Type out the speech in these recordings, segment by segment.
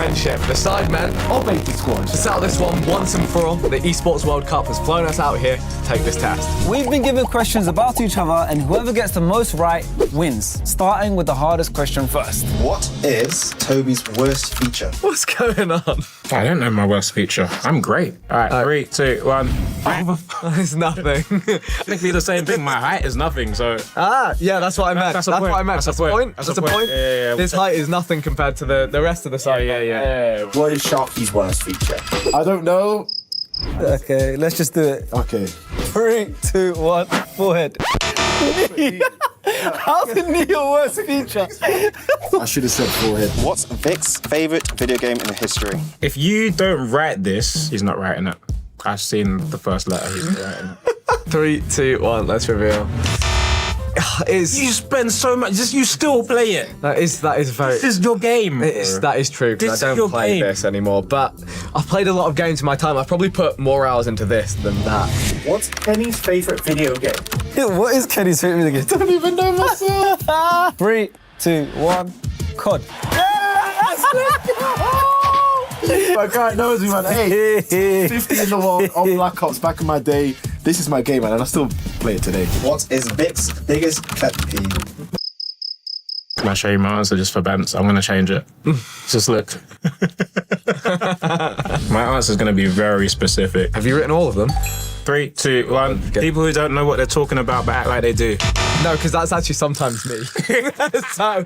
friendship. The Sidemen Or Baby Squad. to settle this one once and for all. The Esports World Cup has flown us out here to take this test. We've been given questions about each other, and whoever gets the most right wins. Starting with the hardest question first. What is Toby's worst feature? What's going on? I don't know my worst feature. I'm great. All right, 3, 2, 1. It's nothing. Technically the same thing. My height is nothing, so... Yeah, that's what I meant. That's a point. what I meant. That's a point. That's a point. Yeah. This height is nothing compared to the rest of the side. Yeah. What is Sharky's worst feature? I don't know. Okay, let's just do it. Okay. 3, 2, 1, forehead. How's the knee your worst feature? I should have said forehead. What's Vic's favourite video game in history? If you don't write this, he's not writing it. I've seen the first letter he's writing it. 3, 2, 1. Let's reveal. You spend so much, you still play it. That is very. This is your game. That is true, because This I is don't your play game. this anymore. But I've played a lot of games in my time. I've probably put more hours into this than that. What's Kenny's favourite video game? What is Kenny's favorite again? I don't even know myself. 3, 2, 1, COD. My guy knows me, man. Hey, 50 in the world on Black Ops back in my day. This is my game, man, and I still play it today. What is Vic's biggest pet peeve? Can I show you my answer just for Bants? I'm going to change it. Just look. My answer is going to be very specific. Have you written all of them? 3, 2, 1. People who don't know what they're talking about but act like they do. No, because that's actually sometimes me. So,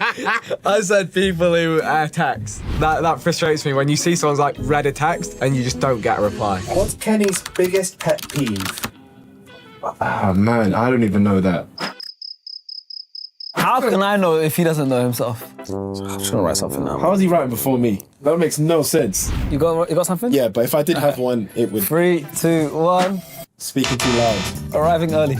I said people who text. That frustrates me when you see someone's like read a text and you just don't get a reply. What's Kenny's biggest pet peeve? Ah, man, I don't even know that. How can I know if he doesn't know himself? I'm just gonna write something now. How was he writing before me? That makes no sense. You got something? Yeah, but if I did have one, it would 3, 2, 1. speaking too loud. Arriving early.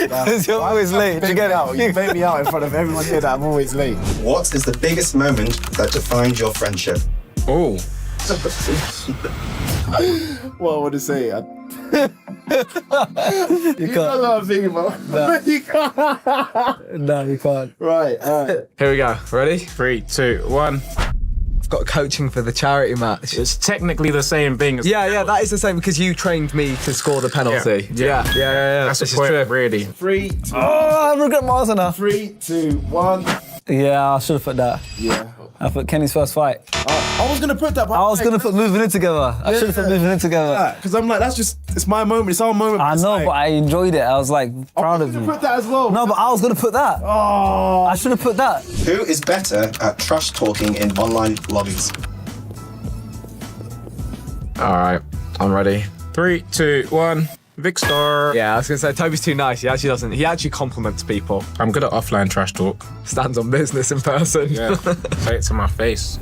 Because you're always late. Did you get it? You bait me out in front of everyone here that I'm always late. What is the biggest moment that defines your friendship? Oh. What would I say? You You know can't. what I'm thinking about. No. You can't. No, you can't. Right, alright. Here we go. Ready? 3, 2, 1. I've got coaching for the charity match. It's technically the same thing. As Yeah, that is the same because you trained me to score the penalty. Yeah. That's This a is point, true. really. 3, 2, Oh, I regret my answer now. 3, 2, 1. Yeah, I should have put that. Yeah. I put Kenny's first fight. I was gonna put that, but I was gonna put moving in together. I should have put moving in together. because I'm like, that's just, it's my moment, it's our moment. I it's know, like, but I enjoyed it. I was like proud I of was gonna you. put that as well. No, but I was gonna put that. Oh. I should have put that. Who is better at trash talking in online lobbies? All right, I'm ready. 3, 2, 1. Victor. Yeah, I was gonna say Toby's too nice. He actually doesn't. He actually compliments people. I'm good at offline trash talk. Stands on business in person. Yeah. Say it to my face.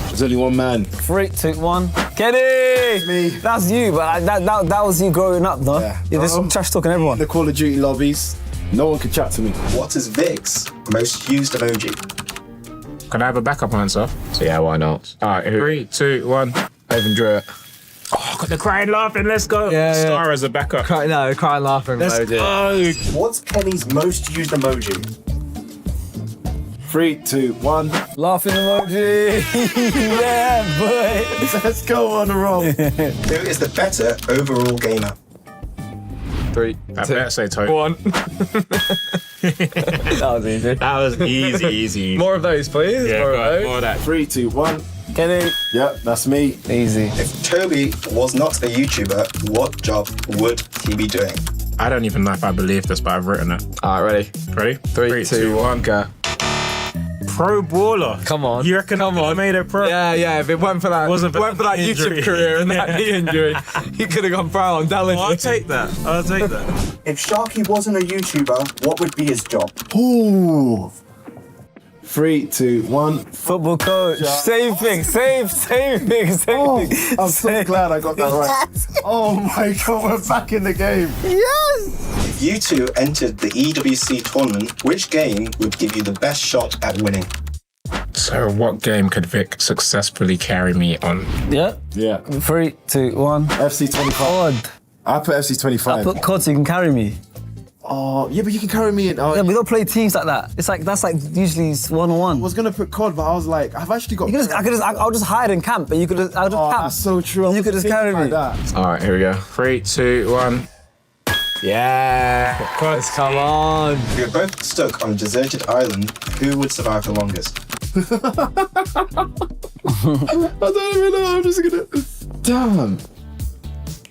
There's only one man. 3, 2, 1. Kenny! Me. That's you, but that was you growing up, no? Yeah. You're just trash talking everyone. The Call of Duty lobbies, no one can chat to me. What is Vic's most used emoji? Can I have a backup answer? So yeah, why not? All right, 3, 2, 1. I even drew it. Oh, got the crying laughing. Let's go. Yeah. Star as a backup. Crying laughing emoji. Oh. What's Kenny's most used emoji? 3, 2, 1. Laughing emoji. Yeah, boy. Let's go on the roll. Who is the better overall gamer? 3, I 2, better say Toby. 1. That was easy. That was easy. More of those, please. Yeah, more go of on, those. more of that. 3, 2, 1. Kenny. Yep, that's me. Easy. If Toby was not a YouTuber, what job would he be doing? I don't even know if I believe this, but I've written it. All right, ready? Ready? 3, 2, 1, go. Pro baller. Come on. You reckon I made it pro? Yeah. If it weren't for that, Wasn't for weren't for that the YouTube injury. career and that knee injury, you could have gone pro. I'm telling you. I'll take that. If Sharky wasn't a YouTuber, what would be his job? Ooh. 3, 2, 1. Football coach. Same thing. Same thing. Oh, I'm so glad I got that right. Oh my god, we're back in the game. Yes. If you two entered the EWC tournament, which game would give you the best shot at winning? So what game could Vic successfully carry me on? Yeah. Yeah. 3, 2, 1. FC 25. Odd. I put FC 25. I put COD so you can carry me. Oh, yeah, but you can carry me in. Oh, Yeah, we don't play teams like that. It's like that's like usually one-on-one. I was gonna put COD, but I was like, I've actually got. I'll just hide in camp, but you could I'll just Oh, camp. that's so true. You could just carry me. Like that. All right, here we go. 3, 2, 1. Yeah. Let's come on. If you're both stuck on a deserted island, who would survive the longest? I don't even know. I'm just gonna. Damn.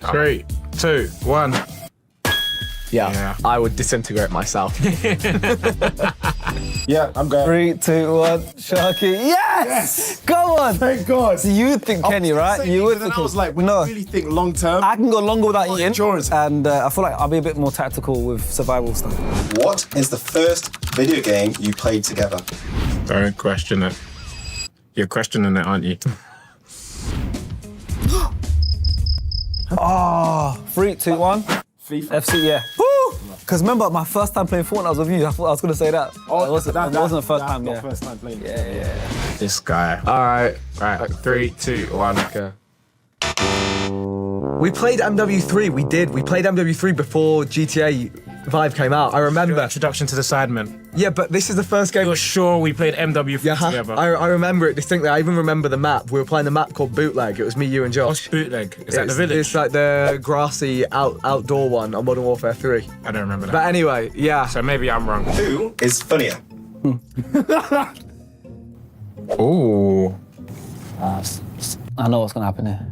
3, 2, 1. Yeah, I would disintegrate myself. Yeah, I'm going. 3, 2, 1, Sharky. Yes! Go on! Thank God. So you would think Kenny, right? You would think. I was like, when you really think long term. I can go longer without eating. Endurance. And I feel like I'll be a bit more tactical with survival stuff. What is the first video game you played together? Don't question it. You're questioning it, aren't you? Oh, 3, 2, 1. FIFA. FC, yeah. Woo! Because remember, my first time playing Fortnite was with you. I thought I was going to say that. Oh, it wasn't the first time, not yeah. First time playing. Yeah. This guy. All right. Right, 3, 2, 1. Okay. We played MW3. We did. We played MW3 before GTA 5 came out. I remember. Introduction to the Sidemen. Yeah, but this is the first game. You're sure we played MW3 Yeah, together? I remember it distinctly. I even remember the map. We were playing the map called Bootleg. It was me, you, and What's Josh. Bootleg? Is that the It's- village? It's like the grassy outdoor one on Modern Warfare 3. I don't remember that. But anyway, yeah. So maybe I'm wrong. Who is funnier? Ooh. I know what's going to happen here.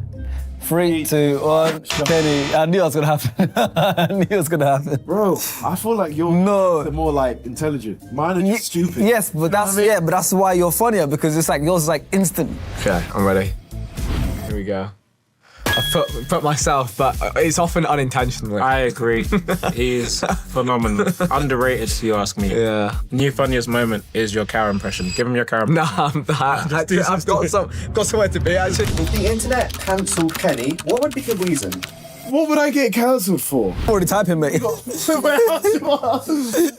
3, 2, 1, Kenny. I knew it was going to happen. I knew it was going to happen. Bro, I feel like you're the more like intelligent. Mine are just stupid. Yes, but but that's why you're funnier, because it's like yours is like instant. Okay, I'm ready. Here we go. I put myself, but it's often unintentionally. I agree. He's phenomenal. Underrated, if you ask me. Yeah. New funniest moment is your cow impression. Give him your cow impression. Nah, I'm that. I've got somewhere to be, actually. If the internet cancelled Kenny, what would be the reason? What would I get cancelled for? Already typing, mate.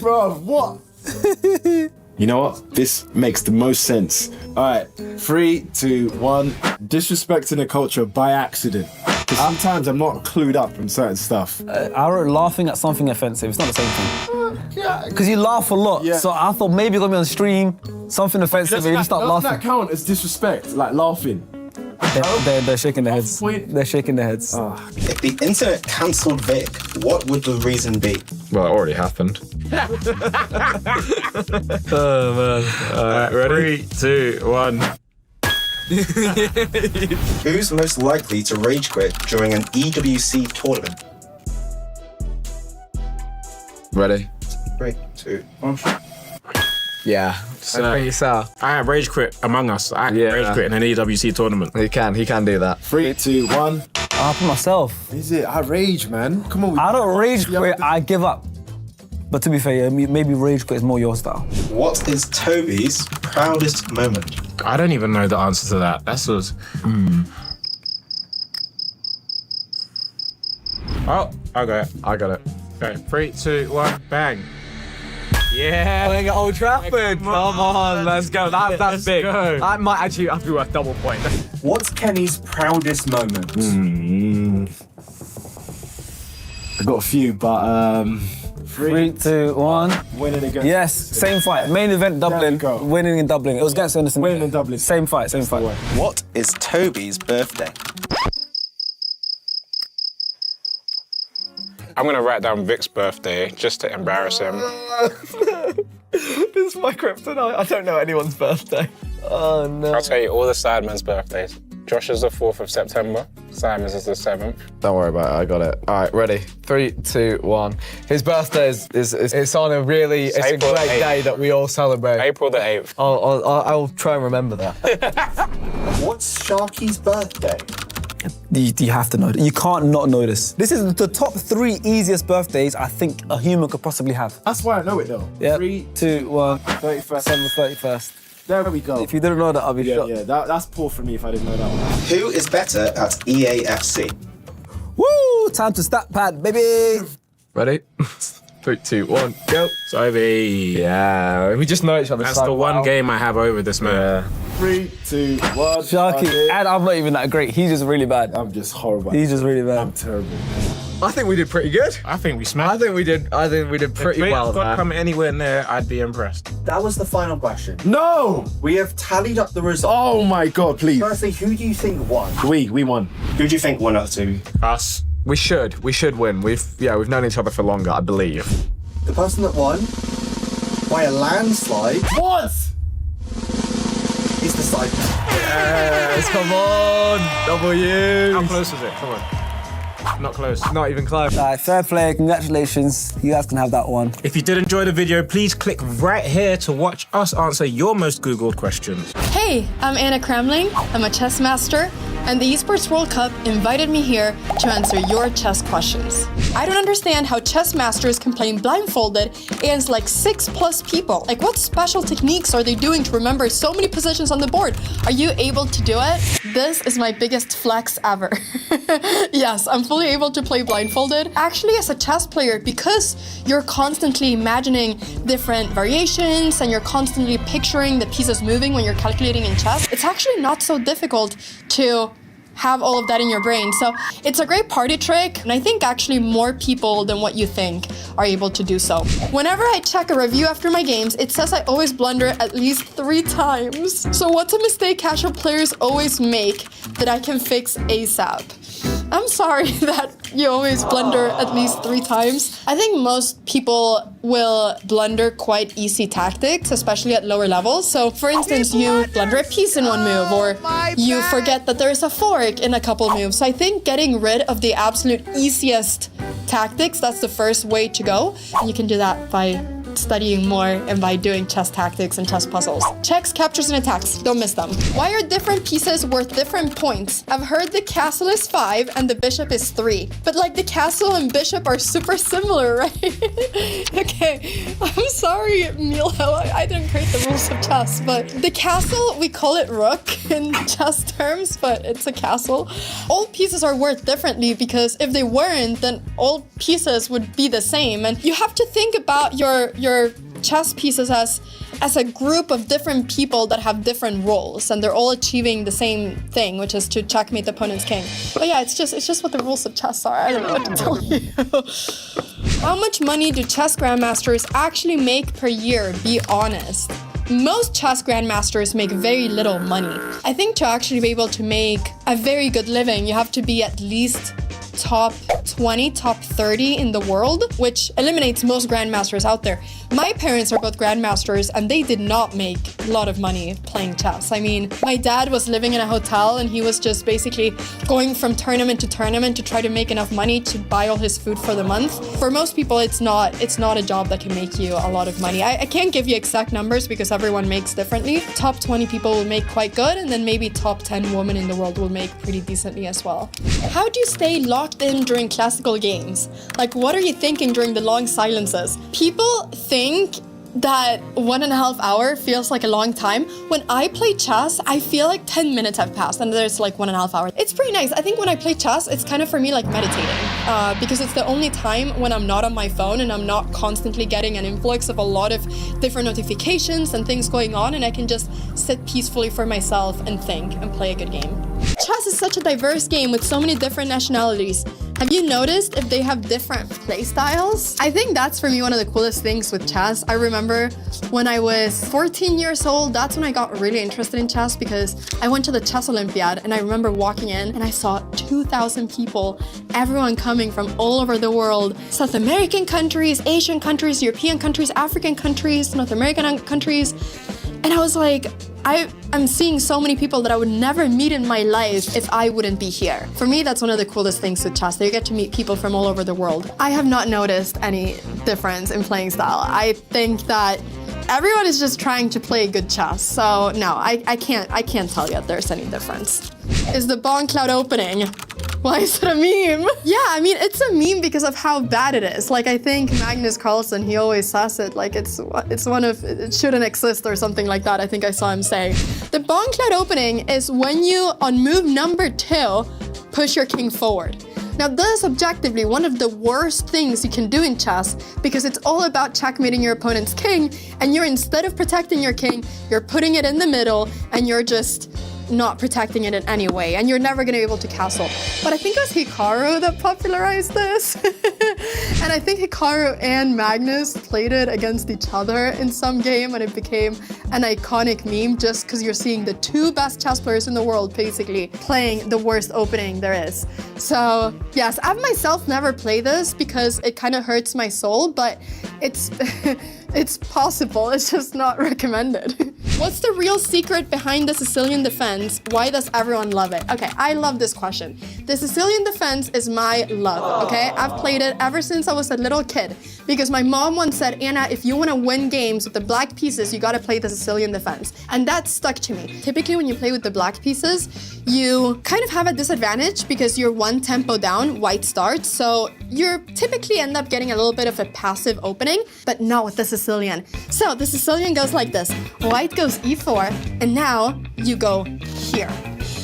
Bro, what? You know what? This makes the most sense. All right, 3, 2, 1. Disrespecting a culture by accident. Because sometimes I'm not clued up on certain stuff. I wrote laughing at something offensive. It's not the same thing. Because you laugh a lot. Yeah. So I thought maybe you're going to be on stream, something offensive, and you just start Doesn't laughing. that count as disrespect? Like laughing? They're shaking their heads. Point. They're shaking their heads. If the internet cancelled Vic, what would the reason be? Well, it already happened. Oh, man. All right, ready? 3, 2, 1. Who's most likely to rage quit during an EWC tournament? Ready? 3, 2, 1. Yeah. So- Bring yourself. I rage quit among us. I Yeah. rage quit in an EWC tournament. He can do that. 3, 2, 1. I put myself. Is it? I rage, man. Come on. I don't rage quit, I give up. But to be fair, yeah, maybe rage quit is more your style. What is Toby's proudest moment? I don't even know the answer to that. That's was. Oh, I got it. I got it. Okay, 3, 2, 1, bang. Yeah. Playing at Old Trafford. Come on, let's go. That's Let's big. go. That might actually have to be worth double point. What's Kenny's proudest moment? I got a few, but 3, 2, 1. winning against. Yes, same fight. Main event Dublin. go. Winning in Dublin. It was against Anderson. Winning in Dublin. Same fight. What is Toby's birthday? I'm gonna write down Vic's birthday just to embarrass him. This is my kryptonite. I don't know anyone's birthday. Oh no. I'll tell you all the Sidemen's birthdays. Josh is the 4th of September. Simon's is the 7th. Don't worry about it. I got it. All right, ready? 3, 2, 1. His birthday is it's on a really it's a April great 8th. day that we all celebrate. April the 8th. I'll try and remember that. What's Sharky's birthday? You have to know. You can't not know this. This is the top 3 easiest birthdays I think a human could possibly have. That's why I know it though. Yeah. 3, 2, 1. 31st. December 31st. There we go. If you didn't know that, I'll be Yeah, shocked. yeah. That's poor for me if I didn't know that one. Who is better at EAFC? Woo! Time to stat pad, baby. Ready? 3, 2, 1, go. Toby. Yeah, we just know each other. That's so the one well. game I have over this man. 3, 2, 1. Sharky, and I'm not even that great. He's just really bad. I'm just horrible. He's just really bad. I'm terrible. I think we did pretty good. I think we smashed. I think we did pretty If well God there. come anywhere near, I'd be impressed. That was the final question. No! We have tallied up the results. Oh my God, please. Firstly, who do you think won? We won. Who do you think won out of two? Us. We should win. We've known each other for longer, I believe. The person that won by a landslide What? is the side. Yes, come on, W. How close is it? Come on. Not close. Not even close. All right, fair play. Congratulations. You guys can have that one. If you did enjoy the video, please click right here to watch us answer your most Googled questions. Hey, I'm Anna Kramling. I'm a chess master, and the Esports World Cup invited me here to answer your chess questions. I don't understand how chess masters can play blindfolded against like 6+ people. Like, what special techniques are they doing to remember so many positions on the board? Are you able to do it? This is my biggest flex ever. Yes, I'm fully able to play blindfolded. Actually, as a chess player, because you're constantly imagining different variations and you're constantly picturing the pieces moving when you're calculating in chess, it's actually not so difficult to have all of that in your brain. So it's a great party trick, and I think actually more people than what you think are able to do so. Whenever I check a review after my games, it says I always blunder at least 3 times. So what's a mistake casual players always make that I can fix ASAP? I'm sorry that you always blunder at least 3 times. I think most people will blunder quite easy tactics, especially at lower levels. So for instance, you blunder a piece in one move, or you forget that there's a fork in a couple moves. So I think getting rid of the absolute easiest tactics, that's the first way to go. And you can do that by studying more and by doing chess tactics and chess puzzles. Checks, captures, and attacks. Don't miss them. Why are different pieces worth different points? I've heard the castle is 5 and the bishop is 3. But like the castle and bishop are super similar, right? Okay, I'm sorry, Milo. I didn't create the rules of chess, but the castle, we call it rook in chess terms, but it's a castle. All pieces are worth differently because if they weren't, then all pieces would be the same. And you have to think about your chess pieces as a group of different people that have different roles, and they're all achieving the same thing, which is to checkmate the opponent's king. But yeah, it's just what the rules of chess are. I don't know what to tell you. How much money do chess grandmasters actually make per year? Be honest. Most chess grandmasters make very little money. I think to actually be able to make a very good living, you have to be at least top 20, top 30 in the world, which eliminates most grandmasters out there. My parents are both grandmasters and they did not make a lot of money playing chess. I mean, my dad was living in a hotel and he was just basically going from tournament to tournament to try to make enough money to buy all his food for the month. For most people, it's not a job that can make you a lot of money. I can't give you exact numbers because everyone makes differently. Top 20 people will make quite good, and then maybe top 10 women in the world will make pretty decently as well. How do you stay locked in during classical games? Like, what are you thinking during the long silences? People think that 1.5 hours feels like a long time. When I play chess, I feel like 10 minutes have passed and there's like 1.5 hours. It's pretty nice. I think when I play chess, it's kind of for me like meditating because it's the only time when I'm not on my phone and I'm not constantly getting an influx of a lot of different notifications and things going on, and I can just sit peacefully for myself and think and play a good game. Chess is such a diverse game with so many different nationalities. Have you noticed if they have different play styles? I think that's for me one of the coolest things with chess. I remember when I was 14 years old, that's when I got really interested in chess because I went to the Chess Olympiad and I remember walking in and I saw 2,000 people, everyone coming from all over the world, South American countries, Asian countries, European countries, African countries, North American countries. And I was like, I'm seeing so many people that I would never meet in my life if I wouldn't be here. For me, that's one of the coolest things with chess, that you get to meet people from all over the world. I have not noticed any difference in playing style. I think that everyone is just trying to play good chess. So no, I can't tell you if there's any difference. Is the Bong Cloud opening? Why is it a meme? Yeah, I mean, it's a meme because of how bad it is. Like, I think Magnus Carlsen, he always says it, like it's one of, it shouldn't exist or something like that. I think I saw him say. The Bong Cloud opening is when you, on move number 2, push your king forward. Now, this is objectively one of the worst things you can do in chess because it's all about checkmating your opponent's king, and you're, instead of protecting your king, you're putting it in the middle and you're just not protecting it in any way, and you're never gonna be able to castle. But I think it was Hikaru that popularized this. And I think Hikaru and Magnus played it against each other in some game, and it became an iconic meme just because you're seeing the two best chess players in the world basically playing the worst opening there is. So yes, I've myself never played this because it kind of hurts my soul, but it's it's possible, it's just not recommended. What's the real secret behind the Sicilian defense? Why does everyone love it? Okay, I love this question. The Sicilian defense is my love, okay? I've played it ever since I was a little kid because my mom once said, Anna, if you want to win games with the black pieces, you got to play the Sicilian defense. And that stuck to me. Typically, when you play with the black pieces, you kind of have a disadvantage because you're one tempo down, white starts, so you typically end up getting a little bit of a passive opening, but not with the Sicilian. So the Sicilian goes like this. White goes e4, and now you go here.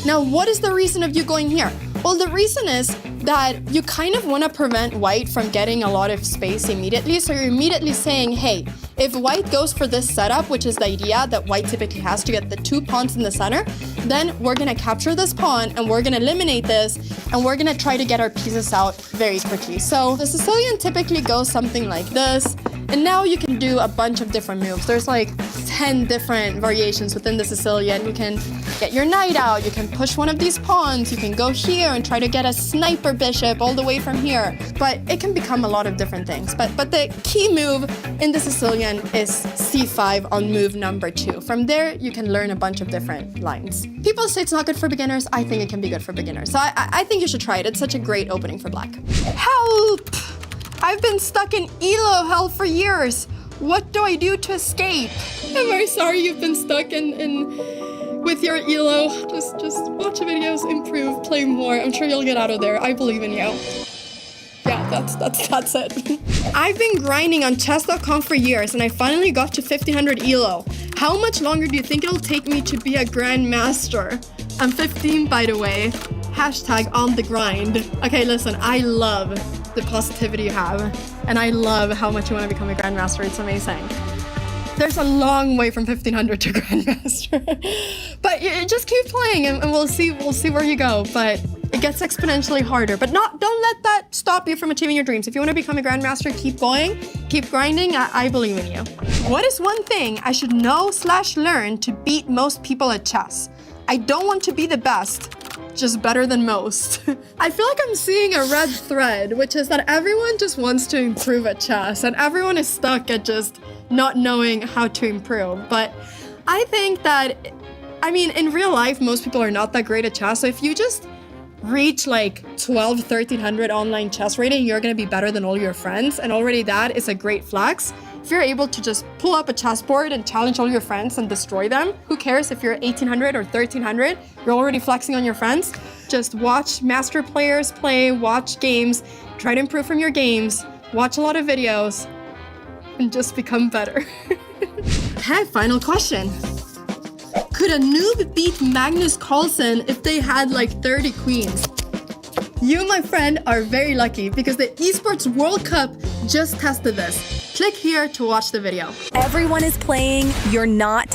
Now, what is the reason of you going here? Well, the reason is that you kind of want to prevent white from getting a lot of space immediately. So you're immediately saying, hey, if white goes for this setup, which is the idea that white typically has to get the two pawns in the center, then we're going to capture this pawn and we're going to eliminate this and we're going to try to get our pieces out very quickly. So the Sicilian typically goes something like this. And now you can do a bunch of different moves. There's like 10 different variations within the Sicilian. You can get your knight out, you can push one of these pawns, you can go here and try to get a sniper bishop all the way from here. But it can become a lot of different things. But the key move in the Sicilian is c5 on move number 2. From there, you can learn a bunch of different lines. People say it's not good for beginners. I think it can be good for beginners. So I think you should try it. It's such a great opening for black. Help! I've been stuck in ELO hell for years. What do I do to escape? I'm very sorry you've been stuck with your ELO. Just watch videos, improve, play more. I'm sure you'll get out of there. I believe in you. Yeah, that's it. I've been grinding on chess.com for years and I finally got to 1500 ELO. How much longer do you think it'll take me to be a grandmaster? I'm 15, by the way. Hashtag on the grind. Okay, listen, I love the positivity you have, and I love how much you want to become a grandmaster. It's amazing. There's a long way from 1500 to grandmaster, but you just keep playing, and we'll see where you go. But it gets exponentially harder. But don't let that stop you from achieving your dreams. If you want to become a grandmaster, keep going, keep grinding. I believe in you. What is one thing I should know/learn to beat most people at chess? I don't want to be the best, just better than most. I feel like I'm seeing a red thread, which is that everyone just wants to improve at chess and everyone is stuck at just not knowing how to improve. But I think that, in real life, most people are not that great at chess. So if you just reach like 1300 online chess rating, you're gonna be better than all your friends. And already that is a great flex. If you're able to just pull up a chessboard and challenge all your friends and destroy them, who cares if you're 1800 or 1300? You're already flexing on your friends. Just watch master players play, watch games, try to improve from your games, watch a lot of videos, and just become better. Okay, final question. Could a noob beat Magnus Carlsen if they had like 30 queens? You, my friend, are very lucky because the Esports World Cup just tested this. Click here to watch the video. Everyone is playing, you're not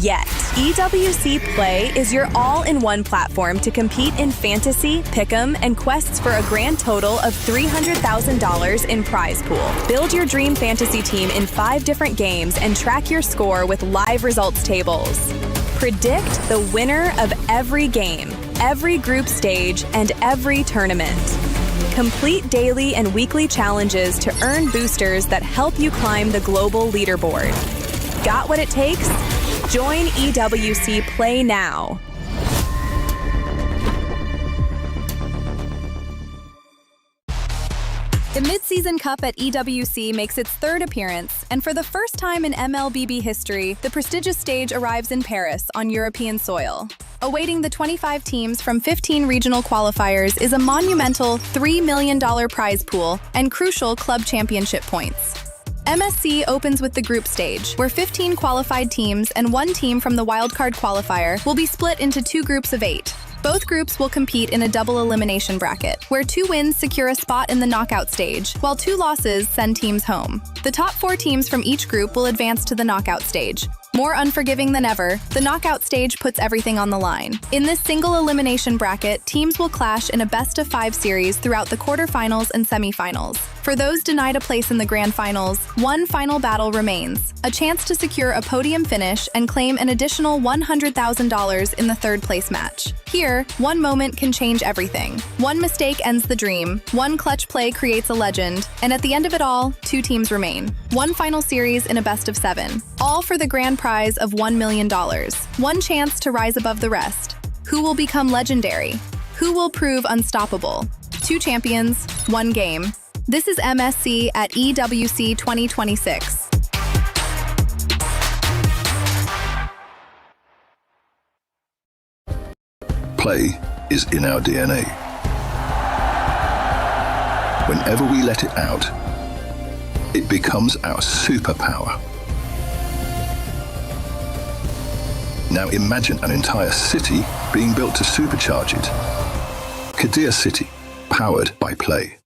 yet. EWC Play is your all-in-one platform to compete in fantasy, pick'em, and quests for a grand total of $300,000 in prize pool. Build your dream fantasy team in 5 different games and track your score with live results tables. Predict the winner of every game, every group stage, and every tournament. Complete daily and weekly challenges to earn boosters that help you climb the global leaderboard. Got what it takes? Join EWC Play now. The Mid-Season Cup at EWC makes its 3rd appearance, and for the first time in MLBB history, the prestigious stage arrives in Paris on European soil. Awaiting the 25 teams from 15 regional qualifiers is a monumental $3 million prize pool and crucial club championship points. MSC opens with the group stage, where 15 qualified teams and 1 team from the wildcard qualifier will be split into 2 groups of 8. Both groups will compete in a double elimination bracket, where 2 wins secure a spot in the knockout stage, while 2 losses send teams home. The top 4 teams from each group will advance to the knockout stage. More unforgiving than ever, the knockout stage puts everything on the line. In this single elimination bracket, teams will clash in a best-of-5 series throughout the quarterfinals and semifinals. For those denied a place in the grand finals, one final battle remains, a chance to secure a podium finish and claim an additional $100,000 in the third-place match. Here, one moment can change everything. One mistake ends the dream, one clutch play creates a legend, and at the end of it all, 2 teams remain. One final series in a best-of-7, all for the grand prize of $1 million. One chance to rise above the rest. Who will become legendary? Who will prove unstoppable? 2 champions, 1 game. This is MSC at EWC 2026. Play is in our DNA. Whenever we let it out, it becomes our superpower. Now imagine an entire city being built to supercharge it. Kadir City, powered by Play.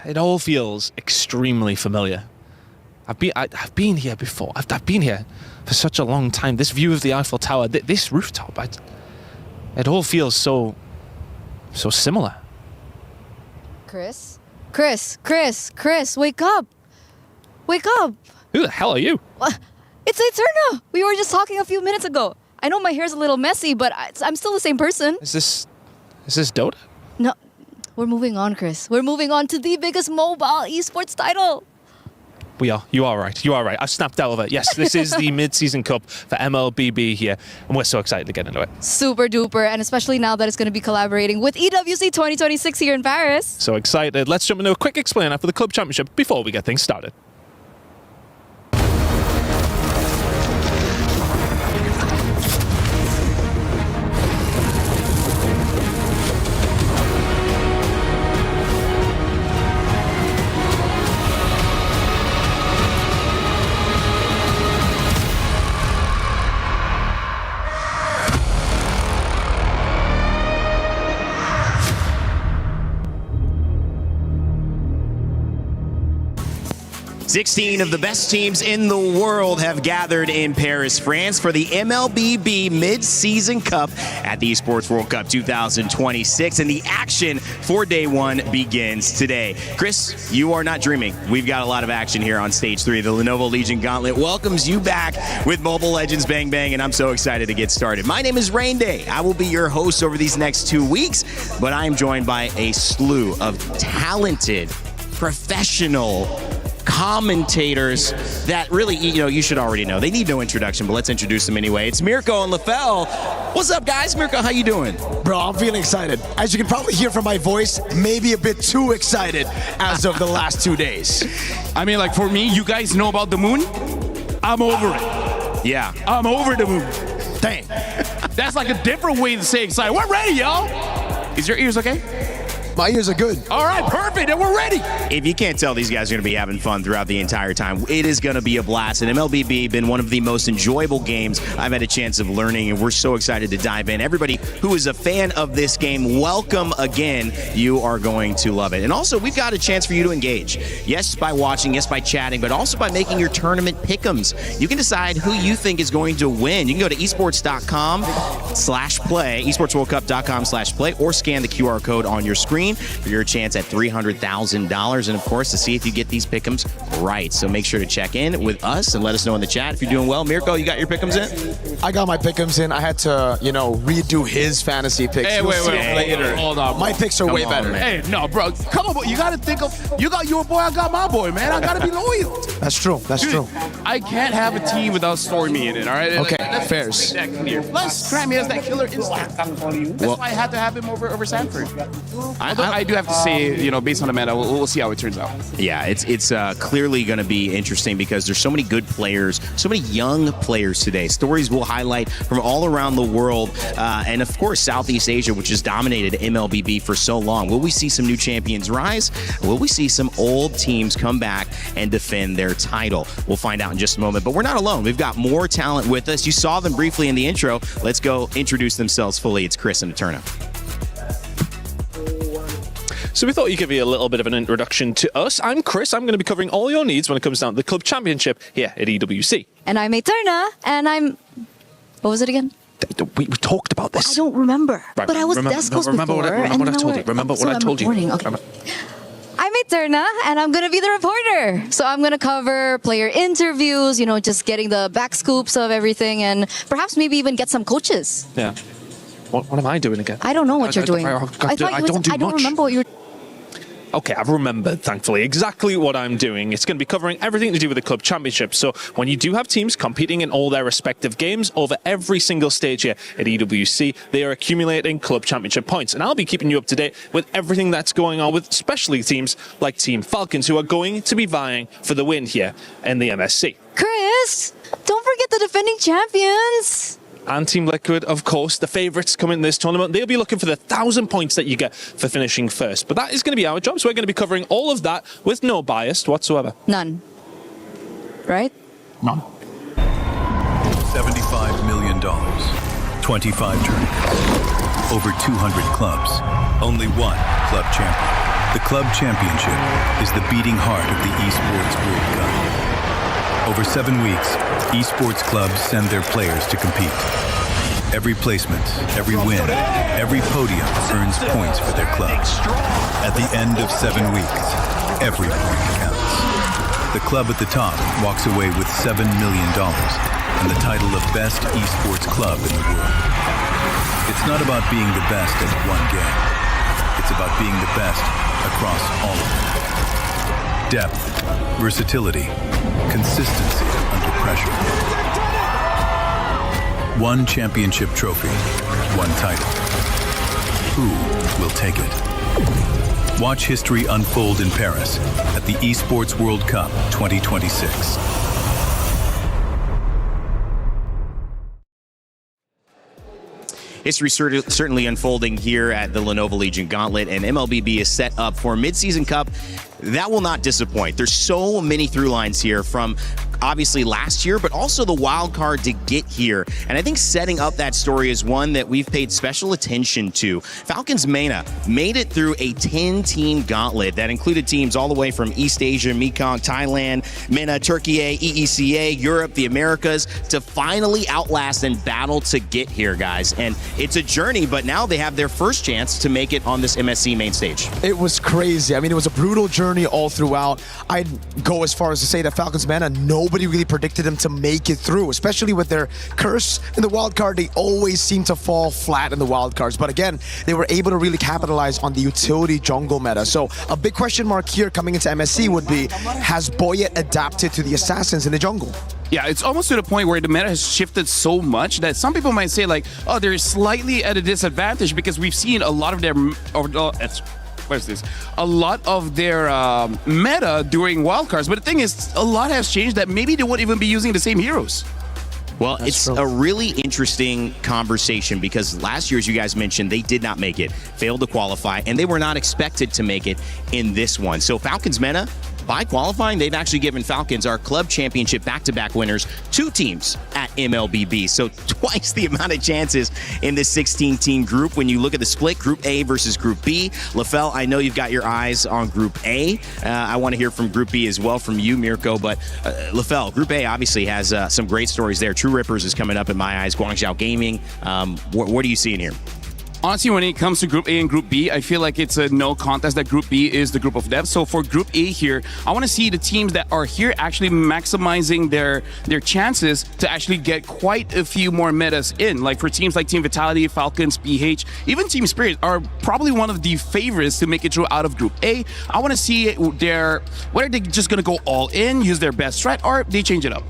It all feels extremely familiar. I've been here before. I've been here for such a long time. This view of the Eiffel Tower, this rooftop, it all feels so similar. Chris, wake up! Wake up! Who the hell are you? It's Eterna! We were just talking a few minutes ago. I know my hair's a little messy, but I'm still the same person. Is this Dota? No, we're moving on, Chris. We're moving on to the biggest mobile esports title. We are. You are right. I've snapped out of it. Yes, this is the Mid-Season Cup for MLBB here, and we're so excited to get into it. Super duper, and especially now that it's going to be collaborating with EWC 2026 here in Paris. So excited. Let's jump into a quick explainer for the club championship before we get things started. 16 of the best teams in the world have gathered in Paris, France for the MLBB Mid-Season Cup at the Esports World Cup 2026, and the action for day one begins today. Chris, you are not dreaming. We've got a lot of action here on stage 3. The Lenovo Legion Gauntlet welcomes you back with Mobile Legends Bang Bang, and I'm so excited to get started. My name is Rain Day. I will be your host over these next 2 weeks, but I am joined by a slew of talented, professional commentators that really, you should already know. They need no introduction, but let's introduce them anyway. It's Mirko and LaFell. What's up, guys? Mirko, how you doing? Bro, I'm feeling excited. As you can probably hear from my voice, maybe a bit too excited as of the last 2 days. I mean, like, for me, you guys know about the moon? I'm over it. Yeah. I'm over the moon. Dang. That's like a different way to say excited. We're ready, y'all. Is your ears okay? My ears are good. All right, perfect, and we're ready. If you can't tell, these guys are going to be having fun throughout the entire time. It is going to be a blast, and MLBB been one of the most enjoyable games I've had a chance of learning, and we're so excited to dive in. Everybody who is a fan of this game, welcome again. You are going to love it. And also, we've got a chance for you to engage. Yes, by watching, yes, by chatting, but also by making your tournament pick'ems. You can decide who you think is going to win. You can go to esports.com/play, esportsworldcup.com/play, or scan the QR code on your screen for your chance at $300,000, and of course to see if you get these pick'ems right. So make sure to check in with us and let us know in the chat if you're doing well. Mirko, you got your pick'ems in? I got my pick'ems in. I had to, redo his fantasy picks. Hey, wait, later. Hold on. My picks are way better. Man. Hey, no, bro. Come on, bro. You got to think of, you got your boy, I got my boy, man. I got to be loyal. That's true. That's true. I can't have a team without Story Me in it, all right? Okay, let's fairs. make that clear. Plus, Grammy has that killer instinct. That's why I had to have him over Sanford. I do have to say, based on the meta, we'll see how it turns out. Yeah, it's clearly going to be interesting because there's so many good players, so many young players today. Stories will highlight from all around the world, and of course Southeast Asia, which has dominated MLBB for so long. Will we see some new champions rise? Will we see some old teams come back and defend their title? We'll find out in just a moment, but we're not alone. We've got more talent with us. You saw them briefly in the intro. Let's go introduce themselves fully. It's Chris and Eterna. So we thought you'd give you a little bit of an introduction to us. I'm Chris. I'm going to be covering all your needs when it comes down to the club championship here at EWC. And I'm Eterna, and I'm... What was it again? We talked about this. I don't remember. Right, but I was remember, Descos remember before. What I told you. Remember what I told you. Okay. I'm Eterna, and I'm going to be the reporter. So I'm going to cover player interviews, just getting the back scoops of everything, and perhaps maybe even get some coaches. Yeah. What am I doing again? I don't know what you're doing. I don't remember what you're Okay, I've remembered, thankfully, exactly what I'm doing. It's going to be covering everything to do with the club championship. So when you do have teams competing in all their respective games over every single stage here at EWC, they are accumulating club championship points. And I'll be keeping you up to date with everything that's going on with especially teams like Team Falcons, who are going to be vying for the win here in the MSC. Chris, don't forget the defending champions. And Team Liquid, of course, the favourites coming in this tournament. They'll be looking for the 1,000 points that you get for finishing first. But that is going to be our job, so we're going to be covering all of that with no bias whatsoever. None. Right? None. $75 million, 25 tournaments, over 200 clubs, only one club champion. The club championship is the beating heart of the Esports World Cup. Over 7 weeks, esports clubs send their players to compete. Every placement, every win, every podium earns points for their club. At the end of 7 weeks, every point counts. The club at the top walks away with $7 million and the title of Best Esports Club in the world. It's not about being the best at one game. It's about being the best across all of them. Depth, versatility, consistency under pressure. One championship trophy, one title. Who will take it? Watch history unfold in Paris at the Esports World Cup 2026. History certainly unfolding here at the Lenovo Legion Gauntlet, and MLBB is set up for a mid-season cup that will not disappoint. There's so many through lines here, from obviously last year, but also the wild card to get here. And I think setting up that story is one that we've paid special attention to. Falcons MENA made it through a 10-team gauntlet that included teams all the way from East Asia, Mekong, Thailand, MENA, Turkey, EECA, Europe, the Americas, to finally outlast and battle to get here, guys. And it's a journey, but now they have their first chance to make it on this MSC main stage. It was crazy. I mean, it was a brutal journey all throughout. I'd go as far as to say that Falcons MENA, nobody really predicted them to make it through, especially with their curse in the wild card. They always seem to fall flat in the wild cards. But again, they were able to really capitalize on the utility jungle meta. So a big question mark here coming into MSC would be, has Boyet adapted to the assassins in the jungle? Yeah, it's almost to the point where the meta has shifted so much that some people might say like, oh, they're slightly at a disadvantage because we've seen a lot of their, a lot of their meta during wildcards. But the thing is, a lot has changed that maybe they won't even be using the same heroes. Well, it's a really interesting conversation because last year, as you guys mentioned, they did not make it, failed to qualify, and they were not expected to make it in this one. So Falcons MENA, by qualifying, they've actually given Falcons, our club championship back-to-back winners, 2 teams at MLBB. So twice the amount of chances in this 16-team group. When you look at the split, Group A versus Group B. LaFell, I know you've got your eyes on Group A. I want to hear from Group B as well from you, Mirko. But LaFell, Group A obviously has some great stories there. True Rippers is coming up in my eyes. Guangzhou Gaming. What are you seeing here? Honestly, when it comes to Group A and Group B, I feel like it's a no contest that Group B is the group of death. So for Group A here, I want to see the teams that are here actually maximizing their chances to actually get quite a few more metas in. Like for teams like Team Vitality, Falcons, PH, even Team Spirit are probably one of the favorites to make it through out of Group A. I want to see whether they're just going to go all in, use their best strat, or they change it up.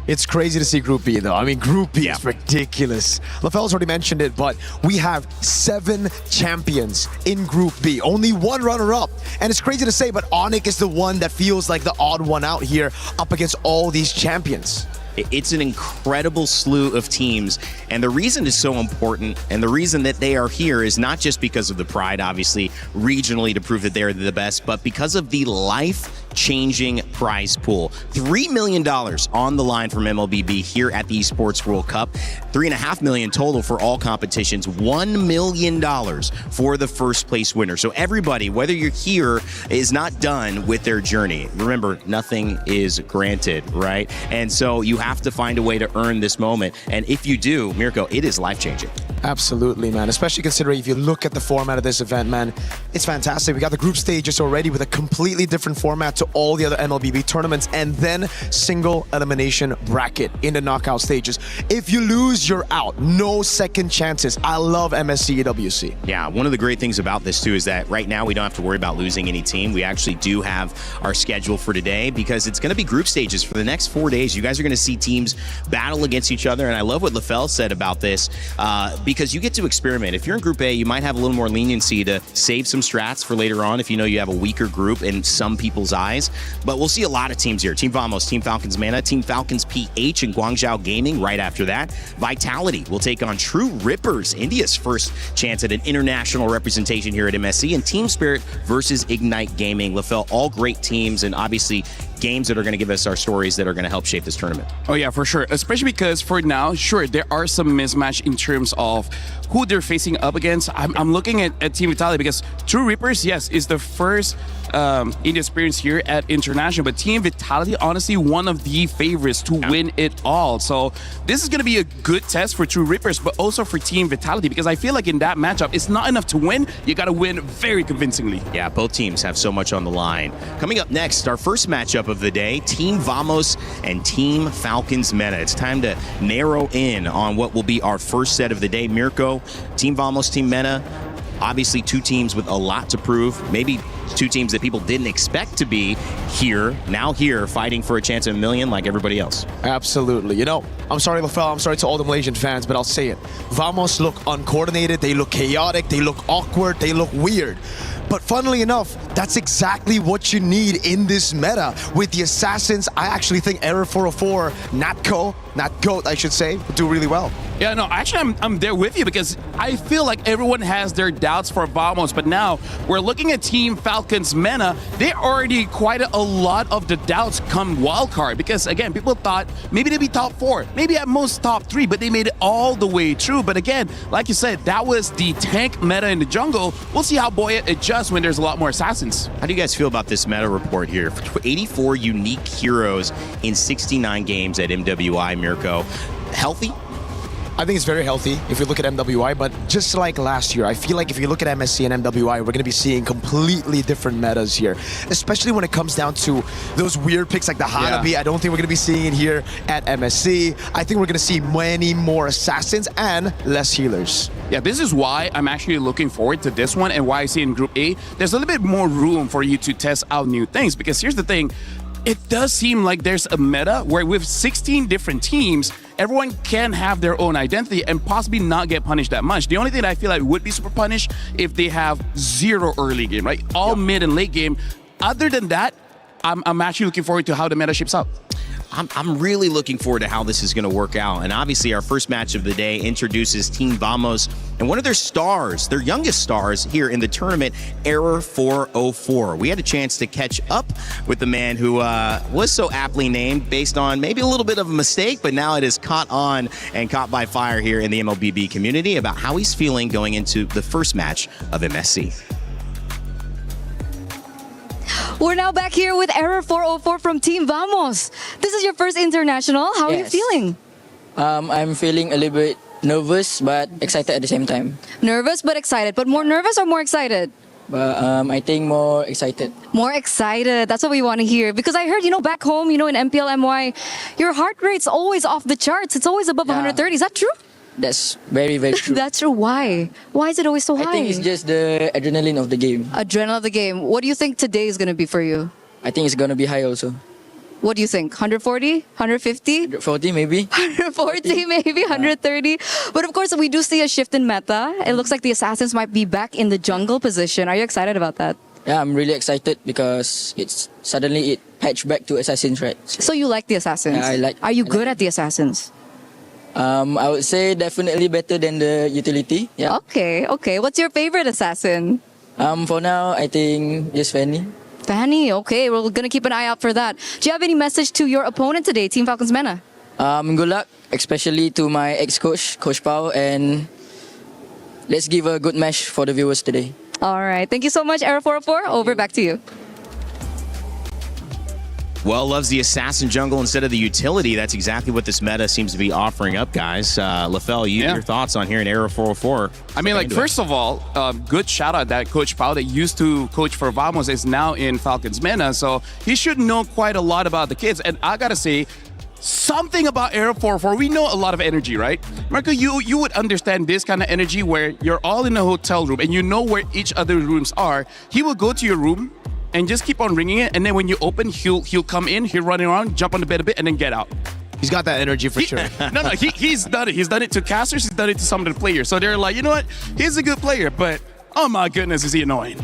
It's crazy to see Group B, though. I mean, Group B is ridiculous. LaFell's already mentioned it, but we have 7 champions in Group B. Only 1 runner-up. And it's crazy to say, but Onyx is the one that feels like the odd one out here up against all these champions. It's an incredible slew of teams, and the reason it's so important and the reason that they are here is not just because of the pride, obviously, regionally to prove that they're the best, but because of the life-changing prize pool. $3 million on the line from MLBB here at the Esports World Cup. $3.5 million total for all competitions. $1 million for the first place winner. So everybody, whether you're here, is not done with their journey. Remember, nothing is granted, right? And so you have to find a way to earn this moment. And if you do, Mirko, it is life-changing. Absolutely, man. Especially considering if you look at the format of this event, man, it's fantastic. We got the group stages already with a completely different format to all the other MLBB tournaments, and then single elimination bracket in the knockout stages. If you lose, you're out. No second chances. I love MSC EWC. Yeah, one of the great things about this too is that right now we don't have to worry about losing any team. We actually do have our schedule for today because it's going to be group stages for the next 4 days. You guys are going to see teams battle against each other, and I love what LaFell said about this because you get to experiment. If you're in Group A, you might have a little more leniency to save some strats for later on if you know you have a weaker group in some people's eyes. But we'll see a lot of teams here. Team Vamos, Team Falcons MENA, Team Falcons PH, and Guangzhou Gaming right after that. Vitality will take on True Rippers, India's first chance at an international representation here at MSC, and Team Spirit versus Ignite Gaming. LaFell, all great teams, and obviously games that are going to give us our stories that are going to help shape this tournament. Oh yeah, for sure. Especially because for now, sure, there are some mismatch in terms of who they're facing up against. I'm looking at Team Vitality because True Reapers, yes, is the first India experience here at International, but Team Vitality, honestly, one of the favorites to win it all. So this is going to be a good test for True Reapers, but also for Team Vitality, because I feel like in that matchup, it's not enough to win. You got to win very convincingly. Yeah, both teams have so much on the line. Coming up next, our first matchup of the day, Team Vamos and Team Falcons MENA. It's time to narrow in on what will be our first set of the day. Mirko, Team Vamos, Team MENA, obviously two teams with a lot to prove. Maybe two teams that people didn't expect to be here, now here, fighting for a chance at $1 million like everybody else. Absolutely. You know, I'm sorry, LaFell, I'm sorry to all the Malaysian fans, but I'll say it. Vamos look uncoordinated, they look chaotic, they look awkward, they look weird. But funnily enough, that's exactly what you need in this meta. With the Assassins, I actually think Error 404, not GOAT, I should say, would do really well. Yeah, no, actually, I'm there with you because I feel like everyone has their doubts for Vamos, but now we're looking at Team Falcon's meta. They already quite a lot of the doubts come wildcard because, again, people thought maybe they'd be top 4, maybe at most top 3, but they made it all the way through. But again, like you said, that was the tank meta in the jungle. We'll see how Boyet adjusts when there's a lot more Assassins. How do you guys feel about this meta report here? 84 unique heroes in 69 games at MWI, Mirko. Healthy? I think it's very healthy if you look at MWI, but just like last year, I feel like if you look at MSC and MWI, we're going to be seeing completely different metas here, especially when it comes down to those weird picks like the Hanabi. Yeah. I don't think we're going to be seeing it here at MSC. I think we're going to see many more Assassins and less healers. Yeah, this is why I'm actually looking forward to this one and why I see in Group A, there's a little bit more room for you to test out new things because here's the thing, it does seem like there's a meta where with 16 different teams, everyone can have their own identity and possibly not get punished that much. The only thing that I feel like would be super punished if they have 0 early game, right? All mid and late game. Other than that, I'm actually looking forward to how the meta shapes up. I'm really looking forward to how this is going to work out. And obviously, our first match of the day introduces Team Vamos and one of their stars, their youngest stars here in the tournament, Error 404. We had a chance to catch up with the man who was so aptly named based on maybe a little bit of a mistake, but now it is caught on and caught by fire here in the MLBB community about how he's feeling going into the first match of MSC. We're now back here with Error 404 from Team Vamos. This is your first international. How are you feeling? I'm feeling a little bit nervous but excited at the same time. Nervous but excited. But more nervous or more excited? But I think more excited. More excited. That's what we want to hear. Because I heard, back home, in MPL MY, your heart rate's always off the charts. It's always above 130. Is that true? That's very, very true. That's true. Why? Why is it always so high? I think it's just the adrenaline of the game. Adrenaline of the game. What do you think today is going to be for you? I think it's going to be high also. What do you think? 140? 150? 140 maybe. 140 maybe, 130. But of course, we do see a shift in meta. It looks like the Assassins might be back in the jungle position. Are you excited about that? Yeah, I'm really excited because it patched back to Assassins, right? So you like the Assassins? Yeah, I like. Are you good at the Assassins? I would say definitely better than the utility. Yeah. Okay. What's your favorite assassin? For now, I think just Fanny. Fanny, okay. We're gonna keep an eye out for that. Do you have any message to your opponent today, Team Falcons Mena? Good luck, especially to my ex-coach, Coach Pao, and let's give a good match for the viewers today. All right. Thank you so much, Error 404. Over, back to you. Well, loves the assassin jungle instead of the utility. That's exactly what this meta seems to be offering up, guys. LaFell, your thoughts on here in Error 404? I mean, first of all, good shout out that Coach Pao that used to coach for Vamos is now in Falcons Mena, so he should know quite a lot about the kids. And I gotta say, something about Error 404, we know a lot of energy, right? Marco, you would understand this kind of energy where you're all in a hotel room and you know where each other's rooms are. He will go to your room and just keep on ringing it, and then when you open, he'll come in, he'll run around, jump on the bed a bit, and then get out. He's got that energy for sure. He's done it. He's done it to casters, he's done it to some of the players. So they're like, you know what? He's a good player, but oh my goodness, is he annoying.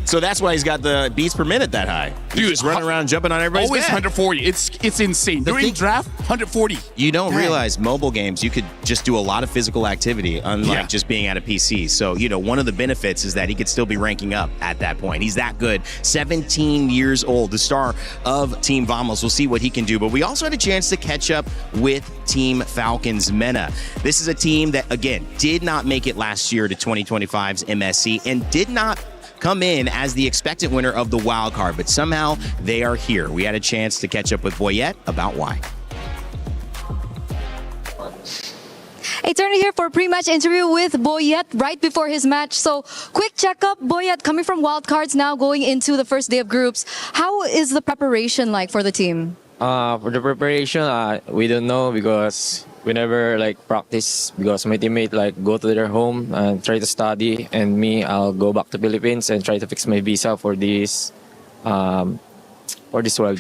So that's why he's got the beats per minute that high. Dude, just running around jumping on everybody's always bed. 140. It's insane. During draft, 140. You don't realize mobile games, you could just do a lot of physical activity, unlike just being at a PC. So, one of the benefits is that he could still be ranking up at that point. He's that good. 17 years old, the star of Team Vamos. We'll see what he can do. But we also had a chance to catch up with Team Falcons Mena. This is a team that, again, did not make it last year to 2025's MSC and did not come in as the expected winner of the wild card, but somehow they are here. We had a chance to catch up with Boyet about why. Hey, Turner here for a pre-match interview with Boyet right before his match. So, quick checkup. Boyet, coming from wildcards now, going into the first day of groups. How is the preparation like for the team? For the preparation, we don't know because we never practice because my teammate go to their home and try to study, and me, I'll go back to Philippines and try to fix my visa for this wild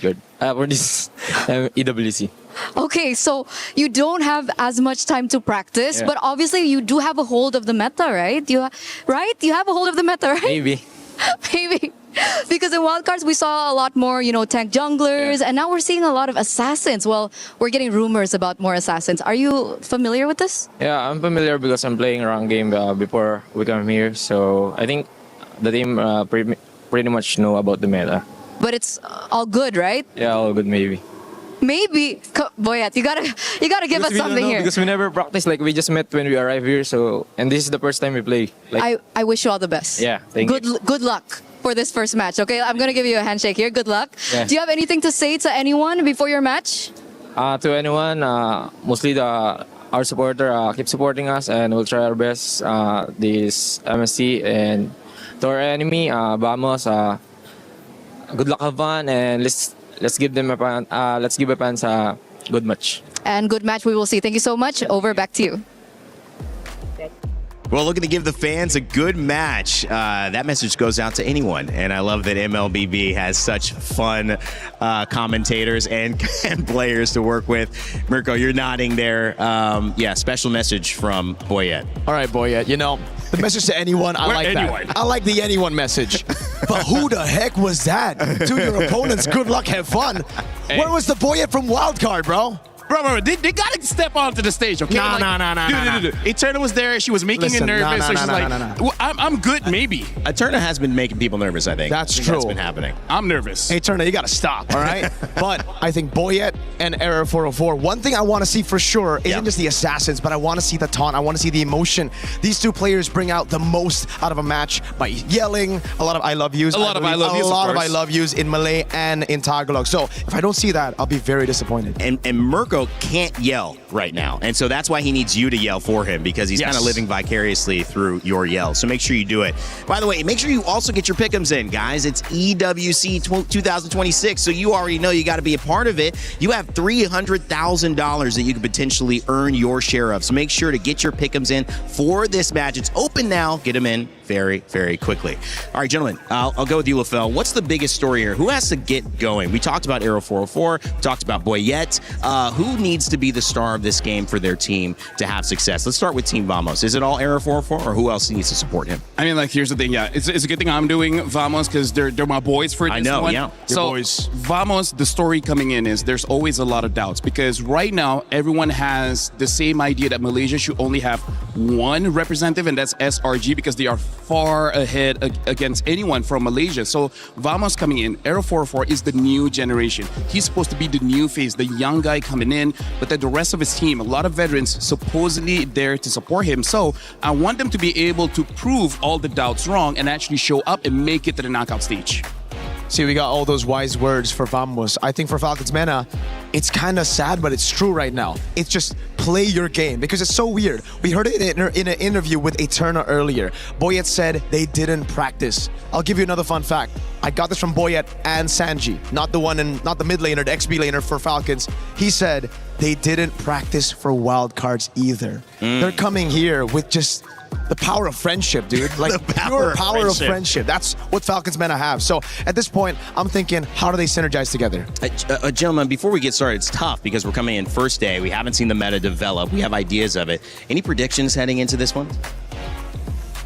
card, for this EWC. Okay, so you don't have as much time to practice, but obviously you do have a hold of the meta, right? You have a hold of the meta, right? Maybe. Maybe. Because in wildcards, we saw a lot more, tank junglers, and now we're seeing a lot of assassins. Well, we're getting rumors about more assassins. Are you familiar with this? Yeah, I'm familiar because I'm playing rank game before we come here. So I think the team pretty much know about the meta. But it's all good, right? Yeah, all good maybe. Maybe. Boyet, you gotta give us something here. Because we never practice. Like we just met when we arrived here. So and this is the first time we play. Like, I wish you all the best. Yeah, thank you. Good luck for this first match. Okay, I'm gonna give you a handshake here. Good luck. Yeah. Do you have anything to say to anyone before your match? To anyone, mostly our supporter, keep supporting us, and we'll try our best. This MSC and to our enemy, vamos. Good luck, have fun, and let's give them let's give a fans a good match. And good match we will see. Thank you so much. Over, back to you. Well, looking to give the fans a good match. That message goes out to anyone. And I love that MLBB has such fun commentators and players to work with. Mirko, you're nodding there. Yeah, special message from Boyet. All right, Boyet. The message to anyone, I like anyone. that. I like the anyone message. But who the heck was that? To your opponents, good luck, have fun. Hey. Where was the Boyet from Wildcard, bro? Bro, they gotta step onto the stage, okay? Nah. Eterna was there. She was making it nervous. So she's like, well, I'm good, maybe. Eterna has been making people nervous, I think. That's true. true. That's been happening. I'm nervous. Hey, Turner, you gotta stop, all right? But I think Boyet and Error 404, one thing I want to see for sure isn't just the assassins, but I want to see the taunt. I want to see the emotion. These two players bring out the most out of a match by yelling a lot of I love yous. A lot of I love yous in Malay and in Tagalog. So if I don't see that, I'll be very disappointed. And Mirko can't yell right now. And so that's why he needs you to yell for him, because he's kind of living vicariously through your yells. So make sure you do it. By the way, make sure you also get your pick'ems in, guys. It's EWC 2026, so you already know you got to be a part of it. You have $300,000 that you could potentially earn your share of. So make sure to get your pick'ems in for this match. It's open now. Get them in very, very quickly. All right, gentlemen, I'll go with you, LaFell. What's the biggest story here? Who has to get going? We talked about Arrow 404. We talked about Boyet. Who needs to be the star of this game for their team to have success? Let's start with Team Vamos. Is it all Arrow 404, or who else needs to support him? I mean, here's the thing. Yeah, it's a good thing I'm doing Vamos because they're my boys for this I know, one. yeah. So Vamos, the story coming in is there's always a lot of doubts because right now everyone has the same idea that Malaysia should only have one representative, and that's SRG, because they are far ahead against anyone from Malaysia. So Vamos coming in, Arrow 404 is the new generation. He's supposed to be the new face, the young guy coming in, but then the rest of his team, a lot of veterans supposedly there to support him. So I want them to be able to prove all the doubts wrong and actually show up and make it to the knockout stage. See, we got all those wise words for Vamos. I think for Falcons Mena, it's kind of sad, but it's true right now. It's just play your game, because it's so weird. We heard it in an interview with Eterna earlier. Boyet said they didn't practice. I'll give you another fun fact. I got this from Boyet and Sanji, not the mid laner, the XB laner for Falcons. He said they didn't practice for wild cards either. They're coming here with just the power of friendship, dude. Like pure power of friendship. That's what Falcons Mena have. So at this point, I'm thinking, how do they synergize together? Gentlemen, before we get started, it's tough because we're coming in first day. We haven't seen the meta develop. We have ideas of it. Any predictions heading into this one?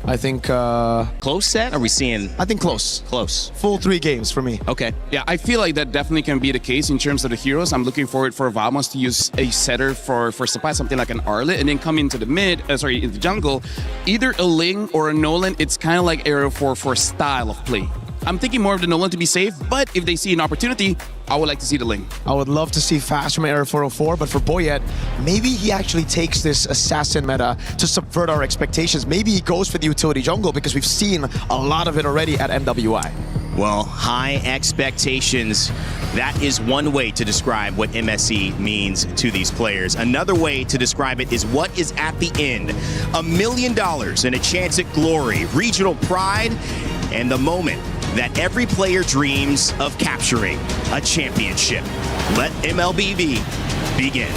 I think close set? Are we seeing? I think close. Close. Full 3 games for me. Okay. Yeah, I feel like that definitely can be the case in terms of the heroes. I'm looking forward for Vamos to use a setter for supply, something like an Arlet, and then come into the in the jungle. Either a Ling or a Nolan. It's kind of like Arrow 4 style of play. I'm thinking more of the Nolan to be safe, but if they see an opportunity, I would like to see the Ling. I would love to see fast from Arrow 404, but for Boyet, maybe he actually takes this assassin meta to subvert our expectations. Maybe he goes for the utility jungle because we've seen a lot of it already at MWI. Well, high expectations. That is one way to describe what MSC means to these players. Another way to describe it is what is at the end. $1 million and a chance at glory, regional pride, and the moment that every player dreams of capturing a championship. Let MLBB begin.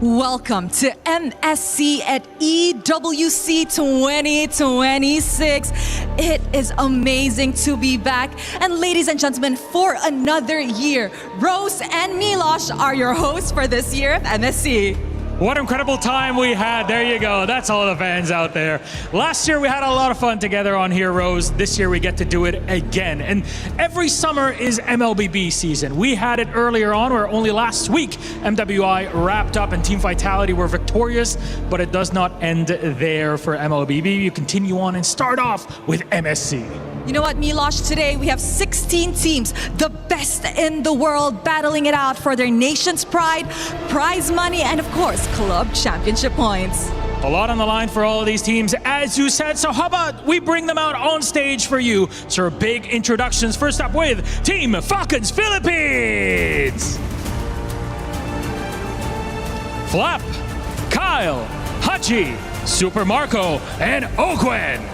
Welcome to MSC at EWC 2026. It is amazing to be back. And ladies and gentlemen, for another year, Rose and Milosh are your hosts for this year of MSC. What incredible time we had. There you go. That's all the fans out there. Last year we had a lot of fun together on here, Rose. This year we get to do it again. And every summer is MLBB season. We had it earlier on where only last week MWI wrapped up and Team Vitality were victorious, but it does not end there for MLBB. You continue on and start off with MSC. You know what, Milosh? Today we have 16 teams, the best in the world, battling it out for their nation's pride, prize money, and of course, club championship points. A lot on the line for all of these teams, as you said. So how about we bring them out on stage for you? So big introductions. First up with Team Falcons Philippines. Flap, Kyle, Hachi, Super Marco, and Okwen.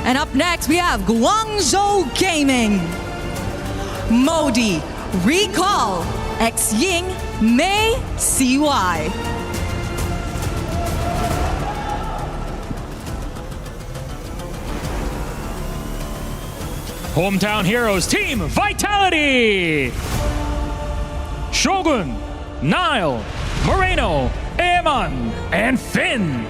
And up next, we have Guangzhou Gaming, Modi, Recall, X-Ying, May, CY. Hometown Heroes Team Vitality. Shogun, Nile, Moreno, Eamon, and Finn.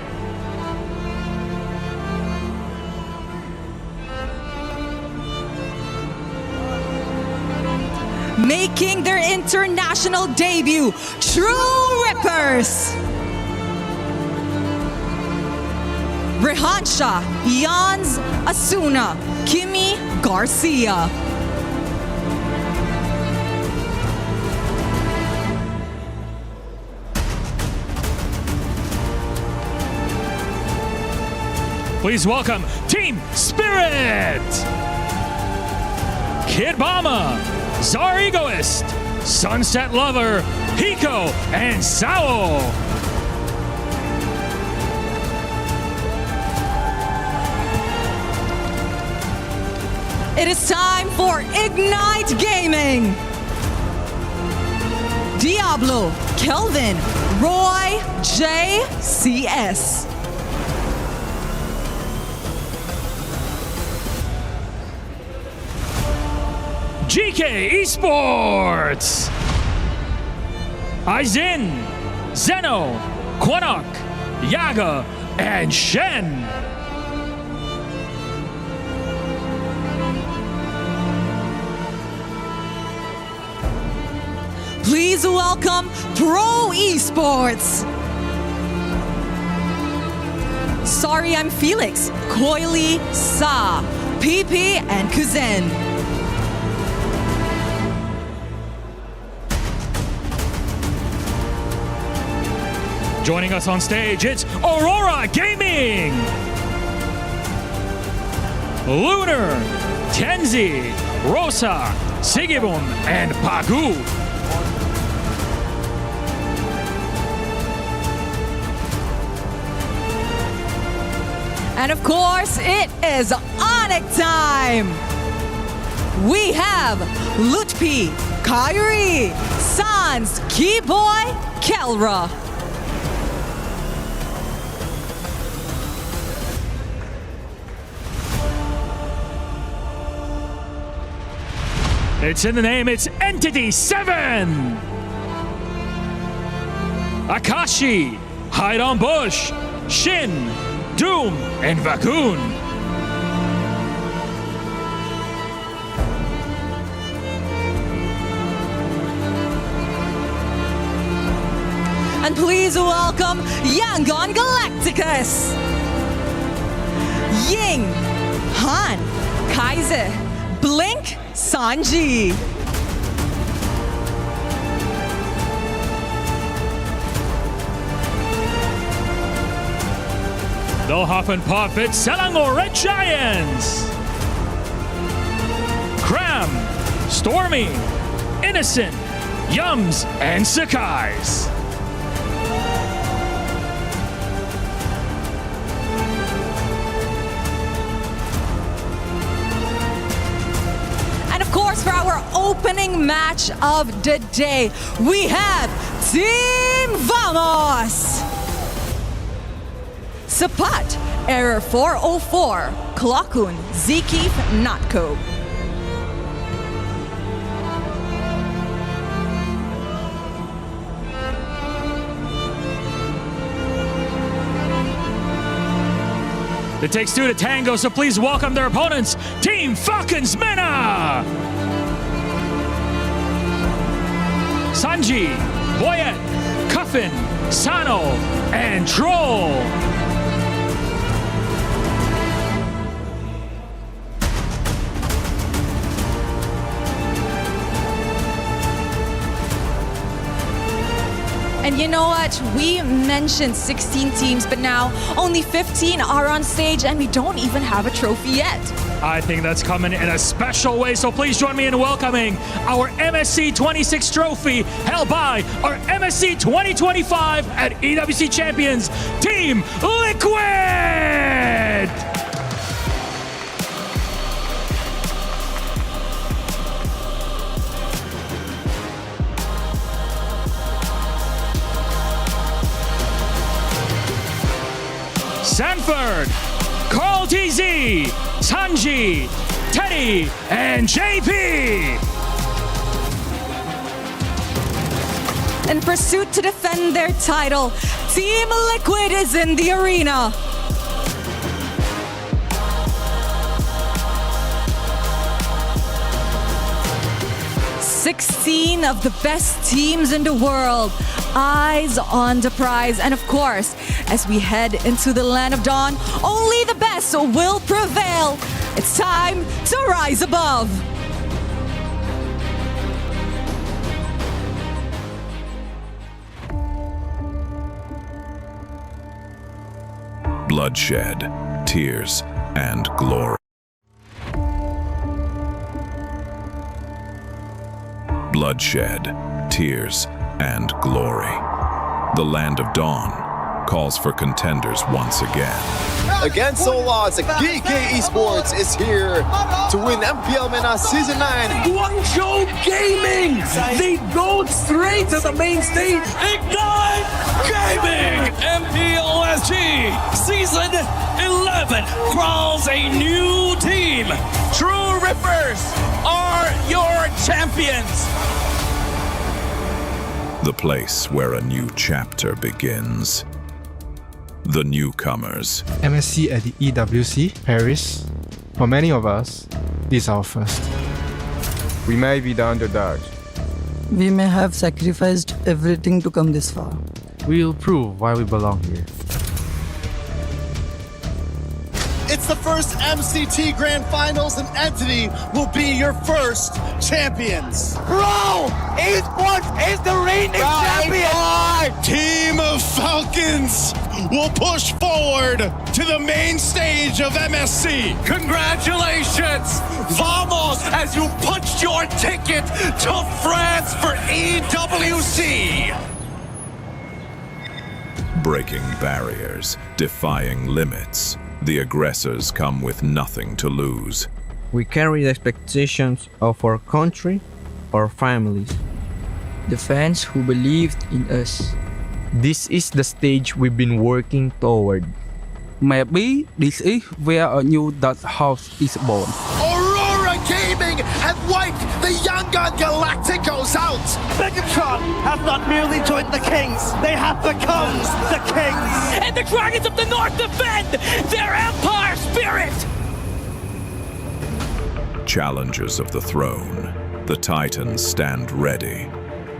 Making their international debut, True Rippers. Rehansha, Jans, Asuna, Kimi, Garcia. Please welcome Team Spirit. Kid Bama, Czar Egoist, Sunset Lover, Hiko, and Sao. It is time for Ignite Gaming. Diablo, Kelvin, Roy, J, CS. GK Esports. Aizen, Zeno, Quanok, Yaga, and Shen. Please welcome Pro Esports. Sorry, I'm Felix, Coily, Sa, PP, and Kuzen. Joining us on stage, it's Aurora Gaming. Lunar, Tenzi, Rosa, Sigibum, and Pagu. And of course, it is Onyx time. We have Lutpi, Kyrie, Sans, Keyboy, Kelra. It's in the name, it's Entity 7! Akashi, Hide on Bush, Shin, Doom, and Vakoon. And please welcome Yangon Galacticus, Ying, Han, Kaiser, Blink, Sanji. The Huff and Puff, it's Selangor Red Giants. Cram, Stormy, Innocent, Yums, and Sakai's. thrilling match of the day. We have Team Vamos! Sapat, Error 404, Klokun, Zikif, Notco. It takes two to tango, so please welcome their opponents, Team Falcons Mena! Sanji, Boyet, Cuffin, Sano, and Troll. And you know what? We mentioned 16 teams, but now only 15 are on stage and we don't even have a trophy yet. I think that's coming in a special way, so please join me in welcoming our MSC 26 trophy held by our MSC 2025 at EWC champions, Team Liquid! Sanford, Carl TZ, Sanji, Teddy, and JP. In pursuit to defend their title, Team Liquid is in the arena. "16 of the best teams in the world, eyes on the prize." And of course, as we head into the land of dawn, only the best will prevail. It's time to rise above. Bloodshed, tears, and glory. Bloodshed, tears, and glory. The Land of Dawn calls for contenders once again. Against all odds, GK Esports is here to win MPL MENA Season 9. Guangzhou Gaming! They go straight to the main stage. Ignite Gaming! MPLSG Season 11 crowns a new team. True Rippers are your champions. The place where a new chapter begins. The newcomers. MSC at the EWC, Paris. For many of us, this is our first. We may be the underdogs. We may have sacrificed everything to come this far. We'll prove why we belong here. It's the first MCT Grand Finals, and Entity will be your first champions. Bro, Esports is the reigning champion! Team of Falcons will push forward to the main stage of MSC. Congratulations! Vamos, as you punched your ticket to France for EWC! Breaking barriers, defying limits. The aggressors come with nothing to lose. We carry the expectations of our country, our families. The fans who believed in us. This is the stage we've been working toward. Maybe this is where a new Dutch house is born. Aurora Gaming have wiped the Young Gun Galacticos out. Megatron have not merely joined the Kings, they have become the Kings. And the Dragons of the North defend their Empire spirit. Challengers of the throne, the Titans stand ready.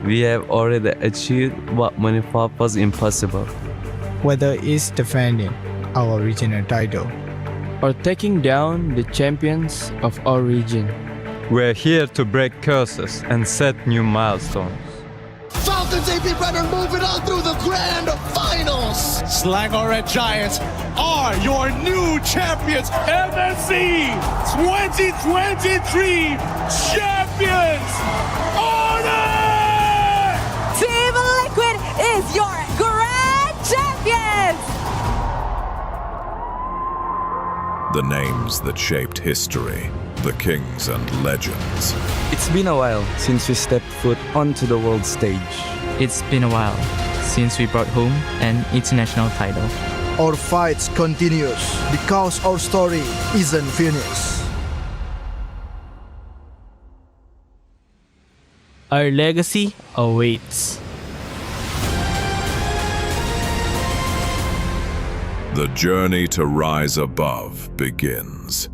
We have already achieved what many thought was impossible. Whether it's defending our regional title or taking down the champions of our region, we're here to break curses and set new milestones. Falcons AP Runner moving on through the Grand Finals. Slangor Red Giants are your new champions. MSC 2023 champions. Honor! Team Liquid is your grand champions! The names that shaped history, the kings and legends. It's been a while since we stepped foot onto the world stage. It's been a while since we brought home an international title. Our fight continues because our story isn't finished. Our legacy awaits. The journey to rise above begins.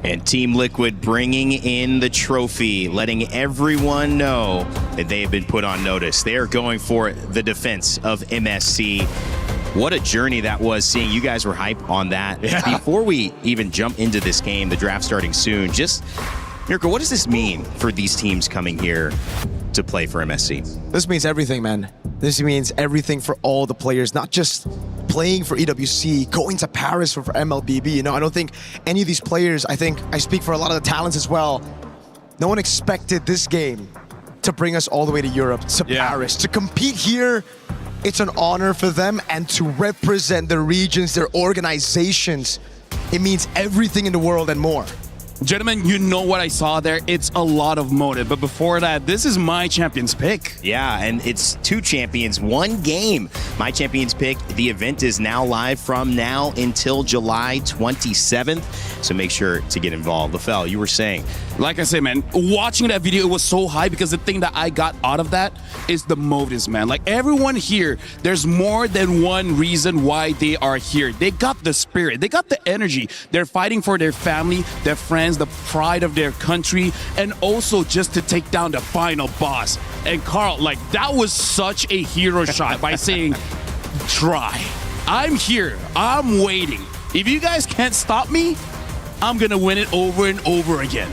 And Team Liquid bringing in the trophy, letting everyone know that they have been put on notice. They are going for the defense of MSC. What a journey that was, seeing you guys were hype on that. Yeah. Before we even jump into this game, the draft starting soon, just, Mirko, what does this mean for these teams coming here to play for MSC? This means everything, man. This means everything for all the players, not just playing for EWC, going to Paris for MLBB. You know, I don't think any of these players, I think I speak for a lot of the talents as well, no one expected this game to bring us all the way to Europe, to Paris. To compete here, it's an honor for them, and to represent their regions, their organizations, it means everything in the world and more. Gentlemen, you know what I saw there? It's a lot of motive. But before that, this is my champion's pick. Yeah, and it's 2 champions, 1 game. My champion's pick. The event is now live from now until July 27th. So make sure to get involved. Lefel, you were saying. Like I said, man, watching that video, it was so high because the thing that I got out of that is the motives, man. Like everyone here, there's more than one reason why they are here. They got the spirit. They got the energy. They're fighting for their family, their friends, the pride of their country, and also just to take down the final boss. And Carl, like, that was such a hero shot by saying, try. I'm here. I'm waiting. If you guys can't stop me, I'm going to win it over and over again.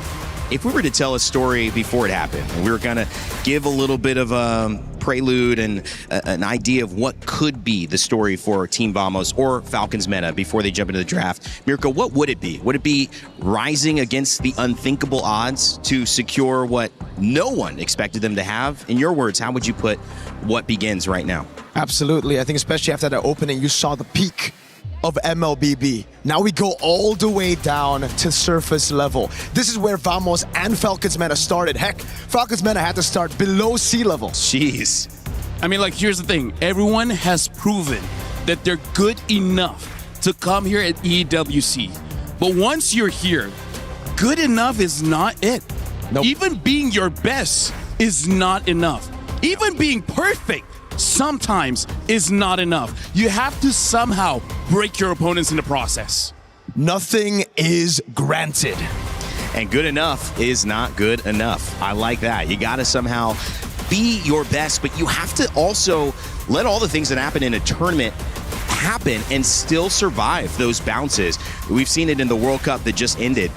If we were to tell a story before it happened, and we were going to give a little bit of a prelude and an idea of what could be the story for Team Vamos or Falcons Meta before they jump into the draft, Mirko, what would it be? Would it be rising against the unthinkable odds to secure what no one expected them to have? In your words, how would you put what begins right now? Absolutely. I think especially after that opening, you saw the peak of MLBB. Now we go all the way down to surface level. This is where Vamos and Falcons Meta started. Heck, Falcons Meta had to start below sea level. Jeez. I mean, like, here's the thing. Everyone has proven that they're good enough to come here at EWC. But once you're here, good enough is not it. Nope. Even being your best is not enough. Even being perfect sometimes is not enough. You have to somehow break your opponents in the process. Nothing is granted. And good enough is not good enough. I like that. You got to somehow be your best, but you have to also let all the things that happen in a tournament happen and still survive those bounces. We've seen it in the World Cup that just ended.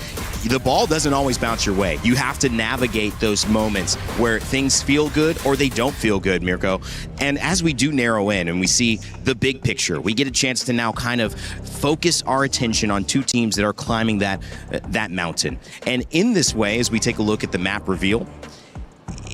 The ball doesn't always bounce your way. You have to navigate those moments where things feel good or they don't feel good, Mirko. And as we do narrow in and we see the big picture, we get a chance to now kind of focus our attention on 2 teams that are climbing that mountain. And in this way, as we take a look at the map reveal,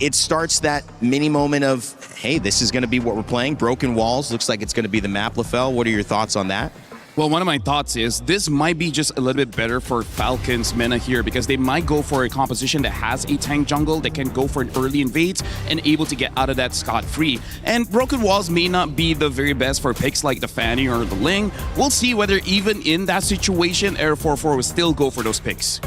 it starts that mini moment of, hey, this is going to be what we're playing. Broken Walls looks like it's going to be the map. Lefel, what are your thoughts on that? Well, one of my thoughts is this might be just a little bit better for Falcons Meta here because they might go for a composition that has a tank jungle that can go for an early invade and able to get out of that scot-free. And Broken Walls may not be the very best for picks like the Fanny or the Ling. We'll see whether even in that situation, Air 4-4 will still go for those picks.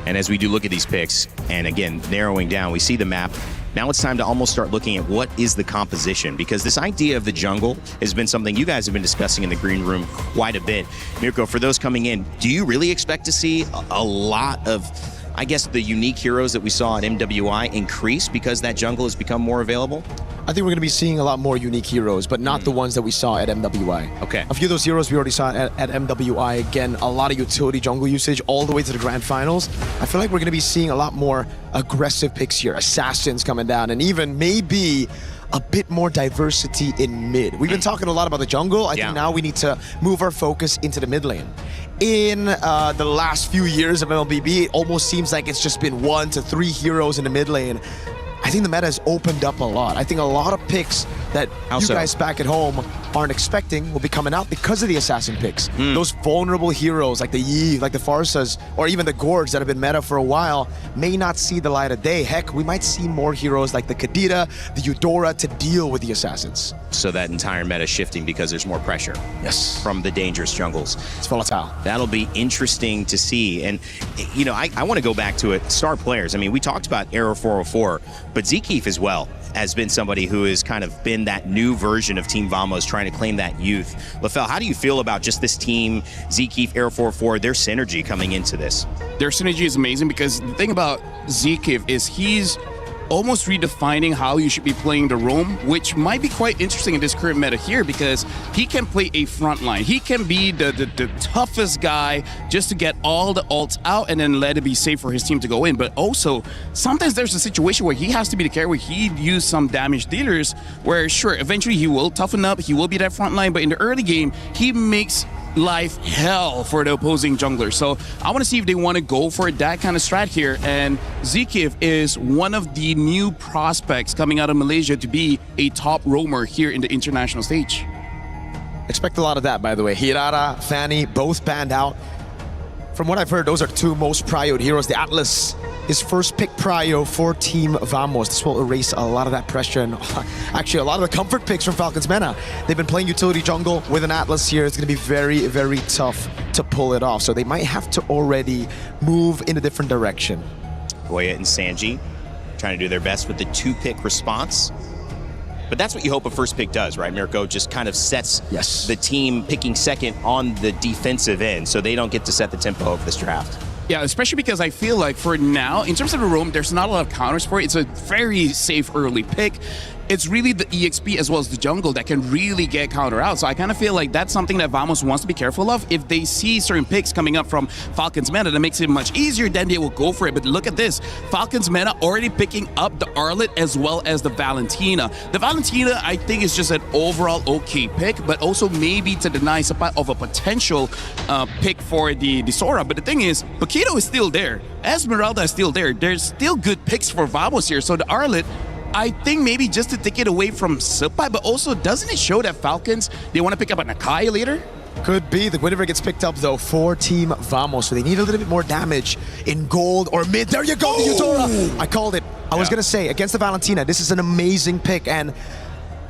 And as we do look at these picks, and again, narrowing down, we see the map. Now it's time to almost start looking at what is the composition, because this idea of the jungle has been something you guys have been discussing in the green room quite a bit. Mirko, for those coming in, do you really expect to see a lot of, I guess, the unique heroes that we saw at MWI increase because that jungle has become more available? I think we're going to be seeing a lot more unique heroes, but not the ones that we saw at MWI. Okay. A few of those heroes we already saw at MWI. Again, a lot of utility jungle usage all the way to the grand finals. I feel like we're going to be seeing a lot more aggressive picks here. Assassins coming down, and even maybe a bit more diversity in mid. We've been talking a lot about the jungle. I think now we need to move our focus into the mid lane. In the last few years of MLBB, it almost seems like it's just been 1 to 3 heroes in the mid lane. I think the meta has opened up a lot. I think a lot of picks that guys back at home aren't expecting will be coming out because of the assassin picks. Those vulnerable heroes like the Yi, like the Farsas, or even the Gords that have been meta for a while may not see the light of day. Heck, we might see more heroes like the Kadira, the Eudora to deal with the assassins. So that entire meta shifting because there's more pressure. Yes. From the dangerous jungles. It's volatile. That'll be interesting to see. And, you know, I want to go back to it. Star players. I mean, we talked about Arrow 404, but Zekeef as well has been somebody who has kind of been that new version of Team Vamos trying to claim that youth. LaFell, how do you feel about just this team, Zekeef, Arrow 404, their synergy coming into this? Their synergy is amazing because the thing about Zekeef is he's almost redefining how you should be playing the roam, which might be quite interesting in this current meta here because he can play a front line. He can be the toughest guy just to get all the ults out and then let it be safe for his team to go in. But also, sometimes there's a situation where he has to be the carry, where he use some damage dealers, where sure, eventually he will toughen up, he will be that front line, but in the early game, he makes life hell for the opposing jungler. So I want to see if they want to go for that kind of strat here. And Zekeef is one of the new prospects coming out of Malaysia to be a top roamer here in the international stage. Expect a lot of that, by the way. Hirara, Fanny, both banned out. From what I've heard, those are two most prioed heroes. The Atlas is first pick prio for Team Vamos. This will erase a lot of that pressure and actually a lot of the comfort picks from Falcons Mena. They've been playing utility jungle with an Atlas here. It's going to be very, very tough to pull it off. So they might have to already move in a different direction. Boyet and Sanji trying to do their best with the 2-pick response. But that's what you hope a first pick does, right? Mirko just kind of sets the team picking second on the defensive end, so they don't get to set the tempo of this draft. Yeah, especially because I feel like for now, in terms of the roam, there's not a lot of counters for it. It's a very safe early pick. It's really the EXP as well as the jungle that can really get counter out. So I kind of feel like that's something that Vamos wants to be careful of. If they see certain picks coming up from Falcons Meta that makes it much easier, then they will go for it. But look at this. Falcons Meta already picking up the Arlet as well as the Valentina. The Valentina, I think, is just an overall okay pick, but also maybe to deny some of a potential pick for the Sora. But the thing is, Paquito is still there. Esmeralda is still there. There's still good picks for Vamos here. So the Arlet, I think maybe just to take it away from Supai, but also doesn't it show that Falcons, they want to pick up a Nakai later? Could be. The Guinevere gets picked up though for Team Vamos, so they need a little bit more damage in gold or mid. There you go, the Eudora! I called it. I was gonna say, against the Valentina, this is an amazing pick, and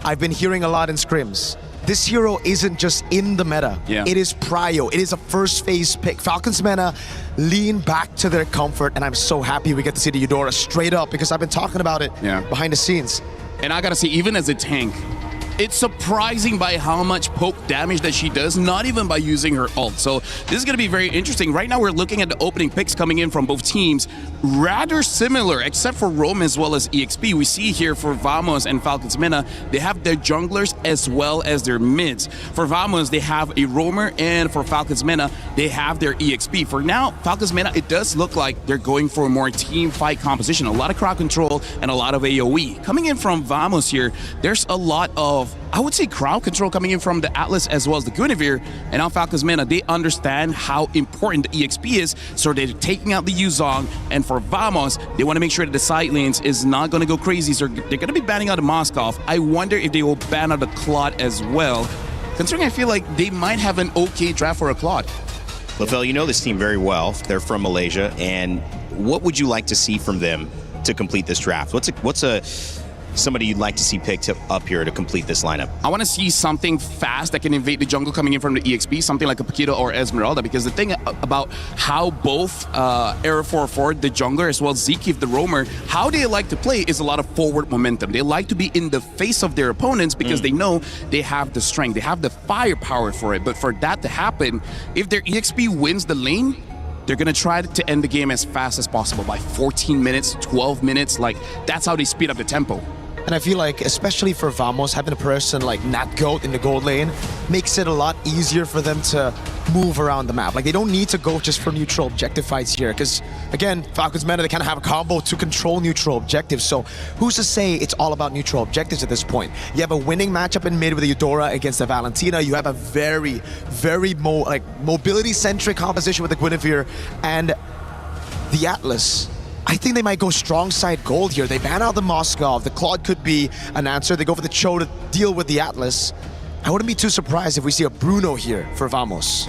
I've been hearing a lot in scrims. This hero isn't just in the meta. It is prio. It is a first phase pick. Falcons Meta lean back to their comfort, and I'm so happy we get to see the Eudora straight up because I've been talking about it behind the scenes. And I gotta say, even as a tank, it's surprising by how much poke damage that she does, not even by using her ult. So this is going to be very interesting. Right now, we're looking at the opening picks coming in from both teams. Rather similar, except for Rome as well as EXP. We see here for Vamos and Falcons Mena, they have their junglers as well as their mids. For Vamos, they have a roamer, and for Falcons Mena, they have their EXP. For now, Falcons Mena, it does look like they're going for a more team fight composition. A lot of crowd control and a lot of AoE. Coming in from Vamos here, there's a lot of, I would say, crowd control coming in from the Atlas as well as the Guinevere. And now Falcons Mena, they understand how important the EXP is, so they're taking out the Yuzong. And for Vamos, they want to make sure that the side lanes is not going to go crazy, so they're going to be banning out the Moskov. I wonder if they will ban out the Claude as well, considering I feel like they might have an okay draft for a Claude. LaFell, you know this team very well. They're from Malaysia, and what would you like to see from them to complete this draft? What's somebody you'd like to see picked up here to complete this lineup? I want to see something fast that can invade the jungle coming in from the EXP, something like a Paquito or Esmeralda, because the thing about how both Era 4-4, the jungler, as well as Zekeef, the roamer, how they like to play is a lot of forward momentum. They like to be in the face of their opponents because they know they have the strength, they have the firepower for it. But for that to happen, if their EXP wins the lane, they're going to try to end the game as fast as possible by 14 minutes, 12 minutes. Like, that's how they speed up the tempo. And I feel like, especially for Vamos, having a person like NatGoat in the gold lane makes it a lot easier for them to move around the map. Like, they don't need to go just for neutral objective fights here, because, again, Falcons Meta, they kind of have a combo to control neutral objectives. So who's to say it's all about neutral objectives at this point? You have a winning matchup in mid with the Eudora against the Valentina. You have a very, very mobility-centric composition with the Guinevere and the Atlas. I think they might go strong side gold here. They ban out the Moskov. The Claude could be an answer. They go for the Cho to deal with the Atlas. I wouldn't be too surprised if we see a Bruno here for Vamos.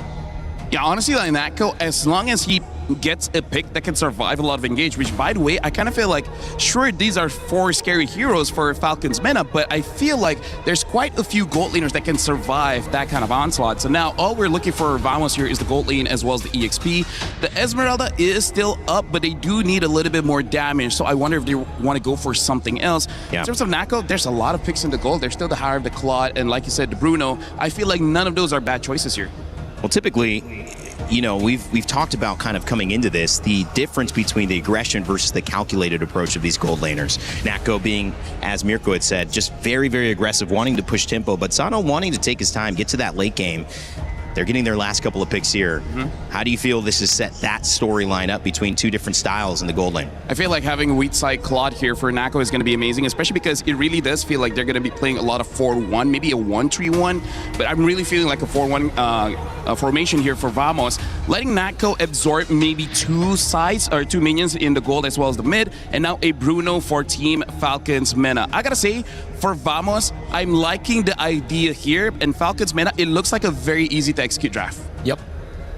Yeah, honestly, like Natko, as long as he gets a pick that can survive a lot of engage, which, by the way, I kind of feel like, sure, these are 4 scary heroes for Falcons meta, but I feel like there's quite a few gold laners that can survive that kind of onslaught. So now all we're looking for Vamos here is the gold lane as well as the EXP. The Esmeralda is still up, but they do need a little bit more damage, so I wonder if they want to go for something else. In terms of Natko, there's a lot of picks in the gold. There's still the Hire, the Claude, and like you said, the Bruno. I feel like none of those are bad choices here. Well, typically, you know, we've talked about kind of coming into this, the difference between the aggression versus the calculated approach of these gold laners. Natko being, as Mirko had said, just very, very aggressive, wanting to push tempo, but Sano wanting to take his time, get to that late game. They're getting their last couple of picks here. How do you feel this has set that storyline up between two different styles in the gold lane? I feel like having weak side Claude here for Natko is going to be amazing, especially because it really does feel like they're going to be playing a lot of 4-1, maybe a 1-3-1, but I'm really feeling like a 4-1 formation here for Vamos, letting Natko absorb maybe 2 sides or 2 minions in the gold as well as the mid, and now a Bruno for Team Falcons meta. I gotta say, for Vamos, I'm liking the idea here, and Falcons meta, it looks like a very easy to execute draft. Yep.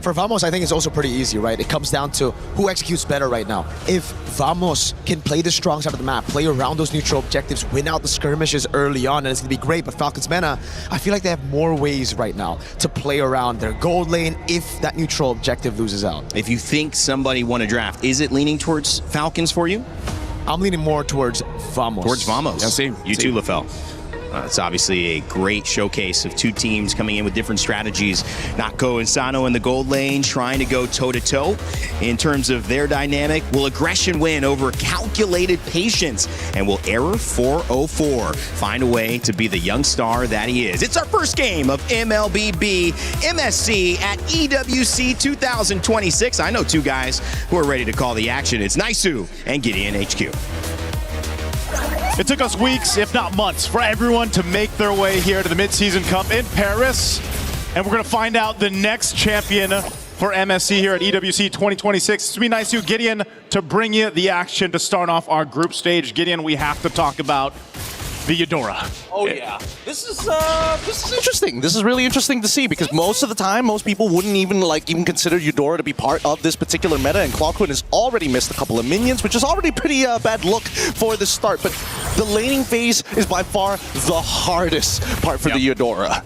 For Vamos, I think it's also pretty easy, right? It comes down to who executes better right now. If Vamos can play the strong side of the map, play around those neutral objectives, win out the skirmishes early on, and it's going to be great. But Falcons meta, I feel like they have more ways right now to play around their gold lane if that neutral objective loses out. If you think somebody won a draft, is it leaning towards Falcons for you? I'm leaning more towards Vamos. Towards Vamos. Yeah, same. You too, LaFell. It's obviously a great showcase of 2 teams coming in with different strategies. Natko and Sano in the gold lane trying to go toe-to-toe in terms of their dynamic. Will aggression win over calculated patience? And will Error 404 find a way to be the young star that he is? It's our first game of MLBB MSC at EWC 2026. I know 2 guys who are ready to call the action. It's Naisu and Gideon HQ. It took us weeks, if not months, for everyone to make their way here to the Mid-Season Cup in Paris. And we're going to find out the next champion for MSC here at EWC 2026. It's going to be nice to Gideon to bring you the action to start off our group stage. Gideon, we have to talk about the Eudora. Oh yeah, this is interesting. This is really interesting to see because most of the time, most people wouldn't even consider Eudora to be part of this particular meta, and Clockwood has already missed a couple of minions, which is already pretty bad look for the start. But the laning phase is by far the hardest part for the Eudora.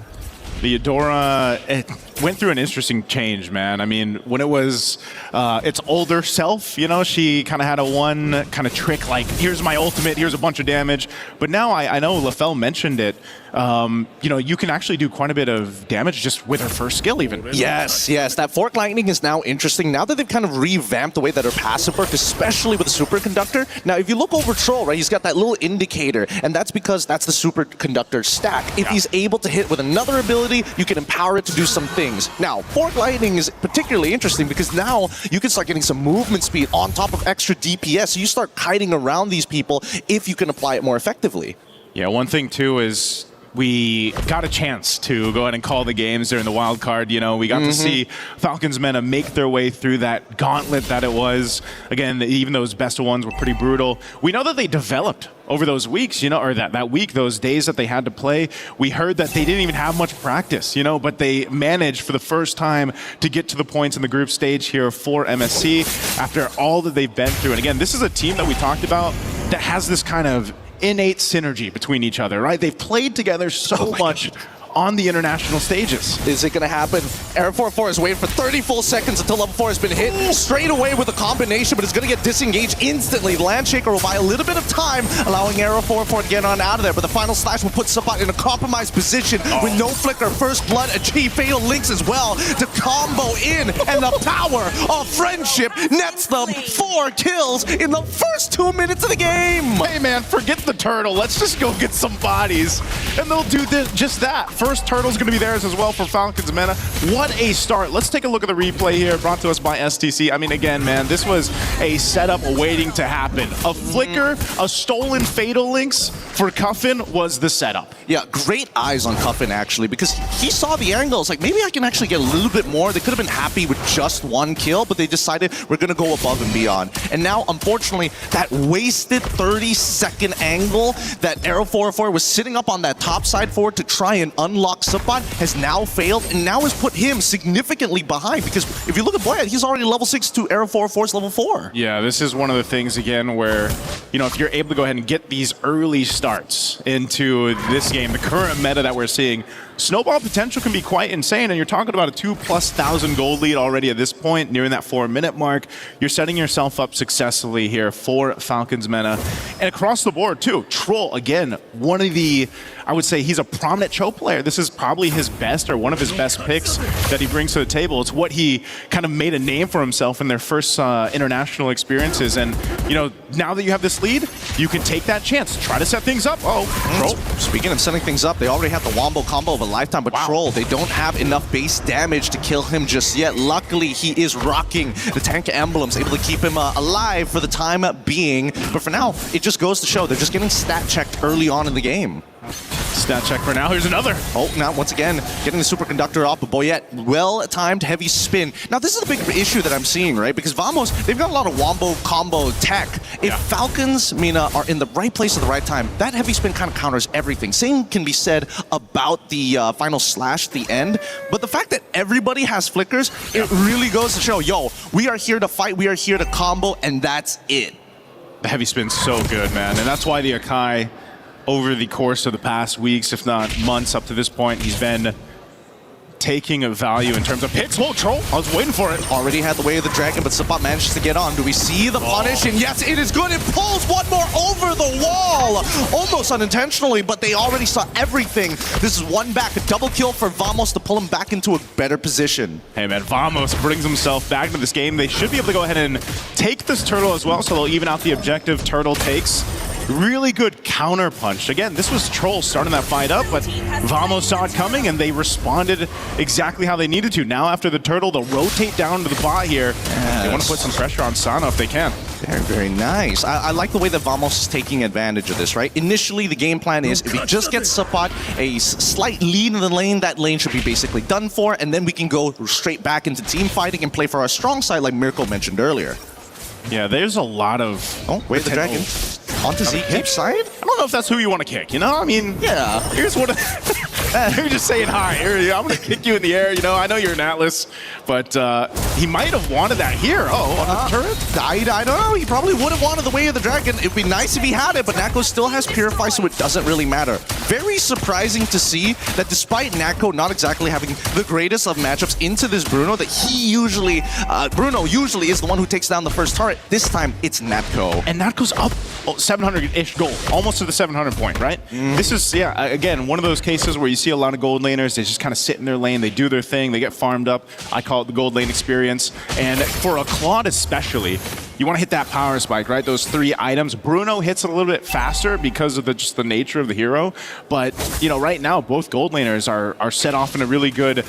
The Eudora, it went through an interesting change, man. I mean, when it was its older self, you know, she kind of had a one kind of trick, like, here's my ultimate, here's a bunch of damage. But now I know LaFell mentioned it. You know, you can actually do quite a bit of damage just with her first skill even. Yes, yes. That Fork Lightning is now interesting. Now that they've kind of revamped the way that her passive works, especially with the Superconductor. Now, if you look over Troll, right, he's got that little indicator, and that's because that's the Superconductor stack. If he's able to hit with another ability, you can empower it to do some things. Now, Fork Lightning is particularly interesting because now you can start getting some movement speed on top of extra DPS. So you start kiting around these people if you can apply it more effectively. Yeah, one thing too is we got a chance to go ahead and call the games during the wild card. You know, we got to see Falcons meta make their way through that gauntlet that it was. Again, even those best of ones were pretty brutal. We know that they developed over those weeks, you know, or that week, those days that they had to play. We heard that they didn't even have much practice, you know, but they managed for the first time to get to the points in the group stage here for MSC after all that they've been through. And again, this is a team that we talked about that has this kind of innate synergy between each other, right? They've played together so much on the international stages. Is it going to happen? Error 404 is waiting for 30 full seconds until level 4 has been hit. Straight away with a combination, but it's going to get disengaged instantly. Landshaker will buy a little bit of time, allowing Error 404 to get on out of there, but the final slash will put Sabat in a compromised position with no flicker. First blood, achieve fatal links as well to combo in, and the power of friendship nets them 4 kills in the first 2 minutes of the game. Hey man, forget the turtle. Let's just go get some bodies, and they'll do just that. first turtle's going to be theirs as well for Falcons Mena. What a start. Let's take a look at the replay here, brought to us by STC. I mean, again, man, this was a setup waiting to happen. A flicker, a stolen Fatal Links for Cuffin was the setup. Yeah, great eyes on Cuffin, actually, because he saw the angles. Like, maybe I can actually get a little bit more. They could have been happy with just one kill, but they decided we're going to go above and beyond. And now, unfortunately, that wasted 30-second angle that Arrow 404 was sitting up on that top side for to try and unlock Suppot has now failed, and now has put him significantly behind. Because if you look at Boyat, he's already level 6 to Arrow 404's level 4. Yeah, this is one of the things, again, where, you know, if you're able to go ahead and get these early starts into this game, the current meta that we're seeing, snowball potential can be quite insane, and you're talking about a 2,000+ gold lead already at this point, nearing that 4-minute mark. You're setting yourself up successfully here for Falcons Mena. And across the board, too, Troll, again, one of the, I would say he's a prominent Cho player. This is probably his best, or one of his best picks that he brings to the table. It's what he kind of made a name for himself in their first international experiences. And, you know, now that you have this lead, you can take that chance. Try to set things up. Oh, Troll. Speaking of setting things up, they already have the Wombo combo of a lifetime, but Troll, they don't have enough base damage to kill him just yet. Luckily, he is rocking the tank emblems, able to keep him alive for the time being. But for now, it just goes to show they're just getting stat checked early on in the game. Stat check for now. Here's another. Oh, now once again, getting the superconductor off, but Boyet, well-timed heavy spin. Now, this is a big issue that I'm seeing, right? Because Vamos, they've got a lot of wombo combo tech. If Falcons, Mena, are in the right place at the right time, that heavy spin kind of counters everything. Same can be said about the final slash at the end, but the fact that everybody has flickers, it really goes to show, yo, we are here to fight, we are here to combo, and that's it. The heavy spin's so good, man, and that's why the Akai, over the course of the past weeks, if not months up to this point, he's been taking a value in terms of picks. Whoa, Troll, I was waiting for it. Already had the way of the dragon, but Suppot manages to get on. Do we see the punish? And yes, it is good. It pulls one more over the wall. Almost unintentionally, but they already saw everything. This is one back, a double kill for Vamos to pull him back into a better position. Hey man, Vamos brings himself back into this game. They should be able to go ahead and take this turtle as well, so they'll even out the objective. Turtle takes. Really good counter punch. Again, this was Troll starting that fight up, but Vamos saw it coming and they responded exactly how they needed to. Now after the turtle, they'll rotate down to the bot here. Yes. They want to put some pressure on Sano if they can. Very, very nice. I like the way that Vamos is taking advantage of this, right? Initially, the game plan is if we just get Suppot a slight lead in the lane, that lane should be basically done for, and then we can go straight back into team fighting and play for our strong side like Miracle mentioned earlier. Yeah, there's a lot of... Oh, wait, the dragon. Onto Zkeep's side? I don't know if that's who you want to kick, you know? I mean, yeah. Here's what... You're just saying hi. Here, I'm going to kick you in the air, you know? I know you're an Atlas, but he might have wanted that here. Oh, on the turret? I don't know. He probably would have wanted the way of the dragon. It'd be nice if he had it, but Nako still has Purify, so it doesn't really matter. Very surprising to see that despite Nako not exactly having the greatest of matchups into this Bruno, that he usually, Bruno usually is the one who takes down the first turret. This time, it's Natko. And Natko's up 700-ish gold, almost to the 700 point, right? This is, yeah, again, one of those cases where you see a lot of gold laners, they just kind of sit in their lane, they do their thing, they get farmed up. I call it the gold lane experience. And for a Claude especially, you want to hit that power spike, right? Those 3 items. Bruno hits it a little bit faster because of just the nature of the hero. But, you know, right now, both gold laners are set off in a really good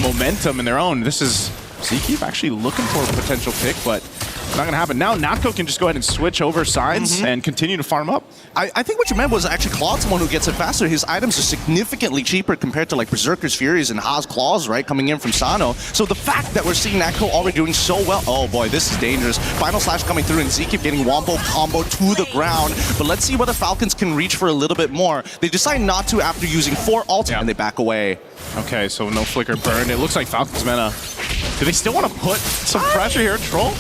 momentum in their own. This is Zkeep actually looking for a potential pick, but not going to happen. Now Natko can just go ahead and switch over sides and continue to farm up. I think what you meant was actually Claude's the one who gets it faster. His items are significantly cheaper compared to like Berserker's Furies and Ha's Claws, right, coming in from Sano. So the fact that we're seeing Natko already doing so well, oh boy, this is dangerous. Final Slash coming through and Zkeep getting Wombo combo to the ground. But let's see whether Falcons can reach for a little bit more. They decide not to after using 4 ults and they back away. Okay, so no flicker burn. It looks like Falcons Mena. Do they still want to put some pressure here, Troll?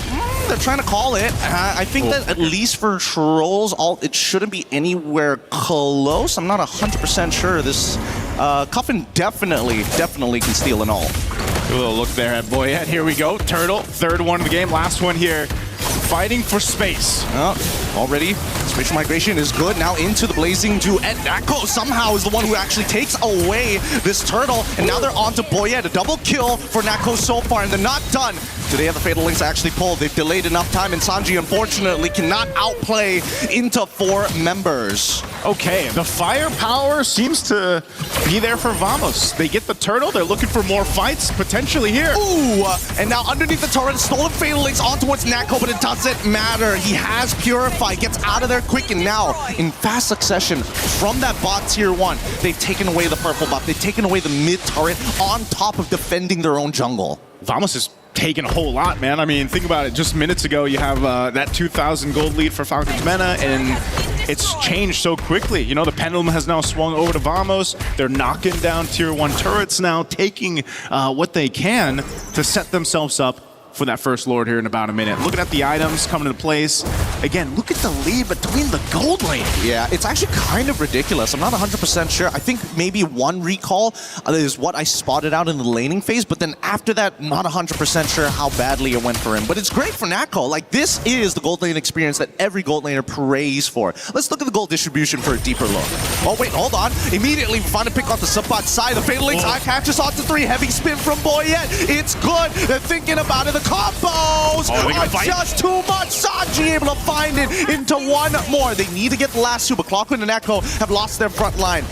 They're trying to call it. I think that at least for Trolls, it shouldn't be anywhere close. I'm not 100% sure. This Cuffin definitely can steal an ult. A little look there at Boyet. Here we go. Turtle, 3rd one of the game. Last one here. Fighting for space. Oh. Already, spatial migration is good. Now into the Blazing Dew, and Nako somehow is the one who actually takes away this turtle. And now they're on to Boyet. A double kill for Nako so far, and they're not done. Do they have the Fatal Links actually pulled? They've delayed enough time, and Sanji, unfortunately, cannot outplay into 4 members. Okay, the firepower seems to be there for Vamos. They get the turtle, they're looking for more fights, potentially here. Ooh, and now underneath the turret, stolen Fatal Links on towards Nako, but it doesn't matter. He has Purify, gets out of there quick, and now, in fast succession, from that bot tier 1, they've taken away the purple buff. They've taken away the mid turret on top of defending their own jungle. Vamos is taking a whole lot, man. I mean, think about it. Just minutes ago, you have that 2,000 gold lead for Falcons Mena, and it's changed so quickly. You know, the pendulum has now swung over to Vamos. They're knocking down tier 1 turrets now, taking what they can to set themselves up for that first Lord here in about a minute. Looking at the items coming into place. Again, look at the lead between the gold lane. Yeah, it's actually kind of ridiculous. I'm not 100% sure. I think maybe 1 recall is what I spotted out in the laning phase, but then after that, not 100% sure how badly it went for him. But it's great for Nako. Like, this is the gold lane experience that every gold laner prays for. Let's look at the gold distribution for a deeper look. Oh, wait, hold on. Immediately, we find a pick off the support side. The Fatal Links catches onto 3. Heavy spin from Boyet. It's good. They're thinking about it. The combos are just too much. Sanji able to find it into 1 more. They need to get the last 2, but Clockwind and Echo have lost their front line.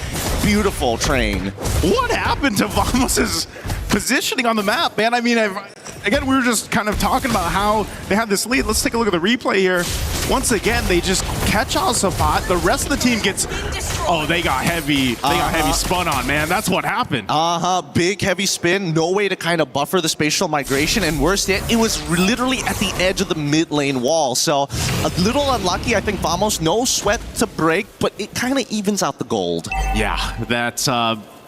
Beautiful train. What happened to Vamos' positioning on the map, man? I mean, again, we were just kind of talking about how they had this lead. Let's take a look at the replay here. Once again, they just catch Alsapot. The rest of the team gets... Oh, they got heavy. They got heavy spun on, man. That's what happened. Big heavy spin. No way to kind of buffer the spatial migration. And worse yet, it was literally at the edge of the mid lane wall. So a little unlucky. I think Vamos, no sweat to break, but it kind of evens out the gold. Yeah, that's...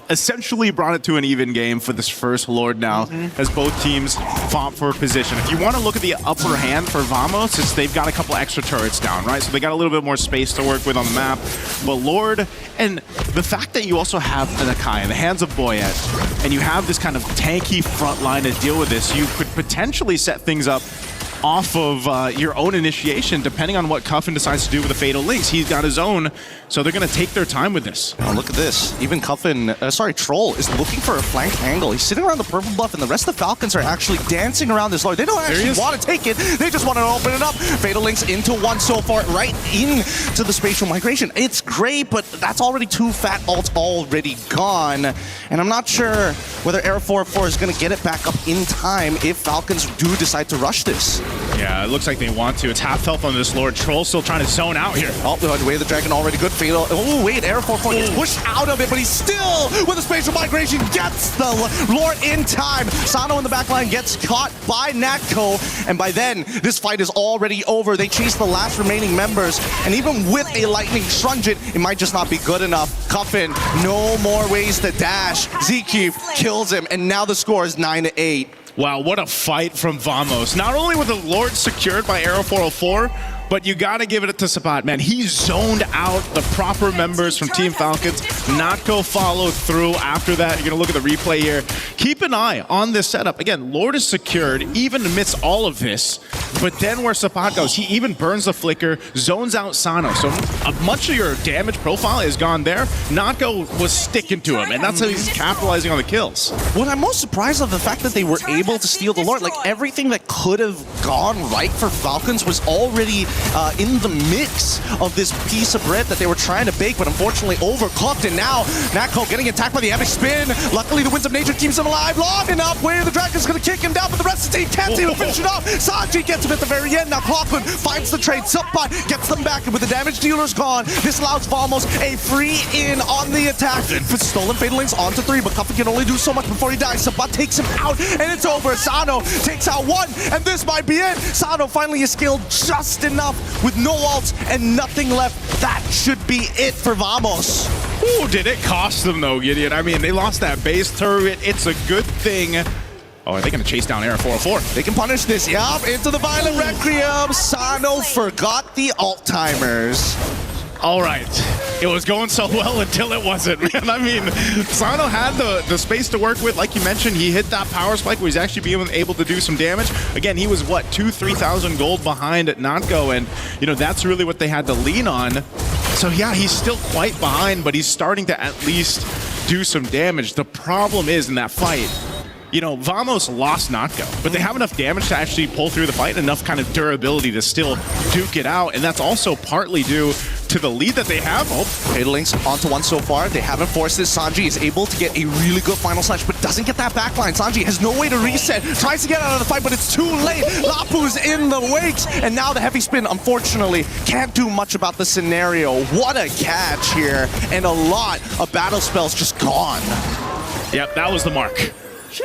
essentially brought it to an even game for this first Lord now, as both teams fought for position. If you want to look at the upper hand for Vamos, it's they've got a couple extra turrets down, right? So they got a little bit more space to work with on the map. But Lord, and the fact that you also have Anakai in the hands of Boyet, and you have this kind of tanky front line to deal with this, you could potentially set things up off of your own initiation, depending on what Cuffin decides to do with the Fatal Links. He's got his own, so they're going to take their time with this. Oh, look at this. Even Cuffin, Troll is looking for a flank angle. He's sitting around the purple buff, and the rest of the Falcons are actually dancing around this Lord. They don't actually want to take it. They just want to open it up. Fatal Links into 1 so far, right into the spatial migration. It's great, but that's already 2 fat ults already gone. And I'm not sure whether Air 404 is going to get it back up in time if Falcons do decide to rush this. Yeah, it looks like they want to. It's half health on this Lord. Troll still trying to zone out here. Oh, the way the Dragon already good. Fatal. Oh, wait, Air 404 gets pushed out of it, but he's still, with the spatial migration, gets the Lord in time. Sano in the back line gets caught by Nako, and by then, this fight is already over. They chase the last remaining members, and even with a Lightning Truncheon, it might just not be good enough. Cuffin, no more ways to dash. Zeke kills him, and now the score is 9-8. Wow, what a fight from Vamos. Not only were the Lord secured by Arrow 404, but you gotta give it to Sabat, man. He zoned out the proper members from Team Falcons. Notco followed through after that. You're gonna look at the replay here. Keep an eye on this setup. Again, Lord is secured even amidst all of this, but then where Sabat goes, he even burns the flicker, zones out Sano. So much of your damage profile is gone there. Notco was sticking to him, and that's how he's capitalizing on the kills. What I'm most surprised of the fact that they were able to steal the Lord. Like, everything that could have gone right for Falcons was already in the mix of this piece of bread that they were trying to bake, but unfortunately overcooked. And now Nako getting attacked by the epic spin. Luckily, the Winds of Nature keeps him alive long enough where the Dragon's going to kick him down, but the rest of the team can't even finish it off. Sanji gets him at the very end. Now Clockwood finds the trade. Subpot gets them back, and with the damage dealers gone, this allows Vamos a free in on the attack. For stolen Fatal Links onto 3, but Cuffin can only do so much before he dies. Subpot takes him out, and it's over. Sano takes out 1, and this might be it. Sano finally is skilled just enough with no ults and nothing left. That should be it for Vamos. Ooh, did it cost them though, Gideon? I mean, they lost that base turret. It's a good thing. Oh, are they going to chase down Air 404? They can punish this. Yup, into the Violent Requiem. Sano forgot the alt timers. All right. it was going so well until it wasn't, man. I mean, Sano had the space to work with. Like you mentioned, he hit that power spike where he's actually being able to do some damage. Again, he was, what, 2,000-3,000 gold behind at Natko, and, you know, that's really what they had to lean on. So, yeah, he's still quite behind, but he's starting to at least do some damage. The problem is in that fight, you know, Vamos lost Natko, but they have enough damage to actually pull through the fight, enough kind of durability to still duke it out, and that's also partly due to the lead that they have. Oh, Fatal Links onto one so far. They haven't forced this. Sanji is able to get a really good final slash, but doesn't get that backline. Sanji has no way to reset. Tries to get out of the fight, but it's too late. Lapu's in the wakes, and now the heavy spin, unfortunately, can't do much about the scenario. What a catch here, and a lot of battle spells just gone. Yep, that was the mark.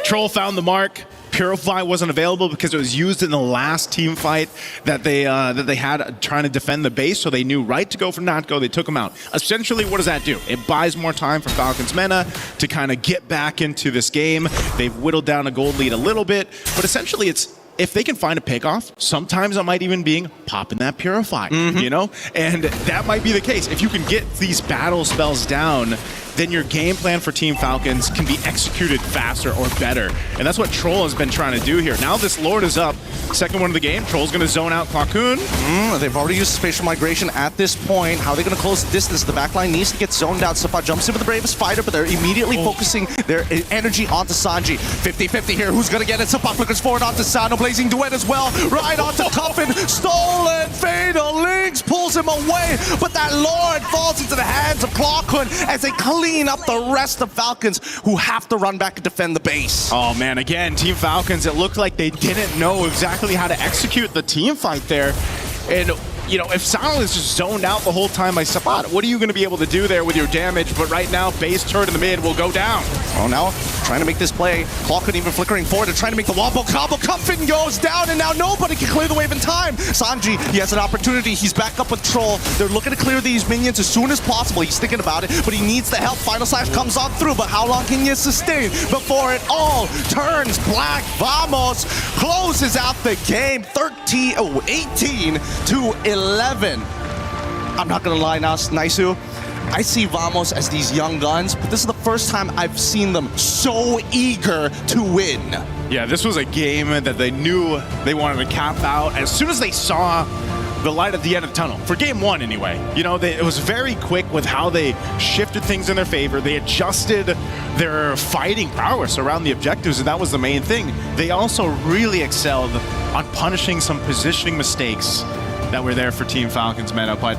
Troll found the mark. Purify wasn't available because it was used in the last team fight that they had trying to defend the base, so they knew right to go for Natko. They took him out. Essentially, what does that do? It buys more time for Falcons Mena to kind of get back into this game. They've whittled down a gold lead a little bit, but essentially it's, if they can find a pickoff, sometimes it might even be popping that Purify, you know? And that might be the case. If you can get these battle spells down, then your game plan for Team Falcons can be executed faster or better. And that's what Troll has been trying to do here. Now this Lord is up. Second one of the game. Troll's going to zone out Kwakun. They've already used spatial migration at this point. How are they going to close the distance? The backline needs to get zoned out. Sapa jumps in with the bravest fighter, but they're immediately focusing their energy onto Sanji. 50-50 here. Who's going to get it? Sapa flickers forward onto Sano. Blazing Duet as well. Right onto Tuffin. Stolen. Fatal Links pulls him away, but that Lord falls into the hands of Kwakun as they clean up the rest of Falcons, who have to run back and defend the base. Oh man, again, Team Falcons, it looked like they didn't know exactly how to execute the team fight there. And you know, if Sano is just zoned out the whole time by Sapat, what are you going to be able to do there with your damage? But right now, base turret in the mid will go down. Oh, now trying to make this play. Kwakun even flickering forward and trying to make the wombo combo. Cuffin goes down, and now nobody can clear the wave in time. Sanji, he has an opportunity. He's back up with Troll. They're looking to clear these minions as soon as possible. He's thinking about it, but he needs the help. Final slash comes on through, but how long can you sustain before it all turns black? Vamos closes out the game 18-11. I'm not gonna lie now, Naisu. I see Vamos as these young guns, but this is the first time I've seen them so eager to win. Yeah, this was a game that they knew they wanted to cap out as soon as they saw the light at the end of the tunnel. For game one, anyway. You know, it was very quick with how they shifted things in their favor. They adjusted their fighting prowess around the objectives, and that was the main thing. They also really excelled on punishing some positioning mistakes that were there for Team Falcons Meta. But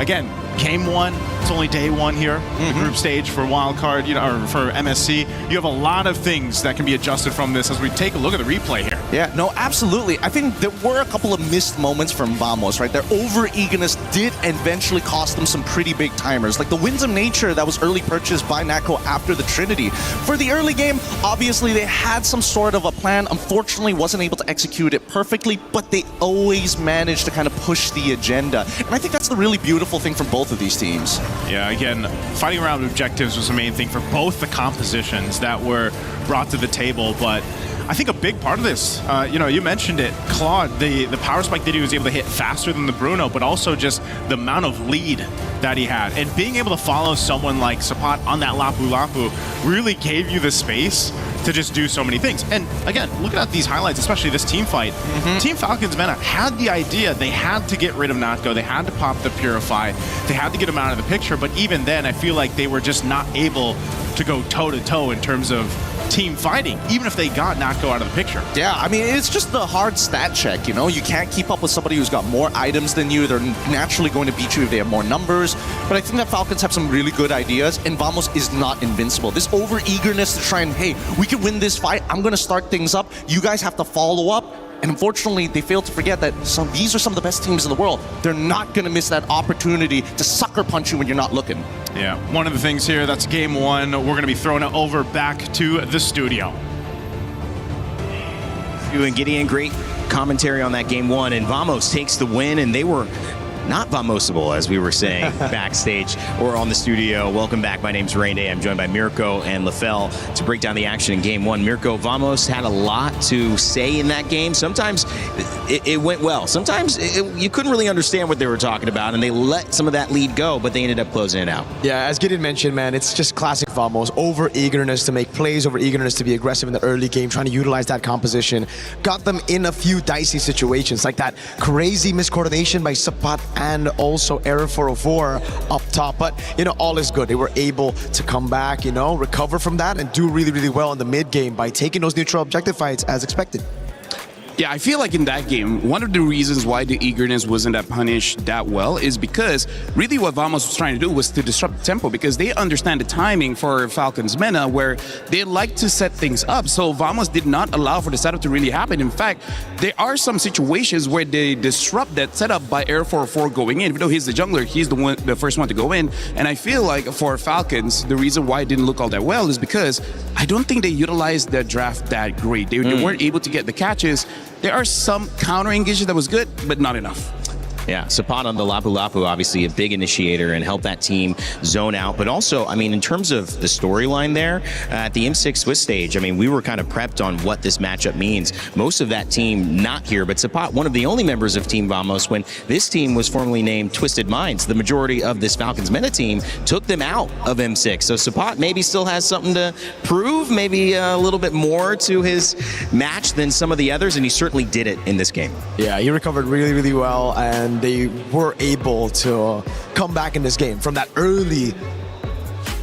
again, game one, it's only day one here, the group stage for wildcard, you know, or for MSC. You have a lot of things that can be adjusted from this as we take a look at the replay here. Yeah, no, absolutely. I think there were a couple of missed moments from Vamos, right? Their over-eagerness did eventually cost them some pretty big timers. Like the Winds of Nature that was early purchased by Natko after the Trinity. For the early game, obviously they had some sort of a plan. Unfortunately, wasn't able to execute it perfectly, but they always managed to kind of push the agenda. And I think that's the really beautiful thing from both of these teams. Yeah, again, fighting around objectives was the main thing for both the compositions that were brought to the table, but I think a big part of this, you know, you mentioned it, Claude, the power spike that he was able to hit faster than the Bruno, but also just the amount of lead that he had. And being able to follow someone like Sapat on that Lapu Lapu really gave you the space to just do so many things. And again, looking at these highlights, especially this team fight, Team Falcons Mena had the idea. They had to get rid of Natko. They had to pop the Purify. They had to get him out of the picture. But even then, I feel like they were just not able to go toe-to-toe in terms of team fighting, even if they got Natko out of the picture. Yeah, I mean, it's just the hard stat check, you know? You can't keep up with somebody who's got more items than you. They're naturally going to beat you if they have more numbers. But I think that Falcons have some really good ideas, and Vamos is not invincible. This over-eagerness to try and, hey, we can win this fight. I'm going to start things up. You guys have to follow up. And unfortunately, they fail to forget that these are some of the best teams in the world. They're not going to miss that opportunity to sucker punch you when you're not looking. Yeah, one of the things here, that's game one. We're going to be throwing it over back to the studio. You and Gideon, great commentary on that game one, and Vamos takes the win, and they were not vamosable, as we were saying backstage or on the studio. Welcome back. My name's Rain Day. I'm joined by Mirko and LaFell to break down the action in Game 1. Mirko, Vamos had a lot to say in that game. Sometimes it went well. Sometimes you couldn't really understand what they were talking about, and they let some of that lead go, but they ended up closing it out. Yeah, as Gideon mentioned, man, it's just classic Vamos. Over-eagerness to make plays, over-eagerness to be aggressive in the early game, trying to utilize that composition. Got them in a few dicey situations, like that crazy miscoordination by Sapat and also Error 404 up top. But, all is good. They were able to come back, recover from that and do really, really well in the mid-game by taking those neutral objective fights as expected. Yeah, I feel like in that game, one of the reasons why the eagerness wasn't that punished that well is because really what Vamos was trying to do was to disrupt the tempo, because they understand the timing for Falcons Mena where they like to set things up. So Vamos did not allow for the setup to really happen. In fact, there are some situations where they disrupt that setup by Air 4-4 going in. Even though he's the jungler, he's the first one to go in. And I feel like for Falcons, the reason why it didn't look all that well is because I don't think they utilized the draft that great. They weren't able to get the catches. There are some counter engages that was good, but not enough. Yeah, Sapat on the Lapu Lapu, obviously a big initiator and helped that team zone out. But also, I mean, in terms of the storyline there, at the M6 Swiss stage, I mean, we were kind of prepped on what this matchup means. Most of that team not here, but Sapat, one of the only members of Team Vamos when this team was formerly named Twisted Minds. The majority of this Falcons Meta team took them out of M6. So Sapat maybe still has something to prove, maybe a little bit more to his match than some of the others, and he certainly did it in this game. Yeah, he recovered really, really well, and they were able to come back in this game from that early.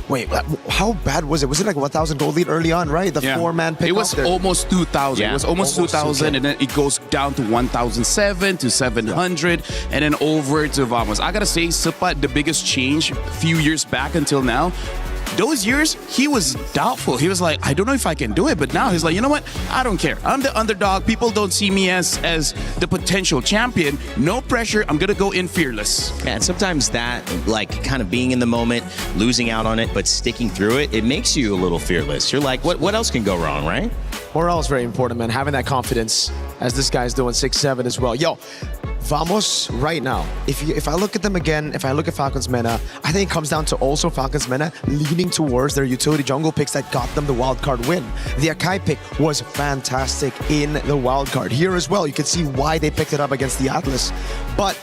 Wait, how bad was it? Was it like 1,000 gold lead early on, right? The four-man pick. It was almost 2,000. Yeah. It was almost 2,000, and then it goes down to 1,007 to 700, and then over to Vamos. I gotta say, Sapat, the biggest change a few years back until now. Those years, he was doubtful. He was like, I don't know if I can do it. But now he's like, you know what? I don't care. I'm the underdog. People don't see me as the potential champion. No pressure. I'm going to go in fearless. Yeah, and sometimes that, like, kind of being in the moment, losing out on it, but sticking through it, it makes you a little fearless. You're like, what else can go wrong, right? Morale is very important, man. Having that confidence, as this guy's doing 6-7 as well. Yo, Vamos right now, if I look at them again, if I look at Falcons Mena, I think it comes down to also Falcons Mena leaning towards their utility jungle picks that got them the wildcard win. The Akai pick was fantastic in the wildcard. Here as well, you can see why they picked it up against the Atlas. But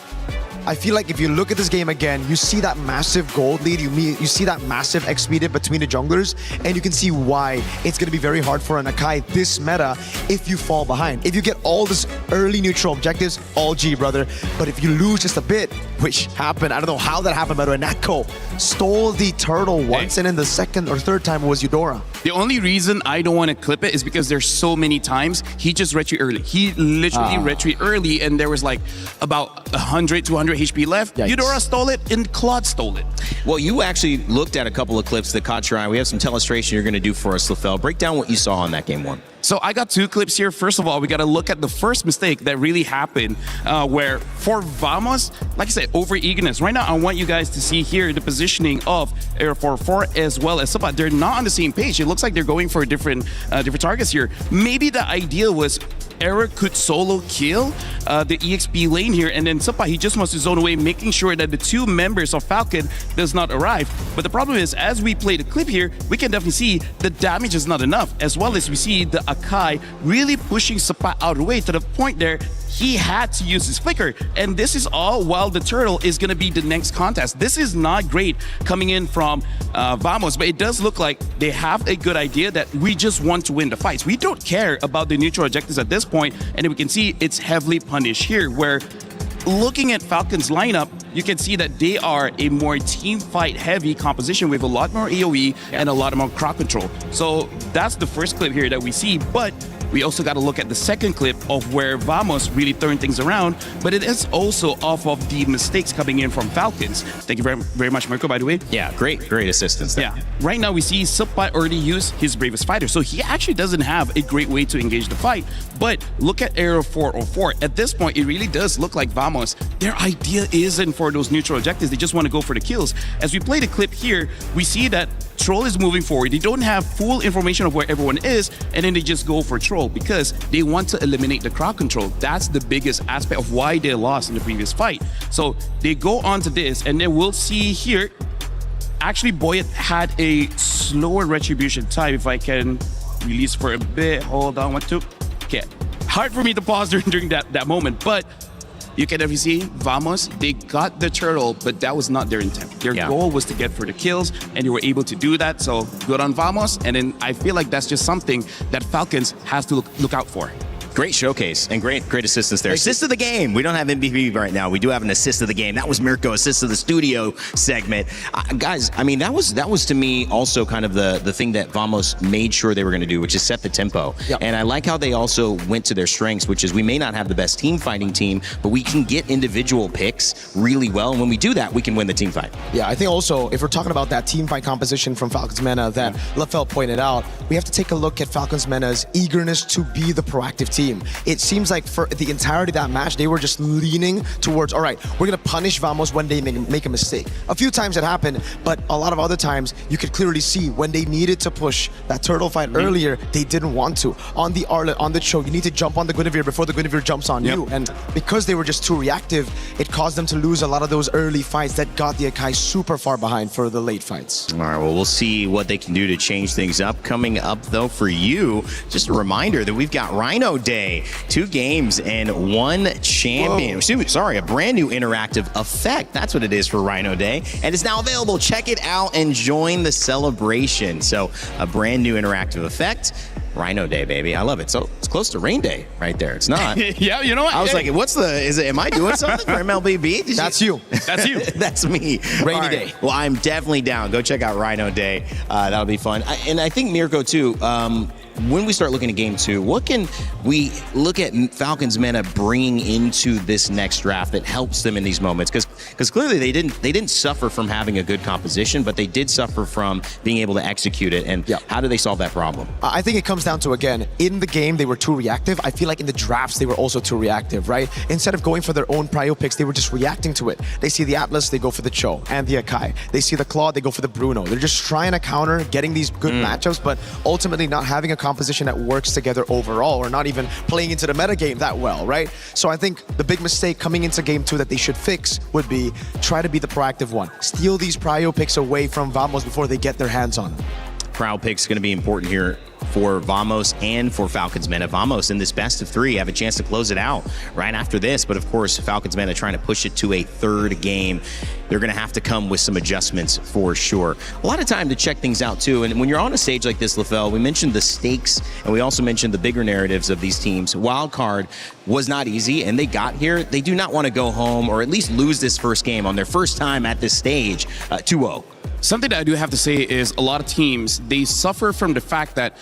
I feel like if you look at this game again, you see that massive gold lead, you see that massive XP dip between the junglers, and you can see why it's going to be very hard for an Akai this meta if you fall behind. If you get all this early neutral objectives, all G, brother. But if you lose just a bit, which happened, I don't know how that happened, by the way, Natko stole the turtle once, and then the second or third time was Eudora. The only reason I don't want to clip it is because there's so many times he just retreat early. He literally retreat early, and there was like about 100, 200 HP left. Yikes. Eudora stole it, and Claude stole it. Well, you actually looked at a couple of clips that caught your eye. We have some telestration you're going to do for us, LaFell. Break down what you saw in that game one. So I got two clips here. First of all, we got to look at the first mistake that really happened where for Vamos, like I said, over-eagerness. Right now, I want you guys to see here the positioning of Air 4-4 as well as Sapat. They're not on the same page. It looks like they're going for different targets here. Maybe the idea was Eric could solo kill the EXP lane here, and then Sapat, he just wants to zone away, making sure that the two members of Falcon does not arrive. But the problem is, as we play the clip here, we can definitely see the damage is not enough, as well as we see the Akai really pushing Sapat out of the way to the point there he had to use his flicker. And this is all while the turtle is going to be the next contest. This is not great coming in from Vamos, but it does look like they have a good idea that we just want to win the fights. We don't care about the neutral objectives at this point, and we can see it's heavily punished here, where looking at Falcons lineup, you can see that they are a more team fight heavy composition with a lot more AoE and a lot more crowd control. So that's the first clip here that we see, but we also got to look at the second clip of where Vamos really turned things around, but it is also off of the mistakes coming in from Falcons. Thank you very much, Mirko, by the way. Yeah, great assistance there. Yeah, right now we see Sapat already use his Bravest Fighter, so he actually doesn't have a great way to engage the fight. But look at Aero 404. At this point, it really does look like Vamos, their idea isn't for those neutral objectives. They just want to go for the kills. As we play the clip here, we see that Troll is moving forward. They don't have full information of where everyone is, and then they just go for Troll because they want to eliminate the crowd control. That's the biggest aspect of why they lost in the previous fight. So they go on to this, and then we'll see here. Actually, Boyet had a slower retribution time. If I can release for a bit. Hold on, 1, 2. Okay. Hard for me to pause during that moment, but you can definitely see Vamos, they got the turtle, but that was not their intent. Their goal was to get for the kills, and they were able to do that. So good on Vamos. And then I feel like that's just something that Falcons has to look out for. Great showcase and great assistance there. Assist of the game. We don't have MVP right now. We do have an assist of the game. That was Mirko, assist of the studio segment. Guys, I mean, that was to me also kind of the thing that Vamos made sure they were going to do, which is set the tempo. Yep. And I like how they also went to their strengths, which is we may not have the best team fighting team, but we can get individual picks really well. And when we do that, we can win the team fight. Yeah, I think also, if we're talking about that team fight composition from Falcons Mena that Lafell pointed out, we have to take a look at Falcons Mena's eagerness to be the proactive team. It seems like for the entirety of that match, they were just leaning towards, all right, we're going to punish Vamos when they make a mistake. A few times it happened, but a lot of other times you could clearly see when they needed to push that turtle fight earlier, they didn't want to. On the Arlet, on the Cho, you need to jump on the Guinevere before the Guinevere jumps on you. And because they were just too reactive, it caused them to lose a lot of those early fights that got the Akai super far behind for the late fights. All right, well, we'll see what they can do to change things up. Coming up, though, for you, just a reminder that we've got Rhino Day. 2 games and 1 champion. Sorry, a brand new interactive effect. That's what it is for Rhino Day. And it's now available. Check it out and join the celebration. So a brand new interactive effect. Rhino Day, baby. I love it. So it's close to Rain Day right there. It's not. Yeah, you know what? I was like, am I doing something for MLBB? That's you. That's you. That's me. Rainy day. Well, I'm definitely down. Go check out Rhino Day. That'll be fun. And I think Mirko, too, when we start looking at game 2, what can we look at Falcons Mena bringing into this next draft that helps them in these moments? Because clearly they didn't suffer from having a good composition, but they did suffer from being able to execute it. And how do they solve that problem? I think it comes down to, again, in the game they were too reactive. I feel like in the drafts they were also too reactive, right? Instead of going for their own prio picks, they were just reacting to it. They see the Atlas, they go for the Cho and the Akai. They see the Claw, they go for the Bruno. They're just trying to counter, getting these good matchups, but ultimately not having a composition that works together overall, or not even playing into the metagame that well, right? So I think the big mistake coming into game 2 that they should fix would be try to be the proactive one. Steal these prio picks away from Vamos before they get their hands on them. Crowd pick's going to be important here for Vamos and for Falcons Mena. Vamos in this best of 3 have a chance to close it out right after this, but of course Falcons Mena trying to push it to a 3rd game. They're going to have to come with some adjustments for sure. A lot of time to check things out too, and when you're on a stage like this, Lafell, we mentioned the stakes and we also mentioned the bigger narratives of these teams. Wild card was not easy and they got here. They do not want to go home or at least lose this first game on their first time at this stage 2-0. Something that I do have to say is a lot of teams, they suffer from the fact that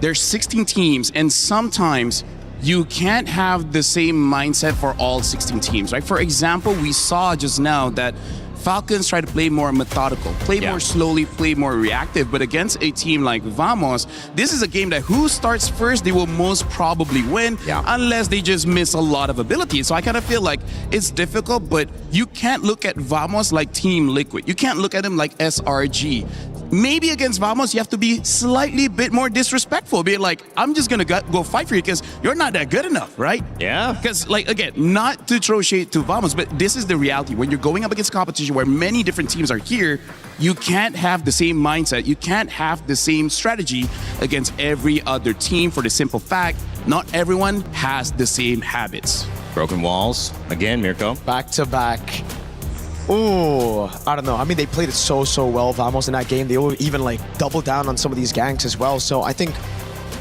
there's 16 teams and sometimes you can't have the same mindset for all 16 teams, right? For example, we saw just now that Falcons try to play more methodical, play more slowly, play more reactive. But against a team like Vamos, this is a game that who starts first, they will most probably win unless they just miss a lot of ability. So I kind of feel like it's difficult, but you can't look at Vamos like Team Liquid. You can't look at them like SRG. Maybe against Vamos, you have to be slightly bit more disrespectful. Be like, I'm just going to go fight for you because you're not that good enough, right? Yeah. Because, like, again, not to throw shade to Vamos, but this is the reality. When you're going up against competition where many different teams are here, you can't have the same mindset. You can't have the same strategy against every other team for the simple fact, not everyone has the same habits. Broken walls. Again, Mirko. Back to back. Oh, I don't know. I mean, they played it so well, Vamos, in that game. They will even like double down on some of these ganks as well. So I think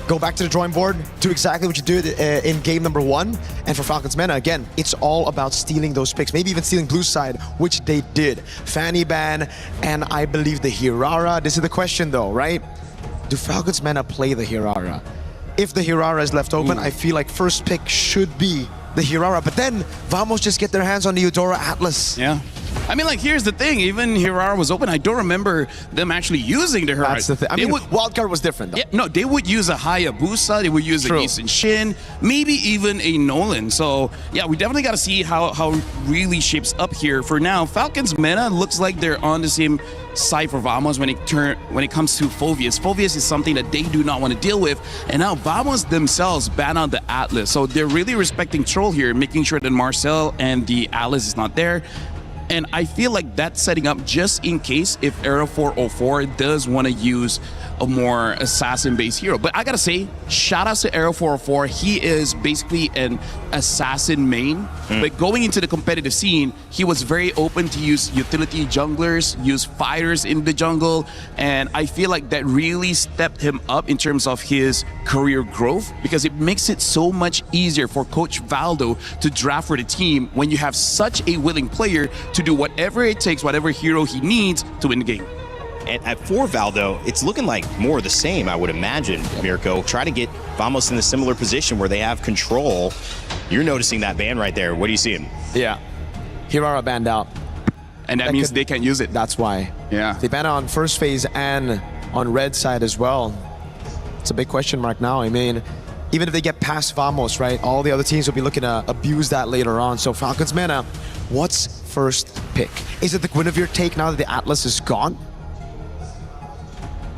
go back to the drawing board, do exactly what you did in game number 1. And for Falcons Mena, again, it's all about stealing those picks, maybe even stealing blue side, which they did. Fanny Ban and I believe the Hirara. This is the question though, right? Do Falcons Mena play the Hirara? If the Hirara is left open, I feel like first pick should be the Hirara, but then Vamos just get their hands on the Eudora Atlas. Yeah. I mean, like, here's the thing. Even Hirara was open. I don't remember them actually using the Hirara. That's the thing. I mean, wildcard was different, though. Yeah, no, they would use a Hayabusa. They would use a Eason Shin, maybe even a Nolan. So, yeah, we definitely got to see how it really shapes up here. For now, Falcons meta looks like they're on the same side for Vamos when it comes to Phoveus. Phoveus is something that they do not want to deal with. And now Vamos themselves ban out the Atlas. So they're really respecting Troll here, making sure that Marcel and the Atlas is not there. And I feel like that's setting up just in case if Era 404 does want to use a more assassin-based hero. But I gotta say, shout outs to Era 404. He is basically an assassin main. But going into the competitive scene, he was very open to use utility junglers, use fighters in the jungle. And I feel like that really stepped him up in terms of his career growth, because it makes it so much easier for Coach Valdo to draft for the team when you have such a willing player to do whatever it takes, whatever hero he needs to win the game. And for Valdo, it's looking like more of the same, I would imagine, Mirko. Try to get Vamos in a similar position where they have control. You're noticing that ban right there. What do you see? Yeah. Hirara banned out. And that means they can't use it. That's why. Yeah. They banned on first phase and on red side as well. It's a big question mark now. I mean, even if they get past Vamos, right, all the other teams will be looking to abuse that later on. So Falcons mana, what's first pick? Is it the Guinevere take now that the Atlas is gone?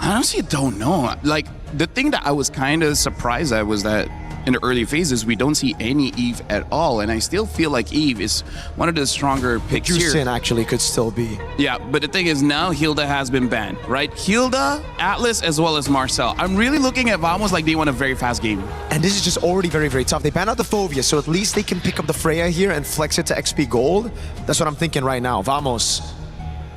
I honestly don't know. Like, the thing that I was kind of surprised at was that in the early phases, we don't see any Eve at all. And I still feel like Eve is one of the stronger picks here. Jusin actually could still be. Yeah, but the thing is now Hilda has been banned, right? Hilda, Atlas, as well as Marcel. I'm really looking at Vamos like they want a very fast game. And this is just already very, very tough. They banned out the Phoveus, so at least they can pick up the Freya here and flex it to XP Gold. That's what I'm thinking right now. Vamos.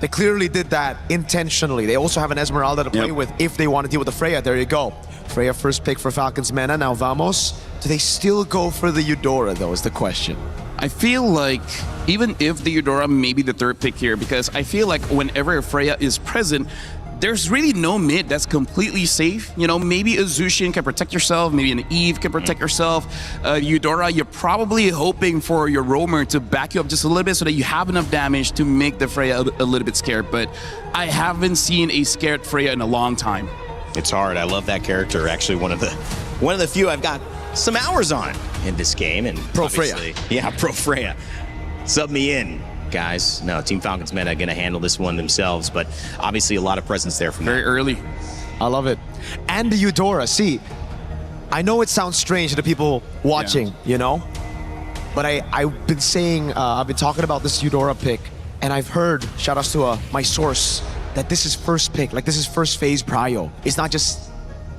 They clearly did that intentionally. They also have an Esmeralda to play with if they want to deal with the Freya. There you go. Freya first pick for Falcons mana. Now Vamos. Do they still go for the Eudora, though, is the question. I feel like even if the Eudora may be the third pick here, because I feel like whenever Freya is present, there's really no mid that's completely safe. You know, maybe a Zushin can protect yourself, maybe an Eve can protect yourself. Eudora, you're probably hoping for your roamer to back you up just a little bit so that you have enough damage to make the Freya a little bit scared. But I haven't seen a scared Freya in a long time. It's hard. I love that character. Actually, one of the few I've got some hours on in this game. And Pro Freya. Yeah, Pro Freya. Sub me in, guys. No, Team Falcons meta going to handle this one themselves, but obviously a lot of presence there from very early. I love it. And the Eudora. See, I know it sounds strange to the people watching, you know, but I've been saying, I've been talking about this Eudora pick, and I've heard, shout outs to my source, that this is first pick, like this is first phase prio. It's not just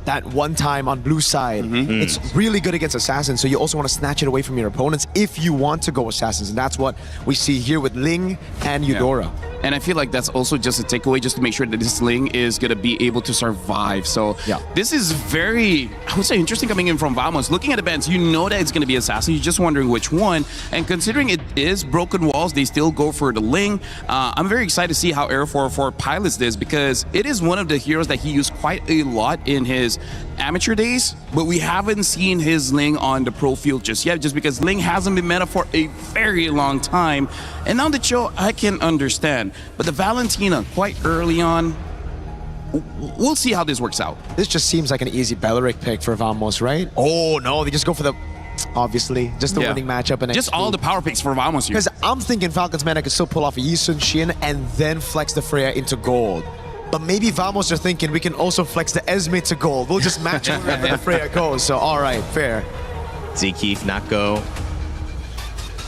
that one time on blue side. It's really good against assassins, so you also want to snatch it away from your opponents if you want to go assassins, and that's what we see here with Ling and Eudora. And I feel like that's also just a takeaway, just to make sure that this Ling is going to be able to survive. So this is very, I would say, interesting coming in from Vamos. Looking at the bands, you know that it's going to be Assassin. You're just wondering which one. And considering it is Broken Walls, they still go for the Ling. I'm very excited to see how Air 404 pilots this, because it is one of the heroes that he used quite a lot in his amateur days, but we haven't seen his Ling on the pro field just yet, just because Ling hasn't been meta for a very long time. And now the Cho, I can understand. But the Valentina, quite early on, we'll see how this works out. This just seems like an easy Beleric pick for Vamos, right? Oh, no, they just go for the, obviously, just the winning matchup. And just all the power picks for Vamos here. Because I'm thinking Falcons mana could still pull off a Yisun Shin and then flex the Freya into gold. But maybe Vamos are thinking we can also flex the Esme to gold. We'll just match it wherever the Freya goes. So, all right, fair. Zekeef, Nako.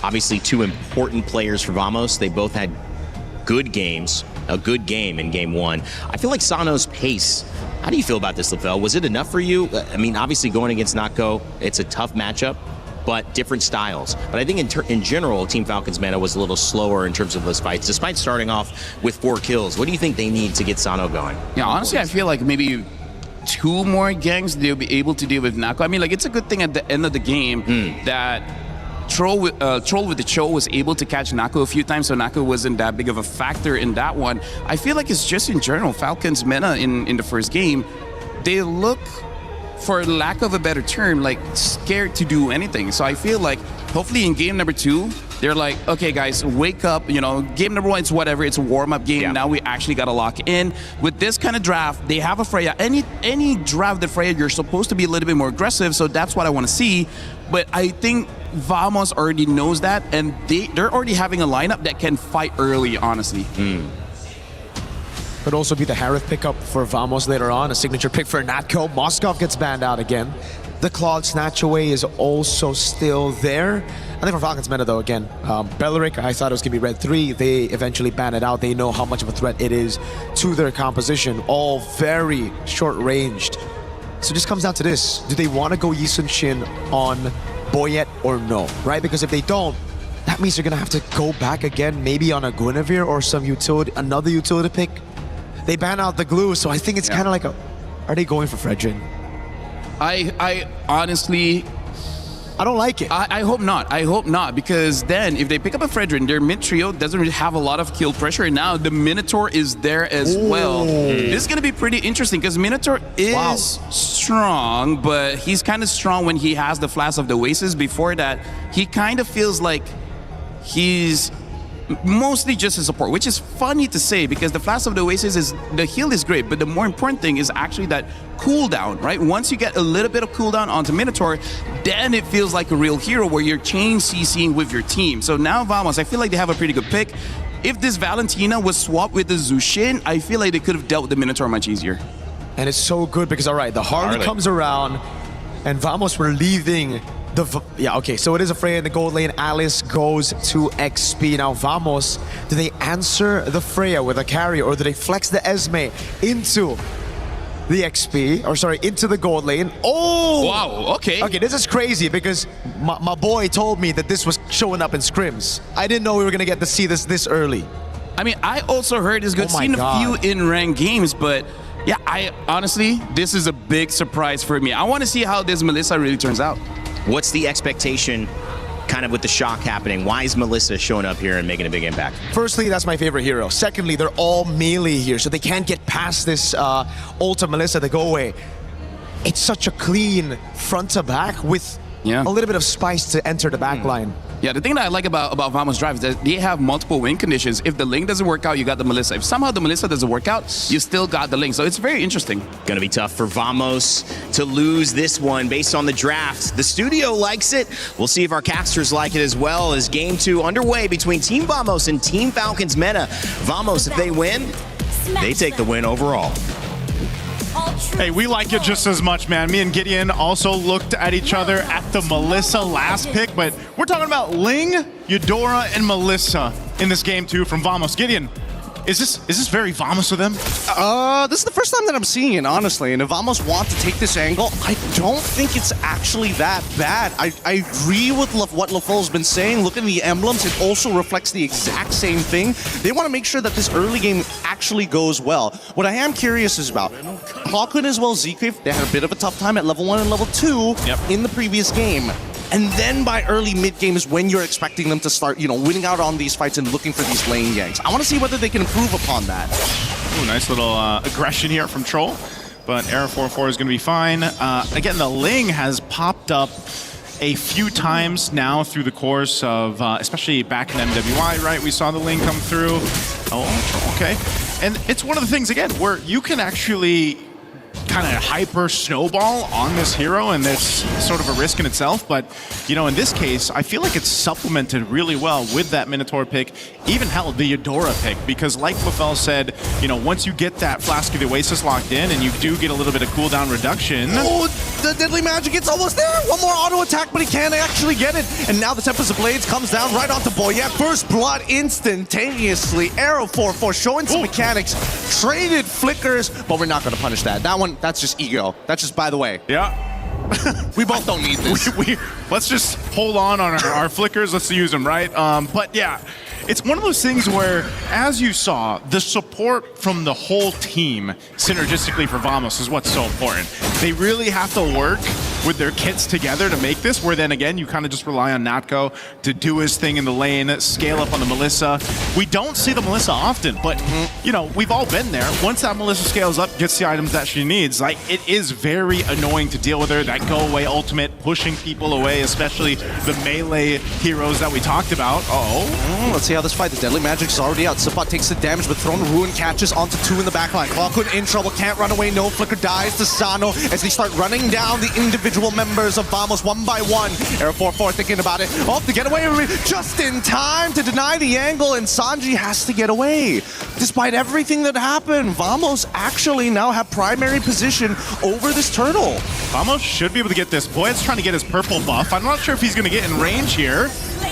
Obviously, two important players for Vamos. They both had good games, a good game in game one. I feel like Sano's pace, how do you feel about this, LaFell? Was it enough for you? I mean, obviously going against Nako, it's a tough matchup, but different styles. But I think in general, Team Falcons mana was a little slower in terms of those fights, despite starting off with 4 kills. What do you think they need to get Sano going? Yeah, honestly, I feel like maybe 2 more gangs they'll be able to deal with Nako. I mean, like, it's a good thing at the end of the game that Troll with the Cho was able to catch Nako a few times, so Nako wasn't that big of a factor in that one. I feel like it's just in general, Falcons meta in the first game, they look, for lack of a better term, like scared to do anything. So I feel like hopefully in game number 2, they're like, okay, guys, wake up. You know, game number 1, it's whatever. It's a warm-up game. Now we actually got to lock in. With this kind of draft, they have a Freya. Any draft that Freya, you're supposed to be a little bit more aggressive, so that's what I want to see. But I think Vamos already knows that, and they're already having a lineup that can fight early, honestly. Could also be the Harith pickup for Vamos later on, a signature pick for Natco. Moskov gets banned out again. The Claude Snatch Away is also still there. I think for Falcons meta though, again, Belleric, I thought it was going to be red 3. They eventually ban it out. They know how much of a threat it is to their composition. All very short-ranged. So it just comes down to this. Do they want to go Yi Sun Shin on Boyet or no, right? Because if they don't, that means they're going to have to go back again, maybe on a Guinevere or some utility, another utility pick. They ban out the glue, so I think it's kind of like are they going for Fredrin? I honestly... I don't like it. I hope not. I hope not, because then if they pick up a Fredrin, their mid trio doesn't really have a lot of kill pressure, and now the Minotaur is there as well. This is going to be pretty interesting, because Minotaur is strong, but he's kind of strong when he has the Flask of the Oasis. Before that, he kind of feels like he's mostly just a support, which is funny to say because the Flask of the Oasis is, the heal is great, but the more important thing is actually that cooldown, right? Once you get a little bit of cooldown onto Minotaur, then it feels like a real hero where you're chain CCing with your team. So now Vamos, I feel like they have a pretty good pick. If this Valentina was swapped with the Zushin, I feel like they could have dealt with the Minotaur much easier. And it's so good because, all right, the Harley comes around and Vamos were leaving so it is a Freya in the gold lane. Alice goes to XP. Now Vamos, do they answer the Freya with a carry or do they flex the Esme into the XP, or sorry, into the gold lane? Oh! Wow, okay. Okay, this is crazy because my boy told me that this was showing up in scrims. I didn't know we were gonna get to see this early. I mean, I also heard it's good. Seen a few in-ranked games, but yeah, I honestly, this is a big surprise for me. I want to see how this Melissa really turns out. What's the expectation kind of with the shock happening? Why is Melissa showing up here and making a big impact? Firstly, that's my favorite hero. Secondly, they're all melee here, so they can't get past this ult Melissa to go away. It's such a clean front to back with a little bit of spice to enter the back line. Yeah, the thing that I like about Vamos Drive is that they have multiple win conditions. If the Link doesn't work out, you got the Melissa. If somehow the Melissa doesn't work out, you still got the Link. So it's very interesting. Gonna be tough for Vamos to lose this one based on the draft. The studio likes it. We'll see if our casters like it as well. As game 2 underway between Team Vamos and Team Falcons meta. Vamos, if they win, they take the win overall. Hey, we like it just as much, man. Me and Gideon also looked at each other at the Melissa last pick, but we're talking about Ling, Eudora, and Melissa in this game too from Vamos. Gideon, is this very Vamos of them? This is the first time that I'm seeing it, honestly. And if Vamos want to take this angle, I don't think it's actually that bad. I agree with what LaFole's been saying. Look at the emblems. It also reflects the exact same thing. They want to make sure that this early game actually goes well. What I am curious is about Hawkwood as well as Zcreef. They had a bit of a tough time at level 1 and level 2 in the previous game. And then by early mid-game is when you're expecting them to start, winning out on these fights and looking for these lane ganks. I want to see whether they can improve upon that. Ooh, nice little aggression here from Troll, but Era 4-4 is going to be fine. Again, the Ling has popped up a few times now through the course of, especially back in MWI, right? We saw the Ling come through. Oh, okay. And it's one of the things, again, where you can actually kind of hyper snowball on this hero, and it's sort of a risk in itself, but in this case I feel like it's supplemented really well with that Minotaur pick, even hell, the Eudora pick, because like LaFell said, once you get that Flask of the Oasis locked in and you do get a little bit of cooldown reduction. Oh, the Deadly Magic, it's almost there. One more auto attack, but he can't actually get it. And now the Tempest of Blades comes down right onto Boyet. First blood instantaneously. Arrow 4-4 showing some mechanics. Traded flickers, but we're not going to punish that. That one, that's just ego. That's just by the way. Yeah. We both don't need this. Let's just hold on our flickers. Let's use them, right? But yeah, it's one of those things where, as you saw, the support from the whole team synergistically for Vamos is what's so important. They really have to work with their kits together to make this, where then again, you kind of just rely on Natko to do his thing in the lane, scale up on the Melissa. We don't see the Melissa often, but you know, we've all been there. Once that Melissa scales up, gets the items that she needs, like, it is very annoying to deal with her. That go away ultimate, pushing people away, especially the melee heroes that we talked about. Let's see how this fight. The Deadly Magic's already out. Sipot takes the damage, but Throne of Ruin catches onto 2 in the backline. Clockwood in trouble, can't run away. No Flicker dies to Sano as they start running down the individual members of Vamos one by one. Air 4-4 thinking about it. Oh, the getaway just in time to deny the angle, and Sanji has to get away. Despite everything that happened, Vamos actually now have primary position over this turtle. Vamos should be able to get this. Boyd's trying to get his purple buff. I'm not sure if he's going to get in range here.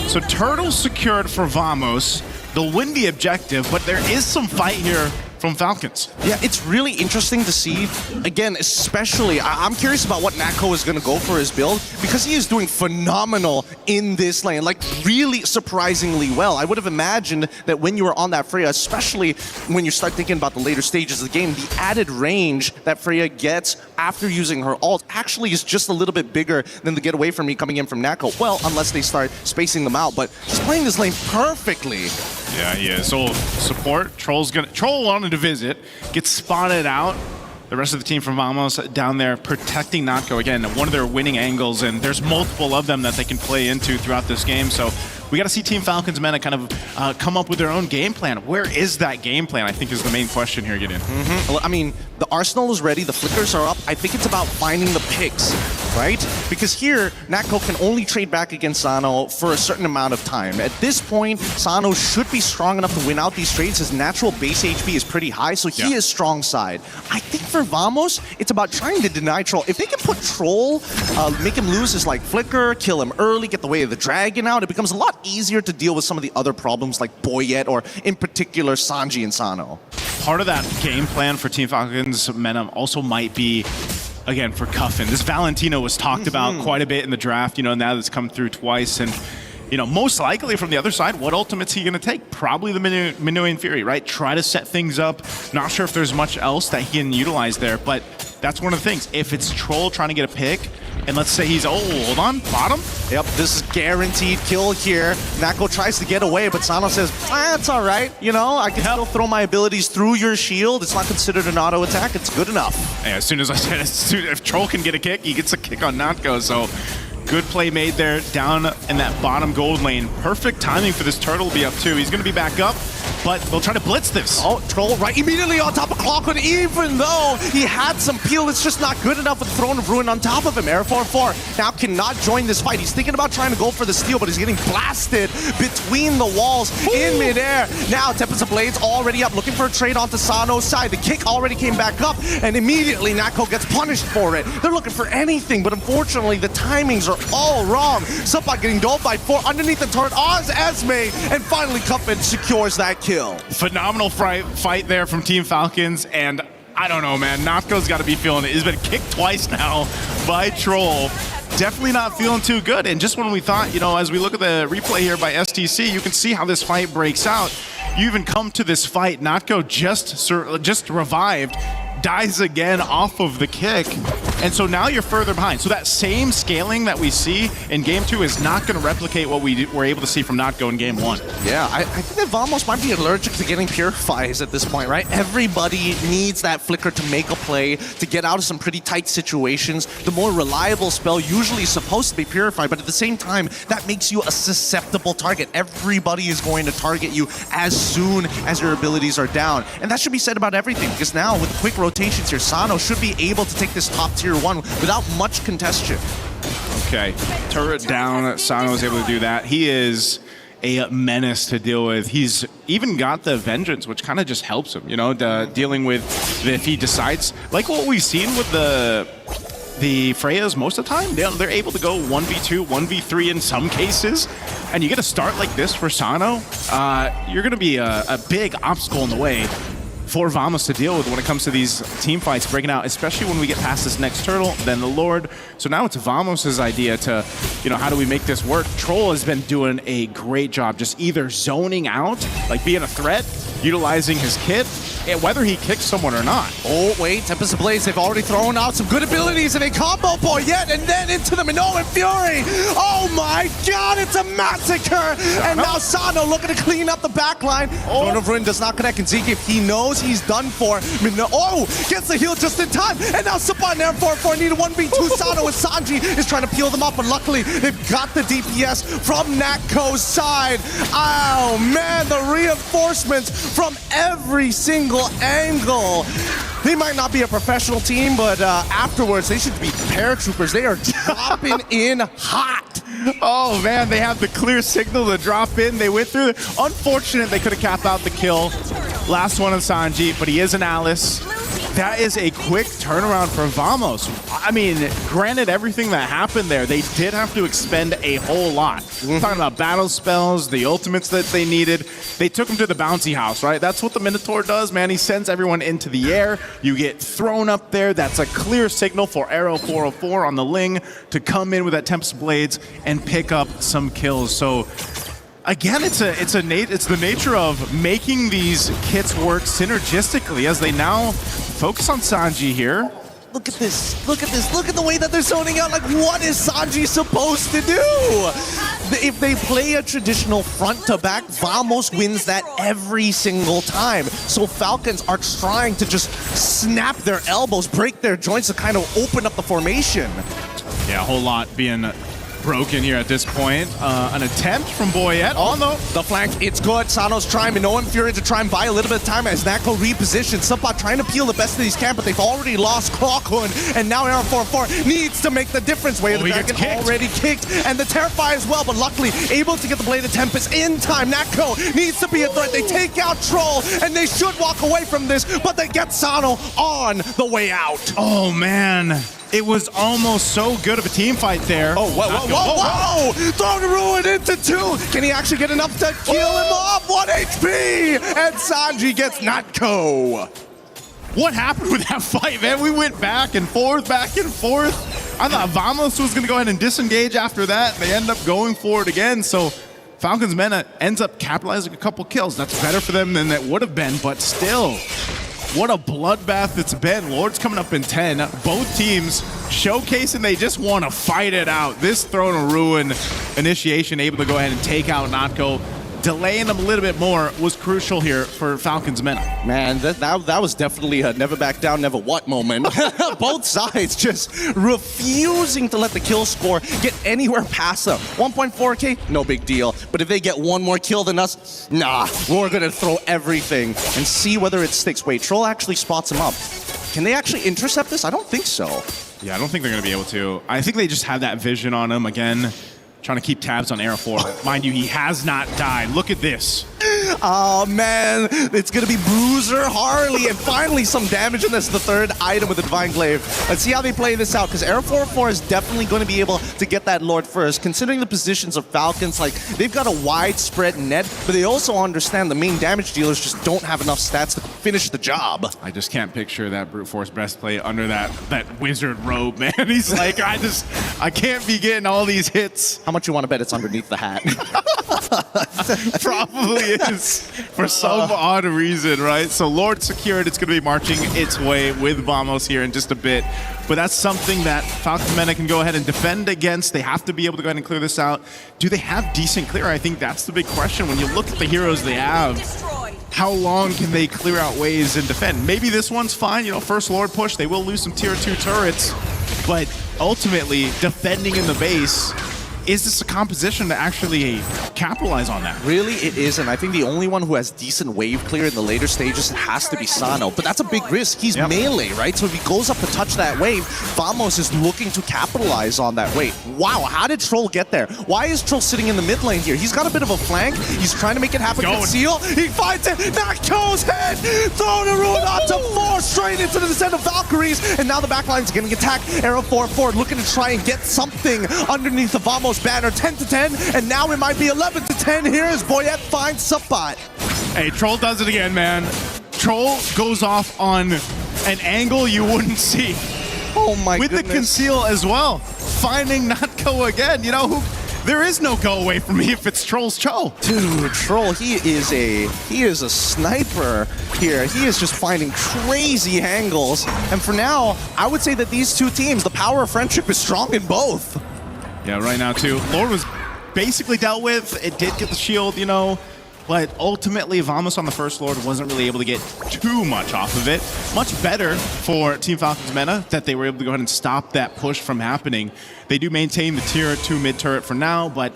So turtle secured for Vamos. They'll win the objective, but there is some fight here from Falcons. Yeah, it's really interesting to see. Again, especially, I'm curious about what Natko is going to go for his build, because he is doing phenomenal in this lane, like really surprisingly well. I would have imagined that when you were on that Freya, especially when you start thinking about the later stages of the game, the added range that Freya gets after using her ult actually is just a little bit bigger than the get away from me coming in from Natko. Well, unless they start spacing them out, but he's playing this lane perfectly. Yeah, he is. So support, Troll wanted to visit, gets spotted out. The rest of the team from Vamos down there protecting Natko. Again, one of their winning angles, and there's multiple of them that they can play into throughout this game. So we got to see Team Falcons MENA kind of come up with their own game plan. Where is that game plan, I think, is the main question here, Gideon. Well, I mean, the arsenal is ready, the flickers are up. I think it's about finding the picks, right? Because here, Natko can only trade back against Sano for a certain amount of time. At this point, Sano should be strong enough to win out these trades. His natural base HP is pretty high, so he is strong side. I think for Vamos, it's about trying to deny Troll. If they can put Troll, make him lose his like flicker, kill him early, get the way of the dragon out, it becomes a lot easier to deal with some of the other problems like Boyet or in particular Sanji and Sano. Part of that game plan for Team Falcons MENA also might be, again, for Cuffin. This Valentino was talked about quite a bit in the draft, you know, now that's come through twice. And, you know, most likely from the other side, what ultimate's he going to take? Probably the Minuan Fury, right? Try to set things up. Not sure if there's much else that he can utilize there, but that's one of the things. If it's Troll trying to get a pick, and let's say he's, hold on, bottom? Yep, this is guaranteed kill here. Natko tries to get away, but Sano says, it's all right. You know, I can still throw my abilities through your shield. It's not considered an auto attack. It's good enough. Yeah, as soon as I said, if Troll can get a kick, he gets a kick on Natko. So good play made there down in that bottom gold lane. Perfect timing for this turtle to be up too. He's going to be back up, but they'll try to blitz this. Oh, Troll right immediately on top of Clockwood, even though he had some peel, it's just not good enough with Throne of Ruin on top of him. Air 4-4 now cannot join this fight. He's thinking about trying to go for the steal, but he's getting blasted between the walls in midair. Now Tempest of Blades already up, looking for a trade onto Sano's side. The kick already came back up, and immediately Natko gets punished for it. They're looking for anything, but unfortunately the timings are all wrong. Supot getting doled by 4 underneath the turret. Oz Esme, and finally Cuffin secures that kill. Phenomenal fight there from Team Falcons, and I don't know, man. Natko's got to be feeling it. He's been kicked twice now by Troll. Definitely not feeling too good. And just when we thought, you know, as we look at the replay here by STC, you can see how this fight breaks out. You even come to this fight, Natko just revived, dies again off of the kick, and so now you're further behind. So that same scaling that we see in Game 2 is not going to replicate what we were able to see from Natko in Game 1. Yeah, I think that Vamos might be allergic to getting Purifies at this point, right? Everybody needs that flicker to make a play, to get out of some pretty tight situations. The more reliable spell usually is supposed to be Purify, but at the same time, that makes you a susceptible target. Everybody is going to target you as soon as your abilities are down. And that should be said about everything, because now with quick rotations here, Sano should be able to take this top tier 1 without much contention. Okay, turret down, Sano is able to do that. He is a menace to deal with. He's even got the Vengeance, which kind of just helps him, you know, dealing with if he decides, like what we've seen with the Freyas most of the time, they're able to go 1v2, 1v3 in some cases, and you get a start like this for Sano, you're going to be a big obstacle in the way for Vamos to deal with when it comes to these team fights breaking out, especially when we get past this next turtle, then the Lord. So now it's Vamos' idea to, you know, how do we make this work? Troll has been doing a great job just either zoning out, like being a threat, utilizing his kit, whether he kicks someone or not. Oh, wait, Tempest Blaze, they've already thrown out some good abilities and a combo Boyette, and then into the Minoan Fury. Oh my god, it's a massacre! And now Sano looking to clean up the backline. Throne of Ruin does not connect, and Zeke, if he knows he's done for, gets the heal just in time, and now Supa and Air 4-4 need a 1v2. Sano and Sanji is trying to peel them off, but luckily they've got the DPS from Natco's side. Oh man, the reinforcements from every single angle. They might not be a professional team, but afterwards they should be paratroopers. They are dropping in hot. Oh man, they have the clear signal to drop in. They went through. Unfortunate they could have capped out the kill. Last one on Sanji, but he is an Alice. That is a quick turnaround for Vamos. I mean, granted everything that happened there, they did have to expend a whole lot. Talking about battle spells, the ultimates that they needed. They took him to the bouncy house, right? That's what the Minotaur does, man. He sends everyone into the air. You get thrown up there. That's a clear signal for Arrow 404 on the Ling to come in with that Tempest Blades and pick up some kills. So again, it's the nature of making these kits work synergistically as they now focus on Sanji here. Look at this, look at this, look at the way that they're zoning out. Like, what is Sanji supposed to do? If they play a traditional front to back, Vamos wins that every single time. So Falcons are trying to just snap their elbows, break their joints to kind of open up the formation. Yeah, a whole lot being broken here at this point. An attempt from Boyette. Oh no, the flank, it's good. Sano's trying, Minoan Fury to try and buy a little bit of time as Natco repositions. Supa trying to peel the best of these camp, but they've already lost Clockhood, and now Arrow 4-4 needs to make the difference. Way of the Dragon already kicked, and the Terrify as well, but luckily able to get the Blade of Tempest in time. Natco needs to be a threat. They take out Troll, and they should walk away from this, but they get Sano on the way out. Oh man. It was almost so good of a team fight there. Oh, whoa. Throwing Ruin into 2. Can he actually get enough to kill him off? 1 HP! And Sanji gets Natco. What happened with that fight, man? We went back and forth. I thought Vamos was going to go ahead and disengage after that. They end up going for it again. So Falcons Mena ends up capitalizing a couple kills. That's better for them than that would have been, but still. What a bloodbath it's been. Lord's coming up in 10. Both teams showcasing they just want to fight it out. This Throne of Ruin initiation able to go ahead and take out Natco. Delaying them a little bit more was crucial here for Falcons Mena. Man, that was definitely a never back down, never what moment. Both sides just refusing to let the kill score get anywhere past them. 1.4K, no big deal. But if they get one more kill than us, nah, we're going to throw everything and see whether it sticks. Wait, Troll actually spots him up. Can they actually intercept this? I don't think so. Yeah, I don't think they're going to be able to. I think they just have that vision on him again. Trying to keep tabs on Arrow 4. Mind you, he has not died. Look at this. Oh man, it's gonna be Bruiser, Harley, and finally some damage, and that's the third item with the Divine Glaive. Let's see how they play this out, because Arrow 4-4 is definitely going to be able to get that Lord first. Considering the positions of Falcons, like, they've got a widespread net, but they also understand the main damage dealers just don't have enough stats to finish the job. I just can't picture that Brute Force breastplate under that wizard robe, man. He's like, I can't be getting all these hits. How much you want to bet it's underneath the hat? Probably is, for some odd reason, right? So Lord secured. It's going to be marching its way with Vamos here in just a bit. But that's something that Falcons Mena can go ahead and defend against. They have to be able to go ahead and clear this out. Do they have decent clear? I think that's the big question. When you look at the heroes they have, how long can they clear out waves and defend? Maybe this one's fine. You know, first Lord push, they will lose some tier 2 turrets. But ultimately, defending in the base, is this a composition to actually capitalize on that? Really, it is, and I think the only one who has decent wave clear in the later stages has to be Sano, but that's a big risk. He's melee, right? So if he goes up to touch that wave, Vamos is looking to capitalize on that wave. Wow, how did Troll get there? Why is Troll sitting in the mid lane here? He's got a bit of a flank. He's trying to make it happen. Conceal. He finds it. Natco's head. Thrown a rune onto 4 straight into the descent of Valkyries, and now the backline's getting attacked. Arrow 4-4 looking to try and get something underneath the Vamos banner. 10-10, and now it might be 11-10 here as Boyette finds Suppot. Hey, Troll does it again, man. Troll goes off on an angle you wouldn't see. Oh my goodness. With the conceal as well. Finding Natco again. You know, There is no go away from me if it's Troll's Cho. Dude, Troll, he is a sniper here. He is just finding crazy angles. And for now, I would say that these two teams, the power of friendship is strong in both. Yeah, right now too. Lord was basically dealt with. It did get the shield, you know, but ultimately Vamos on the first Lord wasn't really able to get too much off of it. Much better for Team Falcons Meta that they were able to go ahead and stop that push from happening. They do maintain the tier 2 mid turret for now, but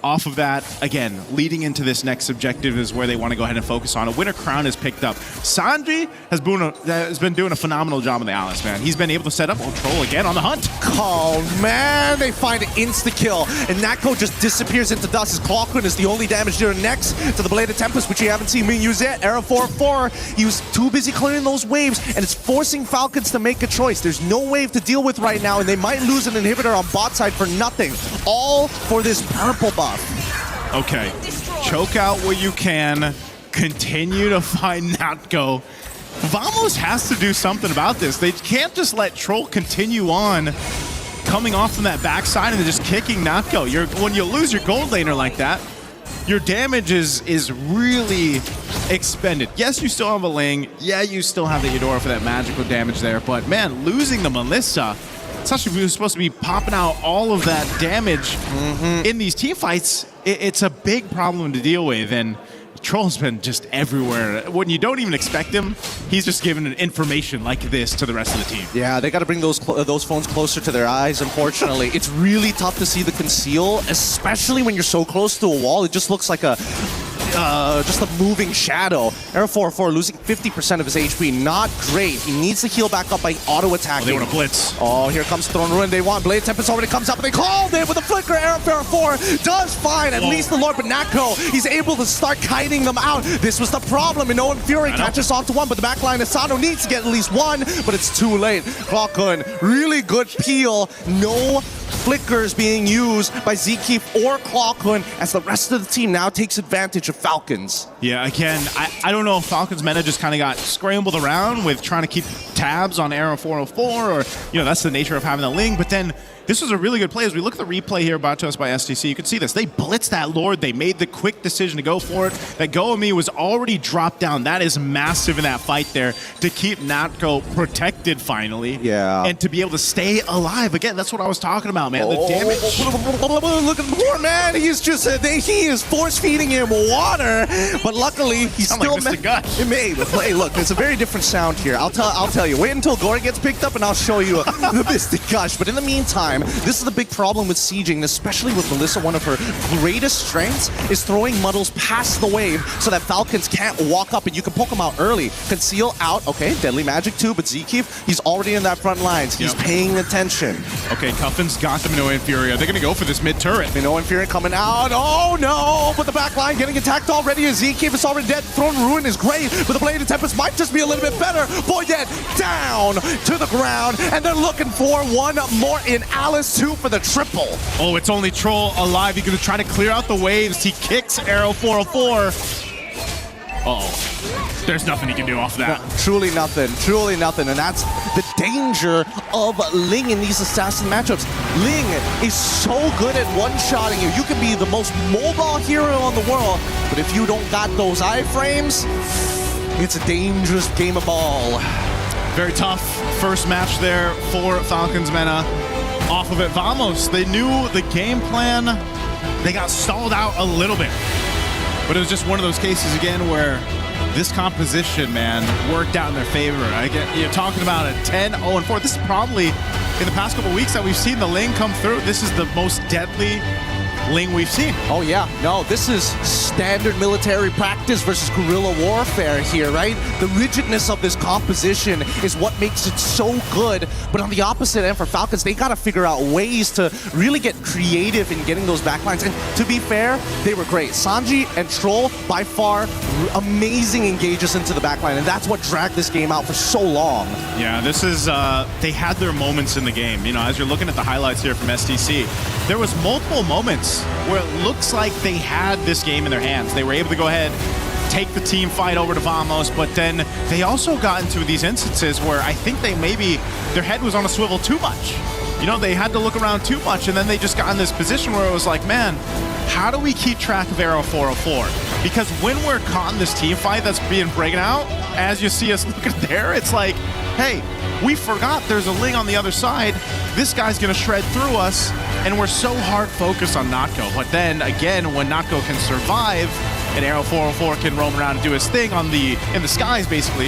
off of that, again, leading into this next objective is where they want to go ahead and focus on. A winter crown is picked up. Sanji has been doing a phenomenal job on the Alice, man. He's been able to set up Troll again on the hunt. Oh, man, they find an insta-kill, and Nako just disappears into dust. His Clockwind is the only damage there next to the Blade of Tempest, which you haven't seen me use yet. Arrow 4-4, he was too busy clearing those waves, and it's forcing Falcons to make a choice. There's no wave to deal with right now, and they might lose an inhibitor on bot side for nothing. All for this purple buff. Okay, choke out what you can, continue to find Natko. Vamos has to do something about this. They can't just let Troll continue on coming off from that backside and then just kicking Natko. When you lose your gold laner like that, your damage is really expended. Yes, you still have a Ling. Yeah, you still have the Eudora for that magical damage there, but man, losing the Melissa, especially if you're supposed to be popping out all of that damage in these team fights, it's a big problem to deal with, and Troll's been just everywhere. When you don't even expect him, he's just giving information like this to the rest of the team. Yeah, they got to bring those phones closer to their eyes, unfortunately. It's really tough to see the conceal, especially when you're so close to a wall. It just looks like just a moving shadow. Arrow 4-4 losing 50% of his HP. Not great. He needs to heal back up by auto-attacking. They want to blitz. Oh, here comes Throne Ruin. They want Blade Tempest already comes up, and they called it with a flicker. Arrow 4-4 does fine. At least the Lord, but Nako, he's able to start kiting them out. This was the problem, and Owen Fury catches off to one, but the backline Asano needs to get at least one, but it's too late. Clockwind, really good peel. No flickers being used by Zkeep or Clockwind as the rest of the team now takes advantage of Falcons. Yeah, again, I don't know if Falcons meta just kind of got scrambled around with trying to keep tabs on Arrow 404, or, you know, that's the nature of having the Ling, but then this was a really good play. As we look at the replay here brought to us by STC, you can see this. They blitzed that Lord. They made the quick decision to go for it. That Go of Me was already dropped down. That is massive in that fight there to keep Natko protected finally. Yeah. And to be able to stay alive. Again, that's what I was talking about, man. The damage. Look at the poor man. He's just, he is force-feeding him water, but luckily he's still... Like Gush. Hey, look, it's a very different sound here. I'll tell you. Wait until Gore gets picked up and I'll show you the Mystic Gush. But in the meantime, this is the big problem with sieging, especially with Melissa. One of her greatest strengths is throwing muddles past the wave so that Falcons can't walk up and you can poke them out early. Conceal out, okay, Deadly Magic too, but Zkeep, he's already in that front lines. He's paying attention. Okay, Cuffin's got the Minoan Fury. They're going to go for this mid-turret. Minoan Fury coming out. Oh no, but the back line getting attacked already. Zkeep is already dead. Throne Ruin is great, but the Blade of Tempest might just be a little bit better. Boyet down to the ground, and they're looking for one more in Alice 2 for the triple. Oh, it's only Troll alive. He's going to try to clear out the waves. He kicks Arrow 404. Uh-oh. There's nothing he can do off that. No, truly nothing. And that's the danger of Ling in these assassin matchups. Ling is so good at one-shotting you. You can be the most mobile hero in the world, but if you don't got those iframes, it's a dangerous game of ball. Very tough first match there for Falcons Meta. Off of it, Vamos, they knew the game plan. They got stalled out a little bit. But it was just one of those cases, again, where this composition, man, worked out in their favor. You're talking about a 10-0-4. This is probably, in the past couple of weeks that we've seen the Ling come through, this is the most deadly Ling we've seen. Oh yeah, no, this is standard military practice versus guerrilla warfare here, right? The rigidness of this composition is what makes it so good, but on the opposite end for Falcons, they gotta figure out ways to really get creative in getting those backlines, and to be fair, they were great. Sanji and Troll, by far, amazing engages into the backline, and that's what dragged this game out for so long. Yeah, this is, they had their moments in the game. You know, as you're looking at the highlights here from STC, there was multiple moments where it looks like they had this game in their hands. They were able to go ahead, take the team fight over to Vamos, but then they also got into these instances where I think they maybe, their head was on a swivel too much. you know, they had to look around too much, and then they just got in this position where it was like, man, how do we keep track of Aero 404? Because when we're caught in this team fight that's being breaking out, as you see us looking there, it's like, hey, we forgot there's a Ling on the other side. This guy's gonna shred through us, and we're so hard focused on Natko. But then again, when Natko can survive and Aero 404 can roam around and do his thing in the skies, basically,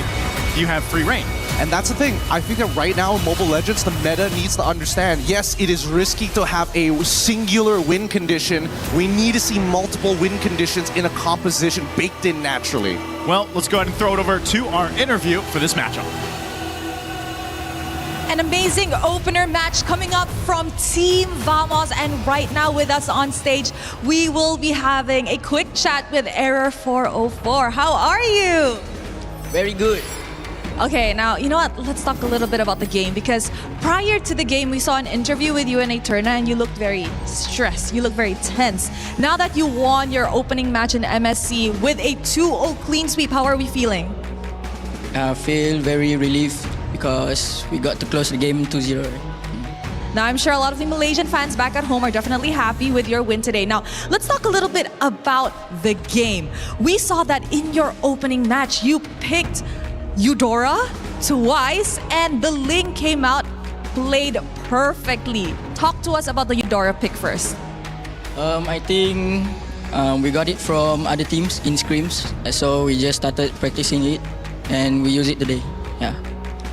you have free reign. And that's the thing. I think that right now in Mobile Legends, the meta needs to understand, yes, it is risky to have a singular win condition. We need to see multiple win conditions in a composition baked in naturally. Well, let's go ahead and throw it over to our interview for this matchup. An amazing opener match coming up from Team Vamos, and right now with us on stage, we will be having a quick chat with Error 404. How are you? Very good. Okay, now, you know what? Let's talk a little bit about the game, because prior to the game, we saw an interview with you and Eterna, and you looked very stressed. You looked very tense. Now that you won your opening match in MSC with a 2-0 clean sweep, how are we feeling? I feel very relieved because we got to close the game 2-0. Now, I'm sure a lot of the Malaysian fans back at home are definitely happy with your win today. Now, let's talk a little bit about the game. We saw that in your opening match, you picked Eudora twice, and the Ling came out, played perfectly. Talk to us about the Eudora pick first. I think we got it from other teams in scrims, so we just started practicing it and we use it today. Yeah.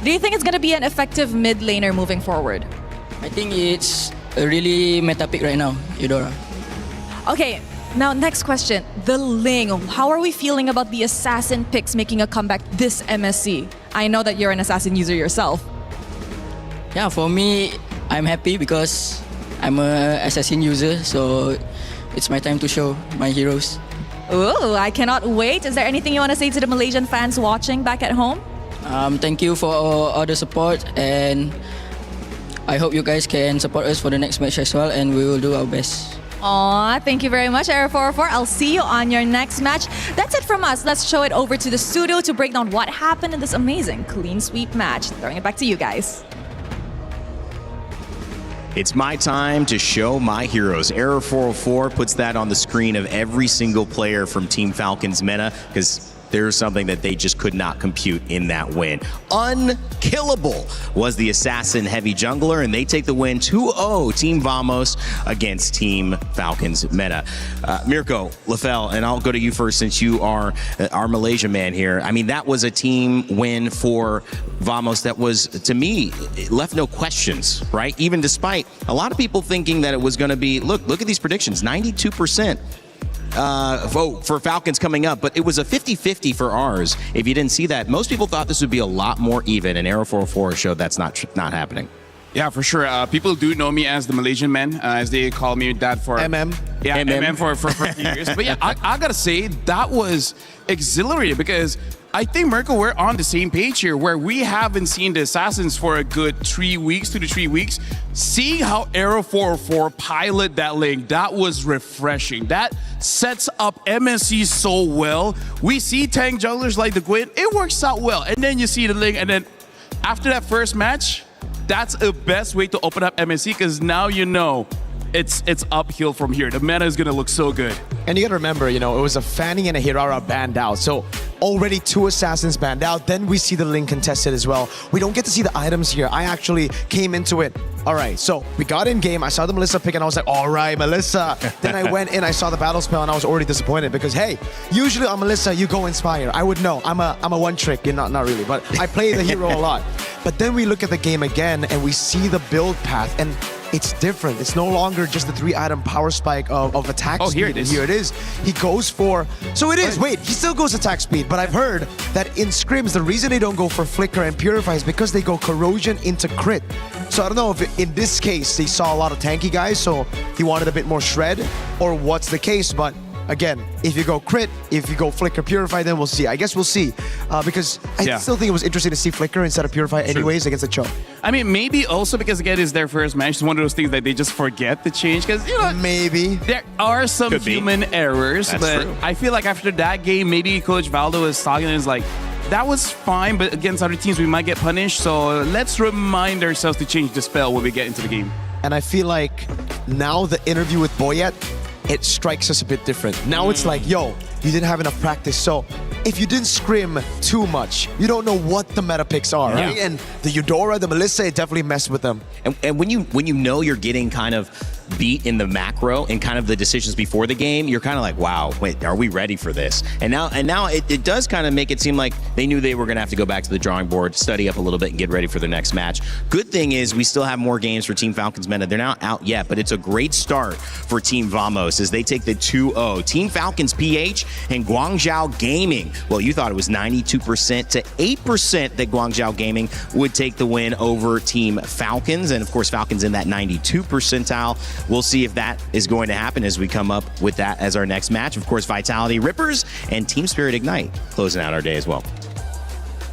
Do you think it's going to be an effective mid laner moving forward? I think it's a really meta pick right now, Eudora. Okay, now next question. The Ling. How are we feeling about the Assassin picks making a comeback this MSC? I know that you're an Assassin user yourself. Yeah, for me, I'm happy because I'm an Assassin user, so it's my time to show my heroes. Oh, I cannot wait. Is there anything you want to say to the Malaysian fans watching back at home? Thank you for all the support, and I hope you guys can support us for the next match as well, and we will do our best. Aw, thank you very much, Error 404. I'll see you on your next match. That's it from us. Let's show it over to the studio to break down what happened in this amazing clean sweep match. Throwing it back to you guys. It's my time to show my heroes. Error 404 puts that on the screen of every single player from Team Falcon's meta, because there's something that they just could not compute in that win. Unkillable was the Assassin heavy jungler, and they take the win 2-0 Team Vamos against Team Falcon's meta. Mirko, Lefel, and I'll go to you first since you are our Malaysia man here. I mean, that was a team win for Vamos that was, to me, it left no questions, right? Even despite a lot of people thinking that it was going to be, look at these predictions, 92%. Vote for Falcons coming up, but it was a 50-50 for ours. If you didn't see that, most people thought this would be a lot more even, and Arrow 404 showed that's not happening. Yeah, for sure. People do know me as the Malaysian man, as they call me that for MM. Yeah, MM for a few years. But yeah, I gotta say that was exhilarating because I think, Mirko, we're on the same page here where we haven't seen the Assassins for a good 2 to 3 weeks. Seeing how Arrow 404 pilot that link, that was refreshing. That sets up MSC so well. We see tank junglers like the Gwyn, it works out well. And then you see the link, and then after that first match, that's the best way to open up MSC because now you know it's uphill from here. The meta is gonna look so good. And you gotta remember, it was a Fanny and a Hirara banned out. So already 2 Assassins banned out. Then we see the Ling contested as well. We don't get to see the items here. I actually came into it. All right, so we got in game. I saw the Melissa pick and I was like, all right, Melissa. Then I went in, I saw the battle spell and I was already disappointed because, hey, usually on Melissa, you go Inspire. I would know. I'm a one trick. Not really, but I play the hero a lot. But then we look at the game again and we see the build path and it's different. It's no longer just the 3-item power spike of attack speed. Here it is. Here it is. He goes for... So it is. Wait, he still goes attack speed. But I've heard that in scrims, the reason they don't go for Flicker and Purify is because they go Corrosion into Crit. So I don't know if in this case, they saw a lot of tanky guys, so he wanted a bit more Shred, or what's the case. But again, if you go Crit, if you go Flicker, Purify, then we'll see. I guess we'll see. Because I still think it was interesting to see Flicker instead of Purify anyways against the Cho. I mean, maybe also because, again, it's their first match. It's one of those things that they just forget to change. Because, maybe. There are some human errors. That's but true. I feel like after that game, maybe Coach Valdo was talking and is like, that was fine, but against other teams we might get punished. So let's remind ourselves to change the spell when we get into the game. And I feel like now the interview with Boyet, it strikes us a bit different. Now it's like, yo, you didn't have enough practice. So if you didn't scrim too much, you don't know what the meta picks are, right? And the Eudora, the Melissa, it definitely messed with them. And when you know you're getting kind of beat in the macro and kind of the decisions before the game, you're kind of like, wow, wait, are we ready for this? And now it does kind of make it seem like they knew they were going to have to go back to the drawing board, study up a little bit, and get ready for the next match. Good thing is we still have more games for Team Falcons Meta. They're not out yet, but it's a great start for Team Vamos as they take the 2-0. Team Falcons PH and Guangzhou Gaming. Well, you thought it was 92% to 8% that Guangzhou Gaming would take the win over Team Falcons. And of course, Falcons in that 92 percentile. We'll see if that is going to happen as we come up with that as our next match. Of course, Vitality Rippers and Team Spirit Ignite closing out our day as well.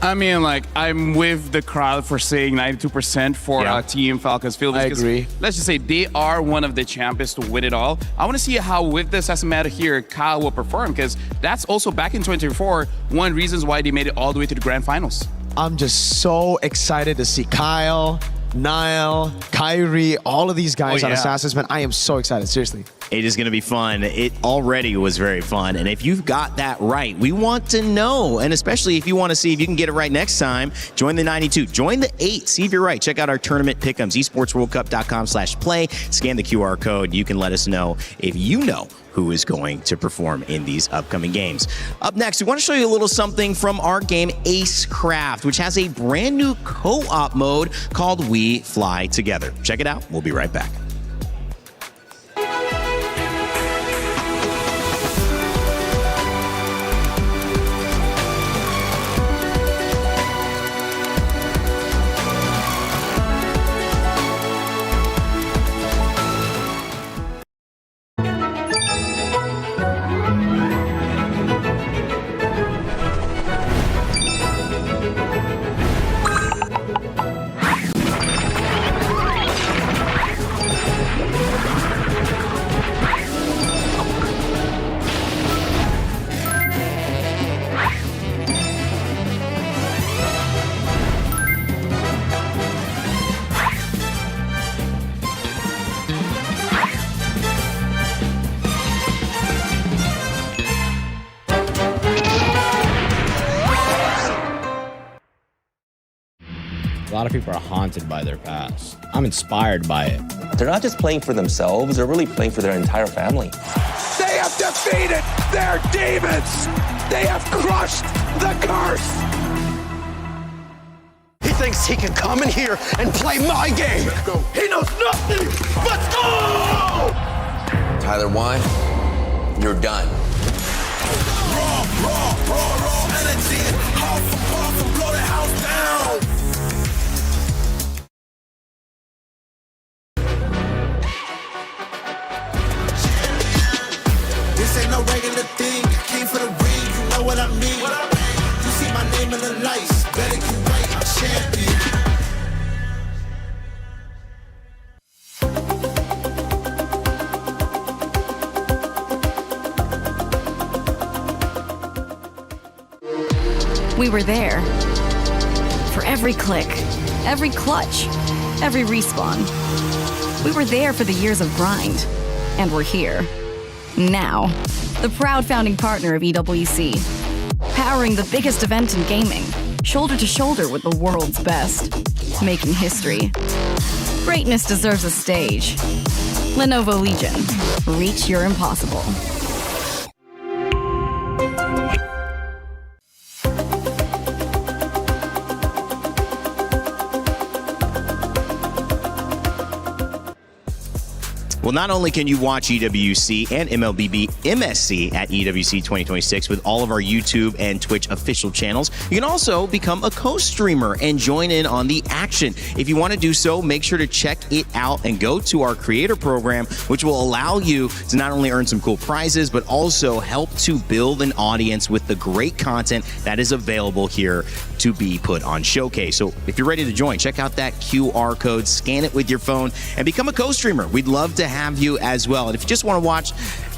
I mean, like, I'm with the crowd for saying 92% for Team Falcons Field. I agree. Let's just say they are one of the champions to win it all. I want to see how, with this as a matter here, Kyle will perform, because that's also back in 2024, one reasons why they made it all the way to the grand finals. I'm just so excited to see Kyle, Niall, Kyrie, all of these guys on Assassins, man. I am so excited, seriously. It is going to be fun. It already was very fun. And if you've got that right, we want to know. And especially if you want to see if you can get it right next time, join the 92, join the 8, see if you're right. Check out our tournament pick'ems, esportsworldcup.com/play. Scan the QR code. You can let us know if you know who is going to perform in these upcoming games. Up next, we want to show you a little something from our game Acecraft, which has a brand new co-op mode called We Fly Together. Check it out. We'll be right back. A lot of people are haunted by their past. I'm inspired by it. They're not just playing for themselves, they're really playing for their entire family. They have defeated their demons! They have crushed the curse! He thinks he can come in here and play my game! Let's go. He knows nothing! Let's go! Tyler 1, you're done. Raw energy, half for half and blow the house down! This ain't no regular thing. I came for the ring, you know what I mean. You see my name in the lights, better get right, I'm champion. We were there for every click, every clutch, every respawn. We were there for the years of grind, and we're here. Now, the proud founding partner of EWC, powering the biggest event in gaming, shoulder to shoulder with the world's best, making history. Greatness deserves a stage. Lenovo Legion, reach your impossible. Well, not only can you watch EWC and MLBB MSC at EWC 2026 with all of our YouTube and Twitch official channels, you can also become a co-streamer and join in on the action. If you want to do so, make sure to check it out and go to our creator program, which will allow you to not only earn some cool prizes, but also help to build an audience with the great content that is available here to be put on Showcase. So if you're ready to join, check out that QR code, scan it with your phone, and become a co-streamer. We'd love to have you as well. And if you just want to watch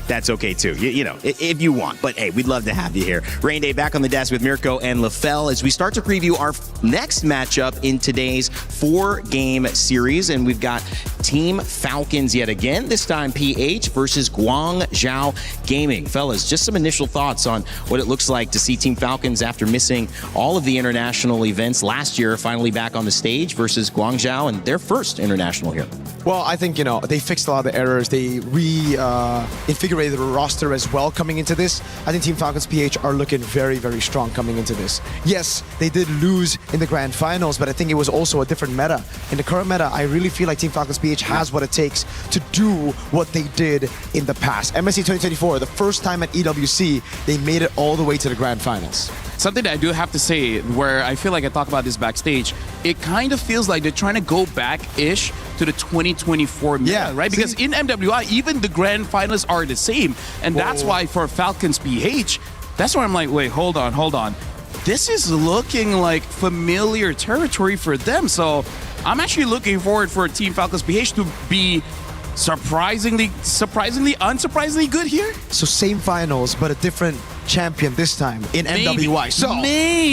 that's okay too. You know, if you want. But hey, we'd love to have you here. Rain Day back on the desk with Mirko and LaFell as we start to preview our next matchup in today's 4-game series. And we've got Team Falcons yet again, this time PH versus Guangzhou Gaming. Fellas, just some initial thoughts on what it looks like to see Team Falcons after missing all of the international events last year, finally back on the stage versus Guangzhou and their first international here. Well, I think, they fixed a lot of the errors. They reinvigorated the roster as well coming into this. I think Team Falcons PH are looking very, very strong coming into this. Yes, they did lose in the grand finals, but I think it was also a different meta. In the current meta, I really feel like Team Falcons PH has what it takes to do what they did in the past. MSC 2024, the first time at EWC, they made it all the way to the grand finals. Something that I do have to say, where I feel like I talk about this backstage, it kind of feels like they're trying to go back-ish to the 2024 meta, right? Because in MWI, even the grand finalists are the same. And that's why for Falcons PH, that's where I'm like, wait, hold on. This is looking like familiar territory for them. So I'm actually looking forward for Team Falcons PH to be surprisingly, unsurprisingly good here. So same finals, but a different champion this time in MWI. So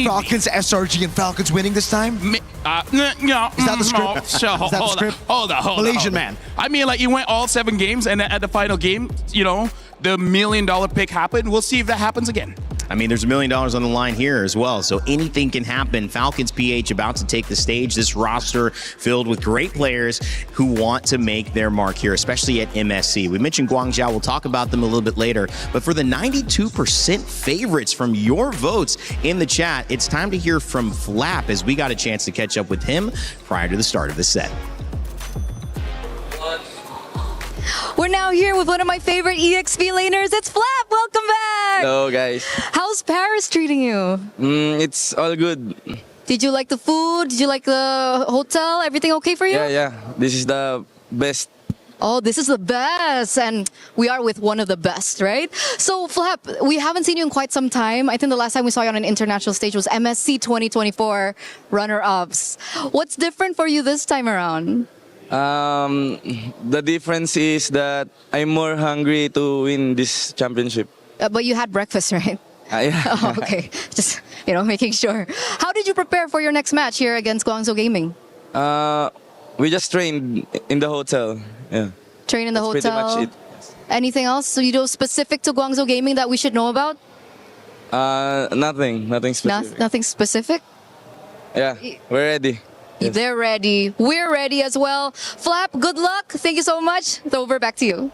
Falcons, SRG, and Falcons winning this time? No. Is that the script? Is that the script? Hold on. Malaysian man. I mean, like, you went all 7 games, and at the final game, the $1 million pick happened. We'll see if that happens again. I mean, there's $1 million on the line here as well, so anything can happen. Falcons PH about to take the stage. This roster filled with great players who want to make their mark here, especially at MSC. We mentioned Guangzhou. We'll talk about them a little bit later. But for the 92% favorites from your votes in the chat, it's time to hear from Flap as we got a chance to catch up with him prior to the start of the set. We're now here with one of my favorite EXP laners. It's Flap. Welcome back. Hello, guys. How's Paris treating you? It's all good. Did you like the food? Did you like the hotel? Everything okay for you? Yeah. This is the best. Oh, this is the best. And we are with one of the best, right? So, Flap, we haven't seen you in quite some time. I think the last time we saw you on an international stage was MSC 2024 runner-ups. What's different for you this time around? The difference is that I'm more hungry to win this championship. But you had breakfast, right? Yeah. Oh, okay. Just, making sure. How did you prepare for your next match here against Guangzhou Gaming? We just trained in the hotel. Yeah. Train in the That's hotel? pretty much it. Anything else so you know specific to Guangzhou Gaming that we should know about? Nothing specific. Nothing specific? Yeah, we're ready. Yes. They're ready. We're ready as well. Flap, good luck. Thank you so much. Over back to you.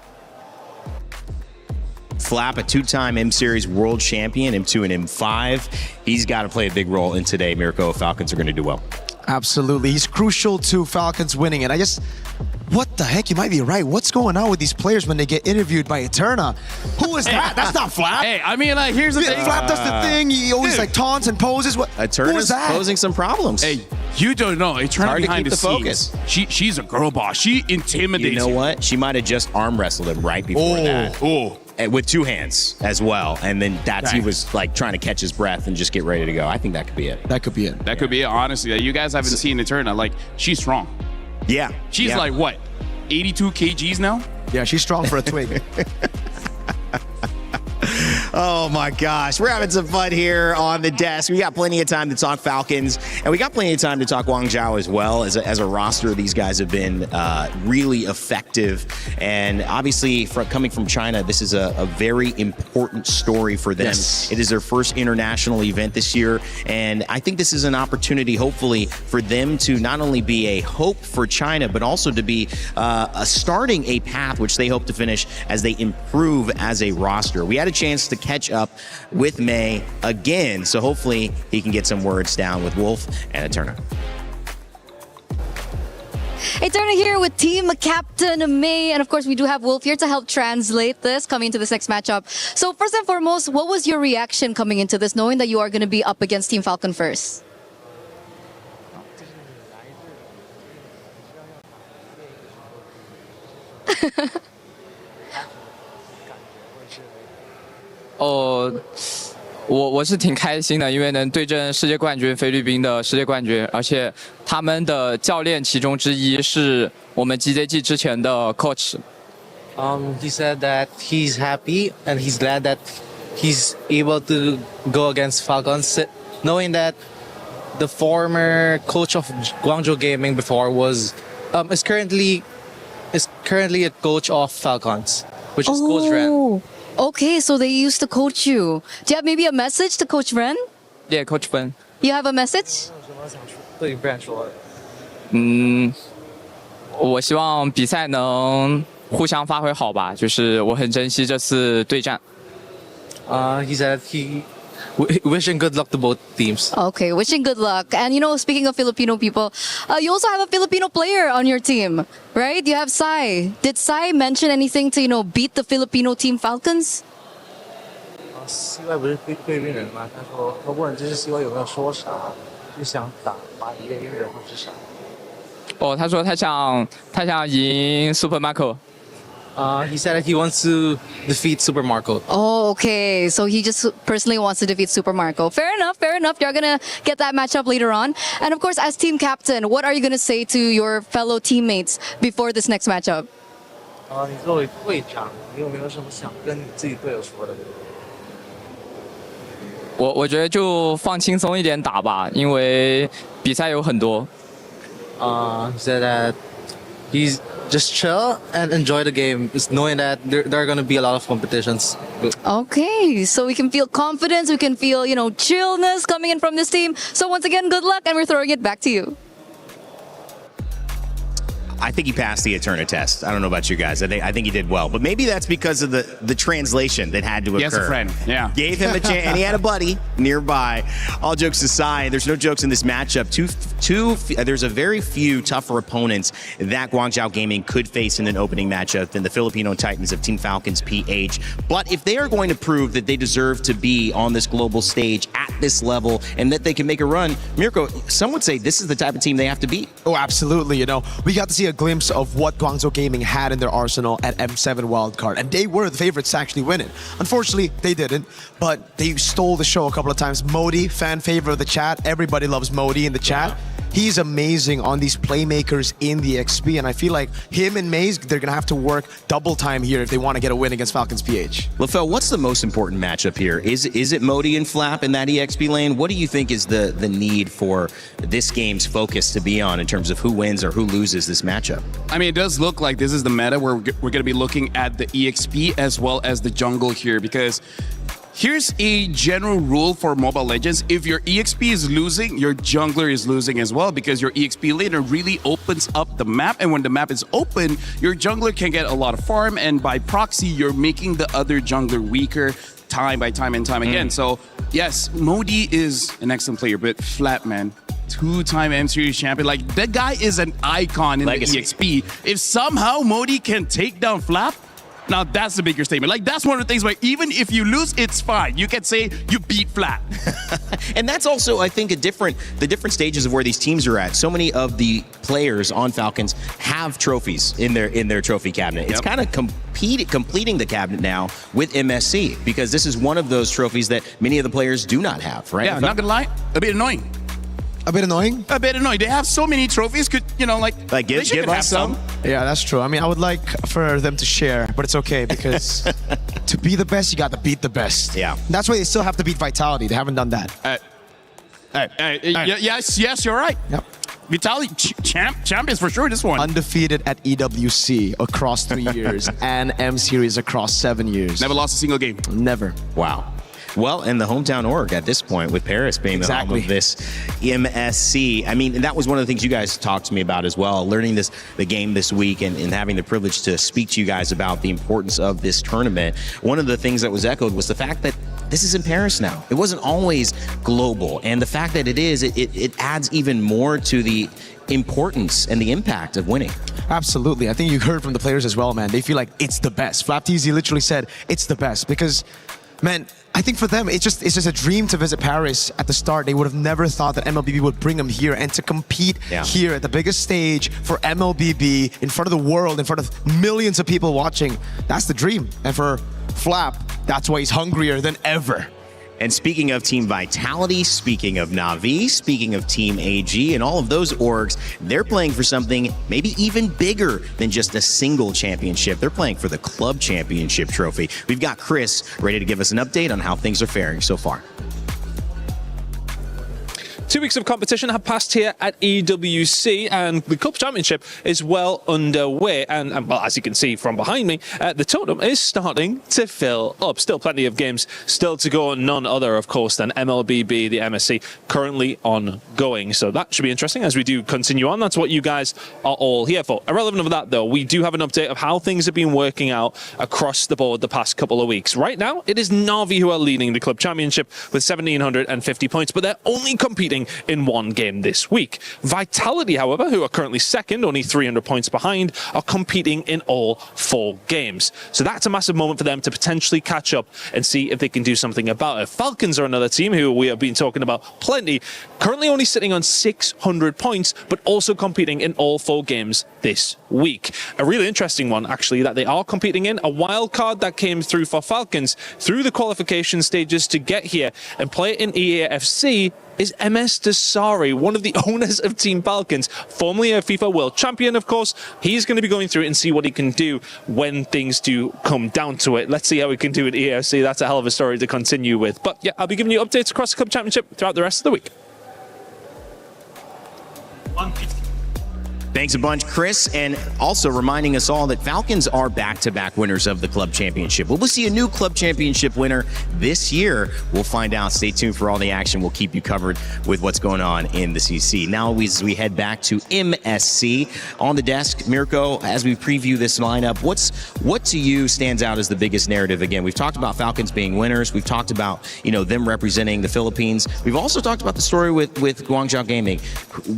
Flap, a 2-time M-Series world champion, M2 and M5. He's got to play a big role in today. Mirko, Falcons are going to do well. Absolutely. He's crucial to Falcons winning. And what the heck? You might be right. What's going on with these players when they get interviewed by Eterna? Who is that? That's not Flap. Hey, I mean, here's the thing. Flap does the thing. He always taunts and poses. Eterna's posing some problems. Hey, you don't know. Eterna behind the scenes. She's a girl boss. She intimidates. You know what? She might have just arm wrestled him right before that. With 2 hands as well. And then he was like trying to catch his breath and just get ready to go. I think that could be it. That could be it. That could be it, honestly. You guys haven't seen Eterna. Like, she's strong. Yeah. She's like, what, 82 kgs now? Yeah, she's strong for a twig. Oh my gosh, we're having some fun here on the desk. We got plenty of time to talk Falcons, and we got plenty of time to talk Guangzhou as well. As a roster, these guys have been really effective, and obviously coming from China, this is a very important story for them. Yes. It is their first international event this year, and I think this is an opportunity, hopefully, for them to not only be a hope for China, but also to be starting a path which they hope to finish as they improve as a roster. We had a chance to catch up with May again, so hopefully he can get some words down with Wolf and Eterna. Eterna here with Team Captain May, and of course we do have Wolf here to help translate this coming into this next matchup. So first and foremost, what was your reaction coming into this, knowing that you are going to be up against Team Falcon first?我是挺开心的，因为能对阵世界冠军菲律宾的世界冠军，而且他们的教练其中之一是我们 GZG 之前的 coach。He said that he's happy and he's glad that he's able to go against Falcons, knowing that the former coach of Guangzhou Gaming before is currently a coach of Falcons, which is Coach Ren. Okay, so they used to coach you. Do you have maybe a message to Coach Ren? Yeah, Coach Ren. You have a message? 对 Brand 说的。我希望比赛能互相发挥好吧，就是我很珍惜这次对战。He said he wishing good luck to both teams. Okay, wishing good luck. And speaking of Filipino people, you also have a Filipino player on your team, right? You have Sai. Did Sai mention anything to, beat the Filipino team Falcons? 西外不是对面人吗？他说他问这是西外有没有说啥，就想把一个人或是啥。哦，他说他想赢 Super Marco。He said that he wants to defeat Super Marco. Oh, okay. So he just personally wants to defeat Super Marco. Fair enough, fair enough. You're going to get that matchup later on. And of course, as team captain, what are you going to say to your fellow teammates before this next matchup? 你作为队长，你有没有什么想跟你自己队友说的？我觉得就放轻松一点打吧，因为比赛有很多。He said that he's just chill and enjoy the game, just knowing that there are going to be a lot of competitions. Okay, so we can feel confidence, we can feel, chillness coming in from this team. So once again, good luck, and we're throwing it back to you. I think he passed the Eterna test. I don't know about you guys. I think he did well. But maybe that's because of the translation that had to occur. He has a friend, yeah. Gave him a chance, and he had a buddy nearby. All jokes aside, there's no jokes in this matchup. There's a very few tougher opponents that Guangzhou Gaming could face in an opening matchup than the Filipino Titans of Team Falcons PH. But if they are going to prove that they deserve to be on this global stage at this level and that they can make a run, Mirko, some would say this is the type of team they have to beat. Oh, absolutely. We got to see a glimpse of what Guangzhou Gaming had in their arsenal at M7 wildcard, and they were the favorites to actually win it. Unfortunately, they didn't, but they stole the show a couple of times. Modi, fan favorite of the chat. Everybody loves Modi in the chat. He's amazing on these playmakers in the XP, and I feel like him and Maze, they're going to have to work double time here if they want to get a win against Falcons PH. LaFell, what's the most important matchup here? Is it Modi and Flap in that EXP lane? What do you think is the need for this game's focus to be on in terms of who wins or who loses this matchup? I mean, it does look like this is the meta where we're going to be looking at the EXP as well as the jungle here, because here's a general rule for Mobile Legends. If your EXP is losing, your jungler is losing as well, because your EXP laner really opens up the map. And when the map is open, your jungler can get a lot of farm. And by proxy, you're making the other jungler weaker time by time and time again. So yes, Modi is an excellent player, but Flat, man, two-time M Series champion. Like, that guy is an icon in Legacy. The EXP. If somehow Modi can take down Flap, now that's the bigger statement. Like, that's one of the things where even if you lose, it's fine. You can say you beat Flat. And that's also, I think, the different stages of where these teams are at. So many of the players on Falcons have trophies in their trophy cabinet. It's kind of completing the cabinet now with MSC, because this is one of those trophies that many of the players do not have, right? Yeah, not gonna lie, a bit annoying. A bit annoying? A bit annoying. They have so many trophies. Give us some. Yeah, that's true. I mean, I would like for them to share, but it's okay, because to be the best, you got to beat the best. Yeah. That's why they still have to beat Vitality. They haven't done that. Yes, you're right. Yep. Vitality champions for sure. This one undefeated at EWC across 3 years and M Series across 7 years. Never lost a single game. Never. Wow. Well, and the hometown org at this point, with Paris being the home of this MSC. I mean, that was one of the things you guys talked to me about as well, learning the game this week and having the privilege to speak to you guys about the importance of this tournament. One of the things that was echoed was the fact that this is in Paris now. It wasn't always global. And the fact that it is, it adds even more to the importance and the impact of winning. Absolutely. I think you heard from the players as well, man. They feel like it's the best. Flapteasy literally said it's the best because, man, I think for them, it's just a dream to visit Paris at the start. They would have never thought that MLBB would bring them here, and to compete here at the biggest stage for MLBB in front of the world, in front of millions of people watching. That's the dream. And for Flap, that's why he's hungrier than ever. And speaking of Team Vitality, speaking of Na'Vi, speaking of Team AG, and all of those orgs, they're playing for something maybe even bigger than just a single championship. They're playing for the club championship trophy. We've got Chris ready to give us an update on how things are faring so far. 2 weeks of competition have passed here at EWC, and the Club Championship is well underway. And well, as you can see from behind me, the totem is starting to fill up. Still plenty of games still to go, none other, of course, than MLBB, the MSC, currently ongoing. So that should be interesting as we do continue on. That's what you guys are all here for. Irrelevant of that, though, we do have an update of how things have been working out across the board the past couple of weeks. Right now, it is Na'Vi who are leading the Club Championship with 1,750 points, but they're only competing in one game this week. Vitality, however, who are currently second, only 300 points behind, are competing in all 4 games. So that's a massive moment for them to potentially catch up and see if they can do something about it. Falcons are another team who we have been talking about plenty, currently only sitting on 600 points, but also competing in all 4 games this week. A really interesting one, actually, that they are competing in, a wild card that came through for Falcons through the qualification stages to get here and play in EAFC, is MS Desari, one of the owners of Team Falcons, formerly a FIFA World Champion, of course. He's going to be going through it and see what he can do when things do come down to it. Let's see how he can do at EFC. That's a hell of a story to continue with. But yeah, I'll be giving you updates across the Club Championship throughout the rest of the week. Thanks a bunch, Chris, and also reminding us all that Falcons are back-to-back winners of the Club Championship. We'll see a new Club Championship winner this year. We'll find out. Stay tuned for all the action. We'll keep you covered with what's going on in the CC. Now, as we head back to MSC, on the desk, Mirko, as we preview this lineup, what to you stands out as the biggest narrative? Again, we've talked about Falcons being winners. We've talked about, them representing the Philippines. We've also talked about the story with Guangzhou Gaming.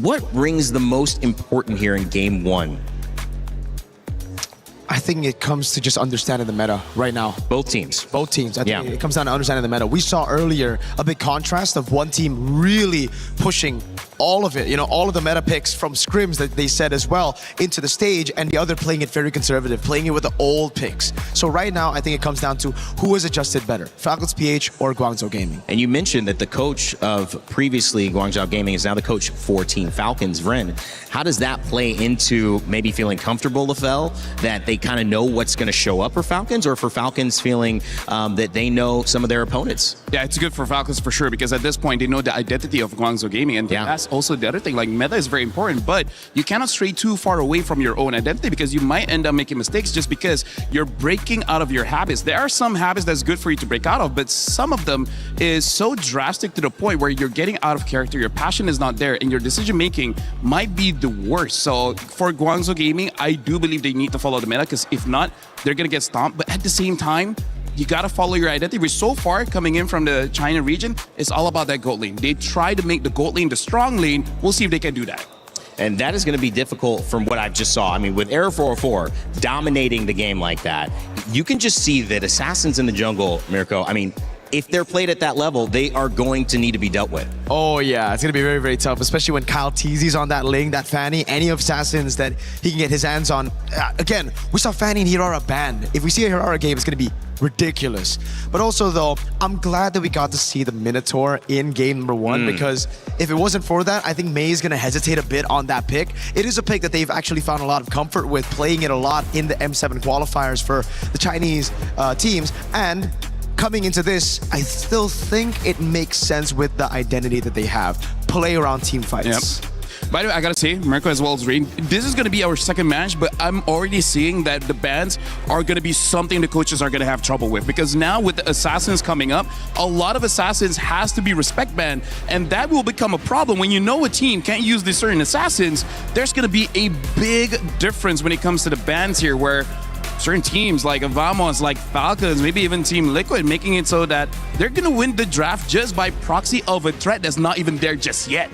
What rings the most important here in game 1? I think it comes to just understanding the meta right now. Both teams. I think it comes down to understanding the meta. We saw earlier a big contrast of one team really pushing all of it, all of the meta picks from scrims that they said as well into the stage, and the other playing it very conservative, playing it with the old picks. So right now, I think it comes down to who has adjusted better, Falcons PH or Guangzhou Gaming. And you mentioned that the coach of previously Guangzhou Gaming is now the coach for Team Falcons, Vren. How does that play into maybe feeling comfortable, LaFell, that they kind of know what's going to show up for Falcons, or for Falcons feeling that they know some of their opponents? Yeah, it's good for Falcons for sure, because at this point, they know the identity of Guangzhou Gaming, and that's also the other thing. Like, meta is very important, but you cannot stray too far away from your own identity, because you might end up making mistakes just because you're breaking out of your habits. There are some habits that's good for you to break out of, but some of them is so drastic to the point where you're getting out of character, your passion is not there, and your decision making might be the worst. So for Guangzhou Gaming, I do believe they need to follow the meta, because if not, they're gonna get stomped. But at the same time, you gotta follow your identity. We're so far coming in from the China region, it's all about that gold lane. They try to make the gold lane the strong lane. We'll see if they can do that. And that is going to be difficult from what I've just saw. I mean, with Error 404 dominating the game like that, you can just see that Assassins in the jungle, Mirko, I mean, if they're played at that level, they are going to need to be dealt with. Oh yeah, it's going to be very, very tough, especially when Kyle Teasy's on that lane, that Fanny, any of Assassins that he can get his hands on. Again, we saw Fanny and Hirara banned. If we see a Hirara game, it's going to be ridiculous. But also though, I'm glad that we got to see the Minotaur in game number 1, because if it wasn't for that, I think May is going to hesitate a bit on that pick. It is a pick that they've actually found a lot of comfort with, playing it a lot in the M7 qualifiers for the Chinese teams, and coming into this, I still think it makes sense with the identity that they have. Play around team fights. Yep. By the way, I gotta say, Mirko as well as Reed, this is gonna be our second match, but I'm already seeing that the bans are gonna be something the coaches are gonna have trouble with, because now with the Assassins coming up, a lot of Assassins has to be respect banned, and that will become a problem. When you know a team can't use these certain Assassins, there's gonna be a big difference when it comes to the bans here, where certain teams like Vamos, like Falcons, maybe even Team Liquid, making it so that they're gonna win the draft just by proxy of a threat that's not even there just yet.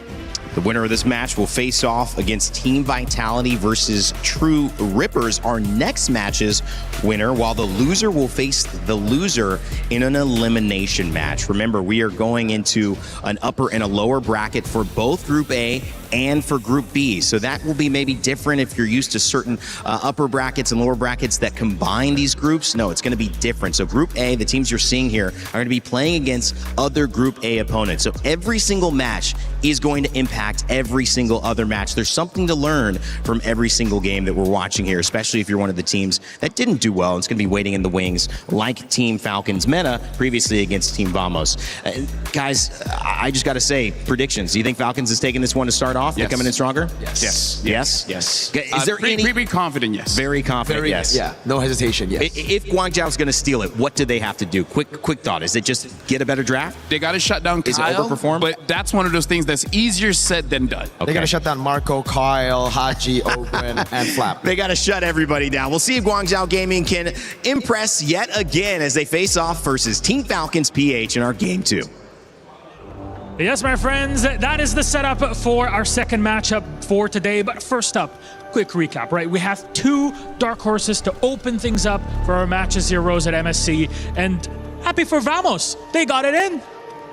The winner of this match will face off against Team Vitality versus True Rippers, our next match's winner, while the loser will face the loser in an elimination match. Remember, we are going into an upper and a lower bracket for both Group A and for Group B. So that will be maybe different if you're used to certain upper brackets and lower brackets that combine these groups. No, it's going to be different. So Group A, the teams you're seeing here, are going to be playing against other Group A opponents. So every single match is going to impact every single other match. There's something to learn from every single game that we're watching here, especially if you're one of the teams that didn't do well. It's going to be waiting in the wings like Team Falcons Meta previously against Team Vamos. Guys, I just got to say, predictions. Do you think Falcons is taking this one to start off? They're coming in stronger? Yes. Yes? Is there pretty confident, yes. Very confident, yes. Yeah, no hesitation, yes. If Guangzhou's going to steal it, what do they have to do? Quick thought. Is it just get a better draft? They got to shut down Kyle. Is it overperform? But that's one of those things that's easier said than done. They got to shut down Marco, Kyle, Haji, Ogren, and Flap. They got to shut everybody down. We'll see if Guangzhou Gaming can impress yet again as they face off versus Team Falcons PH in our Game 2. Yes, my friends, that is the setup for our second matchup for today. But first up, quick recap, right? We have two dark horses to open things up for our matches here, Rose, at MSC. And happy for Vamos. They got it in.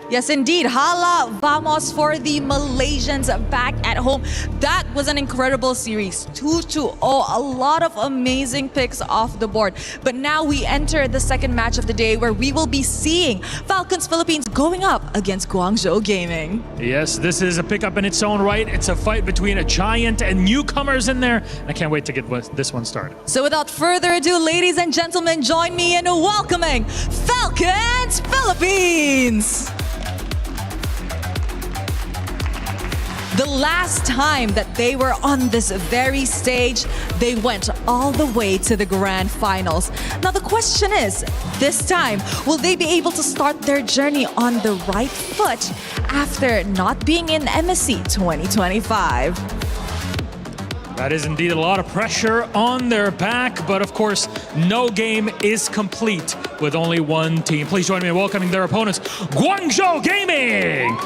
Yes, indeed. Hala Vamos for the Malaysians back at home. That was an incredible series. 2-0. A lot of amazing picks off the board. But now we enter the second match of the day where we will be seeing Falcons Philippines going up against Guangzhou Gaming. Yes, this is a pickup in its own right. It's a fight between a giant and newcomers in there. I can't wait to get this one started. So without further ado, ladies and gentlemen, join me in welcoming Falcons Philippines. The last time that they were on this very stage, they went all the way to the grand finals. Now the question is, this time, will they be able to start their journey on the right foot after not being in MSC 2025? That is indeed a lot of pressure on their back, but of course, no game is complete with only one team. Please join me in welcoming their opponents, Guangzhou Gaming!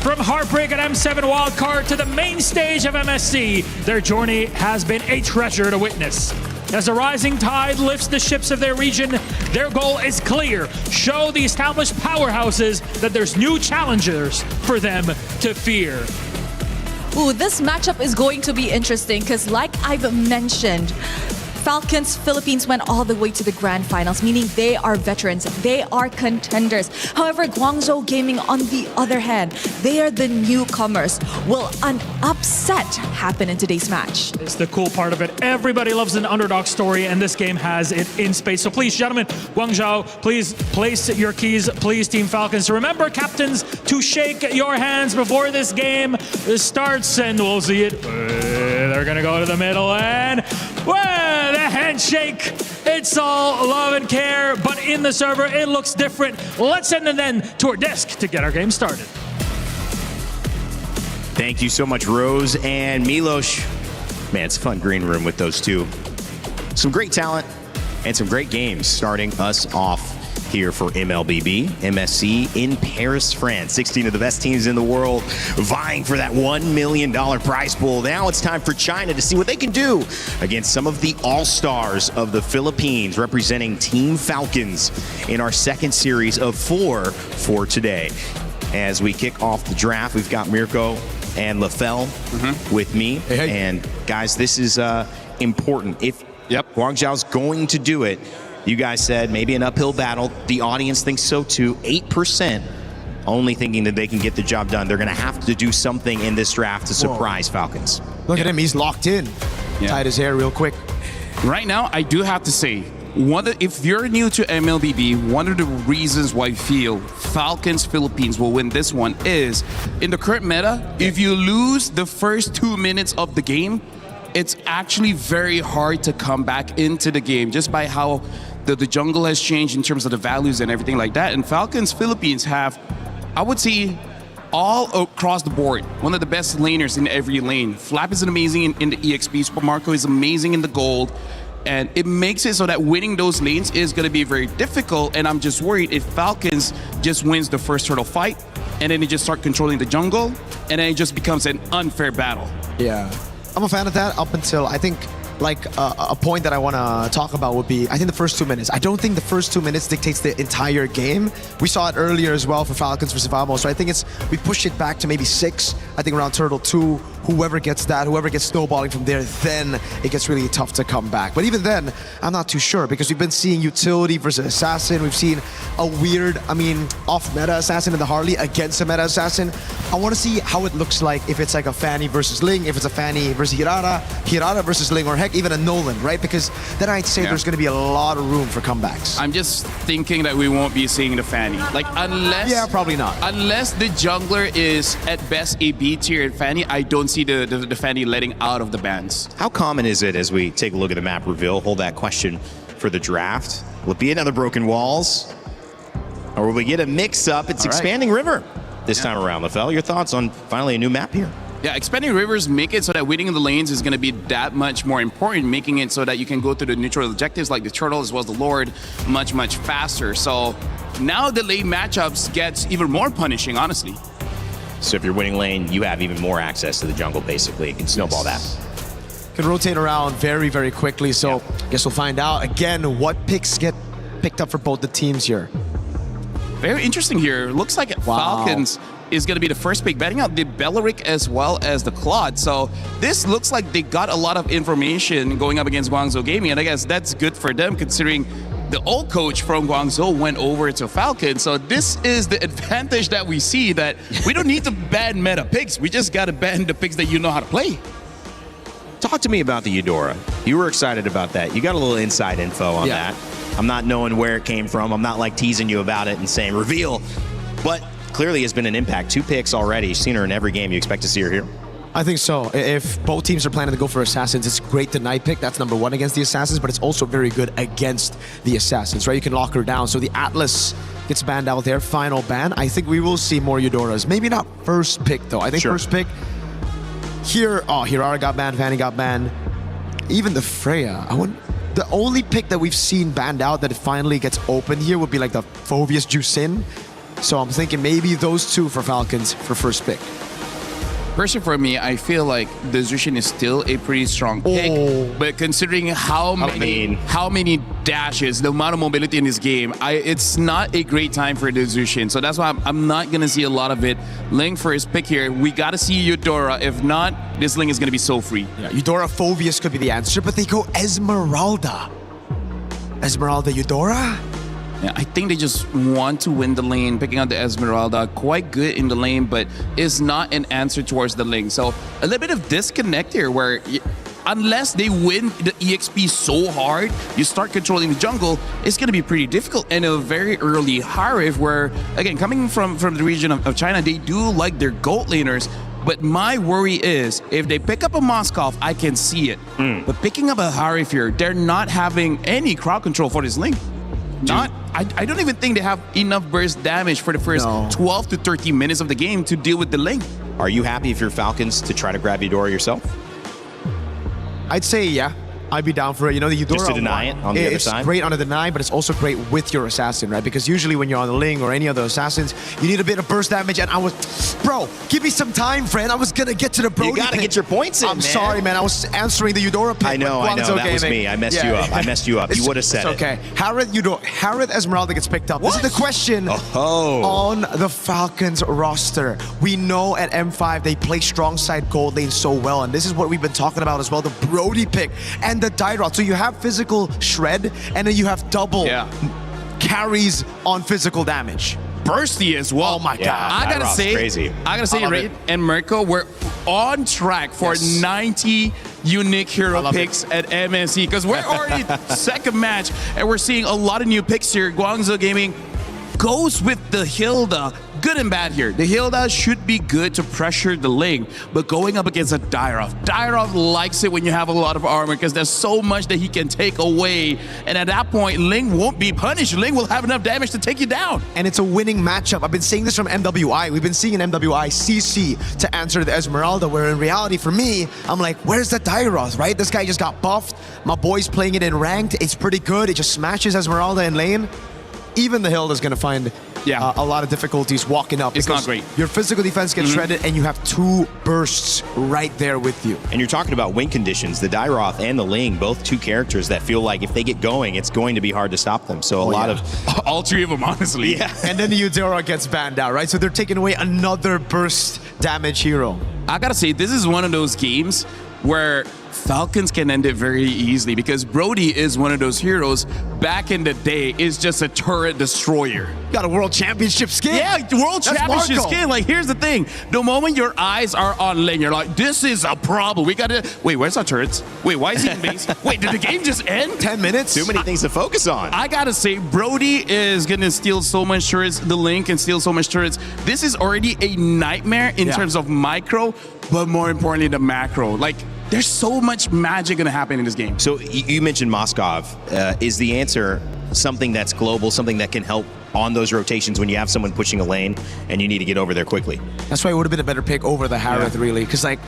From heartbreak at M7 wildcard to the main stage of MSC, their journey has been a treasure to witness. As the rising tide lifts the ships of their region, their goal is clear. Show the established powerhouses that there's new challengers for them to fear. Ooh, this matchup is going to be interesting because like I've mentioned, Falcons Philippines went all the way to the grand finals, meaning they are veterans, they are contenders. However, Guangzhou Gaming, on the other hand, they are the newcomers. Will an upset happen in today's match? It's the cool part of it. Everybody loves an underdog story, and this game has it in space. So please, gentlemen, Guangzhou, please place your keys, please, Team Falcons. Remember, captains, to shake your hands before this game starts, and we'll see it. They're gonna go to the middle, and well, the handshake. It's all love and care, but in the server, it looks different. Let's send them then to our desk to get our game started. Thank you so much, Rose and Milos. Man, it's a fun green room with those two. Some great talent and some great games starting us off here for MLBB, MSC in Paris, France. 16 of the best teams in the world vying for that $1 million prize pool. Now it's time for China to see what they can do against some of the all-stars of the Philippines representing Team Falcons in our second series of 4 for today. As we kick off the draft, we've got Mirko and Lafell with me. Hey. And guys, this is important. If Guangzhou's going to do it, you guys said maybe an uphill battle. The audience thinks so too. 8% only thinking that they can get the job done. They're going to have to do something in this draft to surprise Falcons. Look at him. He's locked in. Tied his hair real quick. Right now, I do have to say, if you're new to MLBB, one of the reasons why I feel Falcons Philippines will win this one is, in the current meta, if you lose the first 2 minutes of the game, it's actually very hard to come back into the game just by how the jungle has changed in terms of the values and everything like that. And Falcons Philippines have, I would say, all across the board, one of the best laners in every lane. Flap is amazing in the EXP, Super Marco is amazing in the gold, and it makes it so that winning those lanes is going to be very difficult. And I'm just worried if Falcons just wins the first turtle fight, and then they just start controlling the jungle, and then it just becomes an unfair battle. Yeah. I'm a fan of that up until I think like a point that I want to talk about would be, I think the first 2 minutes. I don't think the first 2 minutes dictates the entire game. We saw it earlier as well for Falcons versus Vamos. So I think we push it back to maybe 6. I think around Turtle 2, whoever gets snowballing from there, then it gets really tough to come back. But even then, I'm not too sure because we've been seeing utility versus assassin. We've seen a weird, off-meta assassin in the Harley against a meta assassin. I want to see how it looks like if it's like a Fanny versus Ling, if it's a Fanny versus Hirara versus Ling, or heck, even a Nolan, right? Because then I'd say there's going to be a lot of room for comebacks. I'm just thinking that we won't be seeing the Fanny. Like, unless... Yeah, probably not. Unless the jungler is, at best, a B tier Fanny, I don't see the Fanny letting out of the bans. How common is it, as we take a look at the map reveal, hold that question for the draft? Will it be another Broken Walls? Or will we get a mix-up? It's Expanding River this time around. LaFell, your thoughts on finally a new map here? Yeah, Expanding Rivers make it so that winning in the lanes is going to be that much more important, making it so that you can go to the neutral objectives like the Turtle as well as the Lord much, much faster. So now the lane matchups gets even more punishing, honestly. So if you're winning lane, you have even more access to the jungle, basically. You can snowball that. Can rotate around very, very quickly. So I guess we'll find out again what picks get picked up for both the teams here. Very interesting here. Looks like Falcons is going to be the first pick, betting out the Belleric as well as the Claude. So this looks like they got a lot of information going up against Guangzhou Gaming, and I guess that's good for them considering the old coach from Guangzhou went over to Falcon. So this is the advantage that we see, that we don't need to ban meta picks. We just got to ban the picks that you know how to play. Talk to me about the Eudora. You were excited about that. You got a little inside info on that. I'm not knowing where it came from. I'm not like teasing you about it and saying reveal, but clearly has been an impact. 2 picks already. You've seen her in every game. You expect to see her here? I think so. If both teams are planning to go for Assassins, it's great to night pick. That's number 1 against the Assassins, but it's also very good against the Assassins, right? You can lock her down. So the Atlas gets banned out there. Final ban. I think we will see more Eudoras. Maybe not first pick, though. I think first pick here, Hirara got banned, Fanny got banned. Even the Freya. The only pick that we've seen banned out that it finally gets opened here would be like the Phoveus Jusin. So I'm thinking maybe those 2 for Falcons for first pick. Personally, for me, I feel like the Zushin is still a pretty strong pick, but considering how many dashes, the amount of mobility in this game, it's not a great time for the Zushin. So that's why I'm not going to see a lot of it. Ling for his pick here. We got to see Eudora. If not, this Ling is going to be so free. Yeah, Eudora Phoveus could be the answer, but they go Esmeralda. Esmeralda Eudora? Yeah, I think they just want to win the lane, picking out the Esmeralda. Quite good in the lane, but is not an answer towards the Ling. So a little bit of disconnect here where unless they win the EXP so hard, you start controlling the jungle, it's going to be pretty difficult. And a very early Harif where, again, coming from the region of China, they do like their gold laners. But my worry is, if they pick up a Moskov, I can see it. But picking up a Harif here, they're not having any crowd control for this Ling. I don't even think they have enough burst damage for the first 12 to 30 minutes of the game to deal with the Ling. Are you happy if you're Falcons to try to grab Eudora yourself? I'd say yeah. I'd be down for it. You know, the Eudora, just to deny it on the other side? It's great on the deny, but it's also great with your assassin, right? Because usually when you're on the Ling or any other assassins, you need a bit of burst damage, and bro, give me some time, friend. I was gonna get to the Brody. You gotta get your points in, I'm sorry, man. I was answering the Eudora pick. I know. That was me. I messed you up. You would have said it. It's okay. Harith Esmeralda gets picked up. This is the question on the Falcons roster. We know at M5 they play strong side gold lane so well, and this is what we've been talking about as well, the Brody pick and the Dyrod. So you have physical shred, and then you have double carries on physical damage. Bursty as well. Oh my God. I gotta say, Raid and Mirko were on track for 90 unique hero picks at MSC, because we're already second match and we're seeing a lot of new picks here. Guangzhou Gaming goes with the Hilda. Good and bad here. The Hilda should be good to pressure the Ling, but going up against a Dyrov likes it when you have a lot of armor, because there's so much that he can take away, and at that point, Ling won't be punished. Ling will have enough damage to take you down. And it's a winning matchup. I've been saying this from MWI. We've been seeing an MWI CC to answer the Esmeralda, where in reality, for me, I'm like, where's the Dyrov, right? This guy just got buffed. My boy's playing it in ranked. It's pretty good. It just smashes Esmeralda in lane. even the Hill is going to find a lot of difficulties walking up. It's not great. Your physical defense gets shredded, and you have 2 bursts right there with you. And you're talking about win conditions. The Dairoth and the Ling, both 2 characters that feel like if they get going, it's going to be hard to stop them. So a lot of... All 3 of them, honestly. Yeah. And then the Eudora gets banned out, right? So they're taking away another burst damage hero. I gotta say, this is one of those games where Falcons can end it very easily because Brody is one of those heroes back in the day is just a turret destroyer. Got a world championship skin. Yeah, world That's championship Marco. skin. Like, here's the thing. The moment your eyes are on Ling, you're like, this is a problem. We gotta, wait, where's our turrets? Wait, why is he in base? Wait, did the game just end? 10 minutes? Too many things to focus on. I gotta say, Brody is gonna steal so much turrets. The Ling can steal so much turrets. This is already a nightmare in terms of micro, but more importantly, the macro. Like, there's so much magic gonna happen in this game. So you mentioned Moskov. Is the answer something that's global, something that can help on those rotations when you have someone pushing a lane and you need to get over there quickly? That's why it would have been a better pick over the Harith, really. Because, like,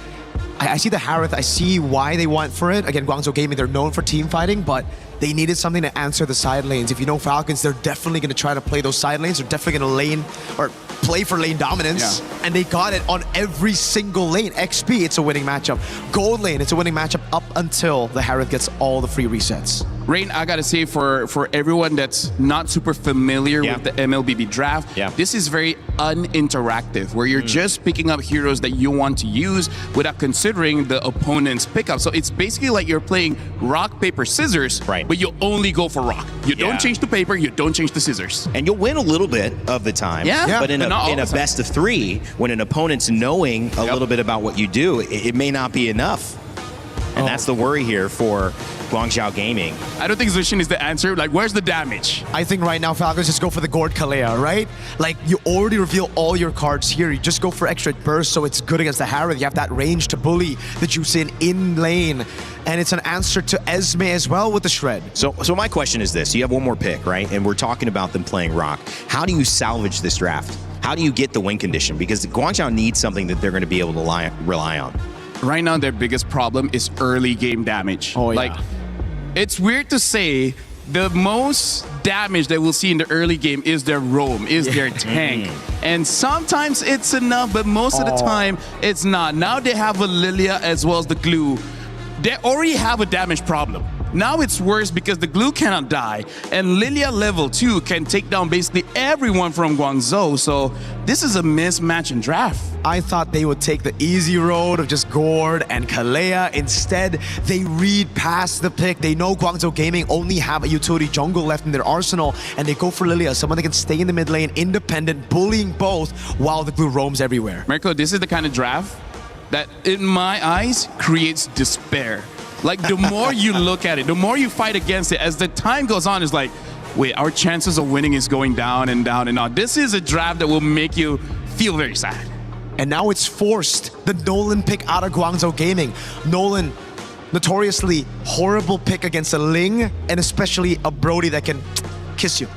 I see the Harith, I see why they went for it. Again, Guangzhou Gaming, they're known for team fighting, but they needed something to answer the side lanes. If you know Falcons, they're definitely going to try to play those side lanes. They're definitely going to lane or play for lane dominance. Yeah. And they got it on every single lane. XP, it's a winning matchup. Gold lane, it's a winning matchup up until the Harith gets all the free resets. Rain, I gotta say, for everyone that's not super familiar with the MLBB draft, this is very uninteractive, where you're just picking up heroes that you want to use without considering the opponent's pickup. So it's basically like you're playing rock, paper, scissors, but you only go for rock. You don't change the paper, you don't change the scissors. And you'll win a little bit of the time. But in a best of 3, when an opponent's knowing a little bit about what you do, it may not be enough. And that's the worry here for Guangzhou Gaming. I don't think Zushin is the answer. Like, where's the damage? I think right now Falcons just go for the Gord Kalea, right? Like, you already reveal all your cards here. You just go for extra burst, so it's good against the Harith. You have that range to bully the Juicin in lane. And it's an answer to Esme as well with the Shred. So my question is this. You have one more pick, right? And we're talking about them playing rock. How do you salvage this draft? How do you get the win condition? Because Guangzhou needs something that they're going to be able to rely on. Right now, their biggest problem is early game damage. Oh, yeah. Like, it's weird to say the most damage that we'll see in the early game is their roam, is their tank. And sometimes it's enough, but most of the time, it's not. Now they have a Lilia as well as the glue. They already have a damage problem. Now it's worse because the glue cannot die, and Lilia level 2 can take down basically everyone from Guangzhou, so this is a mismatch in draft. I thought they would take the easy road of just Gord and Kalea. Instead, they read past the pick. They know Guangzhou Gaming only have a utility jungle left in their arsenal, and they go for Lilia, someone that can stay in the mid lane, independent, bullying both, while the glue roams everywhere. Marco, this is the kind of draft that, in my eyes, creates despair. Like, the more you look at it, the more you fight against it, as the time goes on, it's like, wait, our chances of winning is going down and down and down. This is a draft that will make you feel very sad. And now it's forced. The Nolan pick out of Guangzhou Gaming. Nolan, notoriously horrible pick against a Ling, and especially a Brody that can kiss you.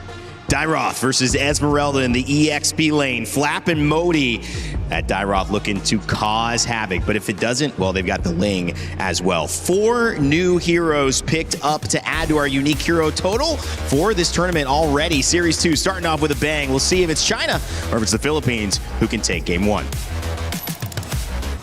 Dairoth versus Esmeralda in the EXP lane. Flap and Modi. That Dairoth looking to cause havoc, but if it doesn't, well, they've got the Ling as well. 4 new heroes picked up to add to our unique hero total for this tournament already. Series 2 starting off with a bang. We'll see if it's China or if it's the Philippines who can take Game 1.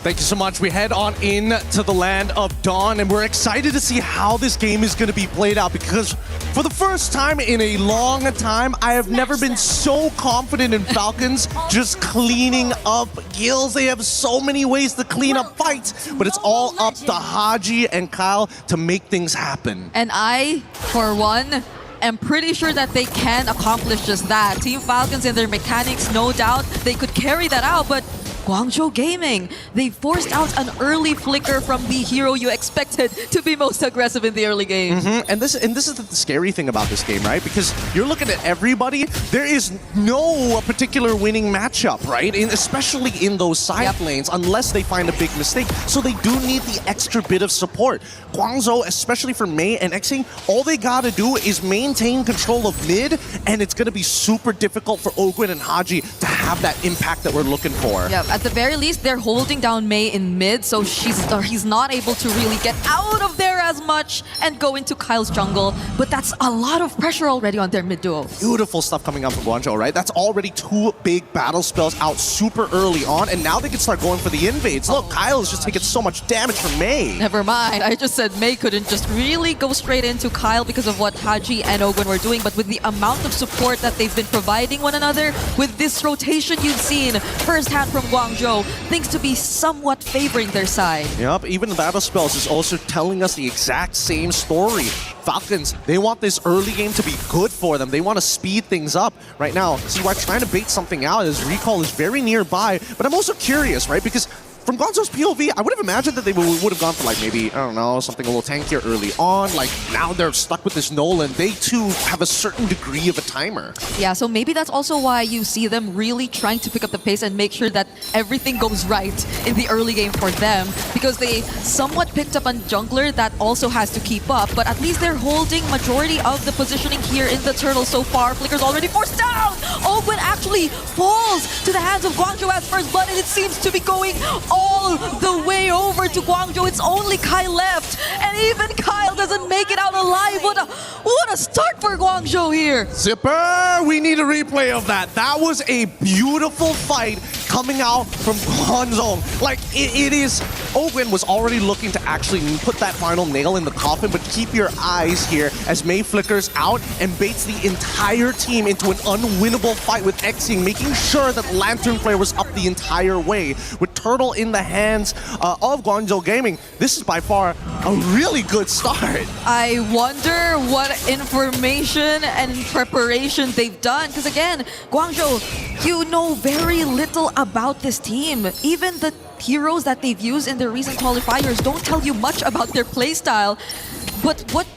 Thank you so much. We head on in to the land of Dawn, and we're excited to see how this game is going to be played out, because for the first time in a long time, I have never been so confident in Falcons just cleaning up kills. They have so many ways to clean up fights, but it's all up to Haji and Kyle to make things happen. And I, for one, am pretty sure that they can accomplish just that. Team Falcons and their mechanics, no doubt, they could carry that out, but Guangzhou Gaming, they forced out an early flicker from the hero you expected to be most aggressive in the early game. And this is the scary thing about this game, right? Because you're looking at everybody, there is no particular winning matchup, right? Especially in those side lanes, unless they find a big mistake. So they do need the extra bit of support. Guangzhou, especially for Mei and Xing, all they gotta do is maintain control of mid, and it's gonna be super difficult for Ogwin and Haji to have that impact that we're looking for. Yeah, at the very least, they're holding down Mei in mid, so he's not able to really get out of there as much and go into Kyle's jungle. But that's a lot of pressure already on their mid duo. Beautiful stuff coming out from Guangzhou, right? That's already 2 big battle spells out super early on, and now they can start going for the invades. Look, Kyle is just taking so much damage from Mei. Never mind. I just said Mei couldn't just really go straight into Kyle because of what Haji and Ogun were doing, but with the amount of support that they've been providing one another, with this rotation you've seen firsthand from Guangzhou, things to be somewhat favoring their side. Yep, even the battle spells is also telling us the exact same story. Falcons, they want this early game to be good for them. They want to speed things up. Right now, CY trying to bait something out as Recall is very nearby, but I'm also curious, right? Because from Guangzhou's POV, I would have imagined that they would have gone for like maybe, I don't know, something a little tankier early on. Like now they're stuck with this Nolan. They too have a certain degree of a timer. Yeah, so maybe that's also why you see them really trying to pick up the pace and make sure that everything goes right in the early game for them, because they somewhat picked up on jungler that also has to keep up, but at least they're holding majority of the positioning here in the turtle so far. Flicker's already forced down! Ogun actually falls to the hands of Guangzhou as first blood, and it seems to be going all the way over to Guangzhou. It's only Kyle left, and even Kyle doesn't make it out alive. What a start for Guangzhou here. Zipper, we need a replay of that. That was a beautiful fight coming out from Guangzhou. Like, it is... Ogun was already looking to actually put that final nail in the coffin, but keep your eyes here as Mei flickers out and baits the entire team into an unwinnable fight with Xing, making sure that Lantern Flare was up the entire way. With Turtle in the hands of Guangzhou Gaming, this is by far a really good start. I wonder what information and preparation they've done, because again, Guangzhou, you know very little about this team. Even the heroes that they've used in their recent qualifiers don't tell you much about their playstyle. But what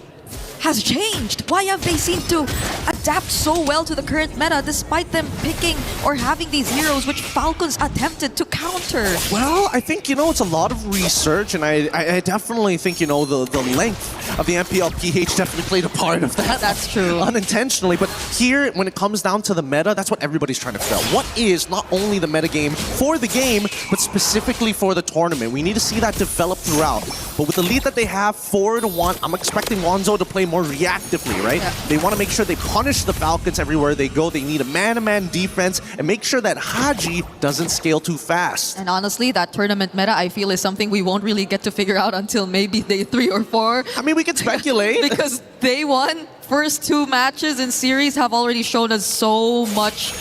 has changed? Why have they seemed to adapt so well to the current meta despite them picking or having these heroes which Falcons attempted to counter? Well, I think, you know, it's a lot of research, and I definitely think, you know, the length of the MPL PH definitely played a part of that. That's true. Unintentionally, but here, when it comes down to the meta, that's what everybody's trying to figure out. What is not only the meta game for the game, but specifically for the tournament? We need to see that develop throughout. But with the lead that they have, 4-1, I'm expecting Guangzhou to play more reactively, right? Yeah. They want to make sure they punish the Falcons everywhere they go. They need a man-to-man defense and make sure that Haji doesn't scale too fast. And honestly, that tournament meta, I feel, is something we won't really get to figure out until maybe day 3 or 4. I mean, we can speculate. Because day 1, first 2 matches in series have already shown us so much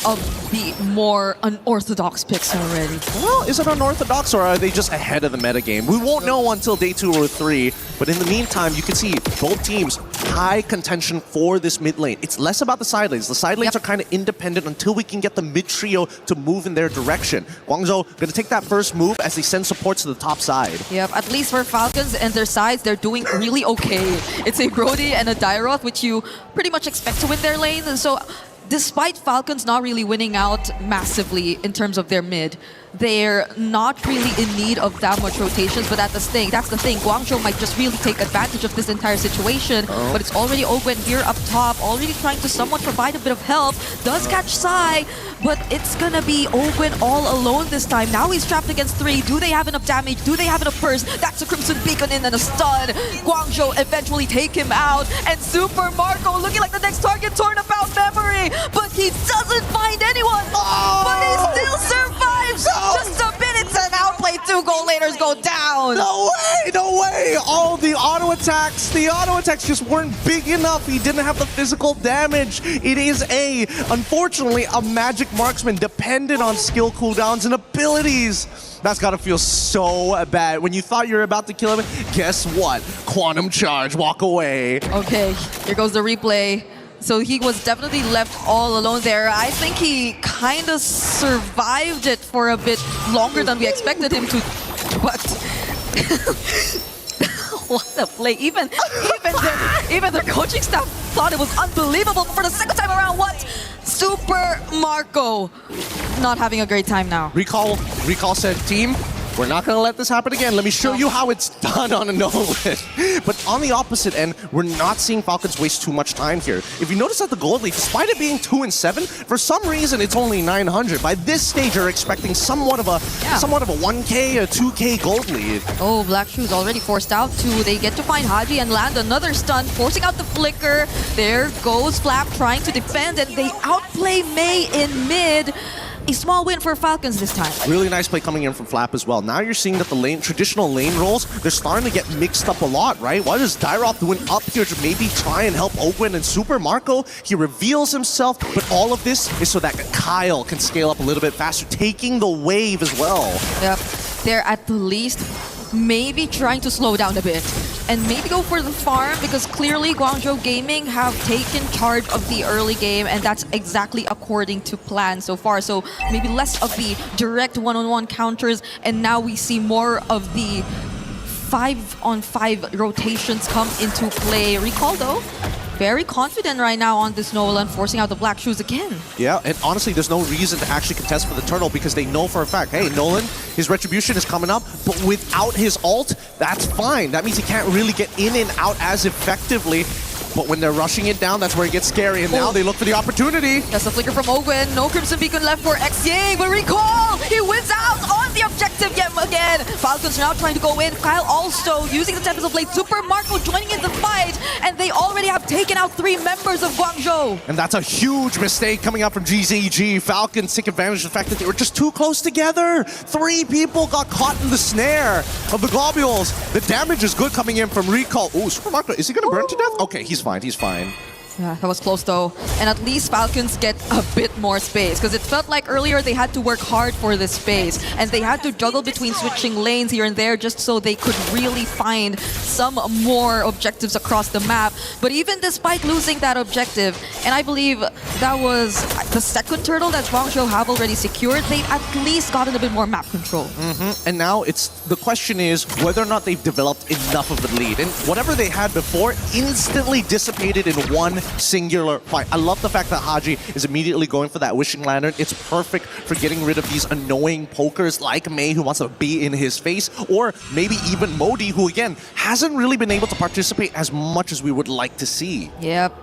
of the more unorthodox picks already. Well, is it unorthodox or are they just ahead of the metagame? We won't know until day 2 or 3, but in the meantime, you can see both teams high contention for this mid lane. It's less about the side lanes. The side lanes are kind of independent until we can get the mid trio to move in their direction. Guangzhou going to take that first move as they send supports to the top side. Yep, at least for Falcons and their sides, they're doing really okay. It's a Brody and a Dairoth, which you pretty much expect to win their lane, and so despite Falcons not really winning out massively in terms of their mid, they're not really in need of that much rotations, but that's the thing. Guangzhou might just really take advantage of this entire situation, but it's already Ogun here up top, already trying to somewhat provide a bit of help. Does catch Sai, but it's gonna be Ogun all alone this time. Now he's trapped against 3. Do they have enough damage? Do they have enough burst? That's a Crimson Beacon in and a stun. Guangzhou eventually take him out, and Super Marco looking like the next target, torn about memory, but he doesn't find anyone. But he still survives. Just a bit, it's an outplay. 2 goal laters go down. No way, no way. All the auto attacks just weren't big enough. He didn't have the physical damage. It is unfortunately, a magic marksman dependent on skill cooldowns and abilities. That's gotta feel so bad. When you thought you were about to kill him, guess what? Quantum charge, walk away. Okay, here goes the replay. So he was definitely left all alone there. I think he kind of survived it for a bit longer than we expected him to. But what a play. Even the coaching staff thought it was unbelievable. For the second time around, what? Super Marco not having a great time now. Recall said, team, we're not going to let this happen again. Let me show you how it's done on a Nolan. But on the opposite end, we're not seeing Falcons waste too much time here. If you notice that the gold lead, despite it being 2-7, for some reason it's only 900. By this stage, you're expecting somewhat of a 1K, a 2K gold lead. Oh, Black Shoes already forced out too. They get to find Haji and land another stun, forcing out the flicker. There goes Flap trying to defend, and they outplay Mei in mid. A small win for Falcons this time. Really nice play coming in from Flap as well. Now you're seeing that the traditional lane roles, they're starting to get mixed up a lot, right? What is Dairoth doing up here to maybe try and help Ogwen and Super Marco? He reveals himself, but all of this is so that Kyle can scale up a little bit faster, taking the wave as well. Yep, they're at the least maybe trying to slow down a bit and maybe go for the farm, because clearly Guangzhou Gaming have taken charge of the early game, and that's exactly according to plan so far. So maybe less of the direct one-on-one counters, and now we see more of the 5-on-5 rotations come into play. Recall though, very confident right now on this Nolan, forcing out the Black Shoes again. Yeah, and honestly, there's no reason to actually contest for the turtle, because they know for a fact, hey, Nolan, his retribution is coming up, but without his ult, that's fine. That means he can't really get in and out as effectively. But when they're rushing it down, that's where it gets scary, and now they look for the opportunity. That's the flicker from Ogwen. No Crimson Beacon left for XYang, but Recall! He wins out on the objective yet again. Falcons now trying to go in. Kyle also using the Tempest of Blade. Super Marco joining in the fight, and they already have taken out 3 members of Guangzhou. And that's a huge mistake coming out from GZG. Falcons take advantage of the fact that they were just too close together. 3 people got caught in the snare of the globules. The damage is good coming in from Recall. Oh, Super Marco, is he going to burn to death? Okay, he's fine, he's fine. Yeah, that was close though. And at least Falcons get a bit more space, because it felt like earlier they had to work hard for this space, and they had to juggle between switching lanes here and there just so they could really find some more objectives across the map. But even despite losing that objective, and I believe that was the second turtle that Guangzhou have already secured, they've at least gotten a bit more map control. And now the question is whether or not they've developed enough of a lead. And whatever they had before instantly dissipated in one singular fight. I love the fact that Haji is immediately going for that Wishing Lantern. It's perfect for getting rid of these annoying pokers like Mei, who wants to be in his face, or maybe even Modi, who again hasn't really been able to participate as much as we would like to see. Yep,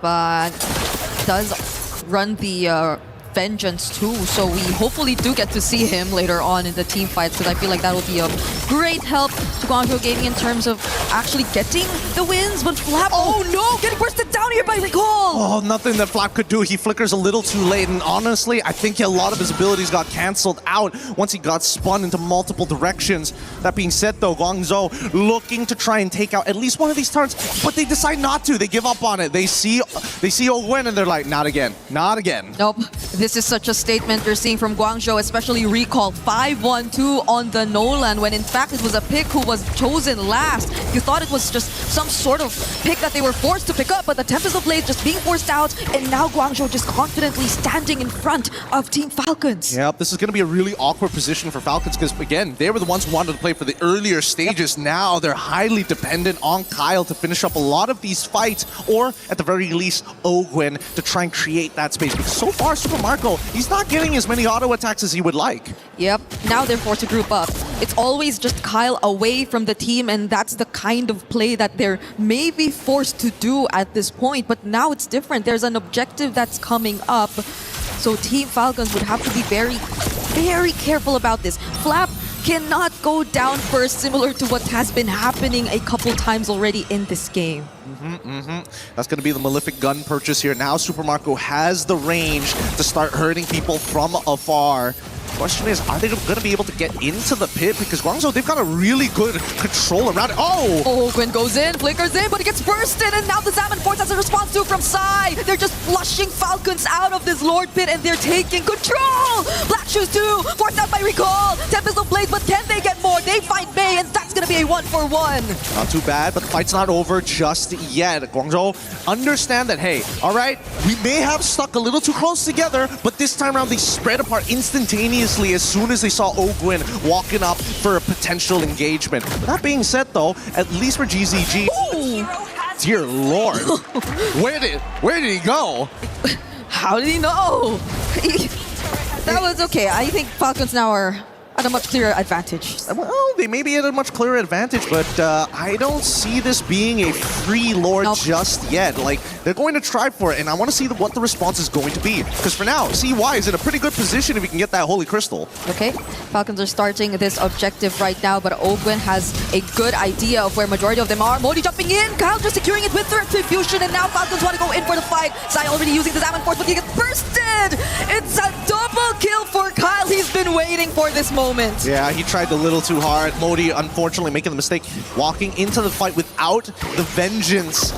does run the Vengeance too, so we hopefully do get to see him later on in the team fights, because I feel like that will be a great help to Guangzhou Gaming in terms of actually getting the wins. But Flap, oh no, getting bursted down here by Recall! Oh, nothing that Flap could do. He flickers a little too late, and honestly, I think a lot of his abilities got cancelled out once he got spun into multiple directions. That being said though, Guangzhou looking to try and take out at least one of these turrets, but they decide not to. They give up on it. They see Ogwen and they're like, not again, not again. Nope. This is such a statement you're seeing from Guangzhou, especially Recall 5-1-2 on the Nolan, when in fact it was a pick who was chosen last. You thought it was just some sort of pick that they were forced to pick up, but the Tempest of Blade just being forced out, and now Guangzhou just confidently standing in front of Team Falcons. Yep, this is going to be a really awkward position for Falcons, because again, they were the ones who wanted to play for the earlier stages. Now they're highly dependent on Kyle to finish up a lot of these fights, or at the very least, Ogwen to try and create that space. Because so far, Super Marco, he's not getting as many auto attacks as he would like. Yep, now they're forced to group up. It's always just Kyle away from the team, and that's the kind of play that they're maybe forced to do at this point. But now it's different. There's an objective that's coming up. So Team Falcons would have to be very, very careful about this. Flap cannot go down first, similar to what has been happening a couple times already in this game. That's going to be the Malefic gun purchase here. Now Super Marco has the range to start hurting people from afar. Question is, are they going to be able to get into the pit? Because Guangzhou, they've got a really good control around it. Oh, Gwen goes in, flickers in, but it gets bursted, and now the Salmon Force has a response too from Sai. They're just flushing Falcons out of this Lord Pit, and they're taking control. Black Shoes too, forced out by Recall. Tempest of Blades, but can they get more? They find Mei, and that's going to be a 1-for-1. Not too bad, but the fight's not over just yet. Guangzhou understand that, hey, all right, we may have stuck a little too close together, but this time around they spread apart instantaneously as soon as they saw Ogwen walking up for a potential engagement. That being said though, at least for GZG, dear lord, where did he go? How did he know? That was okay. I think Falcons now are at a much clearer advantage. Well, they may be at a much clearer advantage, but I don't see this being a free lord just yet. Like, they're going to try for it, and I want to see what the response is going to be. Because for now, CY is in a pretty good position if he can get that Holy Crystal. Okay, Falcons are starting this objective right now, but Ogwin has a good idea of where majority of them are. Modi jumping in, Kyle just securing it with Retribution, and now Falcons want to go in for the fight. Zai already using the Zaman Force, but he gets bursted! It's a double kill for Kyle. He's been waiting for this moment. Yeah, he tried a little too hard. Modi, unfortunately, making the mistake, walking into the fight without the vengeance.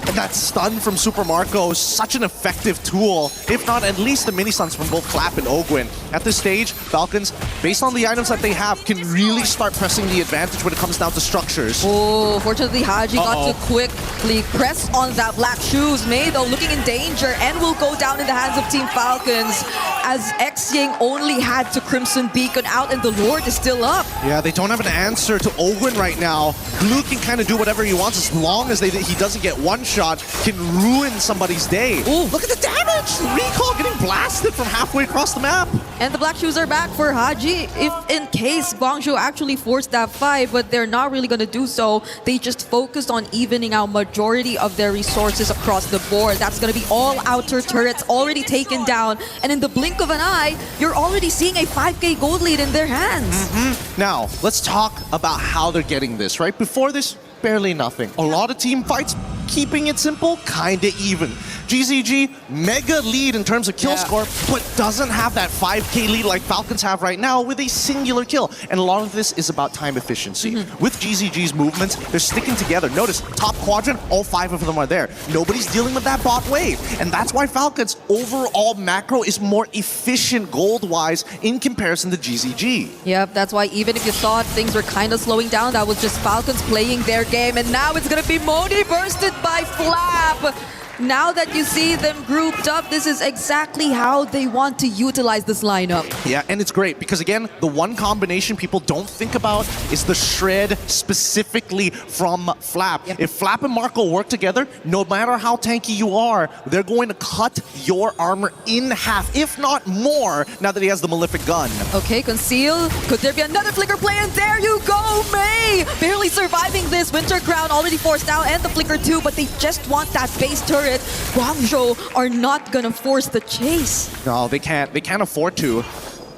And that stun from Super Marco is such an effective tool, if not at least the mini stuns from both Flap and Ogwin. At this stage, Falcons, based on the items that they have, can really start pressing the advantage when it comes down to structures. Oh, fortunately, Haji got to quickly press on that Black Shoes. Mei, though, looking in danger and will go down in the hands of Team Falcons as Xying only had to Crimson Beacon out and the Lord is still up. Yeah, they don't have an answer to Ogwin right now. Glue can kind of do whatever he wants as long as he doesn't get one shot, can ruin somebody's day. Ooh, look at the damage! Recall getting blasted from halfway across the map. And the Black Shoes are back for Haji if in case Guangzhou actually forced that fight, but they're not really going to do so. They just focused on evening out majority of their resources across the board. That's going to be all outer turrets already taken down, and in the blink of an eye, you're already seeing a 5k gold lead in their hands. Now, let's talk about how they're getting this, right? Before this, barely nothing. A lot of team fights, keeping it simple, kinda even. GZG, mega lead in terms of kill score, but doesn't have that 5k lead like Falcons have right now with a singular kill. And a lot of this is about time efficiency. With GZG's movements, they're sticking together. Notice, top quadrant, all 5 of them are there. Nobody's dealing with that bot wave. And that's why Falcons' overall macro is more efficient gold-wise in comparison to GZG. Yep, that's why even if you thought things were kind of slowing down, that was just Falcons playing their game. And now it's going to be Modi bursted by Flap. Now that you see them grouped up, this is exactly how they want to utilize this lineup. Yeah, and it's great because, again, the one combination people don't think about is the shred specifically from Flap. If Flap and Marco work together, no matter how tanky you are, they're going to cut your armor in half, if not more, now that he has the Malefic gun. Okay, Conceal. Could there be another flicker play? And there you go, Mei! Barely surviving this. Winter Crown already forced out, and the flicker too, but they just want that base turret. Guangzhou are not gonna force the chase. No, they can't. They can't afford to.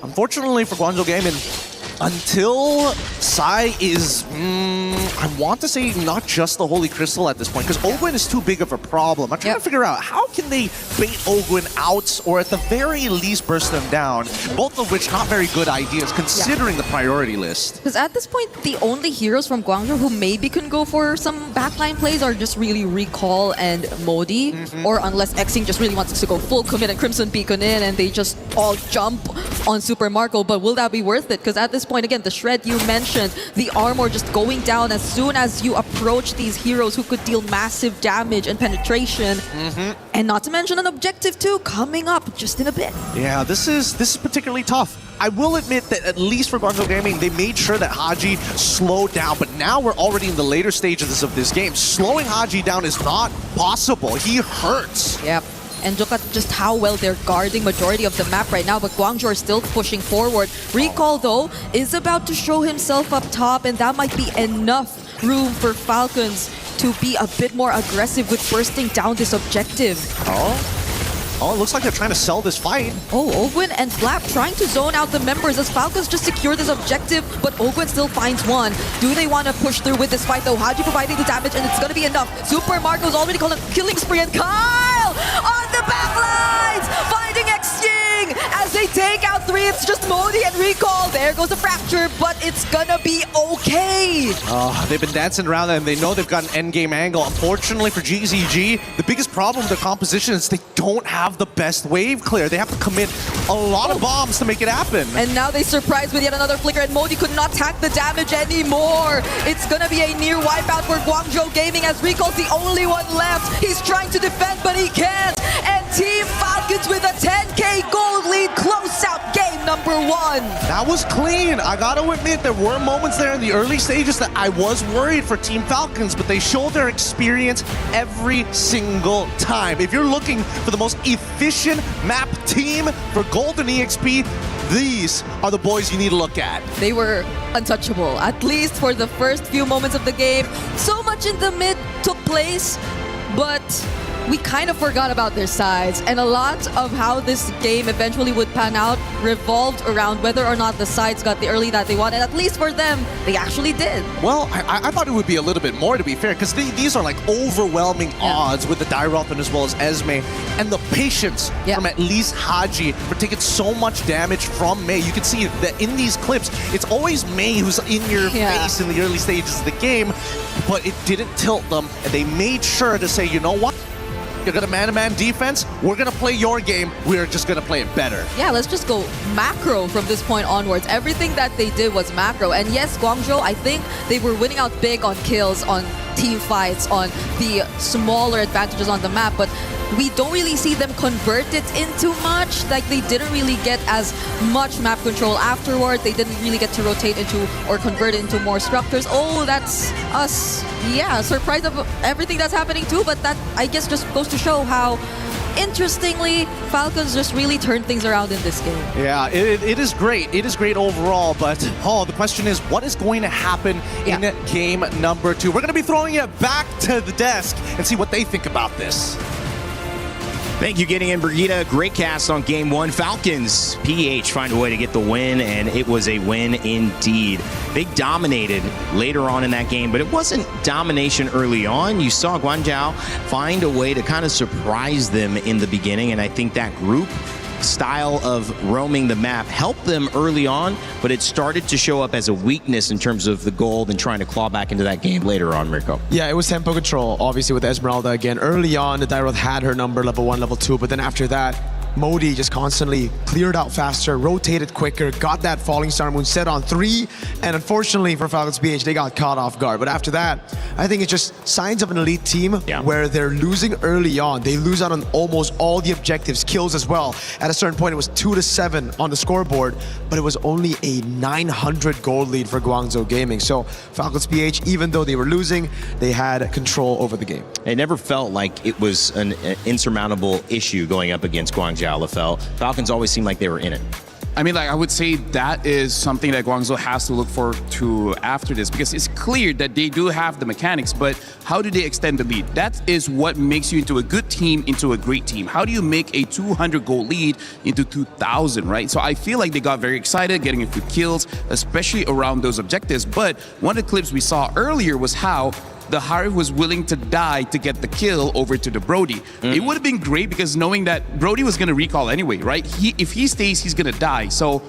Unfortunately for Guangzhou Gaming, until Sai is, I want to say not just the Holy Crystal at this point, because Ogwin is too big of a problem. I'm trying to figure out how can they bait Ogwin out, or at the very least burst them down, both of which not very good ideas considering the priority list. Because at this point, the only heroes from Guangzhou who maybe can go for some backline plays are just really Recall and Modi, or unless Xing just really wants to go full commit and Crimson Beacon in and they just all jump on Super Marco, but will that be worth it? Because at this point, again, the shred you mentioned, the armor just going down as soon as you approach these heroes who could deal massive damage and penetration. And not to mention an objective too coming up just in a bit. Yeah, this is particularly tough. I will admit that at least for Guangzhou Gaming, they made sure that Haji slowed down, but now we're already in the later stages of this game. Slowing Haji down is not possible. He hurts. Yep. And look at just how well they're guarding majority of the map right now, but Guangzhou are still pushing forward. Recall, though, is about to show himself up top, and that might be enough room for Falcons to be a bit more aggressive with bursting down this objective. Oh, it looks like they're trying to sell this fight. Oh, Ogwin and Flap trying to zone out the members as Falcons just secure this objective, but Ogwin still finds one. Do they want to push through with this fight, though? Haji providing the damage, and it's going to be enough. Super Marco's already called a killing spree, and Kyle on the backlines, finding Xing as they take out 3. It's just Modi and Recall. There goes the fracture, but it's gonna be okay. They've been dancing around and they know they've got an endgame angle. Unfortunately for GZG, the biggest problem with their composition is they don't have the best wave clear. They have to commit a lot of bombs to make it happen. And now they surprise with yet another flicker, and Modi could not tank the damage anymore. It's gonna be a near wipeout for Guangzhou Gaming as Recall's the only one left. He's trying to defend, but he can't. And Team Falcons with a 10k gold lead close out game number 1. That was clean. I gotta admit, there were moments there in the early stages that I was worried for Team Falcons, but they showed their experience every single time. If you're looking for the most efficient map team for Golden EXP, these are the boys you need to look at. They were untouchable, at least for the first few moments of the game. So much in the mid took place, but we kind of forgot about their sides, and a lot of how this game eventually would pan out revolved around whether or not the sides got the early that they wanted. At least for them, they actually did. Well, I thought it would be a little bit more, to be fair, because these are like overwhelming odds with the Dyrothan as well as Esme, and the patience from at least Haji for taking so much damage from Mei. You can see that in these clips, it's always Mei who's in your face in the early stages of the game, but it didn't tilt them, and they made sure to say, you know what? You're gonna man-to-man defense, we're gonna play your game, we're just gonna play it better. Yeah, let's just go macro from this point onwards. Everything that they did was macro. And yes, Guangzhou, I think they were winning out big on kills, on team fights, on the smaller advantages on the map, but we don't really see them convert it into much. Like, they didn't really get as much map control afterward. They didn't really get to rotate into or convert it into more structures. Oh, that's us. Yeah, surprised of everything that's happening too, but that, I guess, just goes to show how, interestingly, Falcons just really turned things around in this game. Yeah, it is great. It is great overall, but the question is, what is going to happen in game number 2? We're going to be throwing it back to the desk and see what they think about this. Thank you, Gideon Brigida. Great cast on game 1. Falcons, PH find a way to get the win, and it was a win indeed. They dominated later on in that game, but it wasn't domination early on. You saw Guangzhou find a way to kind of surprise them in the beginning, and I think that group style of roaming the map helped them early on, but it started to show up as a weakness in terms of the gold and trying to claw back into that game later on, Mirko. Yeah, it was tempo control, obviously, with Esmeralda again. Early on, the Dyrothan had her number, level 1, level 2, but then after that, Modi just constantly cleared out faster, rotated quicker, got that Falling Star Moon set on 3, and unfortunately for Falcons BH, they got caught off guard. But after that, I think it's just signs of an elite team where they're losing early on. They lose out on almost all the objectives, kills as well. At a certain point, it was 2-7 on the scoreboard, but it was only a 900 gold lead for Guangzhou Gaming. So Falcons BH, even though they were losing, they had control over the game. It never felt like it was an insurmountable issue going up against Guangzhou. Falcons always seemed like they were in it. I mean, like, I would say that is something that Guangzhou has to look forward to after this, because it's clear that they do have the mechanics, but how do they extend the lead? That is what makes you into a good team, into a great team. How do you make a 200 goal lead into 2,000, right? So I feel like they got very excited, getting a few kills, especially around those objectives. But one of the clips we saw earlier was how the Harif was willing to die to get the kill over to the Brody. It would have been great, because knowing that Brody was going to recall anyway, right? If he stays, he's going to die. So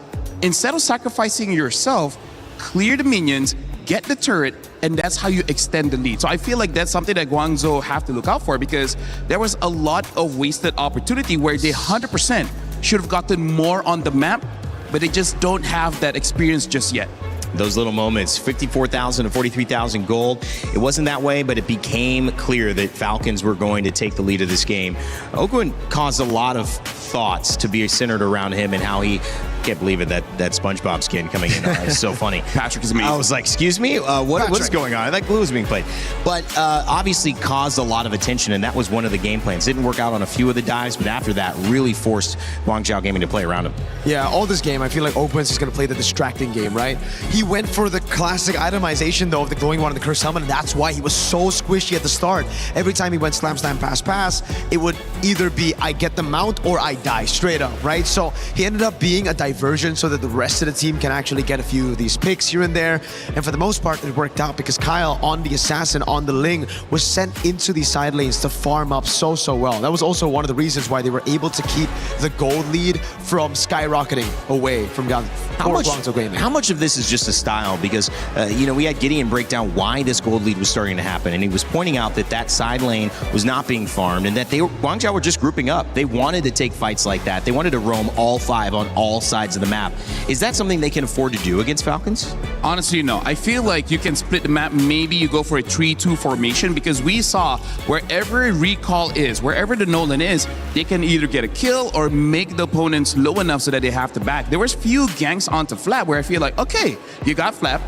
instead of sacrificing yourself, clear the minions, get the turret, and that's how you extend the lead. So I feel like that's something that Guangzhou have to look out for, because there was a lot of wasted opportunity where they 100% should have gotten more on the map, but they just don't have that experience just yet. Those little moments, 54,000 to 43,000 gold. It wasn't that way, but it became clear that Falcons were going to take the lead of this game. Okwin caused a lot of thoughts to be centered around him and how he, can't believe it, that SpongeBob skin coming in. It's so funny. Patrick is amazing. I was like, excuse me? What is going on? I thought Blue was being played. But obviously caused a lot of attention, and that was one of the game plans. Didn't work out on a few of the dives, but after that really forced Guangzhou Gaming to play around him. Yeah, all this game, I feel like Okwin's is going to play the distracting game, right? He went for the classic itemization, though, of the glowing one and the cursed helmet, and that's why he was so squishy at the start. Every time he went slam, slam, pass, pass, it would either be I get the mount or I die straight up, right? So he ended up being a diversion so that the rest of the team can actually get a few of these picks here and there. And for the most part, it worked out, because Kyle on the Assassin, on the Ling, was sent into these side lanes to farm up so well. That was also one of the reasons why they were able to keep the gold lead from skyrocketing away from Guangzhou Gaming. How much of this is just a style? Because, we had Gideon break down why this gold lead was starting to happen, and he was pointing out that side lane was not being farmed, and that Guangzhou were just grouping up. They wanted to take fights like that. They wanted to roam all 5 on all sides sides of the map. Is that something they can afford to do against Falcons? Honestly, no. I feel like you can split the map. Maybe you go for a 3-2 formation because we saw wherever Recall is, wherever the Nolan is, they can either get a kill or make the opponents low enough so that they have to back. There was few ganks onto Flap where I feel like, okay, you got Flap,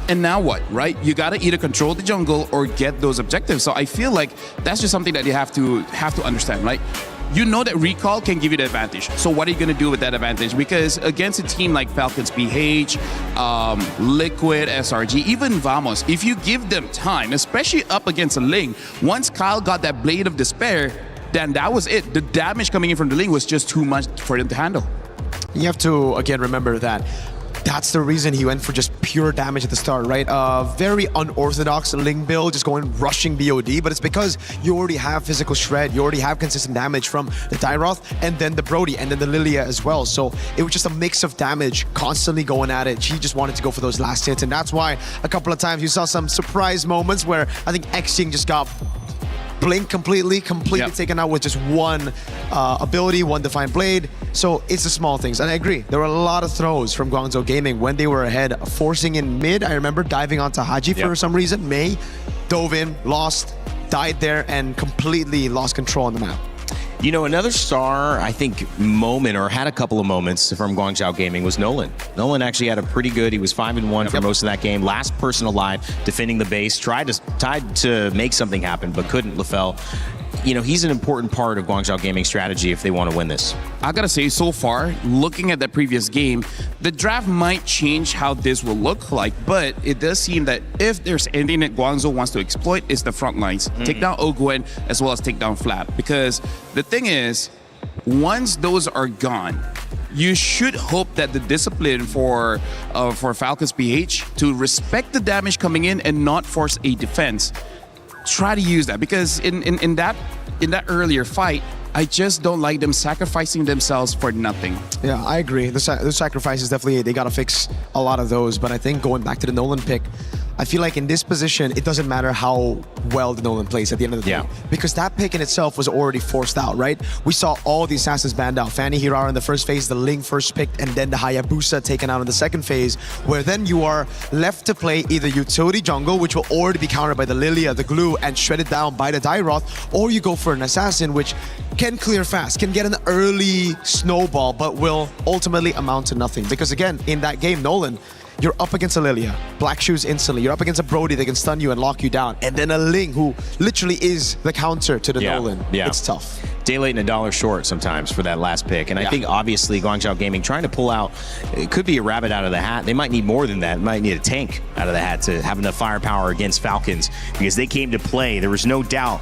and now what, right? You gotta either control the jungle or get those objectives. So I feel like that's just something that you have to understand, right? You know that Recall can give you the advantage. So what are you gonna do with that advantage? Because against a team like Falcons PH, Liquid, SRG, even Vamos, if you give them time, especially up against a Ling, once Kyle got that Blade of Despair, then that was it. The damage coming in from the Ling was just too much for them to handle. You have to, again, remember that that's the reason he went for just pure damage at the start, right? Very unorthodox Ling build, just going rushing BOD, but it's because you already have physical shred, you already have consistent damage from the Dyroth, and then the Brody, and then the Lilia as well. So it was just a mix of damage, constantly going at it. He just wanted to go for those last hits, and that's why a couple of times you saw some surprise moments where I think Xing just got blink completely taken out with just one ability, one Defiant Blade. So it's the small things. And I agree, there were a lot of throws from Guangzhou Gaming when they were ahead, forcing in mid. I remember diving onto Haji for some reason. Mei dove in, lost, died there, and completely lost control on the map. You know, another star, I think, moment, or had a couple of moments from Guangzhou Gaming was Nolan. Nolan actually had a pretty good, he was 5-1 for most of that game. Last person alive, defending the base, tried to make something happen, but couldn't, LaFell. You know, he's an important part of Guangzhou Gaming's strategy if they want to win this. I gotta say, so far, looking at that previous game, the draft might change how this will look like, but it does seem that if there's anything that Guangzhou wants to exploit, it's the front lines. Take down Ogwen as well as take down Flap. Because the thing is, once those are gone, you should hope that the discipline for Falcons PH to respect the damage coming in and not force a defense. Try to use that, because in that earlier fight, I just don't like them sacrificing themselves for nothing. Yeah, I agree. The sacrifices definitely, they gotta fix a lot of those. But I think going back to the Nolan pick, I feel like in this position, it doesn't matter how well the Nolan plays at the end of the day. Because that pick in itself was already forced out, right? We saw all the assassins banned out. Fanny Hirara in the first phase, the Ling first picked, and then the Hayabusa taken out in the second phase, where then you are left to play either utility jungle, which will already be countered by the Lilia, the Glue, and shredded down by the Dyroth, or you go for an assassin, which can clear fast, can get an early snowball, but will ultimately amount to nothing. Because again, in that game, Nolan, you're up against a Lilia, Black Shoes instantly. You're up against a Brody that can stun you and lock you down. And then a Ling who literally is the counter to the Nolan. It's tough. Day late and $1 short sometimes for that last pick. And I think obviously Guangzhou Gaming trying to pull out, it could be a rabbit out of the hat. They might need more than that. Might need a tank out of the hat to have enough firepower against Falcons, because they came to play. There was no doubt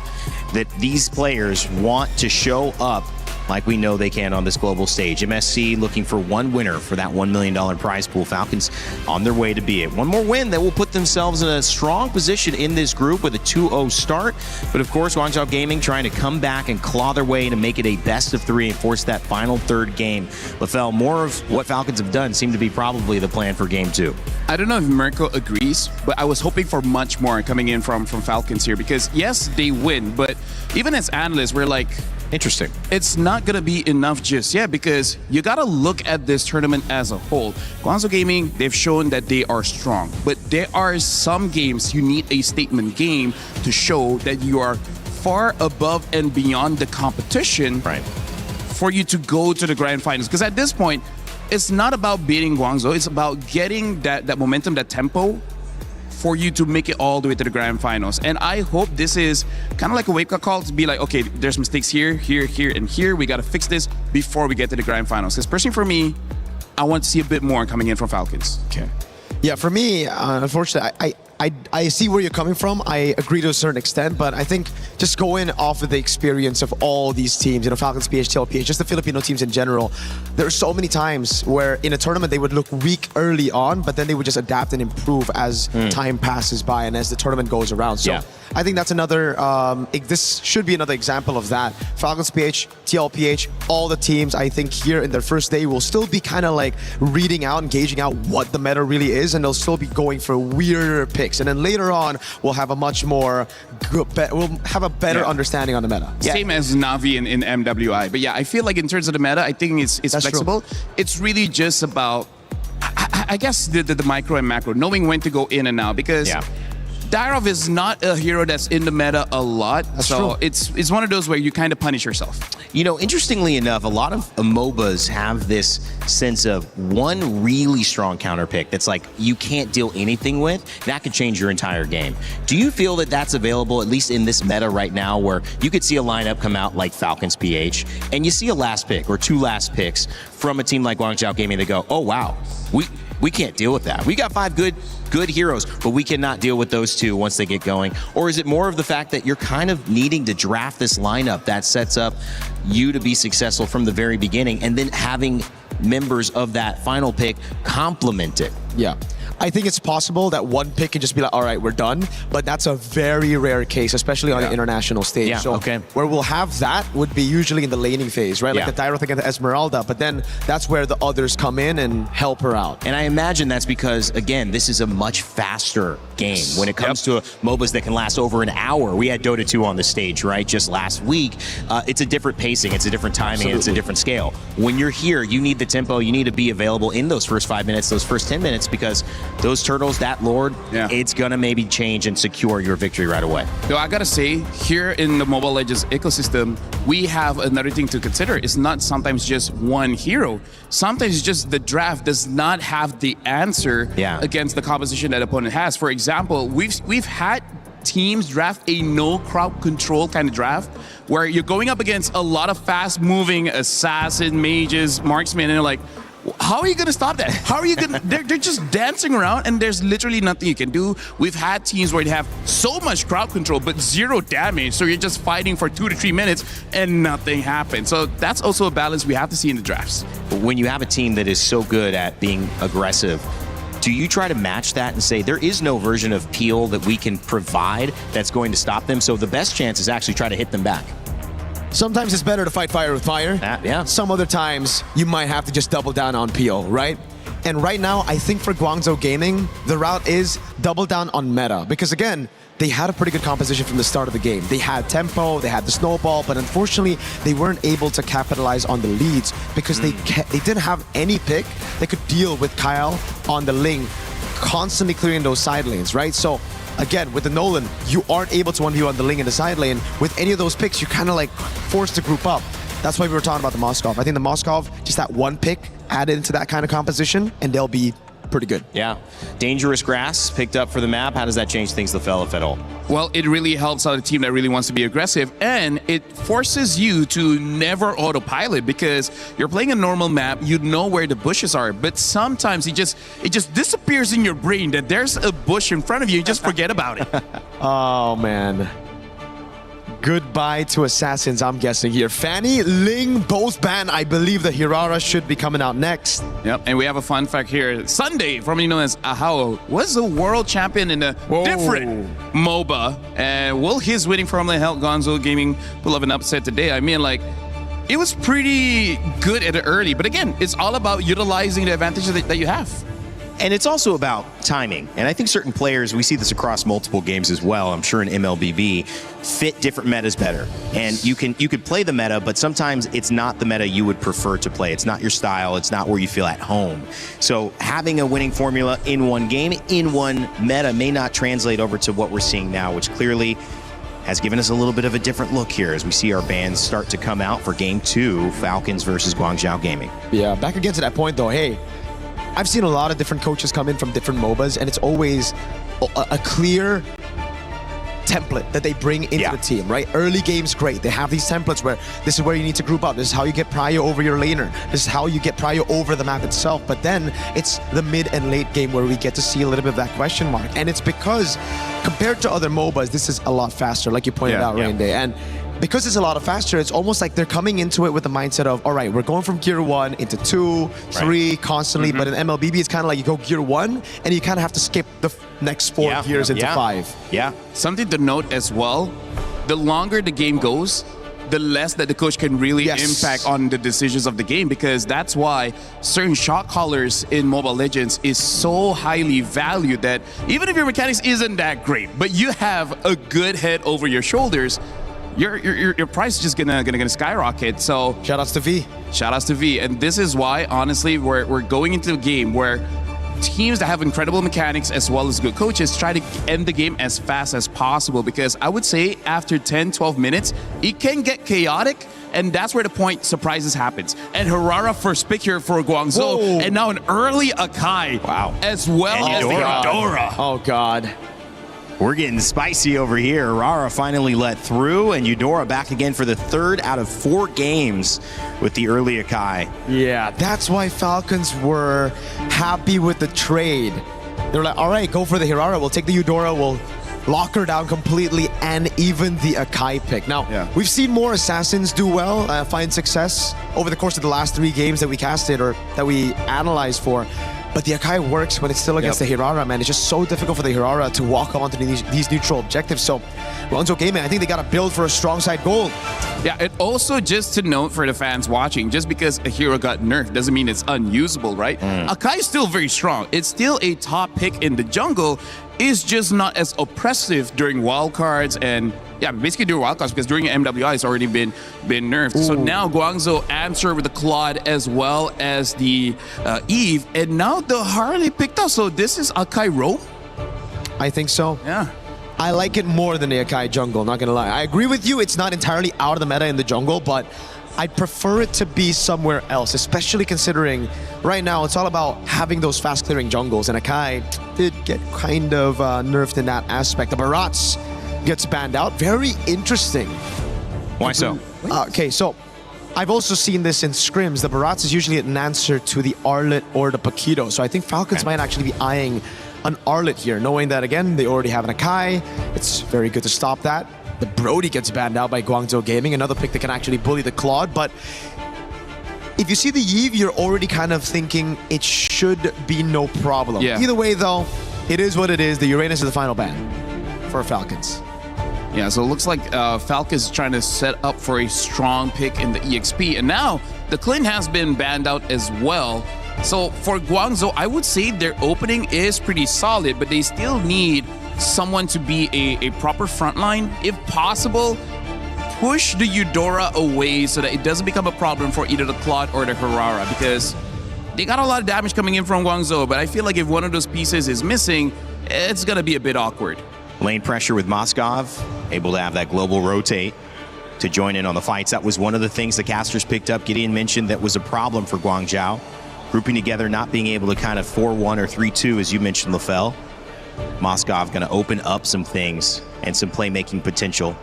that these players want to show up like we know they can on this global stage. MSC looking for one winner for that $1 million prize pool. Falcons on their way to be it. One more win that will put themselves in a strong position in this group with a 2-0 start. But of course, Guangzhou Gaming trying to come back and claw their way to make it a best of 3 and force that final third game. LaFell, more of what Falcons have done seem to be probably the plan for game 2. I don't know if Mirko agrees, but I was hoping for much more coming in from Falcons here, because yes, they win, but even as analysts, we're like, interesting. It's not going to be enough just yet, because you got to look at this tournament as a whole. Guangzhou Gaming, they've shown that they are strong, but there are some games you need a statement game to show that you are far above and beyond the competition for you to go to the grand finals. Because at this point, it's not about beating Guangzhou, it's about getting that momentum, that tempo, for you to make it all the way to the grand finals. And I hope this is kind of like a wake-up call to be like, okay, there's mistakes here, here, here, and here. We got to fix this before we get to the grand finals. Because personally for me, I want to see a bit more coming in from Falcons. Okay. Yeah, for me, unfortunately, I see where you're coming from. I agree to a certain extent, but I think just going off of the experience of all these teams, you know, Falcons, PH, TLPH, just the Filipino teams in general, there are so many times where in a tournament they would look weak early on, but then they would just adapt and improve as time passes by and as the tournament goes around. So I think that's another, this should be another example of that. Falcons, PH, TLPH, all the teams, I think here in their first day will still be kind of like reading out and gauging out what the meta really is, and they'll still be going for weirder picks. picks, and then later on we'll have a much more we'll have a better understanding on the meta. Same as Navi in MWI. But yeah, I feel like in terms of the meta, I think it's flexible. True. It's really just about, I guess, the micro and macro, knowing when to go in and out, because Dyrov is not a hero that's in the meta a lot. So it's one of those where you kind of punish yourself. You know, interestingly enough, a lot of MOBAs have this sense of one really strong counter pick that's like you can't deal anything with. That could change your entire game. Do you feel that that's available, at least in this meta right now, where you could see a lineup come out like Falcons PH, and you see a last pick or two last picks from a team like Guangzhou Gaming that go, oh wow, we can't deal with that. We got 5 good heroes, but we cannot deal with those 2 once they get going? Or is it more of the fact that you're kind of needing to draft this lineup that sets up you to be successful from the very beginning, and then having members of that final pick complement it? Yeah. I think it's possible that one pick can just be like, all right, we're done. But that's a very rare case, especially on an international stage. Yeah, so where we'll have that would be usually in the laning phase, right? Like the Dyrith against the Esmeralda. But then that's where the others come in and help her out. And I imagine that's because, again, this is a much faster game. When it comes to MOBAs that can last over an hour, we had Dota 2 on the stage, right, just last week. It's a different pacing, it's a different timing, and it's a different scale. When you're here, you need the tempo, you need to be available in those first 5 minutes, those first 10 minutes, because those turtles, that Lord, it's going to maybe change and secure your victory right away. Though I got to say, here in the Mobile Legends ecosystem, we have another thing to consider. It's not sometimes just one hero. Sometimes it's just the draft does not have the answer against the composition that opponent has. For example, we've had teams draft a no crowd control kind of draft where you're going up against a lot of fast-moving assassin, mages, marksmen, and they're like, how are you going to stop that? How are you going to... They're just dancing around, and there's literally nothing you can do. We've had teams where they have so much crowd control, but 0 damage, so you're just fighting for 2 to 3 minutes, and nothing happens. So that's also a balance we have to see in the drafts. When you have a team that is so good at being aggressive, do you try to match that and say there is no version of Peel that we can provide that's going to stop them? So the best chance is actually try to hit them back. Sometimes it's better to fight fire with fire. Some other times, you might have to just double down on Peel, right? And right now, I think for Guangzhou Gaming, the route is double down on meta. Because again, they had a pretty good composition from the start of the game. They had tempo, they had the snowball, but unfortunately, they weren't able to capitalize on the leads because they didn't have any pick that could deal with Kyle on the Ling, constantly clearing those side lanes, right? So again, with the Nolan, you aren't able to 1v on the Ling in the side lane. With any of those picks, you're kind of like forced to group up. That's why we were talking about the Moskov. I think the Moskov, just that one pick added into that kind of composition, and they'll be pretty good. Yeah. Dangerous grass picked up for the map. How does that change things, Lefel, if at all? Well, it really helps out a team that really wants to be aggressive, and it forces you to never autopilot because you're playing a normal map, you know where the bushes are, but sometimes it just disappears in your brain that there's a bush in front of you, you just forget about it. Oh, man. Goodbye to Assassins, I'm guessing here. Fanny, Ling, both banned. I believe the Hirara should be coming out next. Yep, and we have a fun fact here. Sunday, formerly known as Ahao, was a world champion in a different MOBA. And will his winning from the Guangzhou Gaming pull off an upset today? I mean, like, it was pretty good at the early. But again, it's all about utilizing the advantage that you have. And it's also about timing. And I think certain players, we see this across multiple games as well, I'm sure in MLBB, fit different metas better. And you could play the meta, but sometimes it's not the meta you would prefer to play. It's not your style. It's not where you feel at home. So having a winning formula in one game, in one meta, may not translate over to what we're seeing now, which clearly has given us a little bit of a different look here as we see our bands start to come out for Game 2, Falcons versus Guangzhou Gaming. Yeah, back again to that point though, hey, I've seen a lot of different coaches come in from different MOBAs, and it's always a clear template that they bring into the team, right? Early games, great. They have these templates where this is where you need to group up. This is how you get prio over your laner. This is how you get prio over the map itself. But then it's the mid and late game where we get to see a little bit of that question mark. And it's because compared to other MOBAs, this is a lot faster, like you pointed out, Rain Day. And because it's a lot faster, it's almost like they're coming into it with the mindset of, all right, we're going from gear 1 into 2, 3 constantly, but in MLBB, it's kind of like you go gear 1 and you kind of have to skip the next 4 gears into 5. Yeah. Something to note as well, the longer the game goes, the less that the coach can really impact on the decisions of the game, because that's why certain shot callers in Mobile Legends is so highly valued that even if your mechanics isn't that great, but you have a good head over your shoulders, your price is just gonna skyrocket. So shoutouts to V. Shoutouts to V. And this is why, honestly, we're going into a game where teams that have incredible mechanics as well as good coaches try to end the game as fast as possible, because I would say after 10-12 minutes it can get chaotic, and that's where the point surprises happens. And Harara first pick here for Guangzhou, and now an early Akai as well as the Eudora. Oh god, we're getting spicy over here. Aurora finally let through, and Eudora back again for the 3rd out of 4 games with the early Akai. Yeah, that's why Falcons were happy with the trade. They were like, all right, go for the Hirara. We'll take the Eudora. We'll lock her down completely, and even the Akai pick. Now, we've seen more Assassins do well, find success over the course of the last 3 games that we casted or that we analyzed for. But the Akai works when it's still against the Hirara, man. It's just so difficult for the Hirara to walk onto these neutral objectives. So, Guangzhou Gaming, I think they got to build for a strong side goal. Yeah, and also just to note for the fans watching, just because a hero got nerfed doesn't mean it's unusable, right? Akai is still very strong. It's still a top pick in the jungle. It's just not as oppressive during wildcards and basically during wildcards, because during MWI it's already been nerfed. So now Guangzhou answer with the Claude as well as the Eve, and now the Harley picked up. So this is Akai Roam? I think so. Yeah. I like it more than the Akai jungle, not gonna lie. I agree with you, it's not entirely out of the meta in the jungle, but I'd prefer it to be somewhere else, especially considering right now it's all about having those fast clearing jungles, and Akai did get kind of nerfed in that aspect. The Barats gets banned out. Very interesting. Why so? Okay, so I've also seen this in scrims. The Barats is usually an answer to the Arlet or the Paquito, so I think Falcons might actually be eyeing an Arlet here, knowing that, again, they already have an Akai. It's very good to stop that. The Brody gets banned out by Guangzhou Gaming, another pick that can actually bully the Claude, but if you see the Eve, you're already kind of thinking it should be no problem. Yeah. Either way, though, it is what it is. The Uranus is the final ban for Falcons. Yeah, so it looks like Falcons is trying to set up for a strong pick in the EXP, and now the Clint has been banned out as well. So for Guangzhou, I would say their opening is pretty solid, but they still need someone to be a proper frontline. If possible, push the Eudora away so that it doesn't become a problem for either the Claude or the Harara, because they got a lot of damage coming in from Guangzhou, but I feel like if one of those pieces is missing, it's gonna be a bit awkward. Lane pressure with Moskov, able to have that global rotate to join in on the fights. That was one of the things the casters picked up. Gideon mentioned that was a problem for Guangzhou. Grouping together, not being able to kind of 4-1 or 3-2, as you mentioned, LaFell. Moskov going to open up some things and some playmaking potential,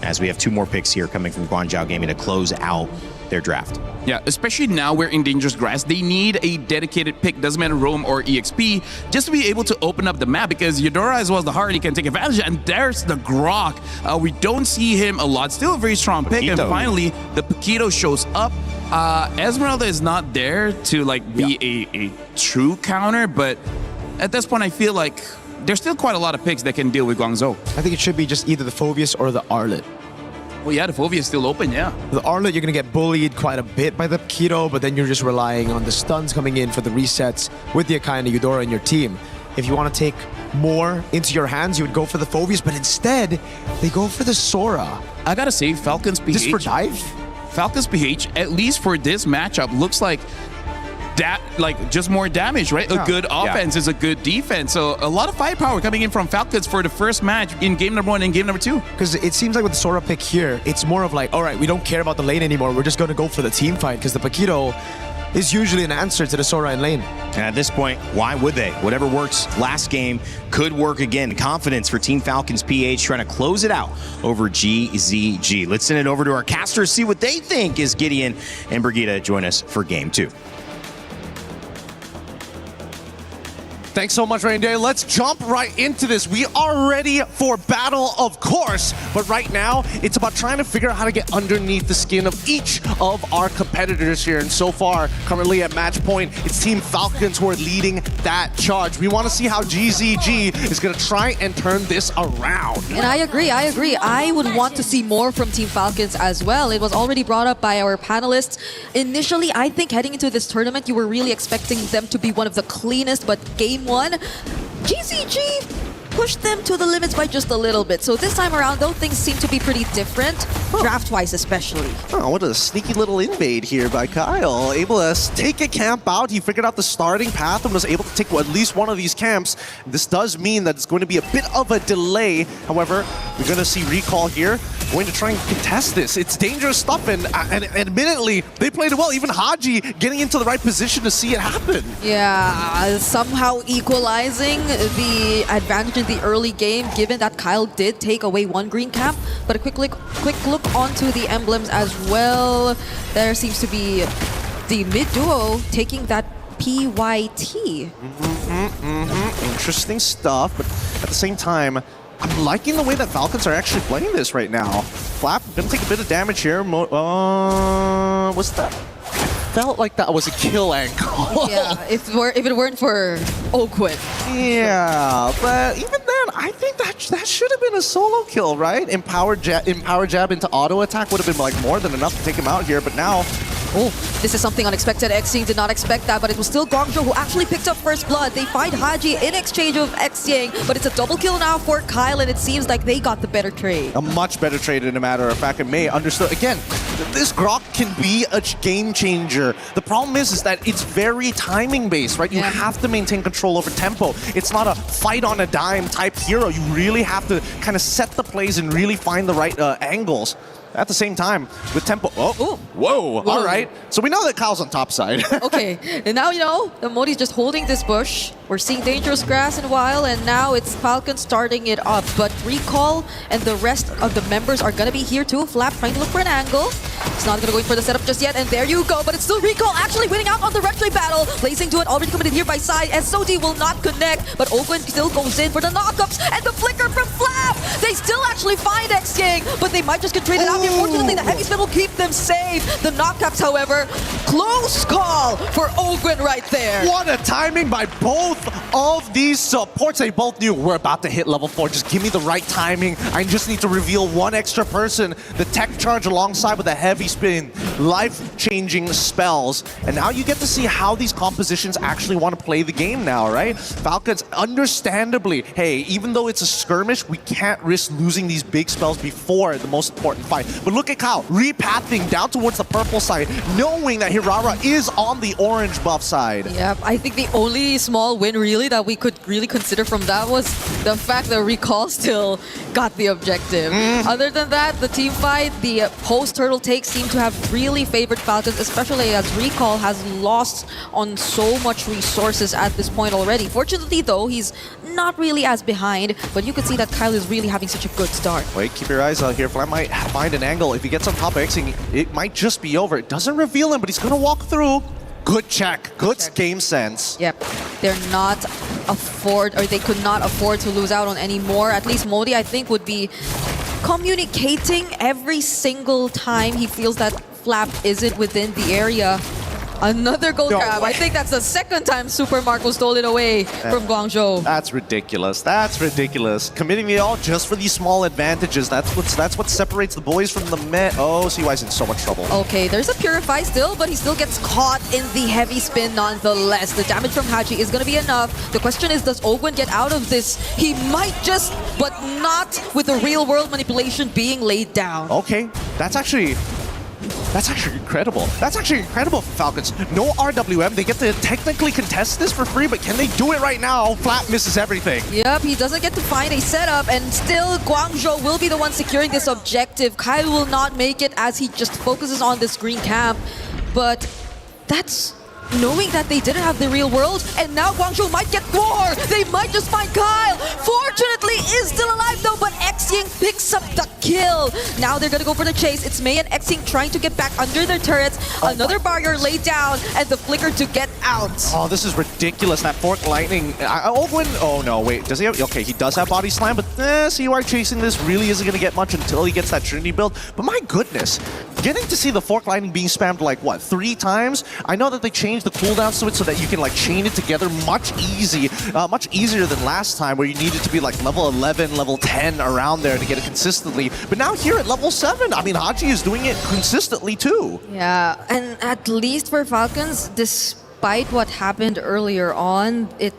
as we have 2 more picks here coming from Guangzhou Gaming to close out their draft. Yeah, especially now we're in Dangerous Grass. They need a dedicated pick, doesn't matter Roam or EXP, just to be able to open up the map, because Eudora as well as the Harley can take advantage. And there's the Grok. We don't see him a lot. Still a very strong pick. Paquito. And finally, the Paquito shows up. Esmeralda is not there to like be a true counter, but at this point I feel like there's still quite a lot of picks that can deal with Guangzhou. I think it should be just either the Phoveus or the Arlet. Well, yeah, the Fovia is still open, yeah. The Arlet, you're going to get bullied quite a bit by the Paquito, but then you're just relying on the stuns coming in for the resets with the Akai and the Eudora in your team. If you want to take more into your hands, you would go for the Phoveus, but instead, they go for the Sora. I gotta say, Falcons PH... Just for dive? Falcons PH, at least for this matchup, looks like that, like just more damage, right? Yeah. A good offense is a good defense. So a lot of firepower coming in from Falcons for the first match in game number 1 and game number 2. Because it seems like with the Sora pick here, it's more of like, all right, we don't care about the lane anymore. We're just going to go for the team fight, because the Paquito is usually an answer to the Sora in lane. And at this point, why would they? Whatever works last game could work again. Confidence for Team Falcons PH trying to close it out over GZG. Let's send it over to our casters, see what they think as Gideon and Brigitte join us for game 2. Thanks so much, Reindeer. Let's jump right into this. We are ready for battle, of course, but right now, it's about trying to figure out how to get underneath the skin of each of our competitors here. And so far, currently at match point, it's Team Falcons who are leading that charge. We want to see how GZG is going to try and turn this around. And I agree. I would want to see more from Team Falcons as well. It was already brought up by our panelists. Initially, I think heading into this tournament, you were really expecting them to be one of the cleanest, but game one, GZG pushed them to the limits by just a little bit. So this time around, though, things seem to be pretty different, draft-wise especially. Oh, what a sneaky little invade here by Kyle. Able to take a camp out. He figured out the starting path and was able to take at least one of these camps. This does mean that it's going to be a bit of a delay. However, we're going to see Recall here going to try and contest this. It's dangerous stuff, and admittedly, they played it well. Even Haji getting into the right position to see it happen. Yeah, somehow equalizing the advantage in the early game, given that Kyle did take away one green camp. But a quick look onto the emblems as well. There seems to be the mid duo taking that PYT. Interesting stuff, but at the same time, I'm liking the way that Falcons are actually playing this right now. Flap gonna take a bit of damage here. What's that? Felt like that was a kill angle. Yeah, if it weren't for Oakwood. Yeah, but even then, I think that should have been a solo kill, right? Empower jab into auto attack would have been like more than enough to take him out here, but now. Oh, this is something unexpected. Xying did not expect that, but it was still Guangzhou who actually picked up first blood. They find Haji in exchange of Xying, but it's a double kill now for Kyle, and it seems like they got the better trade. A much better trade, in a matter of fact, and May understood. Again, this Grok can be a game changer. The problem is that it's very timing based, right? You have to maintain control over tempo. It's not a fight on a dime type hero. You really have to kind of set the plays and really find the right angles. At the same time, with tempo. Oh, whoa. All right. So we know that Kyle's on top side. Okay, and now, you know, the Modi's just holding this bush. We're seeing dangerous grass in a while, and now it's Falcon starting it up. But Recall and the rest of the members are going to be here too. Flap trying to look for an angle. It's not going to go in for the setup just yet, and there you go. But it's still Recall actually winning out on the retry battle. Blazing to it, already coming in here by side. SOD will not connect, but Oakwood still goes in for the knockups, and the flicker from Flap. They still actually find Xying, but they might just get traded out. Unfortunately, the heavy spin will keep them safe. The knockups, however, close call for Oakwood right there. What a timing by both of these supports. They both knew we're about to hit level 4. Just give me the right timing. I just need to reveal one extra person. The tech charge alongside with a heavy spin. Life-changing spells. And now you get to see how these compositions actually want to play the game now, right? Falcons, understandably, hey, even though it's a skirmish, we can't risk losing these big spells before the most important fight. But look at Kyle, repathing down towards the purple side, knowing that Hirara is on the orange buff side. Yep, I think the only small win really that we could really consider from that was the fact that Recall still got the objective. Other than that, the team fight, the post-turtle takes seem to have really favored Falcons, especially as Recall has lost on so much resources at this point already. Fortunately though, he's not really as behind, but you can see that Kyle is really having such a good start. Wait, keep your eyes out here. Flap might find an angle. If he gets on top of Xing, it might just be over. It doesn't reveal him, but he's going to walk through. Good check. Good game sense. Yep. They're not they could not afford to lose out on any more. At least Modi, I think, would be communicating every single time he feels that Flap isn't within the area. Another gold grab. I think that's the second time Super Marco stole it away from Guangzhou. That's ridiculous. That's ridiculous. Committing it all just for these small advantages. That's what separates the boys from the men. Oh, CY's in so much trouble. Okay, there's a Purify still, but he still gets caught in the heavy spin nonetheless. The damage from Haji is going to be enough. The question is, does Oakwood get out of this? He might just, but not with the real-world manipulation being laid down. Okay, that's actually incredible. That's actually incredible for Falcons. No RWM. They get to technically contest this for free, but can they do it right now? Flap misses everything. Yep, he doesn't get to find a setup, and still Guangzhou will be the one securing this objective. Kyle will not make it as he just focuses on this green camp, but that's knowing that they didn't have the real world, and now Guangzhou might get more. They might just find Kyle. Fortunately, is still alive though, but Xing picks up the kill. Now they're gonna go for the chase. It's Mei and Xing trying to get back under their turrets. Another barrier laid down, and the flicker to get out. Oh, this is ridiculous. That Fork Lightning. Oh no, wait. Does he have? Okay, he does have Body Slam, but CUR chasing this really isn't gonna get much until he gets that Trinity build. But my goodness, getting to see the Fork Lightning being spammed like what, 3 times? I know that they changed the cooldowns to it so that you can like chain it together much easier than last time, where you needed to be like level 11, level 10 around there to get it consistently. But now here at level 7, I mean, Haji is doing it consistently too. Yeah, and at least for Falcons, despite what happened earlier on, they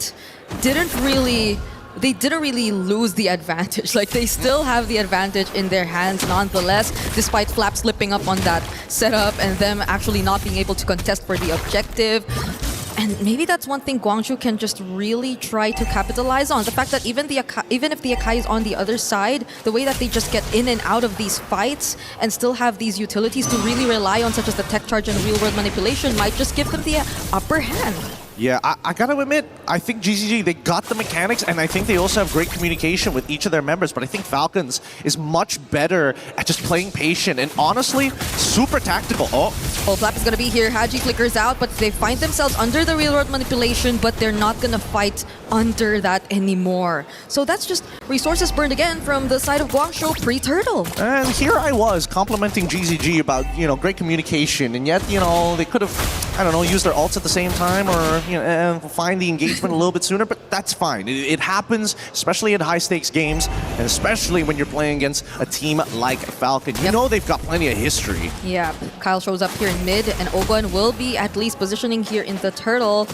didn't really lose the advantage. Like, they still have the advantage in their hands nonetheless, despite Flap slipping up on that setup and them actually not being able to contest for the objective. And maybe that's one thing Guangzhou can just really try to capitalize on. The fact that even if the Akai is on the other side, the way that they just get in and out of these fights and still have these utilities to really rely on, such as the tech charge and real-world manipulation, might just give them the upper hand. Yeah, I gotta admit, I think GCG, they got the mechanics, and I think they also have great communication with each of their members, but I think Falcons is much better at just playing patient, and honestly, super tactical. Oh, Flap is gonna be here. Haji flickers out, but they find themselves under the real-world manipulation, but they're not gonna fight under that anymore. So that's just resources burned again from the side of Guangzhou pre-turtle. And here I was complimenting GCG about, great communication, and yet, they could have, I don't know, used their ults at the same time, or find the engagement a little bit sooner, but that's fine. It happens, especially in high-stakes games, and especially when you're playing against a team like Falcon. You know they've got plenty of history. Yeah, Kyle shows up here in mid, and Ogun will be at least positioning here in the turtle.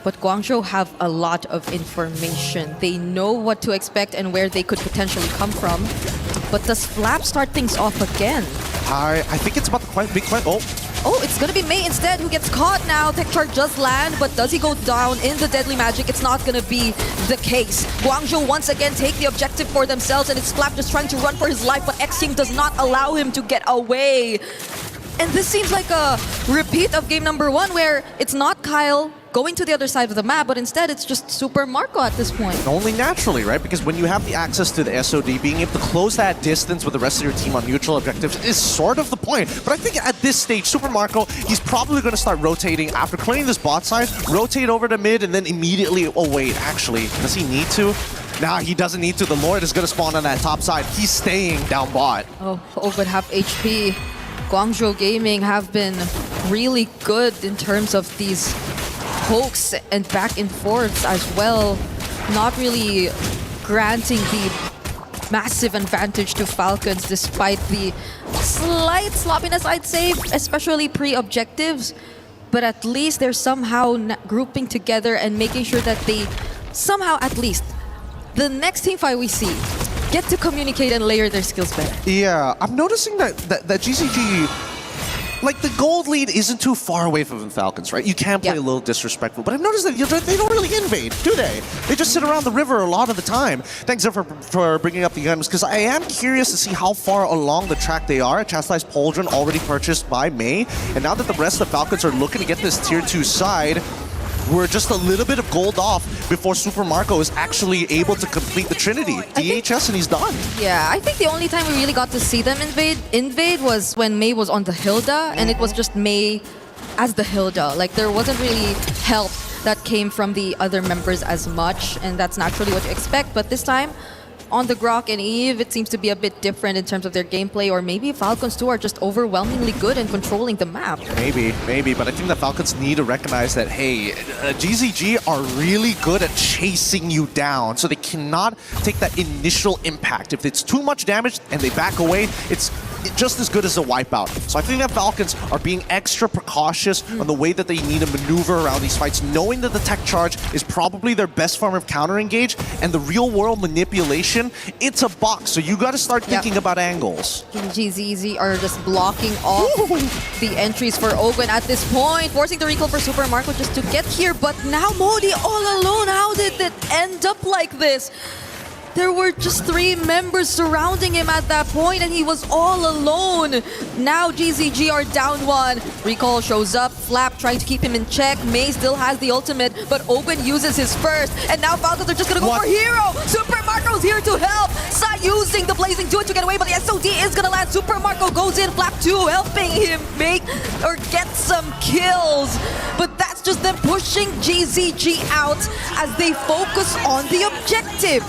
But Guangzhou have a lot of information. They know what to expect and where they could potentially come from. But does Flap start things off again? I think it's about the big question. Oh, it's gonna be Mei instead who gets caught now. Tech charge does land, but does he go down in the deadly magic? It's not gonna be the case. Guangzhou once again take the objective for themselves, and it's Flap just trying to run for his life, but Xing does not allow him to get away. And this seems like a repeat of game number 1, where it's not Kyle going to the other side of the map, but instead it's just Super Marco at this point. Only naturally, right? Because when you have the access to the SOD, being able to close that distance with the rest of your team on neutral objectives is sort of the point. But I think at this stage, Super Marco, he's probably going to start rotating after clearing this bot side, rotate over to mid, and then immediately, oh wait, actually, does he need to? Nah, he doesn't need to. The Lord is going to spawn on that top side. He's staying down bot. Oh, but half HP. Guangzhou Gaming have been really good in terms of these pokes and back and forths as well, not really granting the massive advantage to Falcons despite the slight sloppiness, I'd say, especially pre-objectives. But at least they're somehow grouping together and making sure that they somehow, at least, the next team fight we see, get to communicate and layer their skills better. Yeah, I'm noticing that GCG, like, the gold lead isn't too far away from the Falcons, right? You can play a little disrespectful, but I've noticed that they don't really invade, do they? They just sit around the river a lot of the time. Thanks for bringing up the items, because I am curious to see how far along the track they are. Chastised Pauldron already purchased by Mei, and now that the rest of the Falcons are looking to get this tier 2 side, we're just a little bit of gold off before Super Marco is actually able to complete the Trinity. DHS and he's done. Yeah, I think the only time we really got to see them invade was when Mei was on the Hilda, and it was just Mei as the Hilda. Like, there wasn't really help that came from the other members as much, and that's naturally what you expect. But this time, on the Grok and Eve, it seems to be a bit different in terms of their gameplay, or maybe Falcons too are just overwhelmingly good in controlling the map. Maybe, but I think the Falcons need to recognize that, hey, GZG are really good at chasing you down, so they cannot take that initial impact. If it's too much damage and they back away, it's just as good as a wipeout. So I think that Falcons are being extra precautious on the way that they need to maneuver around these fights, knowing that the tech charge is probably their best form of counter-engage, and the real-world manipulation, it's a box, so you got to start thinking about angles. GZZ are just blocking off the entries for Ogun at this point, forcing the recall for Super Marco just to get here, but now Modi all alone. How did it end up like this? there were just 3 members surrounding him at that point, and he was all alone. Now GZG are down 1. Recall shows up, Flap trying to keep him in check. May still has the ultimate, but Open uses his first, and now Falcons are just gonna go for Hero. Super Marco's here to help. Sai using the Blazing Duet to get away, but the SOD is gonna land. Super Marco goes in, Flap 2 helping him make or get some kills. But that's just them pushing GZG out as they focus on the objective.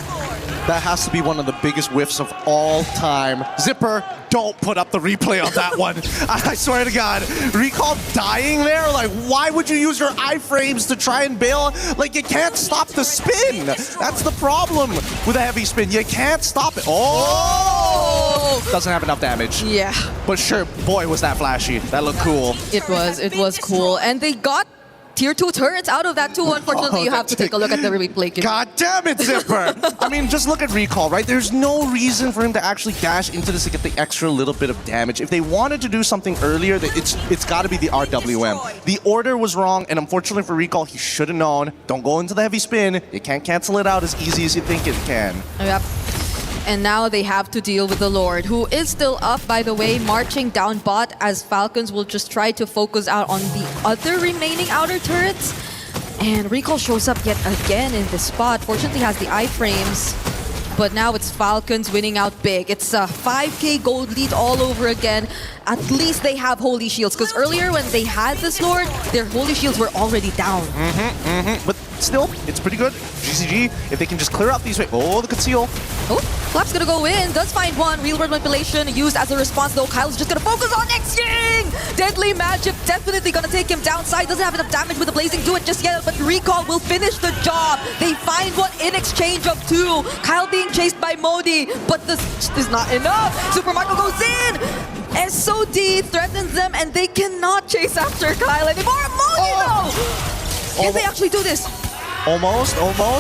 That has to be one of the biggest whiffs of all time. Zipper, don't put up the replay on that one. I swear to God. Recall dying there? Like, why would you use your iframes to try and bail? Like, you can't stop the spin. That's the problem with a heavy spin. You can't stop it. Oh! Doesn't have enough damage. Yeah. But sure, boy, was that flashy. That looked cool. It was cool. And they got Tier 2 turrets out of that too. Unfortunately, you have to take a look at the replay. God damn it, Zipper! I mean, just look at Recall, right? There's no reason for him to actually dash into this to get the extra little bit of damage. If they wanted to do something earlier, it's got to be the RWM. The order was wrong, and unfortunately for Recall, he should have known. Don't go into the heavy spin. You can't cancel it out as easy as you think it can. Yep. And now they have to deal with the Lord, who is still up, by the way, marching down bot as Falcons will just try to focus out on the other remaining outer turrets. And Recall shows up yet again in this spot. Fortunately has the iframes, but now it's Falcons winning out big. It's a 5k gold lead all over again. At least they have Holy Shields, because earlier when they had this Lord, their Holy Shields were already down. But still, it's pretty good. GCG, if they can just clear out these... Oh, the conceal. Oh, Flap's gonna go in. Does find one. Real world manipulation used as a response, though. Kyle's just gonna focus on X-Ying! Deadly Magic definitely gonna take him downside. Doesn't have enough damage with the Blazing Duet just yet, but Recall will finish the job. They find one in exchange of 2. Kyle being chased by Modi, but this is not enough. Super Marco goes in! SOD threatens them, and they cannot chase after Kyle anymore. Modi, though! Can they actually do this? Almost. No. Oh,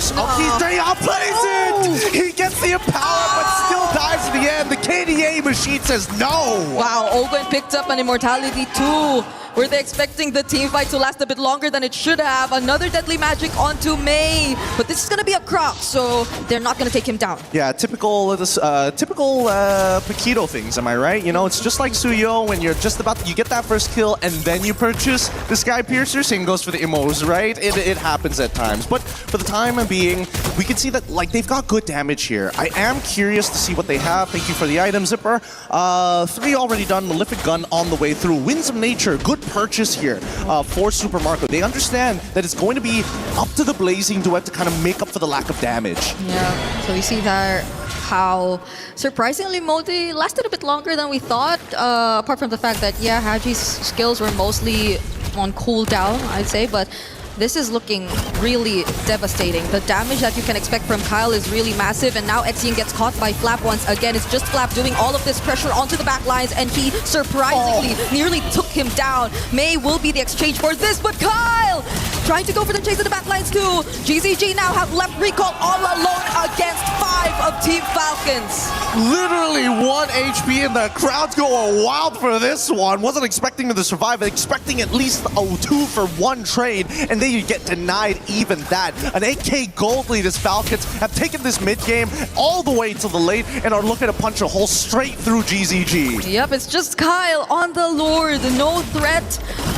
he outplays it! He gets the power, but still dies in the end. The KDA machine says no! Wow, Ogun picked up an Immortality too. Were they expecting the team fight to last a bit longer than it should have? Another Deadly Magic onto May. But this is going to be a Croc, so they're not going to take him down. Yeah, typical Paquito things, am I right? You know, it's just like Suyo when you're just about... You get that first kill and then you purchase the Sky Piercer. Same goes for the Immos, right? It happens at times. But for the time being, we can see that like they've got good damage here. I am curious to see what they have. Thank you for the item, Zipper. 3 already done. Malefic Gun on the way through. Winds of Nature, good purchase here for Super Marco. They understand that it's going to be up to the Blazing Duet to kind of make up for the lack of damage. Yeah, so we see that how surprisingly Modi lasted a bit longer than we thought, apart from the fact that, yeah, Haji's skills were mostly on cooldown, I'd say, but this is looking really devastating. The damage that you can expect from Kyle is really massive, and now Etienne gets caught by Flap once again. It's just Flap doing all of this pressure onto the back lines, and he surprisingly nearly took him down. May will be the exchange for this, but Kyle trying to go for the chase of the back lines too. GZG now have left Recall all alone against 5 of Team Falcons. Literally 1 HP, and the crowd's going wild for this one. Wasn't expecting them to survive, expecting at least a 2 for 1 trade, and they get denied even that. An 8k gold lead as Falcons have taken this mid game all the way to the late and are looking to punch a hole straight through GZG. Yep, it's just Kyle on the Lord. No threat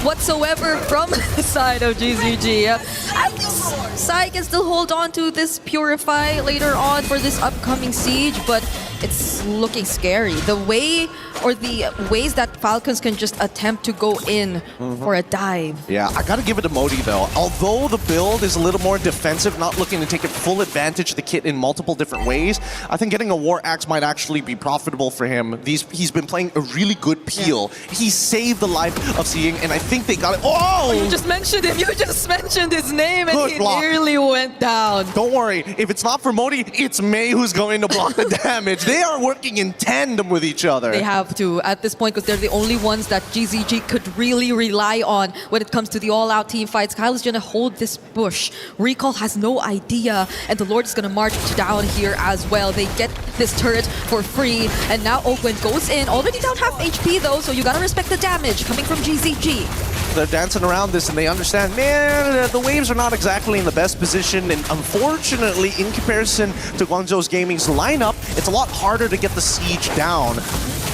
whatsoever from the side of GZG. At least Sai can still hold on to this Purify later on for this upcoming siege, but it's looking scary. The way or the ways that Falcons can just attempt to go in for a dive. Yeah, I gotta give it to Modi though. Although the build is a little more defensive, not looking to take full advantage of the kit in multiple different ways, I think getting a War Axe might actually be profitable for him. He's been playing a really good peel. Yeah. He saved the life of Seeing, and I think they got it. Oh! You just mentioned him. You just mentioned his name, and he nearly went down. Don't worry. If it's not for Modi, it's May who's going to block the damage. They are working in tandem with each other. They have to at this point, because they're the only ones that GZG could really rely on when it comes to the all-out team fights. Kyle is going to hold this bush. Recall has no idea, and the Lord is going to march down here as well. They get this turret for free, and now Oakland goes in. Already down half HP though, so you got to respect the damage coming from GZG. they're dancing around this and they understand, man, the waves are not exactly in the best position, and unfortunately, in comparison to Guangzhou Gaming's lineup, it's a lot harder to get the siege down.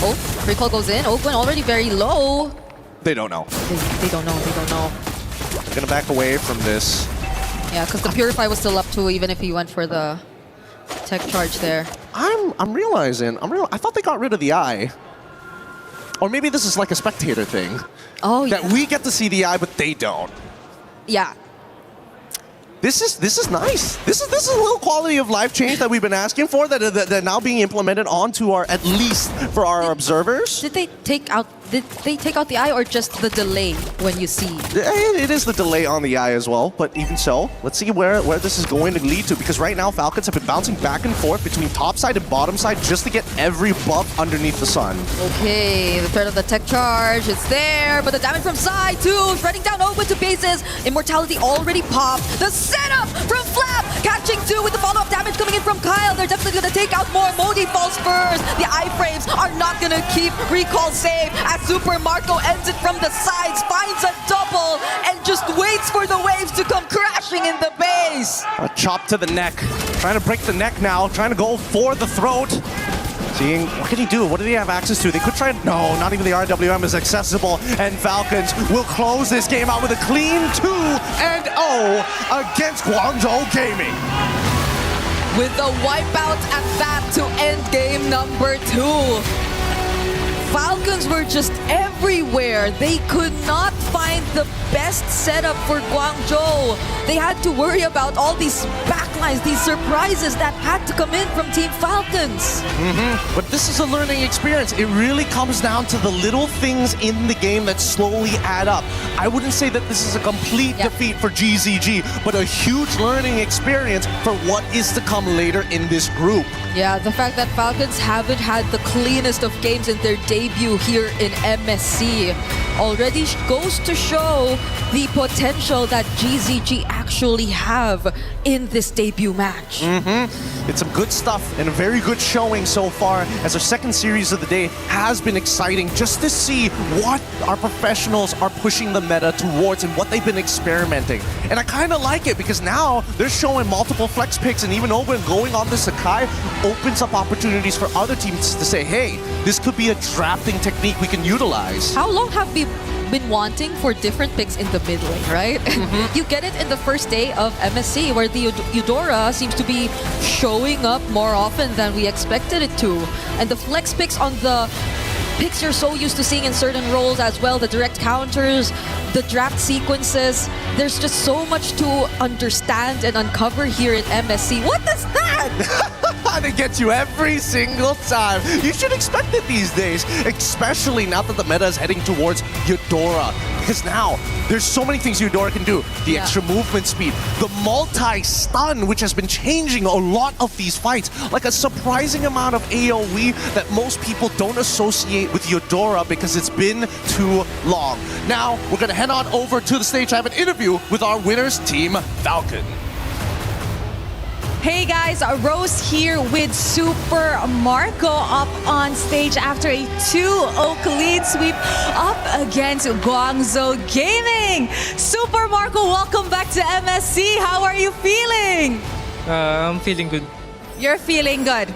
Oh, recall goes in. Oakland already very low. They don't know. They don't know. They don't know. They're gonna back away from this. Yeah, because the Purify was still up too, even if he went for the tech charge there. I'm realizing, I thought they got rid of the eye. Or maybe this is like a spectator thing. Oh, yeah. That we get to see the eye, but they don't. Yeah. This is nice. This is a little quality of life change that we've been asking for that now being implemented onto our, at least for our observers. Did they take out the eye or just the delay when you see? It is the delay on the eye as well, but even so, let's see where this is going to lead to, because right now Falcons have been bouncing back and forth between top side and bottom side just to get every buff underneath the sun. Okay, the threat of the tech charge is there, but the damage from side too, shredding down Oakland to bases. Immortality already popped. The setup from Flap, catching two with the follow-up damage coming in from Kyle. They're definitely going to take out more. Modi falls first. The iframes are not going to keep recall safe as Super Marco ends it from the sides, finds a double, and just waits for the waves to come crashing in the base. A chop to the neck. Trying to break the neck now, trying to go for the throat. Seeing, what can he do? What do they have access to? They could try, no, not even the RWM is accessible, and Falcons will close this game out with a clean 2-0 against Guangzhou Gaming. With the wipeout at that to end game number 2. Falcons were just everywhere. They could not find the best setup for Guangzhou. They had to worry about all these backlines, these surprises that had to come in from Team Falcons. But this is a learning experience. It really comes down to the little things in the game that slowly add up. I wouldn't say that this is a complete defeat for GZG, but a huge learning experience for what is to come later in this group. Yeah, the fact that Falcons haven't had the cleanest of games in their debut here in MSC already goes to show the potential that GZG actually have in this debut match. It's some good stuff and a very good showing so far, as our second series of the day has been exciting just to see what our professionals are pushing the meta towards and what they've been experimenting. And I kind of like it because now they're showing multiple flex picks, and even Oben going on the Sakai opens up opportunities for other teams to say, hey, this could be a drafting technique we can utilize. How long have we been wanting for different picks in the mid lane, right? You get it in the first day of MSC, where the Eudora seems to be showing up more often than we expected it to. And the flex picks on the picks you're so used to seeing in certain roles as well, the direct counters, the draft sequences. There's just so much to understand and uncover here in MSC. What is that? To get you every single time. You should expect it these days, especially now that the meta is heading towards Eudora. Because now, there's so many things Eudora can do. The extra movement speed, the multi-stun, which has been changing a lot of these fights. Like a surprising amount of AoE that most people don't associate with Eudora because it's been too long. Now, we're going to head on over to the stage to have an interview with our winners, Team Falcon. Hey guys, Rose here with Super Marco up on stage after a 2-0 lead sweep up against Guangzhou Gaming. Super Marco, welcome back to MSC. How are you feeling? I'm feeling good. You're feeling good.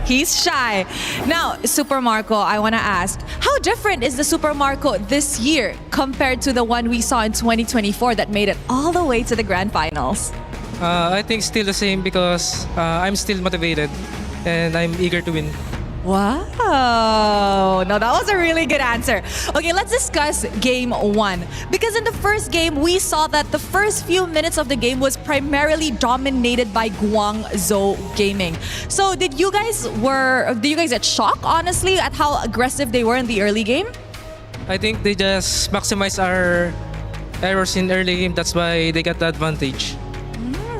He's shy. Now, Super Marco, I want to ask, how different is the Super Marco this year compared to the one we saw in 2024 that made it all the way to the grand finals? I think still the same because I'm still motivated and I'm eager to win. Wow. No, that was a really good answer. Okay, let's discuss game 1. Because in the first game, we saw that the first few minutes of the game was primarily dominated by Guangzhou Gaming. So did you guys get shocked, honestly, at how aggressive they were in the early game? I think they just maximize our errors in early game. That's why they got the advantage.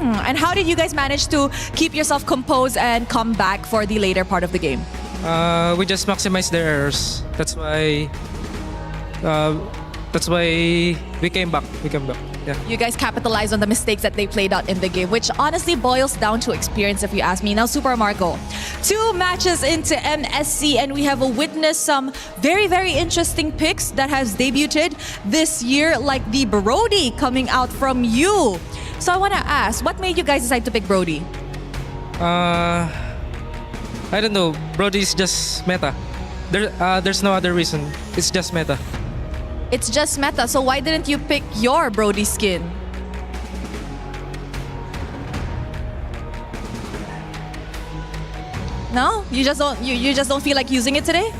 And how did you guys manage to keep yourself composed and come back for the later part of the game? We just maximize their errors. That's why we came back. You guys capitalize on the mistakes that they played out in the game, which honestly boils down to experience if you ask me. Now, Super Marco, 2 matches into MSC and we have witnessed some very, very interesting picks that has debuted this year, like the Brody coming out from you. So I want to ask, what made you guys decide to pick Brody? I don't know. Brody's just meta. There's no other reason. It's just meta. It's just meta, so why didn't you pick your Brody skin? No? You just don't feel like using it today?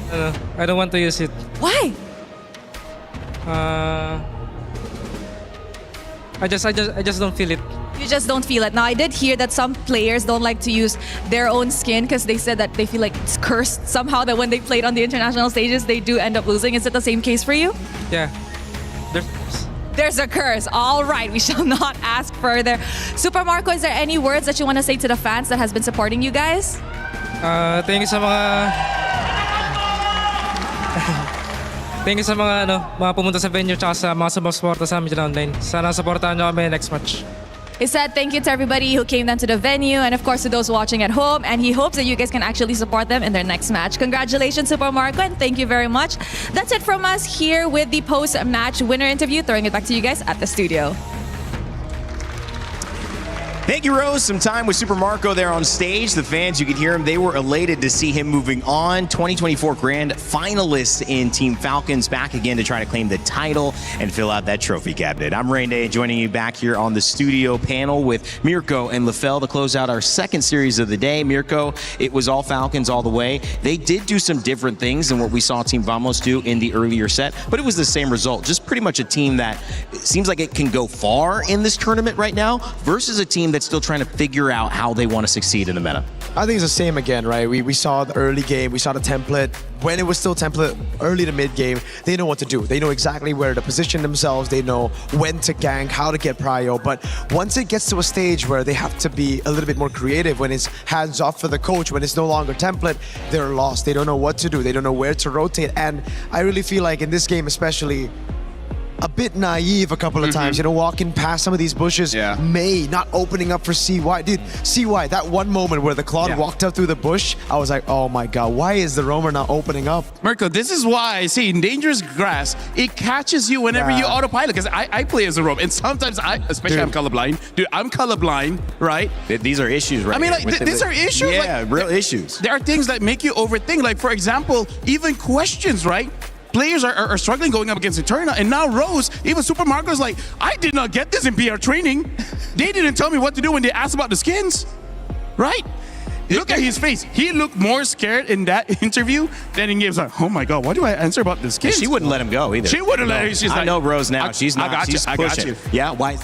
I don't want to use it. Why? I just don't feel it. You just don't feel it. Now, I did hear that some players don't like to use their own skin because they said that they feel like it's cursed somehow, that when they played on the international stages, they do end up losing. Is it the same case for you? Yeah. There's a curse. All right, we shall not ask further. Super Marco, is there any words that you want to say to the fans that has been supporting you guys? Thank you sa mga... Thank you sa mga pumunta sa venue tsaka sa mga sumusuporta sa amin dyan online. Sana supportahan nyo kami next match. He said thank you to everybody who came down to the venue and of course to those watching at home, and he hopes that you guys can actually support them in their next match. Congratulations, Super Marco, and thank you very much. That's it from us here with the post-match winner interview. Throwing it back to you guys at the studio. Thank you, Rose. Some time with Super Marco there on stage. The fans, you could hear him. They were elated to see him moving on. 2024 Grand Finalist in Team Falcons, back again to try to claim the title and fill out that trophy cabinet. I'm Rain Day, joining you back here on the studio panel with Mirko and Lefel to close out our second series of the day. Mirko, it was all Falcons all the way. They did do some different things than what we saw Team Vamos do in the earlier set, but it was the same result. Just pretty much a team that seems like it can go far in this tournament right now versus a team that's still trying to figure out how they want to succeed in the meta. I think it's the same again, right? We saw the early game, we saw the template. When it was still template early to mid game, they know what to do. They know exactly where to position themselves. They know when to gank, how to get prio. But once it gets to a stage where they have to be a little bit more creative, when it's hands off for the coach, when it's no longer template, they're lost. They don't know what to do. They don't know where to rotate. And I really feel like in this game especially, a bit naive a couple of times, you know, walking past some of these bushes. May not opening up for CY. Dude, CY, that one moment where the Claude walked up through the bush, I was like, oh my God, why is the roamer not opening up? Mirko, this is why I say in dangerous grass, it catches you whenever you autopilot, because I play as a roam, and sometimes especially I'm colorblind. Dude, I'm colorblind, right? These are issues, right? I mean, like, these are issues. Yeah, like, real issues. There are things that make you overthink. Like, for example, even questions, right? Players are struggling going up against Eterna, and now Rose, even Super Marco's like, I did not get this in PR training. They didn't tell me what to do when they asked about the skins, right? Look at his face. He looked more scared in that interview than in games. Like, oh my God, what do I answer about the skins? She wouldn't let him go either. She wouldn't let him. She's like, I know Rose now. She's not. I got she's you. I got you. Yeah, why?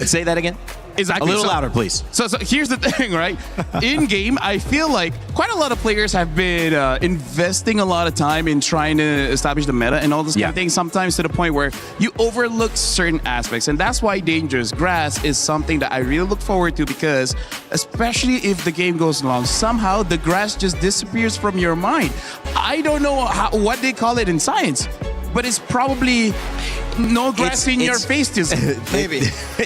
Say that again. Exactly. A little louder, please. So here's the thing, right? In game, I feel like quite a lot of players have been investing a lot of time in trying to establish the meta and all this kind of thing, sometimes to the point where you overlook certain aspects. And that's why Dangerous Grass is something that I really look forward to, because especially if the game goes long, somehow the grass just disappears from your mind. I don't know what they call it in science, but it's probably no grass in your face. Maybe.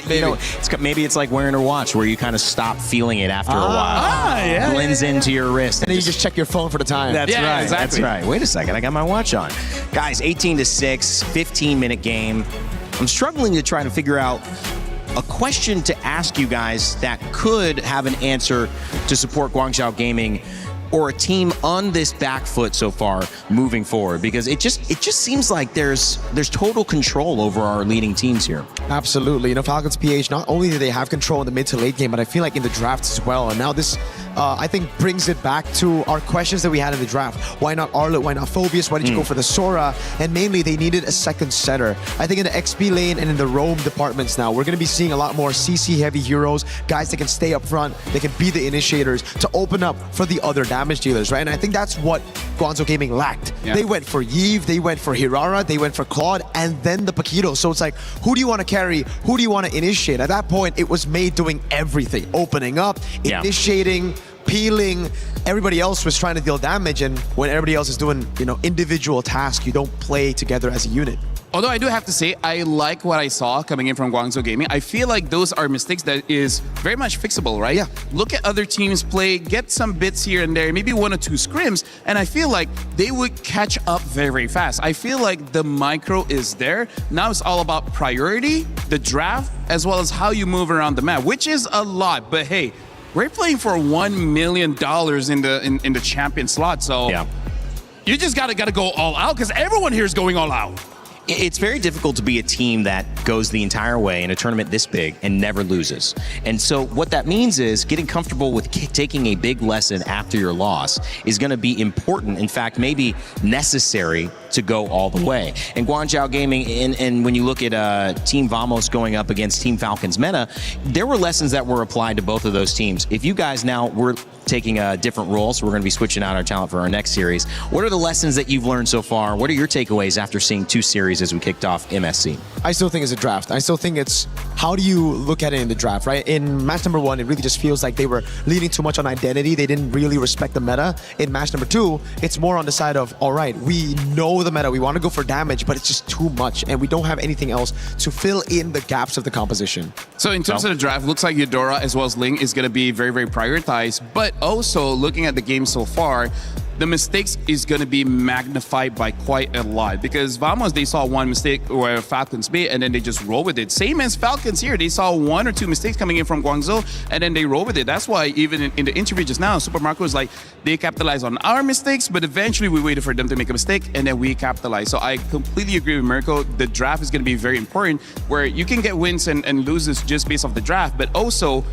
You know, maybe it's like wearing a watch where you kind of stop feeling it after a while. It blends into your wrist. And then you just check your phone for the time. That's right. Exactly. That's right. Wait a second. I got my watch on. Guys, 18-6, 15-minute game. I'm struggling to try to figure out a question to ask you guys that could have an answer to support Guangzhou Gaming or a team on this back foot so far moving forward, because it just seems like there's total control over our leading teams here. Absolutely. You know, Falcons PH, not only do they have control in the mid to late game, but I feel like in the drafts as well. And now this, I think, brings it back to our questions that we had in the draft. Why not Arlet? Why not Phobius? Why did you go for the Sora? And mainly, they needed a second setter. I think in the XP lane and in the roam departments now, we're going to be seeing a lot more CC-heavy heroes, guys that can stay up front, they can be the initiators to open up for the other damage dealers, right? And I think that's what Guangzhou Gaming lacked. They went for Yves, they went for Hirara, they went for Claude, and then the Paquito. So it's like, who do you want to carry? Who do you want to initiate? At that point, it was Made doing everything. Opening up, initiating, peeling. Everybody else was trying to deal damage, and when everybody else is doing, you know, individual tasks, you don't play together as a unit. Although I do have to say, I like what I saw coming in from Guangzhou Gaming. I feel like those are mistakes that is very much fixable, right? Yeah. Look at other teams play, get some bits here and there, maybe 1 or 2 scrims, and I feel like they would catch up very, very fast. I feel like the micro is there. Now it's all about priority, the draft, as well as how you move around the map, which is a lot. But hey, we're playing for $1 million in the champion slot, so you just gotta go all out because everyone here is going all out. It's very difficult to be a team that goes the entire way in a tournament this big and never loses. And so what that means is getting comfortable with taking a big lesson after your loss is going to be important. In fact, maybe necessary to go all the way. And Guangzhou Gaming, and when you look at Team Vamos going up against Team Falcons Meta, there were lessons that were applied to both of those teams. If you guys now were taking a different role, so we're going to be switching out our talent for our next series. What are the lessons that you've learned so far? What are your takeaways after seeing 2 series as we kicked off MSC? I still think it's a draft. I still think it's how do you look at it in the draft, right? In match number 1, it really just feels like they were leaning too much on identity. They didn't really respect the meta. In match number 2, it's more on the side of, all right, we know the meta. We want to go for damage, but it's just too much, and we don't have anything else to fill in the gaps of the composition. So in terms of the draft, looks like Eudora as well as Ling is going to be very, very prioritized, but also looking at the game so far, the mistakes is going to be magnified by quite a lot because Vamos, they saw 1 mistake where Falcons made and then they just roll with it. Same as Falcons here. They saw 1 or 2 mistakes coming in from Guangzhou and then they roll with it. That's why even in the interview just now, Super Marco was like, they capitalized on our mistakes, but eventually we waited for them to make a mistake and then we capitalized. So I completely agree with Mirko. The draft is going to be very important where you can get wins and loses just based off the draft, but also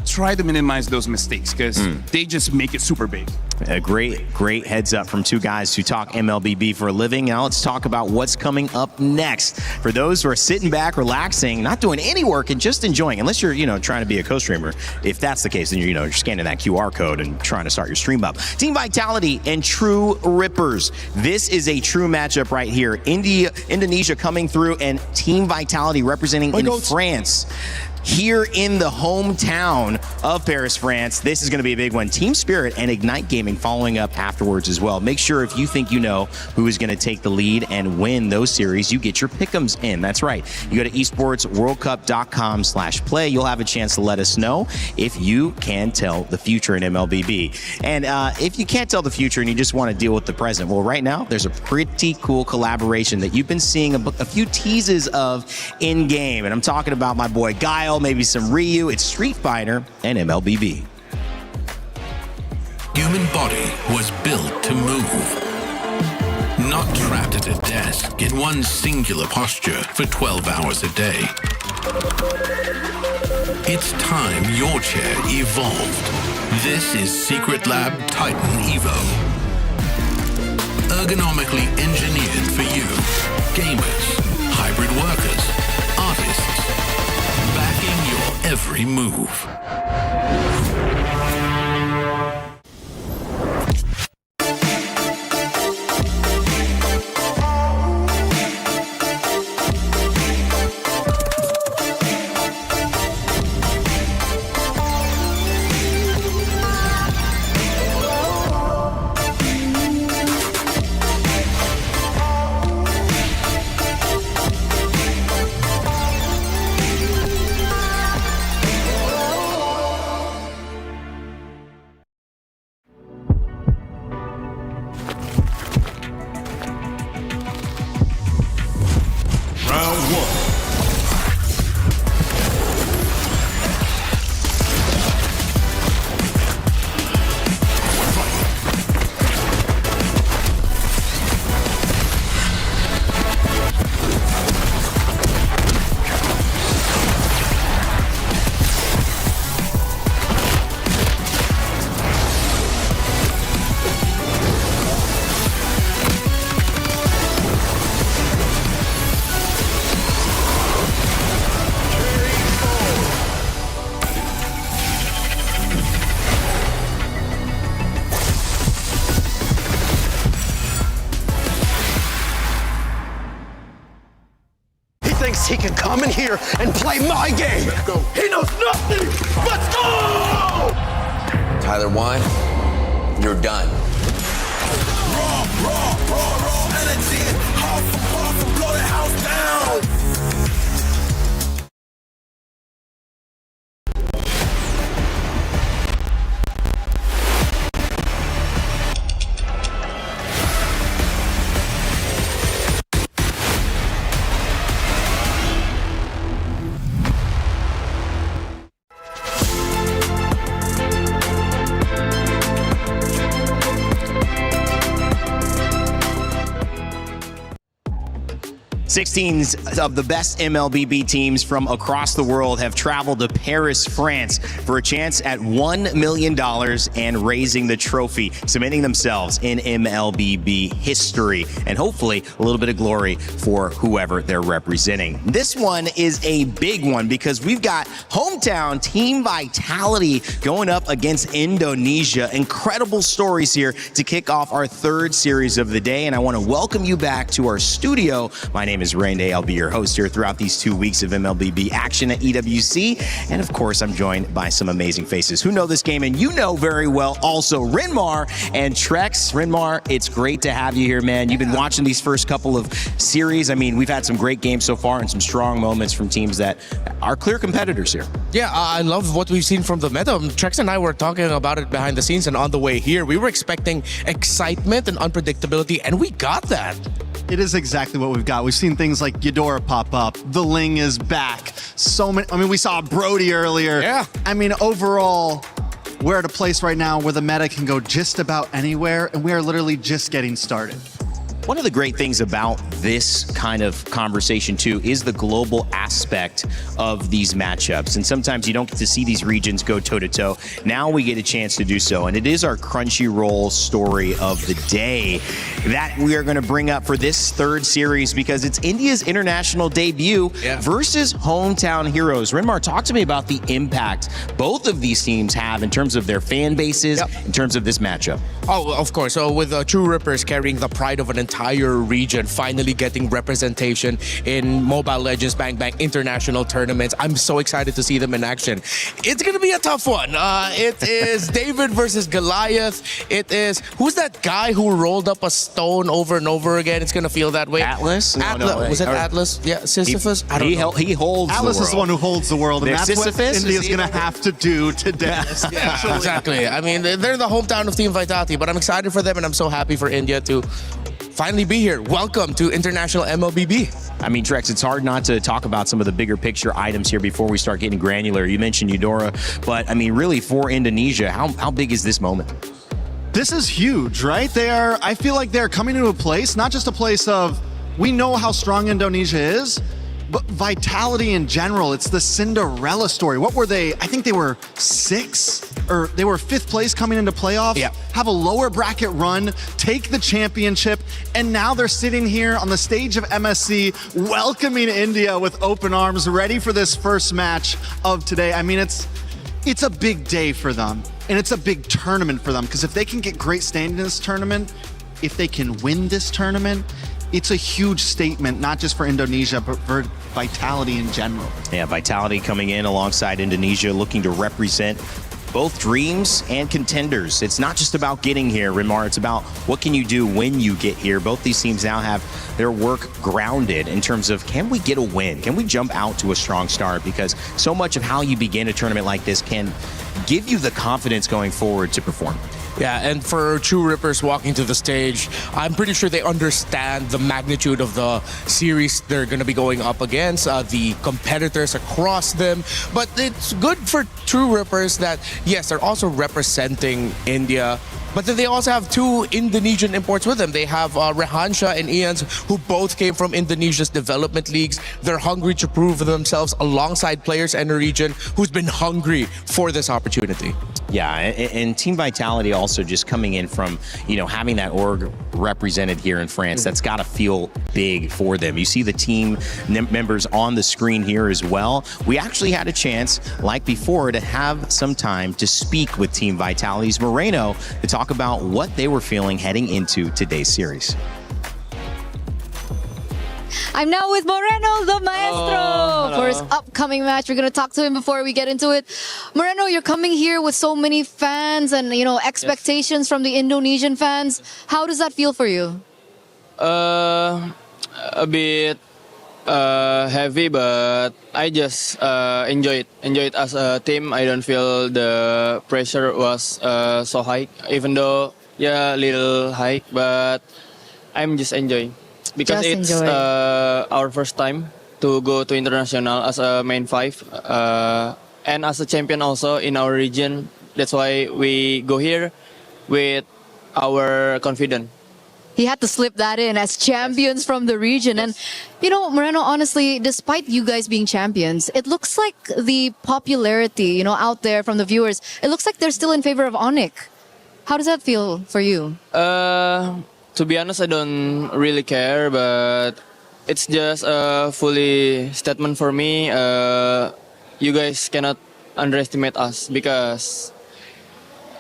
try to minimize those mistakes because they just make it super big. A great heads up from 2 guys who talk MLBB for a living. Now let's talk about what's coming up next. For those who are sitting back, relaxing, not doing any work and just enjoying, unless you're, trying to be a co-streamer. If that's the case, then you're scanning that QR code and trying to start your stream up. Team Vitality and True Rippers. This is a true matchup right here. Indonesia coming through and Team Vitality representing in France. Here in the hometown of Paris, France. This is going to be a big one. Team Spirit and Ignite Gaming following up afterwards as well. Make sure if you think you know who is going to take the lead and win those series, you get your pick'ems in. That's right. You go to esportsworldcup.com/play. You'll have a chance to let us know if you can tell the future in MLBB. And if you can't tell the future and you just want to deal with the present, well, right now, there's a pretty cool collaboration that you've been seeing a few teases of in-game. And I'm talking about my boy Guile, maybe some Ryu. It's Street Fighter and MLBB. Human body was built to move. Not trapped at a desk in one singular posture for 12 hours a day. It's time your chair evolved. This is Secret Lab Titan Evo. Ergonomically engineered for you, gamers, hybrid workers, artists, backing your every move. He can come in here and play my game. Let's go. He knows nothing. Let's go! Tyler 1, you're done. Raw energy. Half blow the house down. 16 of the best MLBB teams from across the world have traveled to Paris, France for a chance at $1 million and raising the trophy, cementing themselves in MLBB history, and hopefully a little bit of glory for whoever they're representing. This one is a big one because we've got hometown Team Vitality going up against Indonesia. Incredible stories here to kick off our third series of the day, and I want to welcome you back to our studio. My name is Rain Day. I'll be your host here throughout these 2 weeks of MLBB action at EWC. And of course, I'm joined by some amazing faces who know this game, and you know very well also Rinmar and Trex. Rinmar, it's great to have you here, man. You've been watching these first couple of series. I mean, we've had some great games so far and some strong moments from teams that are clear competitors here. Yeah, I love what we've seen from the meta. Trex and I were talking about it behind the scenes and on the way here. We were expecting excitement and unpredictability, and we got that. It is exactly what we've got. We've seen things like Eudora pop up. The Ling is back. So many. I mean, we saw Brody earlier. Yeah. I mean, overall, we're at a place right now where the meta can go just about anywhere, and we are literally just getting started. One of the great things about this kind of conversation, too, is the global aspect of these matchups. And sometimes you don't get to see these regions go toe-to-toe. Now we get a chance to do so. And it is our Crunchyroll story of the day that we are going to bring up for this third series because it's India's international debut versus hometown heroes. Rinmar, talk to me about the impact both of these teams have in terms of their fan bases, in terms of this matchup. Oh, of course. So with True Rippers carrying the pride of an entire region, finally getting representation in Mobile Legends Bang Bang international tournaments. I'm so excited to see them in action. It's going to be a tough one. It is David versus Goliath. It is, who's that guy who rolled up a stone over and over again? It's going to feel that way. Atlas? Was it Atlas? Yeah, Sisyphus? I don't know. He holds Atlas the world. is the one who holds the world, and that's Sisyphus? what India's going to have to do today. Yeah, exactly. I mean, they're the hometown of Team Vitality, but I'm excited for them, and I'm so happy for India to finally be here. Welcome to International MLBB. I mean, Trex, it's hard not to talk about some of the bigger picture items here before we start getting granular. You mentioned Eudora, but I mean, really for Indonesia, how big is this moment? This is huge, right? I feel like they're coming to a place, not just a place of, we know how strong Indonesia is, but Vitality in general. It's the Cinderella story. What were they? I think they were 6th, or they were 5th place coming into playoffs. Yeah. Have a lower bracket run, take the championship, and now they're sitting here on the stage of MSC, welcoming India with open arms, ready for this first match of today. I mean, it's a big day for them, and it's a big tournament for them, because if they can get great standing in this tournament, if they can win this tournament, it's a huge statement, not just for Indonesia, but for Vitality in general. Yeah, Vitality coming in alongside Indonesia, looking to represent both dreams and contenders. It's not just about getting here, Rinmar. It's about what can you do when you get here. Both these teams now have their work grounded in terms of, can we get a win? Can we jump out to a strong start? Because so much of how you begin a tournament like this can give you the confidence going forward to perform. Yeah, and for True Rippers walking to the stage, I'm pretty sure they understand the magnitude of the series they're going to be going up against, the competitors across them. But it's good for True Rippers that, yes, they're also representing India, but then they also have 2 Indonesian imports with them. They have Rehansha and Ians, who both came from Indonesia's development leagues. They're hungry to prove themselves alongside players in a region who's been hungry for this opportunity. Yeah, and Team Vitality also just coming in from, having that org represented here in France. That's got to feel big for them. You see the team members on the screen here as well. We actually had a chance, like before, to have some time to speak with Team Vitality's Moreno to talk about what they were feeling heading into today's series. I'm now with Moreno, the maestro, for his upcoming match. We're going to talk to him before we get into it. Moreno, you're coming here with so many fans and, expectations from the Indonesian fans. How does that feel for you? A bit heavy, but I just enjoy it. Enjoy it as a team. I don't feel the pressure was so high, even though, a little high, but I'm just enjoying. Because it's our first time to go to international as a main 5 and as a champion also in our region. That's why we go here with our confidence. He had to slip that in as champions from the region. And, you know, Moreno, honestly, despite you guys being champions, it looks like the popularity, you know, out there from the viewers, it looks like they're still in favor of Onic. How does that feel for you? To be honest, I don't really care, but it's just a fully statement for me. You guys cannot underestimate us because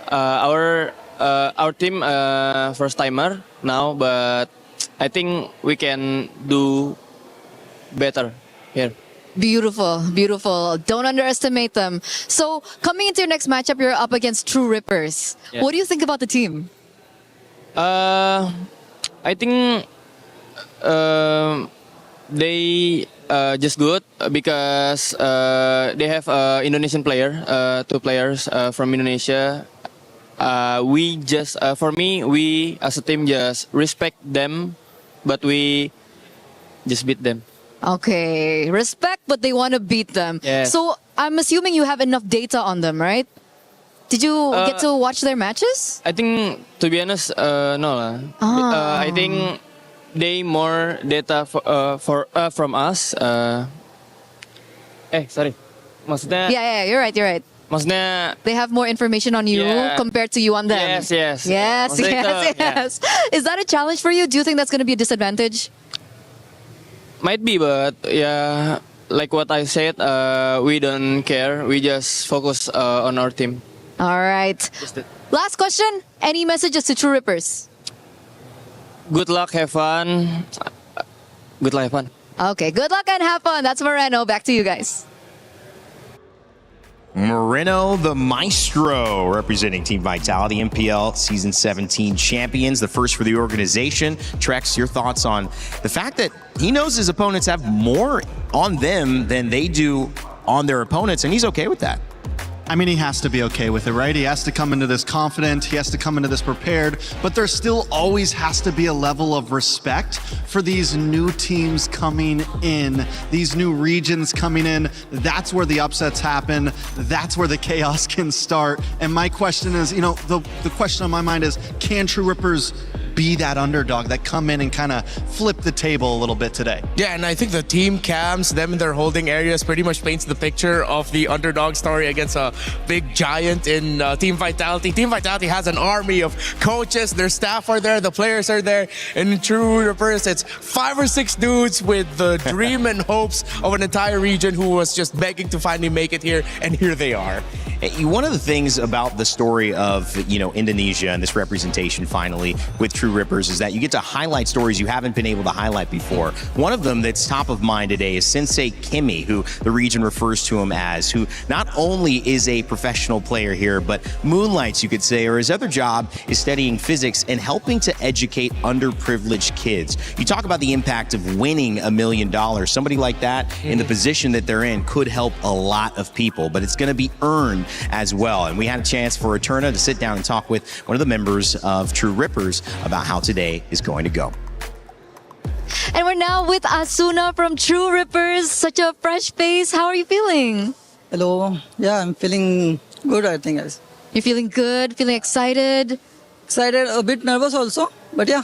our team first timer now, but I think we can do better here. Beautiful, beautiful. Don't underestimate them. So, coming into your next matchup, you're up against True Rippers. Yeah. What do you think about the team? I think they just good because they have Indonesian player, 2 players from Indonesia. We just, for me, we as a team just respect them, but we just beat them. Okay, respect, but they want to beat them. Yes. So, I'm assuming you have enough data on them, right? Did you get to watch their matches? I think, to be honest, no lah. I think they more data from us. Sorry. Maksudnya. Yeah, you're right. Maksudnya. They have more information on you compared to you on them. Yes. Yes. Is that a challenge for you? Do you think that's going to be a disadvantage? Might be, but yeah, like what I said, we don't care. We just focus on our team. All right. Last question. Any messages to True Rippers? Good luck, have fun. Good luck, have fun. Okay, good luck and have fun. That's Moreno. Back to you guys. Moreno, the maestro, representing Team Vitality, MPL Season 17 champions, the first for the organization. Trex, your thoughts on the fact that he knows his opponents have more on them than they do on their opponents, and he's okay with that. I mean, he has to be okay with it, right? He has to come into this confident, he has to come into this prepared, but there still always has to be a level of respect for these new teams coming in, these new regions coming in. That's where the upsets happen. That's where the chaos can start. And my question is, you know, the question on my mind is, can True Rippers be that underdog that come in and kind of flip the table a little bit today? Yeah, and I think the team cams, them in their holding areas, pretty much paints the picture of the underdog story against a big giant in Team Vitality. Team Vitality has an army of coaches, their staff are there, the players are there, and in True Rippers, it's 5 or 6 dudes with the dream and hopes of an entire region who was just begging to finally make it here, and here they are. One of the things about the story of, you know, Indonesia and this representation finally with True Rippers is that you get to highlight stories you haven't been able to highlight before. One of them that's top of mind today is Sensei Kimmy, who the region refers to him as, who not only is a professional player here, but moonlights, you could say, or his other job is studying physics and helping to educate underprivileged kids. You talk about the impact of winning $1 million. Somebody like that in the position that they're in could help a lot of people, but it's going to be earned as well. And we had a chance for Eterna to sit down and talk with one of the members of True Rippers about how today is going to go. And we're now with Asuna from True Rippers. Such a fresh face. How are you feeling? Hello. Yeah, I'm feeling good, I think, guys. You're feeling good? Feeling excited? Excited, a bit nervous also, but yeah,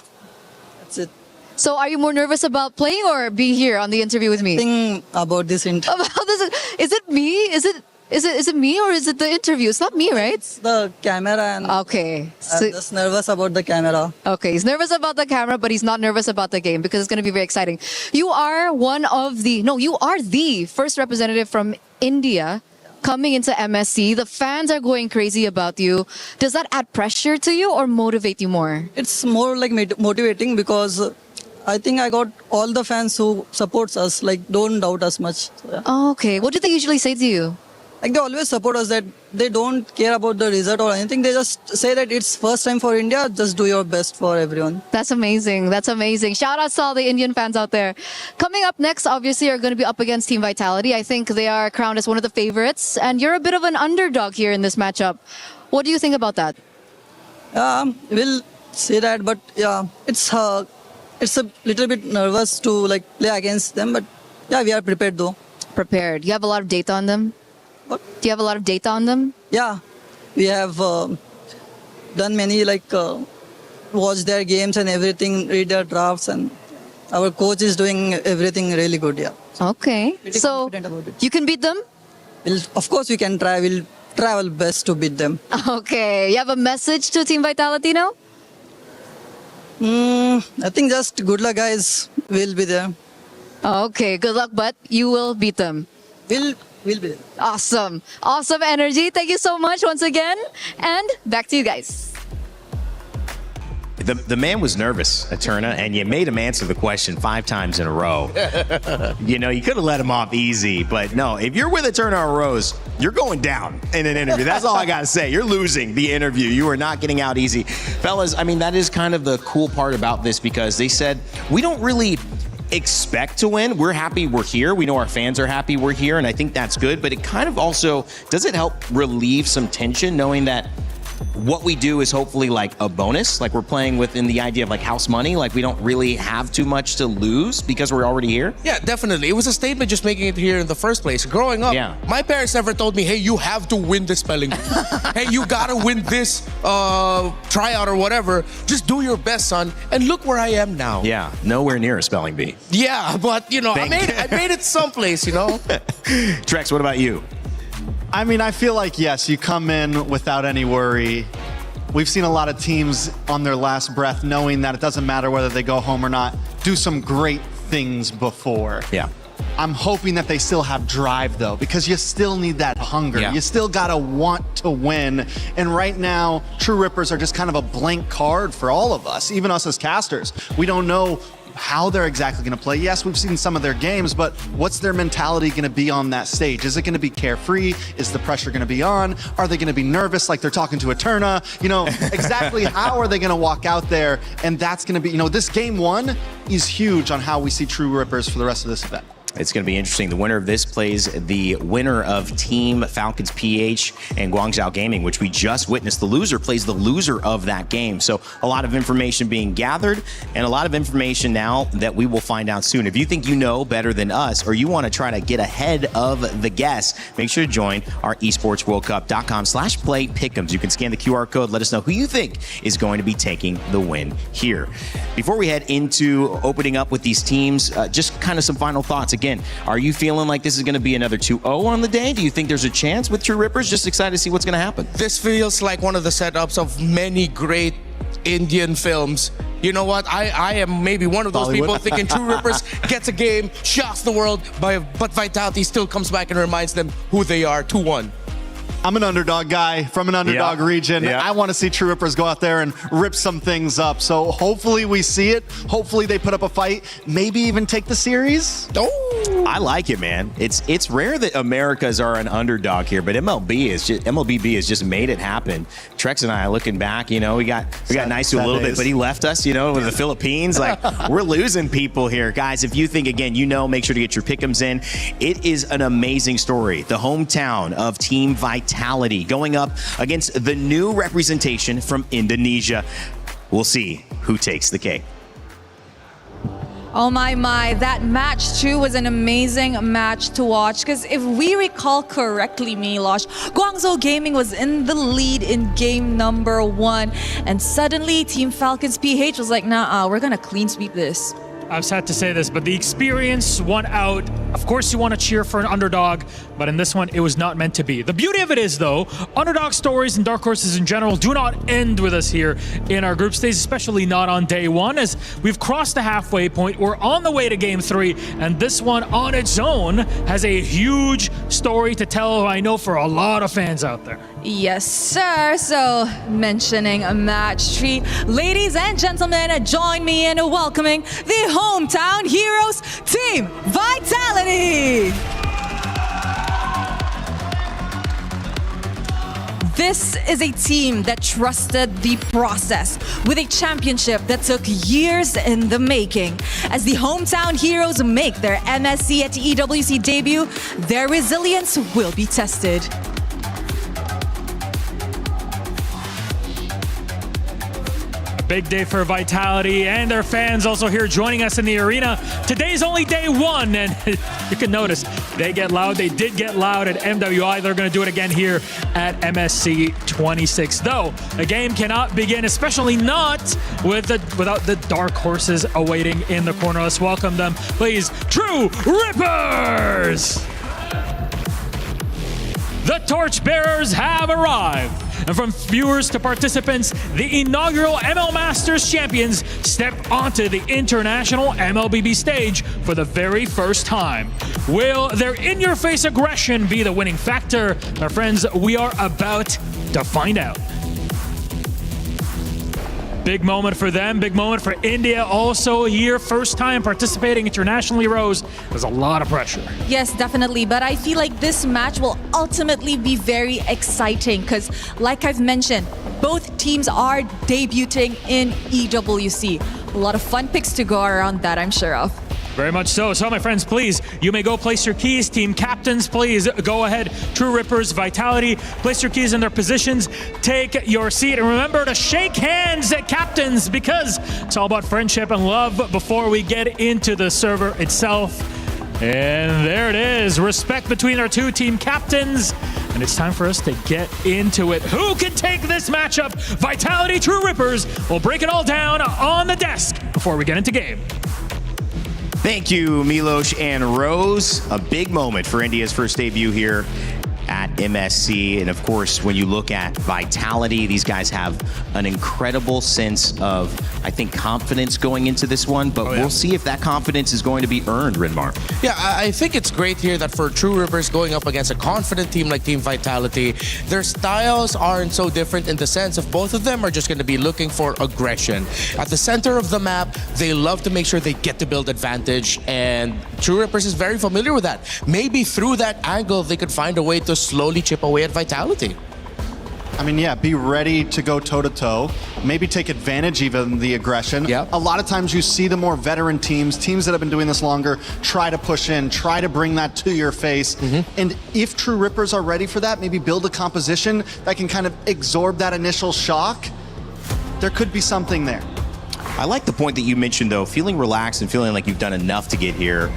that's it. So are you more nervous about playing or being here on the interview with me? Think about this interview. About this? Is it me? Is it me or is it the interview? It's not me, right? It's the camera and okay. I'm just nervous about the camera. Okay, he's nervous about the camera, but he's not nervous about the game because it's going to be very exciting. You are you are the first representative from India coming into MSC. The fans are going crazy about you. Does that add pressure to you or motivate you more? It's more like motivating because I think I got all the fans who supports us, like don't doubt us much. So, yeah. Oh, okay. What do they usually say to you? Like they always support us, that they don't care about the result or anything. They just say that it's first time for India, just do your best for everyone. That's amazing. That's amazing. Shout out to all the Indian fans out there. Coming up next, obviously, are going to be up against Team Vitality. I think they are crowned as one of the favorites, and you're a bit of an underdog here in this matchup. What do you think about that? We'll say that, but yeah, it's a little bit nervous to like play against them, but yeah, we are prepared though. Prepared. You have a lot of data on them? What? Do you have a lot of data on them? Yeah, we have done many like watch their games and everything, read their drafts, and our coach is doing everything really good. Yeah. Okay. Pretty So confident about it. you can beat them? Of course, we can try. We'll try our best to beat them. Okay. You have a message to Team Vitality now? I think just good luck, guys. We'll be there. Okay. Good luck, but you will beat them. We'll be there. Awesome. Awesome energy. Thank you so much once again. And back to you guys. The man was nervous, Eterna, and you made him answer the question 5 times in a row. You know, you could have let him off easy, but no, if you're with Eterna or Rose, you're going down in an interview. That's all I got to say. You're losing the interview. You are not getting out easy. Fellas, I mean, that is kind of the cool part about this because they said, we don't really expect to win. We're happy we're here. We know our fans are happy we're here, and I think that's good, but it kind of also, does it help relieve some tension knowing that what we do is hopefully like a bonus, like we're playing within the idea of like house money, like we don't really have too much to lose because we're already here? Yeah, definitely. It was a statement just making it here in the first place. Growing up, my parents never told me, hey, you have to win this spelling bee. Hey, you gotta win this tryout or whatever. Just do your best, son. And look where I am now. Yeah, nowhere near a spelling bee. Yeah, but you know, I made it someplace, you know? Trex, what about you? I mean, I feel like, yes, you come in without any worry. We've seen a lot of teams on their last breath knowing that it doesn't matter whether they go home or not, do some great things before. Yeah. I'm hoping that they still have drive, though, because you still need that hunger. Yeah. You still got to want to win. And right now, True Rippers are just kind of a blank card for all of us, even us as casters. We don't know how they're exactly going to play. Yes, we've seen some of their games, but what's their mentality going to be on that stage? Is it going to be carefree? Is the pressure going to be on? Are they going to be nervous like they're talking to Eterna? You know, exactly how are they going to walk out there? And that's going to be, you know, this game 1 is huge on how we see True Rippers for the rest of this event. It's going to be interesting. The winner of this plays the winner of Team Falcons PH and Guangzhou Gaming, which we just witnessed. The loser plays the loser of that game. So a lot of information being gathered and a lot of information now that we will find out soon. If you think you know better than us or you want to try to get ahead of the guests, make sure to join our esportsworldcup.com/play pick'ems. You can scan the QR code. Let us know who you think is going to be taking the win here. Before we head into opening up with these teams, just kind of some final thoughts. Again, are you feeling like this is going to be another 2-0 on the day? Do you think there's a chance with True Rippers? Just excited to see what's going to happen. This feels like one of the setups of many great Indian films. You know what? I am maybe one of those people thinking True Rippers gets a game, shocks the world, but Vitality still comes back and reminds them who they are. 2-1. I'm an underdog guy from an underdog region. I want to see True Rippers go out there and rip some things up. So hopefully we see it. Hopefully they put up a fight. Maybe even take the series. I like it, man. It's rare that Americas are an underdog here, but MLBB has just made it happen. Trex and I looking back, you know, we got nice to a little bit, but he left us, you know, with the Philippines. Like, we're losing people here. Guys, if you think, again, you know, make sure to get your pick'ems in. It is an amazing story. The hometown of Team Vitality going up against the new representation from Indonesia. We'll see who takes the cake. Oh my, that match too was an amazing match to watch because if we recall correctly, Milosh, Guangzhou Gaming was in the lead in game number 1 and suddenly Team Falcons PH was like, nah, we're gonna clean sweep this. I've sad to say this, but the experience won out. Of course, you want to cheer for an underdog, but in this one, it was not meant to be. The beauty of it is, though, underdog stories and dark horses in general do not end with us here in our group stage, especially not on day 1, as we've crossed the halfway point. We're on the way to game 3, and this one on its own has a huge story to tell, I know, for a lot of fans out there. Yes, sir. So, mentioning a match 3, ladies and gentlemen, join me in welcoming the hometown heroes, Team Vitality. This is a team that trusted the process with a championship that took years in the making. As the hometown heroes make their MSC at EWC debut, their resilience will be tested. big day for Vitality and their fans also here joining us in the arena. Today's only day one, and you can notice they get loud. They did get loud at MWI. They're going to do it again here at MSC 26. Though the game cannot begin, especially not without the dark horses awaiting in the corner. Let's welcome them, please. True Rippers! The torchbearers have arrived. And from viewers to participants, the inaugural ML Masters champions step onto the international MLBB stage for the very first time. Will their in-your-face aggression be the winning factor? My friends, we are about to find out. Big moment for them, big moment for India also here. First time participating internationally, Rose. There's a lot of pressure. Yes, definitely. But I feel like this match will ultimately be very exciting because, like I've mentioned, both teams are debuting in EWC. A lot of fun picks to go around that, I'm sure of. Very much so. So, my friends, please, you may go place your keys. Team captains, please go ahead. True Rippers, Vitality, place your keys in their positions. Take your seat. And remember to shake hands at captains because it's all about friendship and love before we get into the server itself. And there it is. Respect between our two team captains. And it's time for us to get into it. Who can take this matchup? Vitality, True Rippers. We'll break it all down on the desk before we get into game. Thank you, Milos and Rose. A big moment for India's first debut here at MSC. And of course, when you look at Vitality, these guys have an incredible sense of, I think, confidence going into this one, but we'll see if that confidence is going to be earned, Rinmar. Yeah, I think it's great here that for True Rippers going up against a confident team like Team Vitality, their styles aren't so different in the sense of both of them are just going to be looking for aggression. At the center of the map, they love to make sure they get to build advantage, and True Rippers is very familiar with that. Maybe through that angle, they could find a way to slowly chip away at Vitality. I mean, yeah, be ready to go toe-to-toe. Maybe take advantage even of the aggression. Yeah. A lot of times you see the more veteran teams that have been doing this longer, try to push in, try to bring that to your face. And if True Rippers are ready for that, maybe build a composition that can kind of absorb that initial shock. There could be something there. I like the point that you mentioned, though, feeling relaxed and feeling like you've done enough to get here.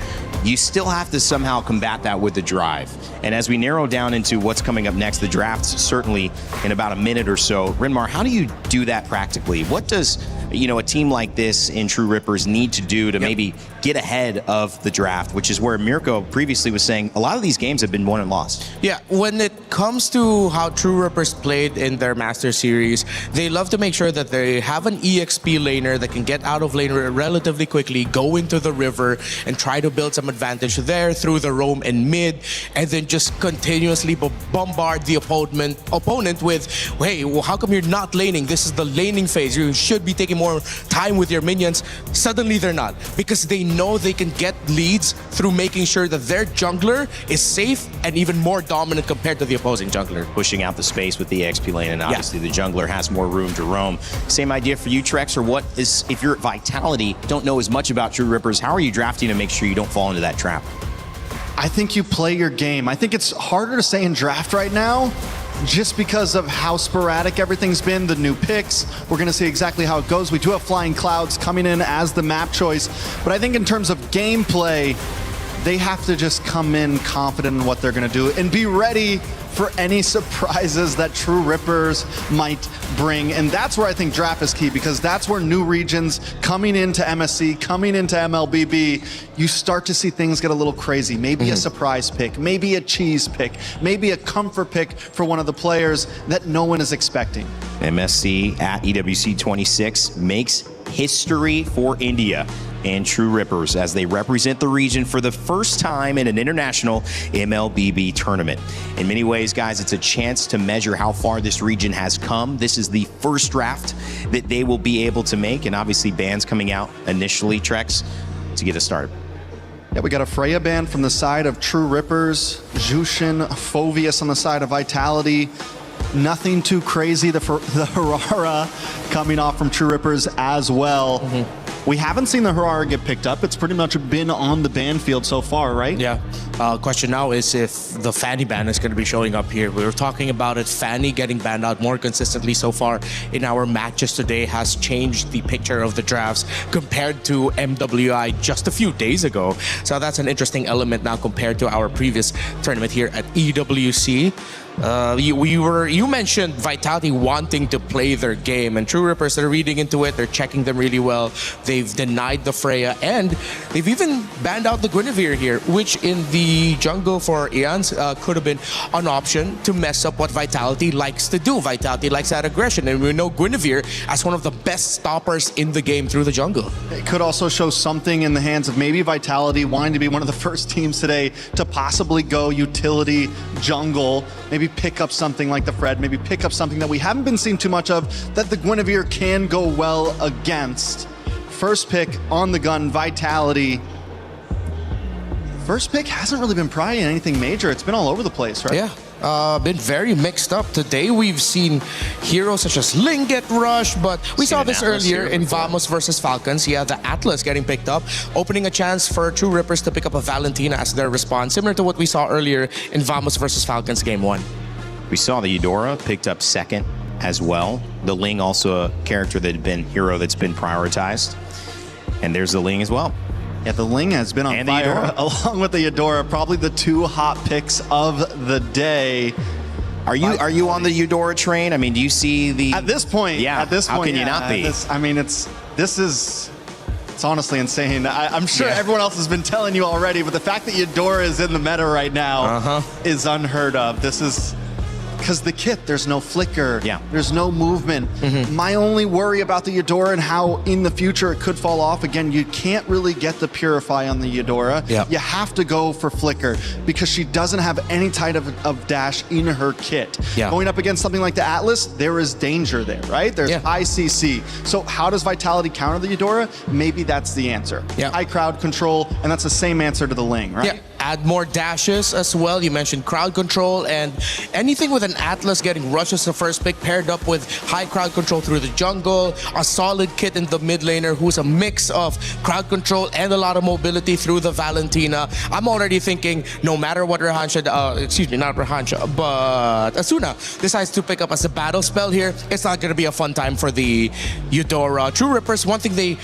You still have to somehow combat that with the drive. And as we narrow down into what's coming up next, the draft's certainly in about a minute or so. Rinmar, how do you do that practically? What does, a team like this in True Rippers need to do to maybe get ahead of the draft, which is where Mirko previously was saying a lot of these games have been won and lost. Yeah, when it comes to how True Rippers played in their Master Series, they love to make sure that they have an EXP laner that can get out of lane relatively quickly, go into the river, and try to build some advantage there through the roam and mid, and then just continuously bombard the opponent with, hey, well, how come you're not laning? This is the laning phase. You should be taking more time with your minions. Suddenly they're not, because they know they can get leads through making sure that their jungler is safe and even more dominant compared to the opposing jungler. Pushing out the space with the XP lane, and obviously the jungler has more room to roam. Same idea for you, Trex, or what is, if you're at Vitality, don't know as much about True Rippers, how are you drafting to make sure you don't fall into that trap? I think you play your game. I think it's harder to say in draft right now just because of how sporadic everything's been, the new picks. We're going to see exactly how it goes. We do have Flying Clouds coming in as the map choice, but I think in terms of gameplay, they have to just come in confident in what they're going to do and be ready for any surprises that True Rippers might bring. And that's where I think draft is key, because that's where new regions coming into MSC, coming into MLBB, you start to see things get a little crazy. Maybe a surprise pick, maybe a cheese pick, maybe a comfort pick for one of the players that no one is expecting. MSC at EWC 26 makes history for India and True Rippers as they represent the region for the first time in an international MLBB tournament. In many ways, guys, it's a chance to measure how far this region has come. This is the first draft that they will be able to make, and obviously bans coming out initially, Trex, to get us started. Yeah, we got a Freya ban from the side of True Rippers, Jushin, Phoveus on the side of Vitality. Nothing too crazy. The Harara coming off from True Rippers as well. We haven't seen the Harara get picked up. It's pretty much been on the ban field so far, right? Yeah. Question now is if the Fanny ban is going to be showing up here. We were talking about it. Fanny getting banned out more consistently so far in our matches today has changed the picture of the drafts compared to MWI just a few days ago. So that's an interesting element now compared to our previous tournament here at EWC. You mentioned Vitality wanting to play their game, and True Rippers, they're reading into it. They're checking them really well. They've denied the Freya, and they've even banned out the Guinevere here, which in the jungle for Eons could have been an option to mess up what Vitality likes to do. Vitality likes that aggression, and we know Guinevere as one of the best stoppers in the game through the jungle. It could also show something in the hands of maybe Vitality wanting to be one of the first teams today to possibly go utility jungle, maybe pick up something like the Fred, maybe pick up something that we haven't been seeing too much of that the Guinevere can go well against. First pick on the gun, Vitality. First pick hasn't really been probably anything major. It's been all over the place, right? Yeah. Been very mixed up. Today we've seen heroes such as Ling get rushed, but we saw this earlier in Vamos versus Falcons. Yeah, the Atlas getting picked up, opening a chance for True Rippers to pick up a Valentina as their response, similar to what we saw earlier in Vamos versus Falcons Game 1. We saw the Eudora picked up second as well. The Ling also a character that had been hero that's been prioritized. And there's the Ling as well. Yeah, the Ling has been on fire along with the Eudora, probably the two hot picks of the day. Are you on the Eudora train? I mean, do you see the... At this point, yeah. How can you not be? It's honestly insane. I'm sure everyone else has been telling you already, but the fact that Eudora is in the meta right now is unheard of. This is... Because the kit, there's no flicker, there's no movement. My only worry about the Eudora and how in the future it could fall off, again, you can't really get the Purify on the Eudora. You have to go for flicker because she doesn't have any type of dash in her kit. Going up against something like the Atlas, there is danger there, right? There's high CC. So how does Vitality counter the Eudora? Maybe that's the answer. High crowd control, and that's the same answer to the Ling, right? Yeah. Add more dashes as well. You mentioned crowd control, and anything with an Atlas getting rushes the first pick paired up with high crowd control through the jungle, a solid kit in the mid laner who's a mix of crowd control and a lot of mobility through the Valentina. I'm already thinking no matter what Asuna decides to pick up as a battle spell here, it's not going to be a fun time for the Eudora. True Rippers, one thing they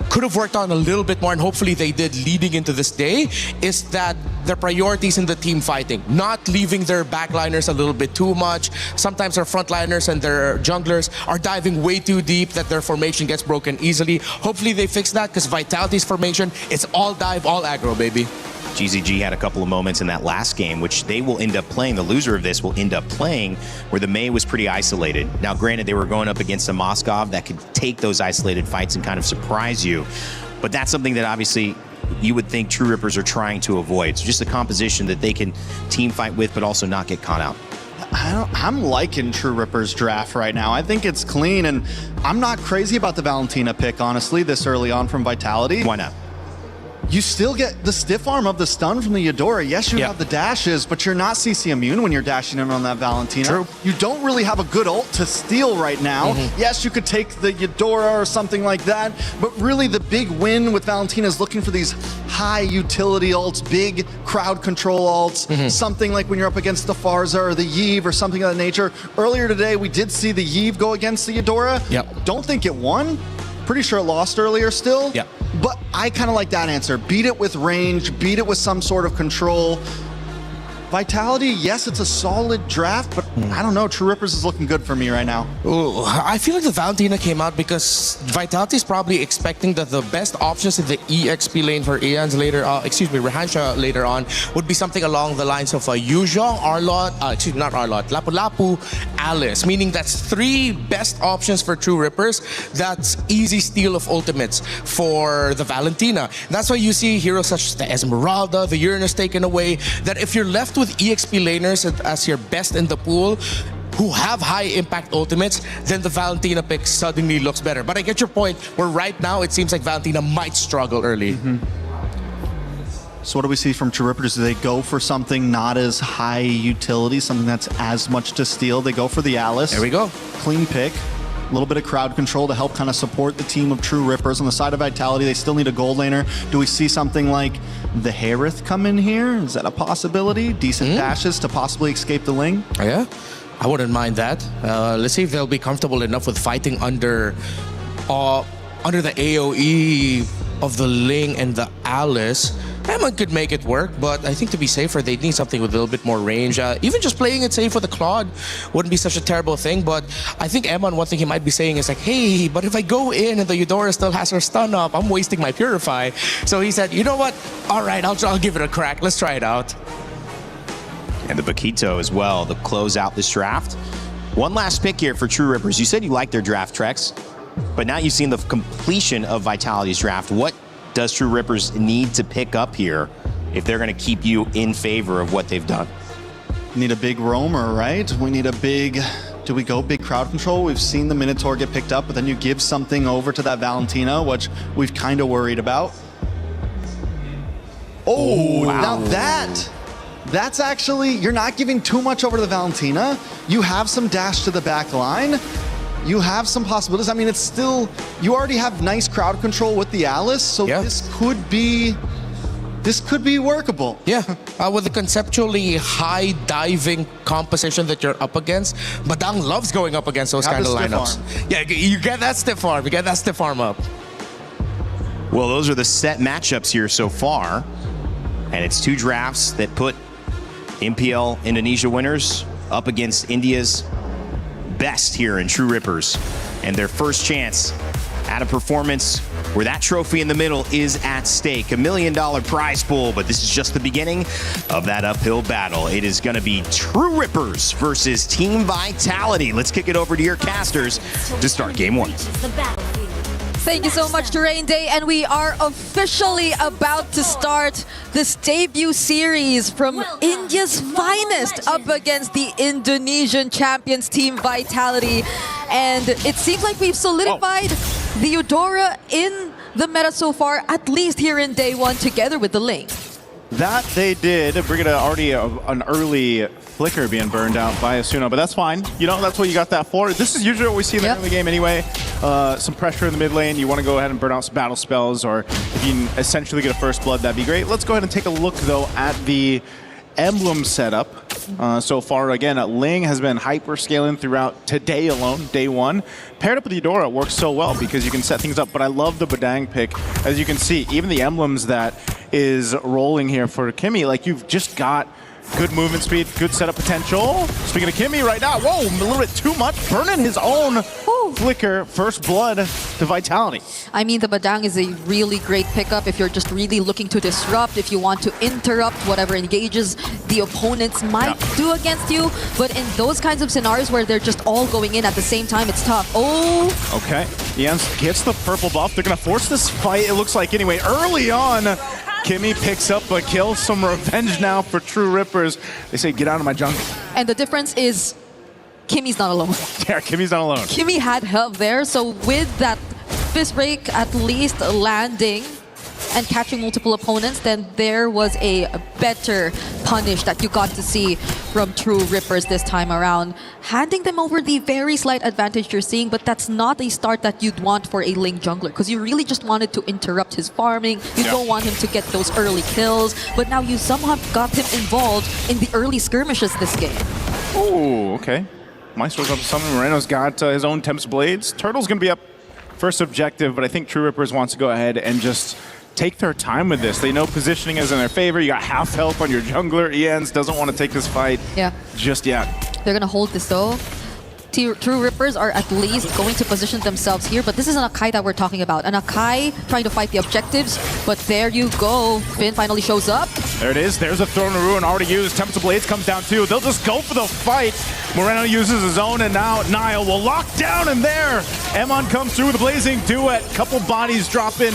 could have worked on a little bit more, and hopefully they did leading into this day, is that their priorities in the team fighting, not leaving their backliners a little bit too much. Sometimes their frontliners and their junglers are diving way too deep that their formation gets broken easily. Hopefully they fix that, because Vitality's formation is all dive, all aggro, baby. GZG had a couple of moments in that last game, which they will end up playing. The loser of this will end up playing, where the Mei was pretty isolated. Now, granted, they were going up against a Moskov that could take those isolated fights and kind of surprise you. But that's something that obviously you would think True Rippers are trying to avoid. So just a composition that they can team fight with, but also not get caught out. I'm liking True Rippers' draft right now. I think it's clean, and I'm not crazy about the Valentina pick, honestly, this early on from Vitality. Why not? You still get the stiff arm of the stun from the Eudora. Yes, you have the dashes, but you're not CC immune when you're dashing in on that Valentina. True. You don't really have a good ult to steal right now. Yes, you could take the Eudora or something like that, but really the big win with Valentina is looking for these high utility ults, big crowd control ults, something like when you're up against the Farza or the Yve or something of that nature. Earlier today, we did see the Yve go against the Eudora. Don't think it won. Pretty sure it lost earlier still. But I kind of like that answer. Beat it with range, beat it with some sort of control. Vitality, yes, it's a solid draft, but I don't know. True Rippers is looking good for me right now. Ooh, I feel like the Valentina came out because Vitality is probably expecting that the best options in the EXP lane for Aeons later, Rehansha later on, would be something along the lines of Yuzhong, Lapu-Lapu, Alice, meaning that's three best options for True Rippers. That's easy steal of ultimates for the Valentina. That's why you see heroes such as the Esmeralda, the Uranus taken away, that if you're left with EXP laners as your best in the pool who have high impact ultimates, then the Valentina pick suddenly looks better. But I get your point, where right now it seems like Valentina might struggle early. So what do we see from True Rippers? Do they go for something not as high utility, something that's as much to steal? They go for the Alice. There we go. Clean pick. A little bit of crowd control to help kind of support the team of True Rippers. On the side of Vitality, they still need a gold laner. Do we see something like the Harith come in here? Is that a possibility? Decent dashes to possibly escape the Ling? Yeah, I wouldn't mind that. Let's see if they'll be comfortable enough with fighting under the AoE of the Ling and the Alice. Emon could make it work, but I think to be safer, they'd need something with a little bit more range. Even just playing it safe with the Claude wouldn't be such a terrible thing, but I think Emon, one thing he might be saying is like, hey, but if I go in and the Eudora still has her stun up, I'm wasting my Purify. So he said, you know what? All right, I'll give it a crack. Let's try it out. And the Bakito as well to close out this draft. One last pick here for True Rippers. You said you liked their draft, Trex, but now you've seen the completion of Vitality's draft. What does True Rippers need to pick up here if they're going to keep you in favor of what they've done? Need a big roamer, right? We need a big... Do we go big crowd control? We've seen the Minotaur get picked up, but then you give something over to that Valentina, which we've kind of worried about. Oh, wow. Now that's actually... You're not giving too much over to the Valentina. You have some dash to the back line. You have some possibilities. I mean, it's still, you already have nice crowd control with the Alice, so this could be workable. Yeah, with the conceptually high diving composition that you're up against, Badang loves going up against those kind of lineups. Yeah, you get that stiff arm. You get that stiff arm up. Well, those are the set matchups here so far, and it's two drafts that put MPL Indonesia winners up against India's best here in True Rippers, and their first chance at a performance where that trophy in the middle is at stake. $1 million prize pool, but this is just the beginning of that uphill battle. It is going to be True Rippers versus Team Vitality. Let's kick it over to your casters to start game one. Thank you so much, Terrain Day, and we are officially about to start this debut series from India's finest up against the Indonesian champions, Team Vitality. And it seems like we've solidified the Eudora in the meta so far, at least here in day one, together with the Ling. That they did. Brigida already an early flicker being burned out by Asuna, but that's fine. You know, that's what you got that for. This is usually what we see in the early game anyway. Some pressure in the mid lane. You want to go ahead and burn out some battle spells, or if you can essentially get a first blood, that'd be great. Let's go ahead and take a look, though, at the emblem setup. So far, again, Ling has been hyper scaling throughout today alone, day one. Paired up with Eudora works so well because you can set things up, but I love the Badang pick. As you can see, even the emblems that is rolling here for Kimmy, like you've just got good movement speed, good setup potential. Speaking of Kimmy right now, whoa, a little bit too much, burning his own flicker, first blood to Vitality. I mean, the Badang is a really great pickup if you're just really looking to disrupt, if you want to interrupt whatever engages the opponents might do against you. But in those kinds of scenarios where they're just all going in at the same time, it's tough. Oh! Okay, Jens gets the purple buff. They're going to force this fight, it looks like, anyway. Early on, Kimmy picks up a kill, some revenge now for True Rippers. They say, get out of my jungle. And the difference is Kimmy's not alone. Yeah, Kimmy's not alone. Kimmy had help there, so with that fist break at least landing and catching multiple opponents, then there was a better punish that you got to see from True Rippers this time around. Handing them over the very slight advantage you're seeing, but that's not a start that you'd want for a Ling jungler, because you really just wanted to interrupt his farming. You don't want him to get those early kills, but now you somehow got him involved in the early skirmishes this game. Oh, okay. Maestro's up to summon. Moreno's got his own Tempest Blades. Turtle's going to be up first objective, but I think True Rippers wants to go ahead and just take their time with this. They know positioning is in their favor. You got half health on your jungler. Ians doesn't want to take this fight just yet. They're going to hold this though. True Rippers are at least going to position themselves here, but this is an Akai that we're talking about. An Akai trying to fight the objectives, but there you go. Finn finally shows up. There it is. There's a Throne of Ruin already used. Tempest of Blades comes down too. They'll just go for the fight. Moreno uses his own, and now Niall will lock down in there. Emon comes through with a Blazing Duet. Couple bodies dropping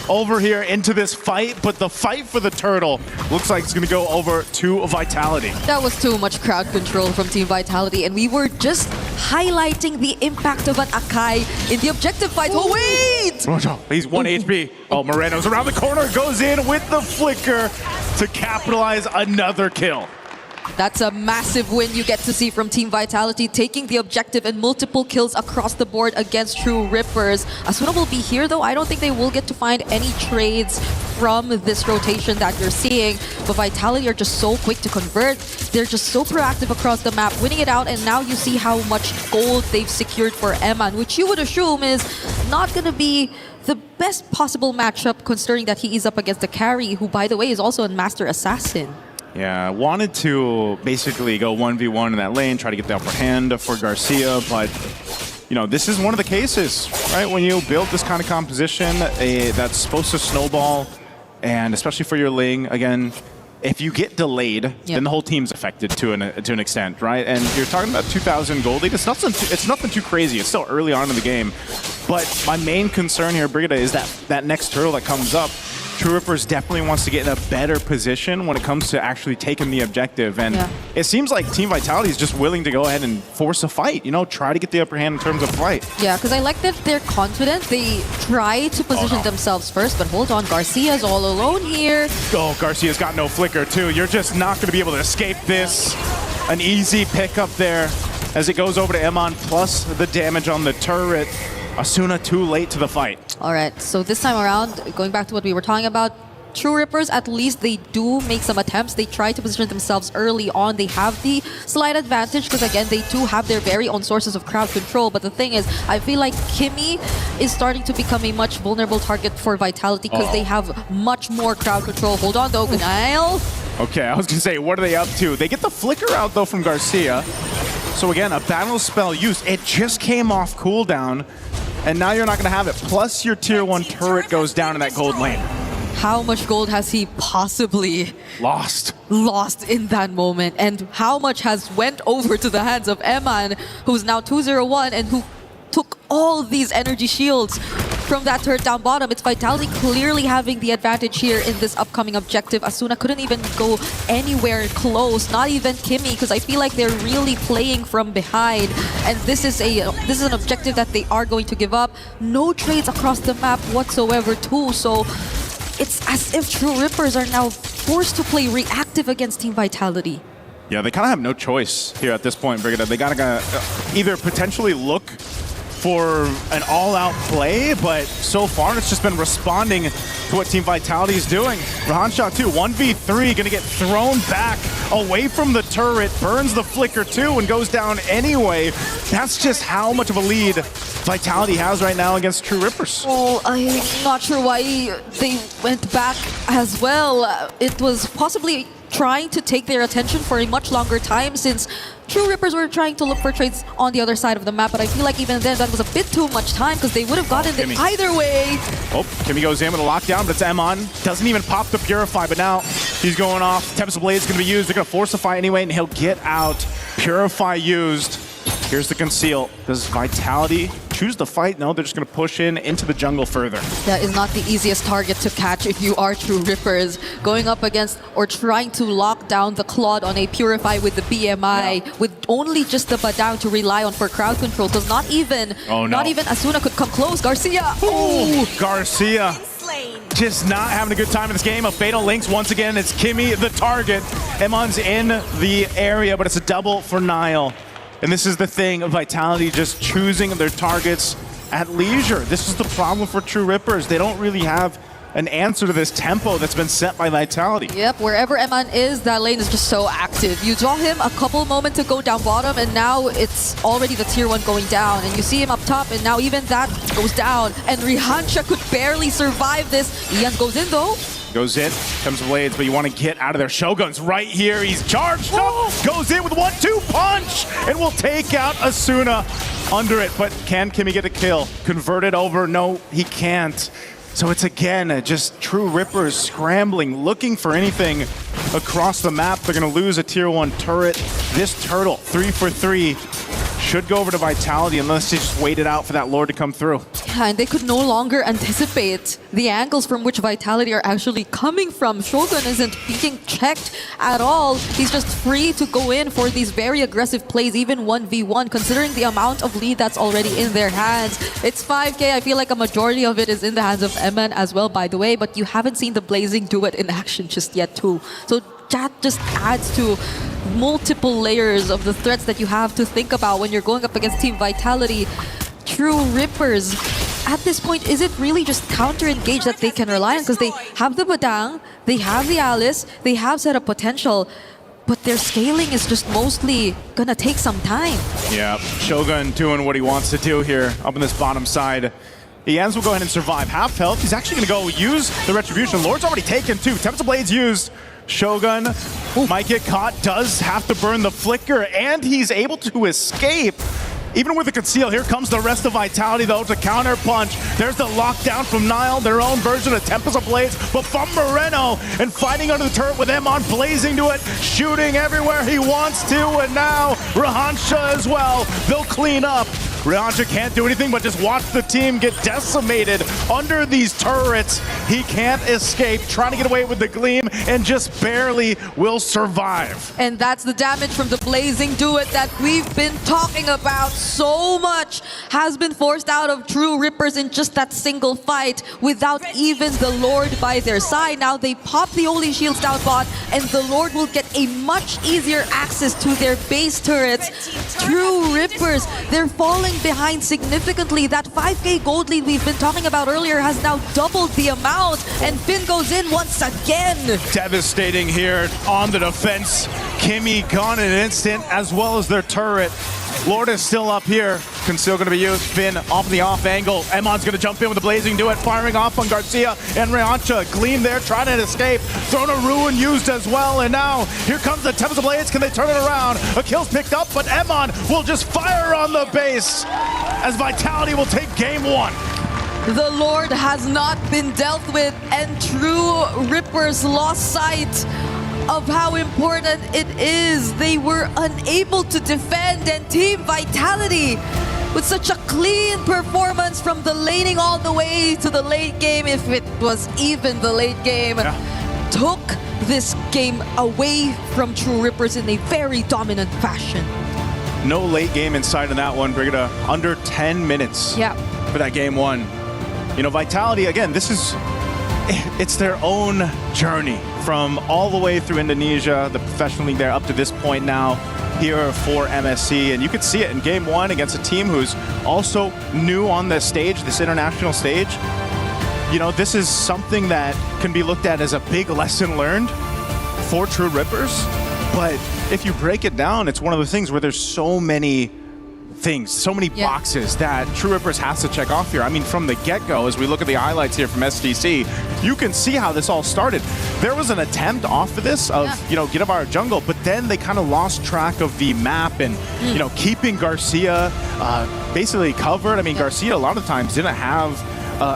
over here into this fight, but the fight for the turtle looks like it's going to go over to Vitality. That was too much crowd control from Team Vitality, and we were just highlighting the impact of an Akai in the objective fight. Oh, wait! He's 1 HP. Oh, Moreno's around the corner, goes in with the flicker to capitalize another kill. That's a massive win you get to see from Team Vitality, taking the objective and multiple kills across the board against True Rippers. Asuna will be here though. I don't think they will get to find any trades from this rotation that you're seeing. But Vitality are just so quick to convert. They're just so proactive across the map, winning it out. And now you see how much gold they've secured for Eman, which you would assume is not going to be the best possible matchup, considering that he is up against the carry, who, by the way, is also a Master Assassin. Yeah, wanted to basically go 1v1 in that lane, try to get the upper hand for Garcia, but you know, this is one of the cases, right? When you build this kind of composition that's supposed to snowball, and especially for your Ling, again, if you get delayed, then the whole team's affected to an extent, right? And you're talking about 2,000 gold lead. It's nothing too crazy. It's still early on in the game. But my main concern here, Brigida, is that next turtle that comes up. True Rippers definitely wants to get in a better position when it comes to actually taking the objective. And it seems like Team Vitality is just willing to go ahead and force a fight, you know, try to get the upper hand in terms of fight. Yeah, because I like that they're confident. They try to position themselves first, but hold on, Garcia's all alone here. Oh, Garcia's got no flicker too. You're just not going to be able to escape this. An easy pickup there as it goes over to Eman, plus the damage on the turret. Asuna too late to the fight. All right, so this time around, going back to what we were talking about, True Rippers, at least they do make some attempts. They try to position themselves early on. They have the slight advantage because, again, they do have their very own sources of crowd control. But the thing is, I feel like Kimmy is starting to become a much vulnerable target for Vitality because they have much more crowd control. Hold on, though, Ganail. Okay, I was going to say, what are they up to? They get the flicker out, though, from Garcia. So again, a battle spell used. It just came off cooldown. And now you're not going to have it. Plus your tier 1 turret goes down in that gold lane. How much gold has he possibly lost in that moment? And how much has went over to the hands of Eman, who's now 201 and who took all these energy shields from that turret down bottom? It's Vitality clearly having the advantage here in this upcoming objective. Asuna couldn't even go anywhere close, not even Kimmy, because I feel like they're really playing from behind. And this is an objective that they are going to give up. No trades across the map whatsoever too, so it's as if True Rippers are now forced to play reactive against Team Vitality. Yeah, they kind of have no choice here at this point, Brigida. They gotta either potentially look for an all-out play, but so far it's just been responding to what Team Vitality is doing. Rahanshaw too, 1v3, gonna get thrown back away from the turret, burns the flicker too, and goes down anyway. That's just how much of a lead Vitality has right now against True Rippers. Oh, I'm not sure why they went back as well. It was possibly trying to take their attention for a much longer time, since True Rippers were trying to look for trades on the other side of the map, but I feel like even then that was a bit too much time because they would have gotten it either way. Oh, Kimmy goes in with a lockdown, but it's Eman. Doesn't even pop the Purify, but now he's going off. Tempest Blade's going to be used. They're going to force the fight anyway, and he'll get out. Purify used. Here's the conceal. Does Vitality choose the fight? No, they're just going to push into the jungle further. That is not the easiest target to catch if you are True Rippers. Going up against or trying to lock down the Claude on a Purify with the BMI, with only just the Badang to rely on for crowd control, because not even Asuna could come close. Garcia! Oh, Garcia. Just not having a good time in this game. A fatal links once again. It's Kimmy the target. Eman's in the area, but it's a double for Nile. And this is the thing of Vitality just choosing their targets at leisure. This is the problem for True Rippers. They don't really have an answer to this tempo that's been set by Vitality. Yep, wherever Eman is, that lane is just so active. You draw him a couple moments to go down bottom, and now it's already the tier 1 going down. And you see him up top, and now even that goes down. And Rihansha could barely survive this. Ian goes in though. Goes in, comes Blades, but you want to get out of there. Shogun's right here. He's charged up, goes in with 1-2 punch, and will take out Asuna under it. But can Kimmy get a kill? Convert it over? No, he can't. So it's again just True Rippers scrambling, looking for anything across the map. They're going to lose a tier 1 turret. This turtle, 3 for 3. Should go over to Vitality unless they just wait it out for that Lord to come through. Yeah, and they could no longer anticipate the angles from which Vitality are actually coming from. Shogun isn't being checked at all. He's just free to go in for these very aggressive plays, even 1v1, considering the amount of lead that's already in their hands. It's 5k. I feel like a majority of it is in the hands of Eman as well, by the way, but you haven't seen the Blazing Duet in action just yet too. So that just adds to multiple layers of the threats that you have to think about when you're going up against Team Vitality. True Rippers. At this point, is it really just counter-engage that they can rely on? Because they have the Badang, they have the Alice, they have set up potential, but their scaling is just mostly gonna take some time. Yeah, Shogun doing what he wants to do here up on this bottom side. Ians will go ahead and survive. Half health. He's actually going to go use the Retribution. Lord's already taken too. Tempest of Blades used. Shogun might get caught. Does have to burn the Flicker, and he's able to escape. Even with the conceal, here comes the rest of Vitality, though, to counter punch. There's the lockdown from Nile, their own version of Tempest of Blades, but from Moreno, and fighting under the turret with Emon blazing to it, shooting everywhere he wants to, and now Rahansha as well. They'll clean up. Rahansha can't do anything but just watch the team get decimated under these turrets. He can't escape, trying to get away with the Gleam, and just barely will survive. And that's the damage from the Blazing Duet that we've been talking about. So much has been forced out of True Rippers in just that single fight without even the Lord by their side. Now they pop the Holy Shields down bot, and the Lord will get a much easier access to their base turrets. True Rippers, they're falling behind significantly. That 5k gold lead we've been talking about earlier has now doubled the amount, and Finn goes in once again. Devastating here on the defense. Kimmy gone in an instant, as well as their turret. Lord is still up here. Conceal going to be used. Finn off the off angle. Emon's going to jump in with the Blazing Duet, firing off on Garcia and Rahansha. Gleam there, trying to escape. Thrown a Ruin used as well. And now, here comes the Tempest of Blades. Can they turn it around? A kill's picked up, but Emon will just fire on the base as Vitality will take game one. The Lord has not been dealt with, and True Rippers lost sight of how important it is. They were unable to defend, and Team Vitality, with such a clean performance from the laning all the way to the late game, if it was even the late game, took this game away from True Rippers in a very dominant fashion. No late game inside of that one, Brigida. Under 10 minutes for that game one. You know, Vitality, again, it's their own journey from all the way through Indonesia, the professional league there, up to this point now here for MSC. And you could see it in game one against a team who's also new on this stage, this international stage. You know, this is something that can be looked at as a big lesson learned for True Rippers. But if you break it down, it's one of the things where there's so many things, so many boxes that True Rippers has to check off here. I mean, from the get-go, as we look at the highlights here from SDC, you can see how this all started. There was an attempt off of this of, you know, get up our jungle, but then they kind of lost track of the map and, you know, keeping Garcia basically covered. I mean, Garcia a lot of times didn't have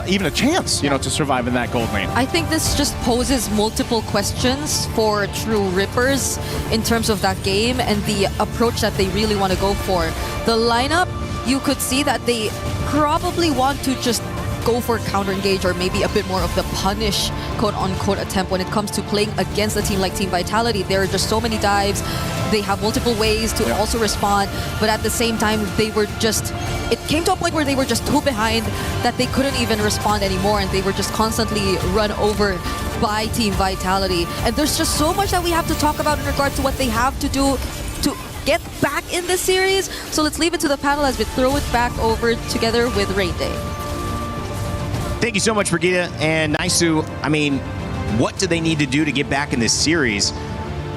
even a chance, you know, to survive in that gold lane. I think this just poses multiple questions for True Rippers in terms of that game and the approach that they really want to go for. The lineup, you could see that they probably want to just go for counter engage or maybe a bit more of the punish quote-unquote attempt when it comes to playing against a team like Team Vitality. There are just so many dives. They have multiple ways to also respond, but at the same time, it came to a point where they were just too behind that they couldn't even respond anymore, and they were just constantly run over by Team Vitality. And there's just so much that we have to talk about in regard to what they have to do to get back in this series. So let's leave it to the panel as we throw it back over together with Rain Day. Thank you so much, Brigida and Naisu. I mean, what do they need to do to get back in this series?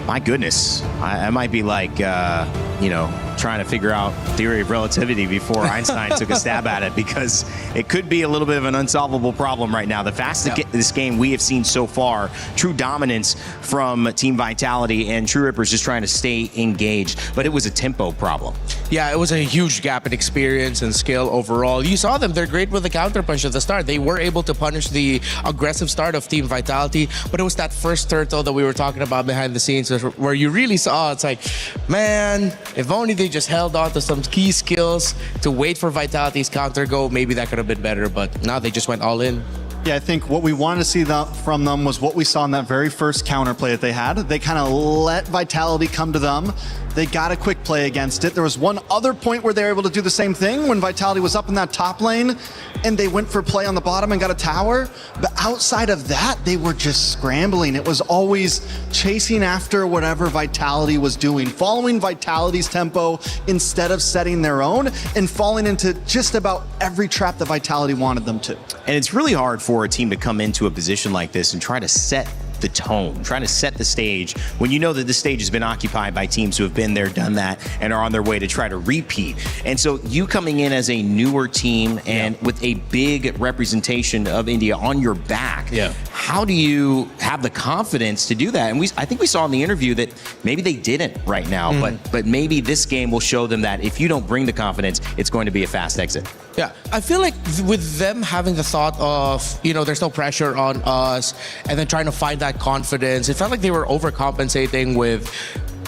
My goodness, I might be like, you know, trying to figure out theory of relativity before Einstein took a stab at it, because it could be a little bit of an unsolvable problem right now. The fastest game we have seen so far, true dominance from Team Vitality, and True Rippers just trying to stay engaged, but it was a tempo problem. Yeah, it was a huge gap in experience and skill overall. You saw them, they're great with the counter punch at the start. They were able to punish the aggressive start of Team Vitality, but it was that first turtle that we were talking about behind the scenes where you really saw, it's like, man, if only they just held on to some key skills to wait for Vitality's counter go, maybe that could have been better, but now they just went all in. Yeah, I think what we wanted to see from them was what we saw in that very first counterplay that they had. They kind of let Vitality come to them. They got a quick play against it. There was one other point where they were able to do the same thing when Vitality was up in that top lane and they went for play on the bottom and got a tower. But outside of that, they were just scrambling. It was always chasing after whatever Vitality was doing, following Vitality's tempo instead of setting their own and falling into just about every trap that Vitality wanted them to. And it's really hard for a team to come into a position like this and try to set the tone, trying to set the stage when you know that the stage has been occupied by teams who have been there, done that, and are on their way to try to repeat. And so you coming in as a newer team and with a big representation of India on your back, how do you have the confidence to do that? And I think we saw in the interview that maybe they didn't right now, but maybe this game will show them that if you don't bring the confidence, it's going to be a fast exit. Yeah, I feel like with them having the thought of, there's no pressure on us, and then trying to find that confidence, it felt like they were overcompensating with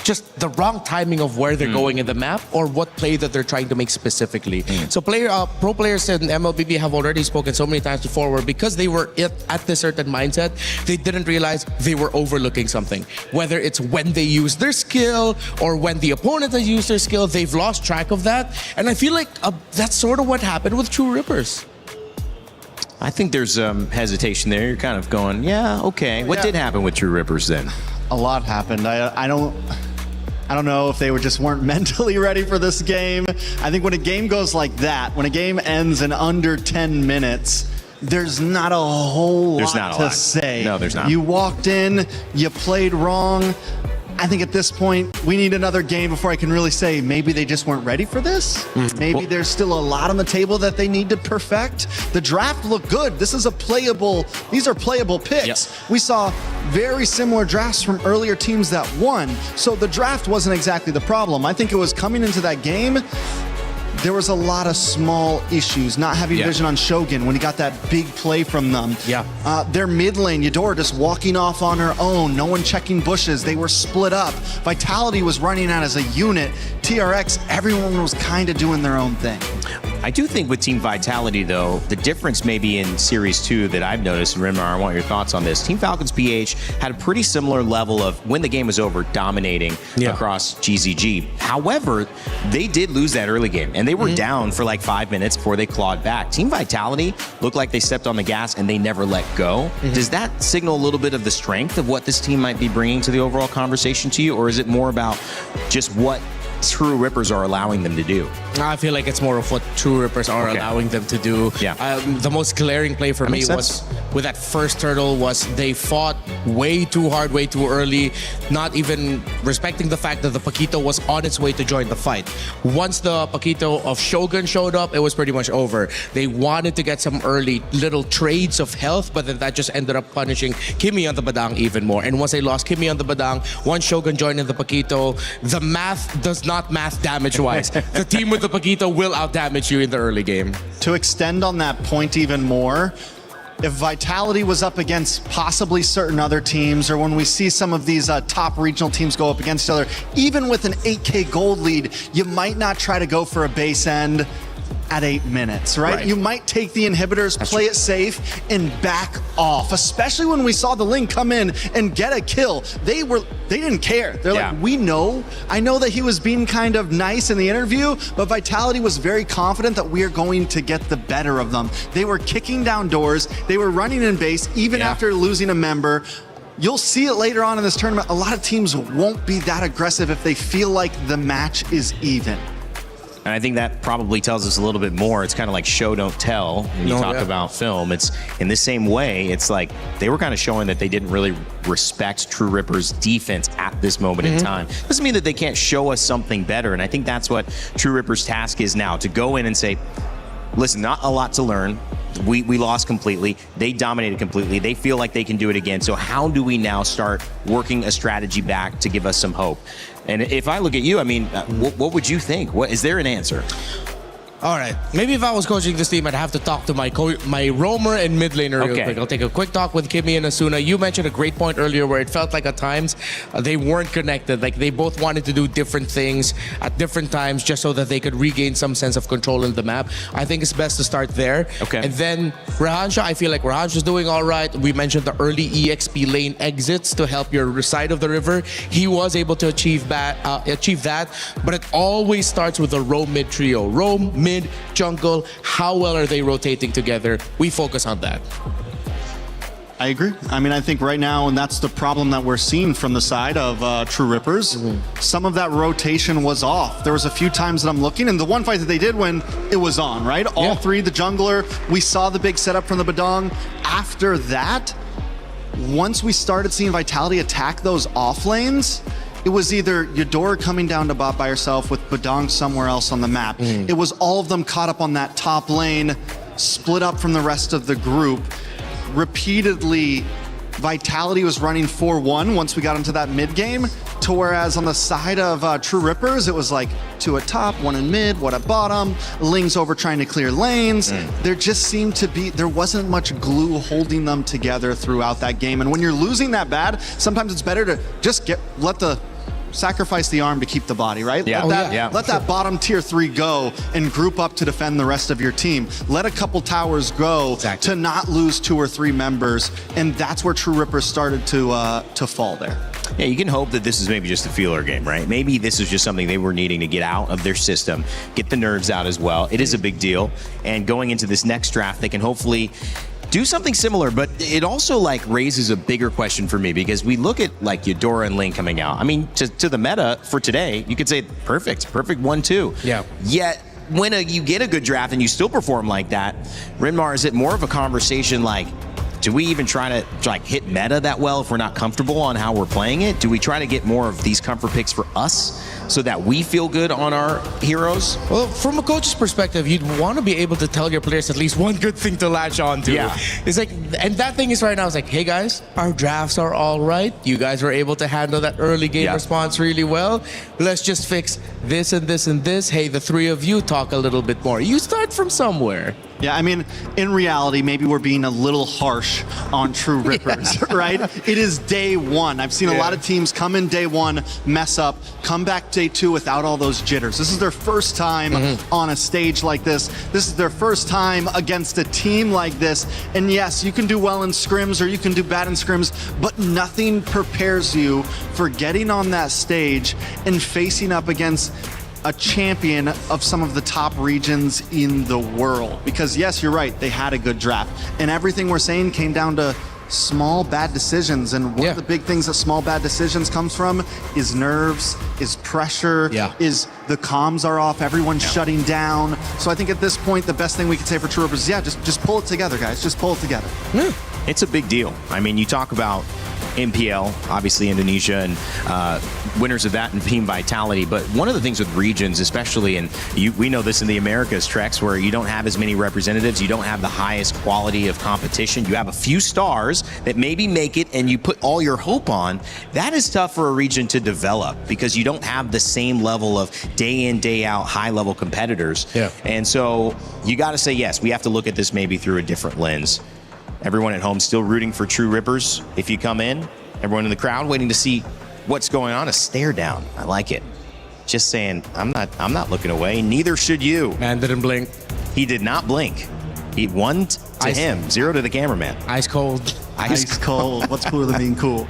just the wrong timing of where they're going in the map or what play that they're trying to make specifically. So pro players in MLBB have already spoken so many times before where because they were at this certain mindset, they didn't realize they were overlooking something. Whether it's when they use their skill or when the opponent has used their skill, they've lost track of that. And I feel like that's sort of what happened with True Rippers. I think there's hesitation there. You're kind of going, yeah, okay. What did happen with True Rippers then? A lot happened. I don't know if they just weren't mentally ready for this game. I think when a game goes like that, when a game ends in under 10 minutes, there's not a whole lot to say. No, there's not. You walked in, you played wrong. I think at this point, we need another game before I can really say maybe they just weren't ready for this. Maybe there's still a lot on the table that they need to perfect. The draft looked good. These are playable picks. Yep. We saw very similar drafts from earlier teams that won. So the draft wasn't exactly the problem. I think it was coming into that game, there was a lot of small issues, not having vision on Shogun when he got that big play from them. Their mid lane, Eudora just walking off on her own, no one checking bushes. They were split up. Vitality was running out as a unit. TRX, everyone was kind of doing their own thing. I do think with Team Vitality, though, the difference maybe in Series 2 that I've noticed, and Rimar, I want your thoughts on this. Team Falcons PH had a pretty similar level of, when the game was over, dominating across GZG. However, they did lose that early game, and they were down for like 5 minutes before they clawed back. Team Vitality looked like they stepped on the gas, and they never let go. Does that signal a little bit of the strength of what this team might be bringing to the overall conversation to you, or is it more about just what True Rippers are allowing them to do? I feel like it's more of what True Rippers are allowing them to do. The most glaring play for me was with that first turtle was they fought way too hard, way too early, not even respecting the fact that the Paquito was on its way to join the fight. Once the Paquito of Shogun showed up, it was pretty much over. They wanted to get some early little trades of health, but then that just ended up punishing Kimi on the Badang even more. And once they lost Kimi on the Badang, once Shogun joined in the Paquito, the math does not math damage-wise. The team with the Paquito will out-damage you in the early game. To extend on that point even more, if Vitality was up against possibly certain other teams, or when we see some of these top regional teams go up against each other, even with an 8K gold lead, you might not try to go for a base end at 8 minutes, right? You might take the inhibitors, play it safe, and back off. Especially when we saw the Ling come in and get a kill. They didn't care. They're like, I know that he was being kind of nice in the interview, but Vitality was very confident that we are going to get the better of them. They were kicking down doors. They were running in base, even after losing a member. You'll see it later on in this tournament. A lot of teams won't be that aggressive if they feel like the match is even. And I think that probably tells us a little bit more. It's kind of like show, don't tell when you talk about film. It's in the same way, it's like they were kind of showing that they didn't really respect True Ripper's defense at this moment in time. Doesn't mean that they can't show us something better. And I think that's what True Ripper's task is now, to go in and say, listen, not a lot to learn. We lost completely. They dominated completely. They feel like they can do it again. So how do we now start working a strategy back to give us some hope? And if I look at you, I mean, what would you think? Is there an answer? All right. Maybe if I was coaching this team, I'd have to talk to my roamer and mid laner real quick. I'll take a quick talk with Kimmy and Asuna. You mentioned a great point earlier where it felt like at times they weren't connected. Like they both wanted to do different things at different times just so that they could regain some sense of control in the map. I think it's best to start there. Okay. And then Rahansha, I feel like Rahansha's doing all right. We mentioned the early EXP lane exits to help your side of the river. He was able to achieve that, but it always starts with a roam mid trio. Roam, mid, jungle, how well are they rotating together? We focus on that. I agree. I mean, I think right now, and that's the problem that we're seeing from the side of True Rippers, some of that rotation was off. There was a few times that I'm looking, and the one fight that they did win, it was on, right? All three, the jungler, we saw the big setup from the Badong. After that, once we started seeing Vitality attack those off lanes, it was either Eudora coming down to bot by herself with Badong somewhere else on the map. It was all of them caught up on that top lane, split up from the rest of the group. Repeatedly, Vitality was running 4-1 once we got into that mid game, to whereas on the side of True Rippers, it was like 2 at top, 1 in mid, 1 at bottom, Ling's over trying to clear lanes. There just seemed to be, there wasn't much glue holding them together throughout that game. And when you're losing that bad, sometimes it's better to just sacrifice the arm to keep the body, right? Yeah. Let that bottom tier 3 go and group up to defend the rest of your team. Let a couple towers go to not lose 2 or 3 members, and that's where True Rippers started to fall there. Yeah, you can hope that this is maybe just a feeler game, right? Maybe this is just something they were needing to get out of their system, get the nerves out as well. It is a big deal, and going into this next draft, they can hopefully do something similar, but it also like raises a bigger question for me because we look at like Eudora and Ling coming out. I mean, to the meta for today, you could say perfect 1-2. Yeah. Yet when you get a good draft and you still perform like that, Rinmar, is it more of a conversation like, do we even try to like hit meta that well if we're not comfortable on how we're playing it? Do we try to get more of these comfort picks for us so that we feel good on our heroes? Well, from a coach's perspective, you'd want to be able to tell your players at least one good thing to latch on to. Yeah. It's like, and that thing is right now, it's like, hey guys, our drafts are all right. You guys were able to handle that early game response really well. Let's just fix this and this and this. Hey, the 3 of you talk a little bit more. You start from somewhere. Yeah, I mean, in reality, maybe we're being a little harsh on True Rippers, right? It is day 1. I've seen a lot of teams come in day 1, mess up, come back day 2 without all those jitters. This is their first time on a stage like this. This is their first time against a team like this. And yes, you can do well in scrims or you can do bad in scrims, but nothing prepares you for getting on that stage and facing up against a champion of some of the top regions in the world. Because yes, you're right, they had a good draft. And everything we're saying came down to small bad decisions. And one of the big things that small bad decisions comes from is nerves, is pressure, is the comms are off, everyone's shutting down. So I think at this point, the best thing we could say for True Rippers is, just pull it together, guys. Just pull it together. It's a big deal. I mean, you talk about MPL, obviously Indonesia, and winners of that and Team Vitality. But one of the things with regions, especially, and we know this in the Americas, Trex, where you don't have as many representatives, you don't have the highest quality of competition, you have a few stars that maybe make it and you put all your hope on. That is tough for a region to develop because you don't have the same level of day in, day out, high level competitors. And so you got to say, yes, we have to look at this maybe through a different lens. Everyone at home still rooting for True Rippers. If you come in, everyone in the crowd waiting to see what's going on. A stare down. I like it. Just saying, I'm not looking away. Neither should you. Man didn't blink. He did not blink. He 1 to him, 0 to the cameraman. Ice cold. Ice cold. What's cooler than being cool?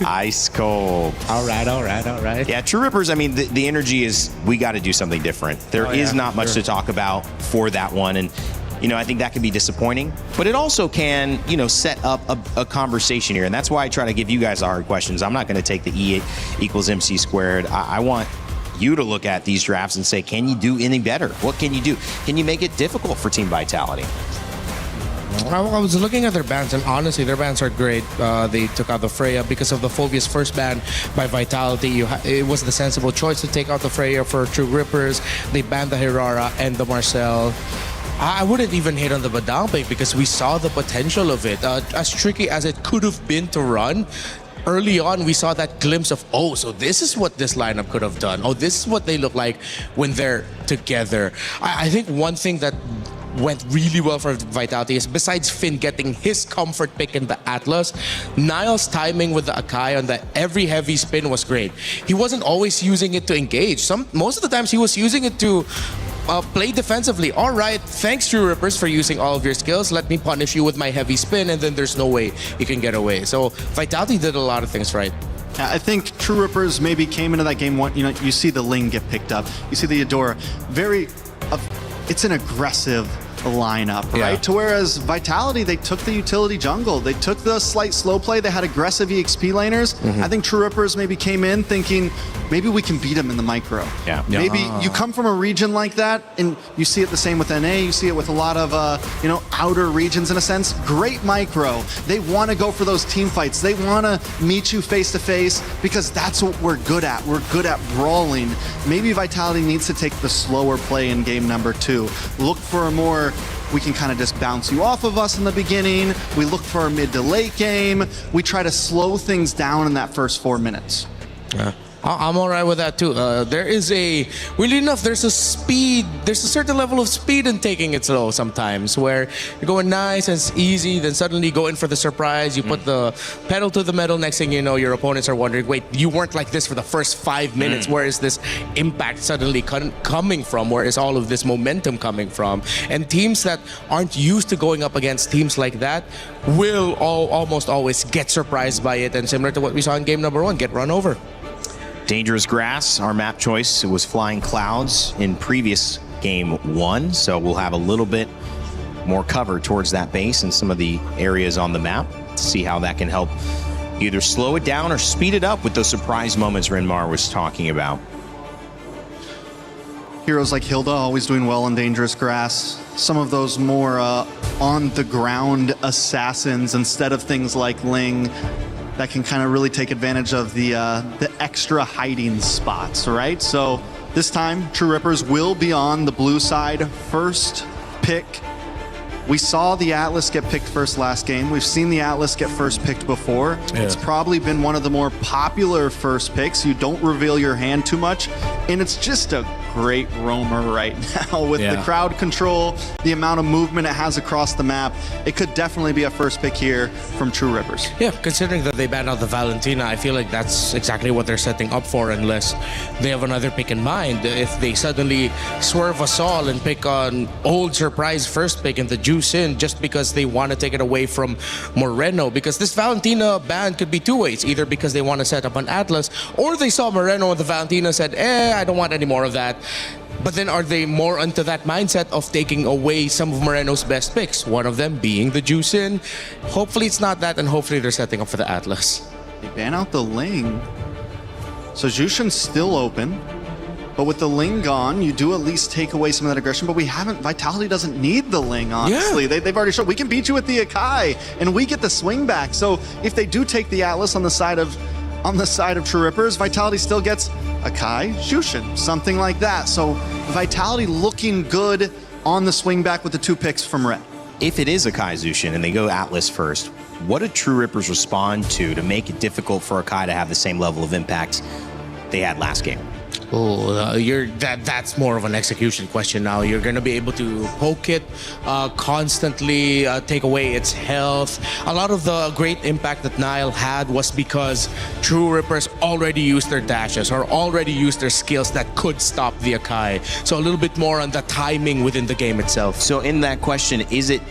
Ice cold. All right. Yeah, True Rippers, I mean, the energy is, we got to do something different. There is not much to talk about for that one. And I think that can be disappointing, but it also can, set up a conversation here. And that's why I try to give you guys the hard questions. I'm not going to take the E equals MC squared. I want you to look at these drafts and say, can you do any better? What can you do? Can you make it difficult for Team Vitality? I was looking at their bans, and honestly, their bans are great. They took out the Freya because of the Phobia's first ban by Vitality. It was the sensible choice to take out the Freya for True Rippers. They banned the Hirara and the Marcel. I wouldn't even hit on the Badang pick because we saw the potential of it. As tricky as it could have been to run, early on, we saw that glimpse of, oh, so this is what this lineup could have done. Oh, this is what they look like when they're together. I think one thing that went really well for Vitality is, besides Finn getting his comfort pick in the Atlas, Niall's timing with the Akai on the every heavy spin was great. He wasn't always using it to engage. Most of the times he was using it to play defensively. All right, thanks True Rippers for using all of your skills. Let me punish you with my heavy spin, and then there's no way you can get away. So Vitality did a lot of things right. I think True Rippers maybe came into that game one. You know, you see the Ling get picked up. You see the Adora. It's an aggressive lineup, right? Yeah. To whereas Vitality, they took the utility jungle. They took the slight slow play. They had aggressive EXP laners. I think True Rippers maybe came in thinking, maybe we can beat them in the micro. Yeah. Maybe you come from a region like that, and you see it the same with NA. You see it with a lot of, outer regions in a sense. Great micro. They want to go for those team fights. They want to meet you face to face because that's what we're good at. We're good at brawling. Maybe Vitality needs to take the slower play in game number 2. Look for a more, we can kind of just bounce you off of us in the beginning. We look for a mid to late game. We try to slow things down in that first 4 minutes. Yeah. I'm all right with that too. There's a certain level of speed in taking it slow sometimes, where you're going nice and it's easy, then suddenly you go in for the surprise, you put the pedal to the metal, next thing you know, your opponents are wondering, wait, you weren't like this for the first 5 minutes, where is this impact suddenly coming from, where is all of this momentum coming from? And teams that aren't used to going up against teams like that will almost always get surprised by it, and similar to what we saw in game number 1, get run over. Dangerous Grass, our map choice, was Flying Clouds in previous game 1, so we'll have a little bit more cover towards that base and some of the areas on the map. See how that can help either slow it down or speed it up with those surprise moments Renmar was talking about. Heroes like Hilda always doing well in Dangerous Grass. Some of those more on-the-ground assassins instead of things like Ling that can kind of really take advantage of the extra hiding spots, right? So this time, True Rippers will be on the blue side. First pick. We saw the Atlas get picked first last game. We've seen the Atlas get first picked before. Yeah. It's probably been one of the more popular first picks. You don't reveal your hand too much, and it's just a great roamer right now with the crowd control, the amount of movement it has across the map. It could definitely be a first pick here from True Rippers. Yeah, considering that they banned out the Valentina, I feel like that's exactly what they're setting up for, unless they have another pick in mind. If they suddenly swerve us all and pick an old surprise first pick in the Juice In just because they want to take it away from Moreno, because this Valentina ban could be two ways, either because they want to set up an Atlas, or they saw Moreno and the Valentina said, I don't want any more of that. But then are they more into that mindset of taking away some of Moreno's best picks, one of them being the Juice In? Hopefully it's not that, and hopefully they're setting up for the Atlas. They ban out the Ling. So Jushin's still open. But with the Ling gone, you do at least take away some of that aggression. But Vitality doesn't need the Ling, honestly. Yeah. They've already shown, we can beat you with the Akai, and we get the swing back. So if they do take the Atlas on the side of True Rippers, Vitality still gets Akai, Jushin, something like that. So Vitality looking good on the swing back with the 2 picks from Red. If it is Akai Jushin and they go Atlas first, what do True Rippers respond to make it difficult for Akai to have the same level of impact they had last game? Oh, that's more of an execution question now. You're going to be able to poke it, constantly take away its health. A lot of the great impact that Niall had was because True Rippers already used their dashes or already used their skills that could stop the Akai. So a little bit more on the timing within the game itself. So in that question, is it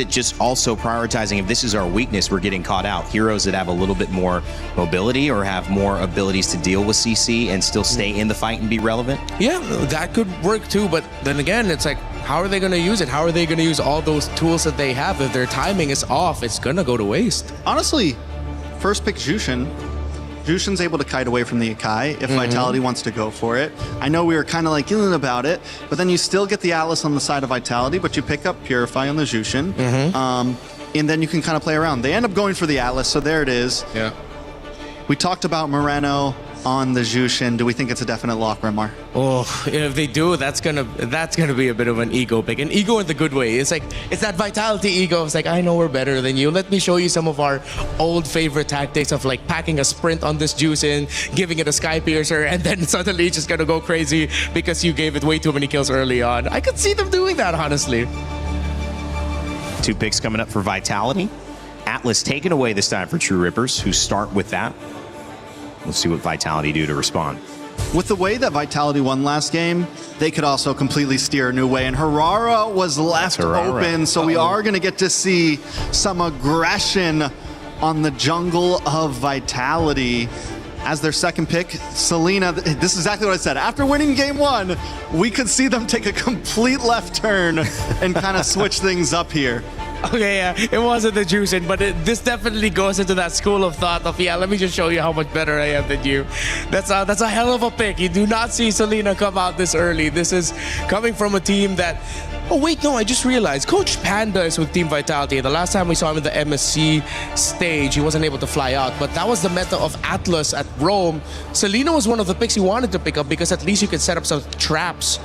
just also prioritizing, if this is our weakness, we're getting caught out, heroes that have a little bit more mobility or have more abilities to deal with CC and still stay in the fight and be relevant? Yeah, that could work too, but then again, it's like, how are they going to use it? How are they going to use all those tools that they have? If their timing is off, it's going to go to waste. Honestly, first pick Jushin. Jushin's able to kite away from the Akai if Vitality wants to go for it. I know we were kind of like yelling about it, but then you still get the Atlas on the side of Vitality, but you pick up Purify on the Jushin, and then you can kind of play around. They end up going for the Atlas, so there it is. Yeah. We talked about Moreno. on the Jushin. Do we think it's a definite lock, Remar? Oh, if they do, that's gonna be a bit of an ego pick. An ego in the good way. It's like, it's that Vitality ego. It's like, I know we're better than you. Let me show you some of our old favorite tactics of like packing a sprint on this Jushin, giving it a Sky Piercer, and then suddenly it's just gonna go crazy because you gave it way too many kills early on. I could see them doing that, honestly. 2 picks coming up for Vitality. Atlas taken away this time for True Rippers, who start with that. We'll see what Vitality do to respond. With the way that Vitality won last game, they could also completely steer a new way. And Harara was left open, so we are going to get to see some aggression on the jungle of Vitality. As their second pick, Selena, this is exactly what I said. After winning game 1, we could see them take a complete left turn and kind of switch things up here. Okay, yeah, it wasn't the Jushin, but this definitely goes into that school of thought of, yeah, let me just show you how much better I am than you. That's a hell of a pick. You do not see Selena come out this early. This is coming from a team that... Oh, wait, no, I just realized. Coach Panda is with Team Vitality. The last time we saw him in the MSC stage, he wasn't able to fly out. But that was the meta of Atlas at Rome. Selena was one of the picks he wanted to pick up because at least you could set up some traps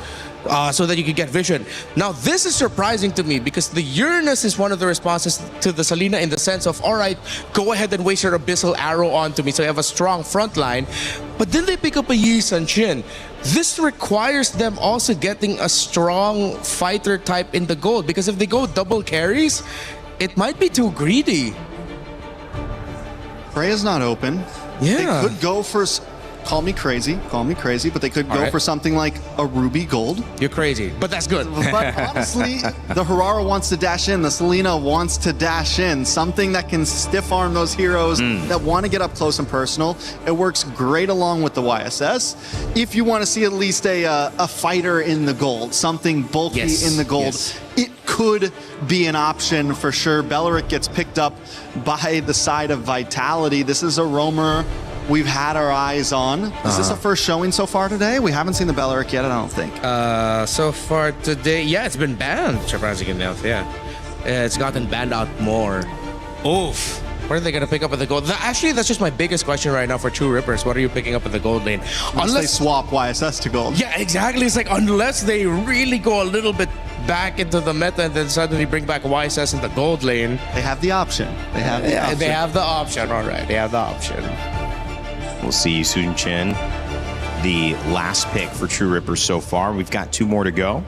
so that you could get vision. Now, this is surprising to me because the Uranus is one of the responses to the Selena in the sense of, all right, go ahead and waste your Abyssal Arrow onto me so you have a strong front line. But then they pick up a Yi Sun Shin. This requires them also getting a strong fighter type in the gold because if they go double carries, it might be too greedy. Freya's not open. Yeah. They could go for... Call me crazy, but they could go for something like a Ruby Gold. You're crazy, but that's good. But honestly, the Harara wants to dash in, the Selena wants to dash in. Something that can stiff arm those heroes that want to get up close and personal. It works great along with the YSS. If you want to see at least a fighter in the gold, something bulky in the gold, it could be an option for sure. Belleric gets picked up by the side of Vitality. This is a roamer we've had our eyes on. Is this a first showing so far today? We haven't seen the Belleric yet, I don't think. So far today, yeah, it's been banned, surprisingly enough, yeah. It's gotten banned out more. Oof. What are they going to pick up at the gold? Actually, that's just my biggest question right now for True Rippers. What are you picking up at the gold lane? Unless they swap YSS to gold. Yeah, exactly. It's like, unless they really go a little bit back into the meta and then suddenly bring back YSS in the gold lane. They have the option. They have the option. They have the option, all right. They have the option. We'll see Yi Sun Shin, the last pick for True Rippers so far. We've got 2 more to go.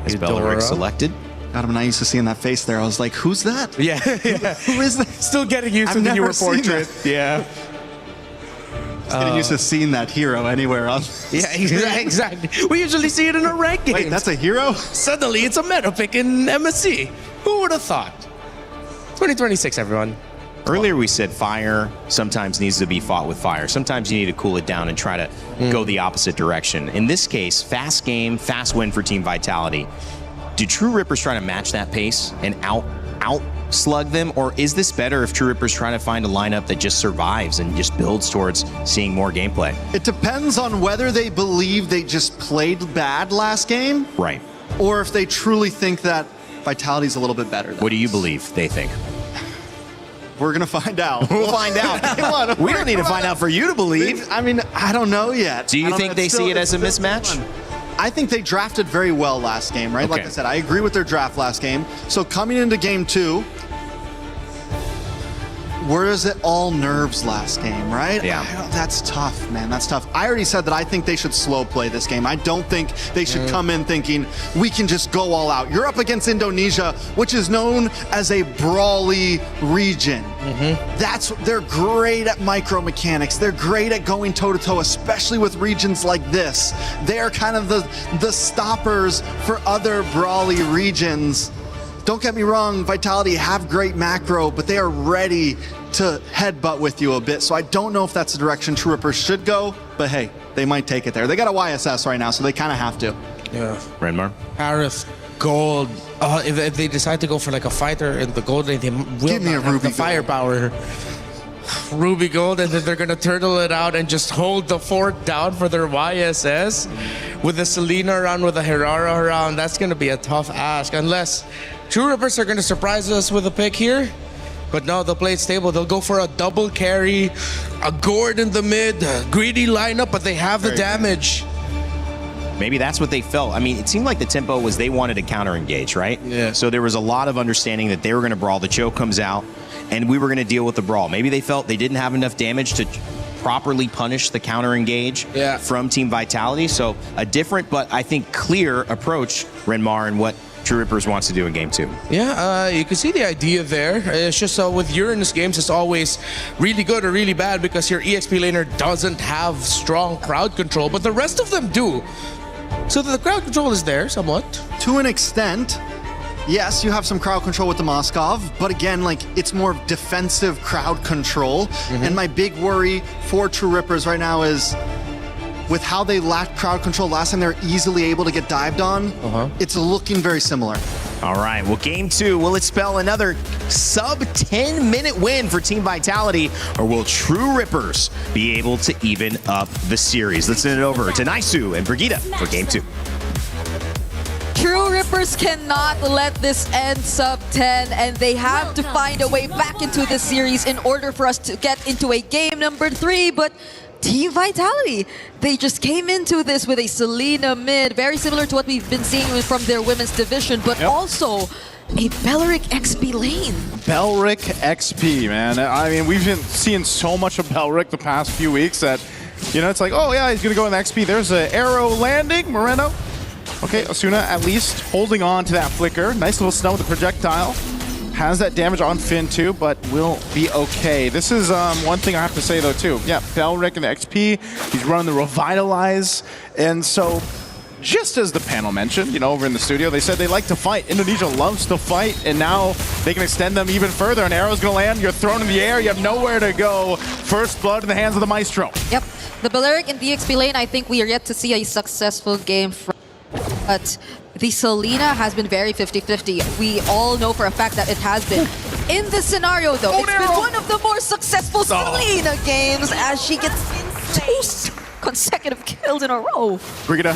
Is Belleric selected? God, I'm not used to seeing that face there. I was like, who's that? Yeah. Who is that? Still getting used to the newer portrait. Yeah. Getting used to seeing that hero anywhere else. Yeah, exactly. We usually see it in a ranked game. Wait, that's a hero? Suddenly, it's a meta pick in MSC. Who would have thought? 2026, everyone. Earlier we said fire sometimes needs to be fought with fire. Sometimes you need to cool it down and try to go the opposite direction. In this case, fast game, fast win for Team Vitality. Do True Rippers try to match that pace and out slug them? Or is this better if True Rippers trying to find a lineup that just survives and just builds towards seeing more gameplay? It depends on whether they believe they just played bad last game. Right. Or if they truly think that Vitality's a little bit better. What do you believe they think? We're going to find out. We'll find out. We don't need to find out for you to believe. I mean, I don't know yet. Do you think they see it as a mismatch? I think they drafted very well last game, right? Like I said, I agree with their draft last game. So coming into game 2, whereas it all nerves last game, right? Yeah. That's tough, man. That's tough. I already said that I think they should slow play this game. I don't think they should come in thinking we can just go all out. You're up against Indonesia, which is known as a brawly region. They're great at micro mechanics. They're great at going toe-to-toe, especially with regions like this. They're kind of the stoppers for other brawly regions. Don't get me wrong, Vitality have great macro, but they are ready to headbutt with you a bit. So I don't know if that's the direction True Rippers should go, but hey, they might take it there. They got a YSS right now, so they kind of have to. Yeah. Renmar? Paris, gold. If they decide to go for like a fighter in the gold lane, they will Give me not a have Ruby the firepower. Ruby gold, and then they're going to turtle it out and just hold the fort down for their YSS. With the Selena around, with the Herrera around, that's going to be a tough ask. Unless True Rippers are going to surprise us with a pick here. But no, they'll play it stable. They'll go for a double carry, a Gord in the mid, greedy lineup, but they have the damage. Maybe that's what they felt. I mean, it seemed like the tempo was they wanted to counter-engage, right? Yeah. So there was a lot of understanding that they were going to brawl. The choke comes out, and we were going to deal with the brawl. Maybe they felt they didn't have enough damage to properly punish the counter-engage from Team Vitality. So a different, but I think clear approach, Renmar, and what True Rippers wants to do in Game 2. Yeah, you can see the idea there. It's just with Uranus games, it's always really good or really bad because your EXP laner doesn't have strong crowd control, but the rest of them do. So the crowd control is there somewhat. To an extent, yes, you have some crowd control with the Moskov, but again, like, it's more defensive crowd control. And my big worry for True Rippers right now is with how they lacked crowd control last time they were easily able to get dived on, it's looking very similar. All right, well, Game 2, will it spell another sub 10-minute win for Team Vitality, or will True Rippers be able to even up the series? Let's send it over to Naisu and Brigitte for Game 2. True Rippers cannot let this end sub 10, and they have to find a way back into the series in order for us to get into a game number 3, but Team Vitality, they just came into this with a Selena mid, very similar to what we've been seeing from their women's division, but also a Belric XP lane. Belric XP, man. I mean, we've been seeing so much of Belric the past few weeks that, you know, it's like, oh yeah, he's gonna go in the XP. There's an arrow landing, Moreno. Okay, Asuna at least holding on to that flicker. Nice little stun with the projectile. Has that damage on Finn too, but will be okay. This is one thing I have to say though too. Yeah, Belric and the XP, he's running the Revitalize. And so, just as the panel mentioned, you know, over in the studio, they said they like to fight. Indonesia loves to fight, and now they can extend them even further. An arrow's gonna land, you're thrown in the air, you have nowhere to go. First blood in the hands of the Maestro. Yep, the Belric in the XP lane, I think we are yet to see a successful game from, but the Selena has been very 50-50. We all know for a fact that it has been. In this scenario though, it's been one of the more successful Selena games as she gets 2 consecutive kills in a row. Brigitte,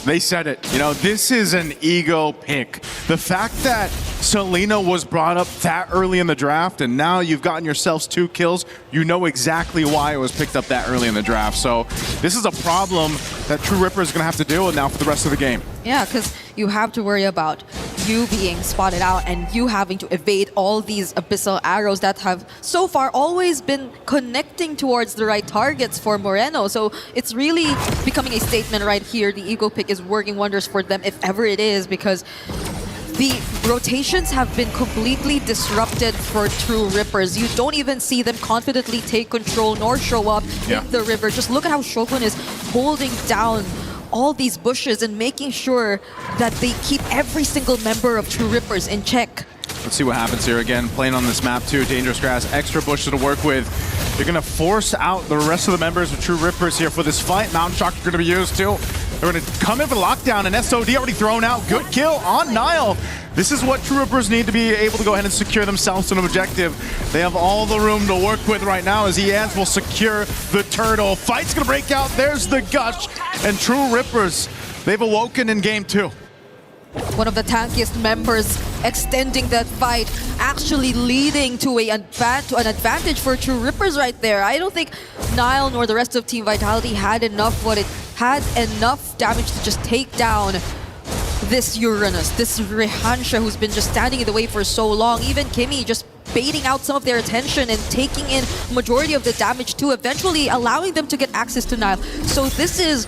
they said it. You know, this is an ego pick. The fact that Selena was brought up that early in the draft and now you've gotten yourselves 2 kills, you know exactly why it was picked up that early in the draft. So this is a problem that True Ripper is going to have to deal with now for the rest of the game. Yeah, because you have to worry about you being spotted out and you having to evade all these abyssal arrows that have so far always been connecting towards the right targets for Moreno. So it's really becoming a statement right here. The ego pick is working wonders for them if ever it is, because the rotations have been completely disrupted for True Rippers. You don't even see them confidently take control nor show up in the river. Just look at how Shogun is holding down all these bushes and making sure that they keep every single member of True Rippers in check. Let's see what happens here. Again, playing on this map too, dangerous grass, extra bushes to work with. You're gonna force out the rest of the members of True Rippers here for this fight. Mountain Shock are gonna be used too. They're gonna come in for the lockdown, and SOD already thrown out. Good kill on Nile. This is what True Rippers need to be able to go ahead and secure themselves an objective. They have all the room to work with right now as EANS will secure the turtle. Fight's gonna break out. There's the Gush, and True Rippers, they've awoken in Game 2. One of the tankiest members extending that fight, actually leading to an advantage for True Rippers right there. I don't think Nile nor the rest of Team Vitality had enough damage to just take down this Uranus, this Rehansha who's been just standing in the way for so long. Even Kimmy just baiting out some of their attention and taking in majority of the damage too, eventually allowing them to get access to Nile. So this is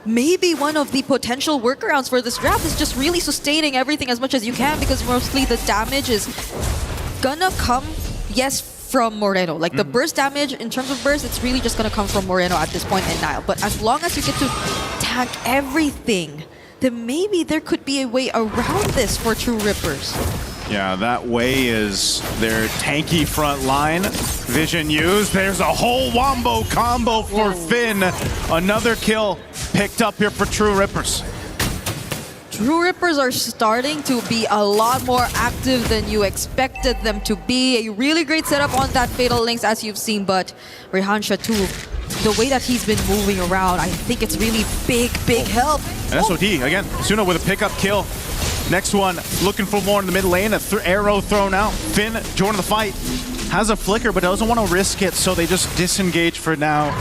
maybe one of the potential workarounds for this draft, is just really sustaining everything as much as you can, because mostly the damage is gonna come, yes, from Moreno. Like the burst damage, in terms of burst, it's really just gonna come from Moreno at this point in Nile. But as long as you get to tank everything, then maybe there could be a way around this for True Rippers. Yeah, that way is their tanky front line. Vision used. There's a whole wombo combo for Finn. Another kill picked up here for True Rippers. True Rippers are starting to be a lot more active than you expected them to be. A really great setup on that Fatal Links, as you've seen, but Rehansha too, the way that he's been moving around, I think it's really big help. And SOD, again, Suno with a pickup kill. Next one, looking for more in the mid lane. Arrow thrown out. Finn joining the fight. Has a flicker, but doesn't want to risk it, so they just disengage for now.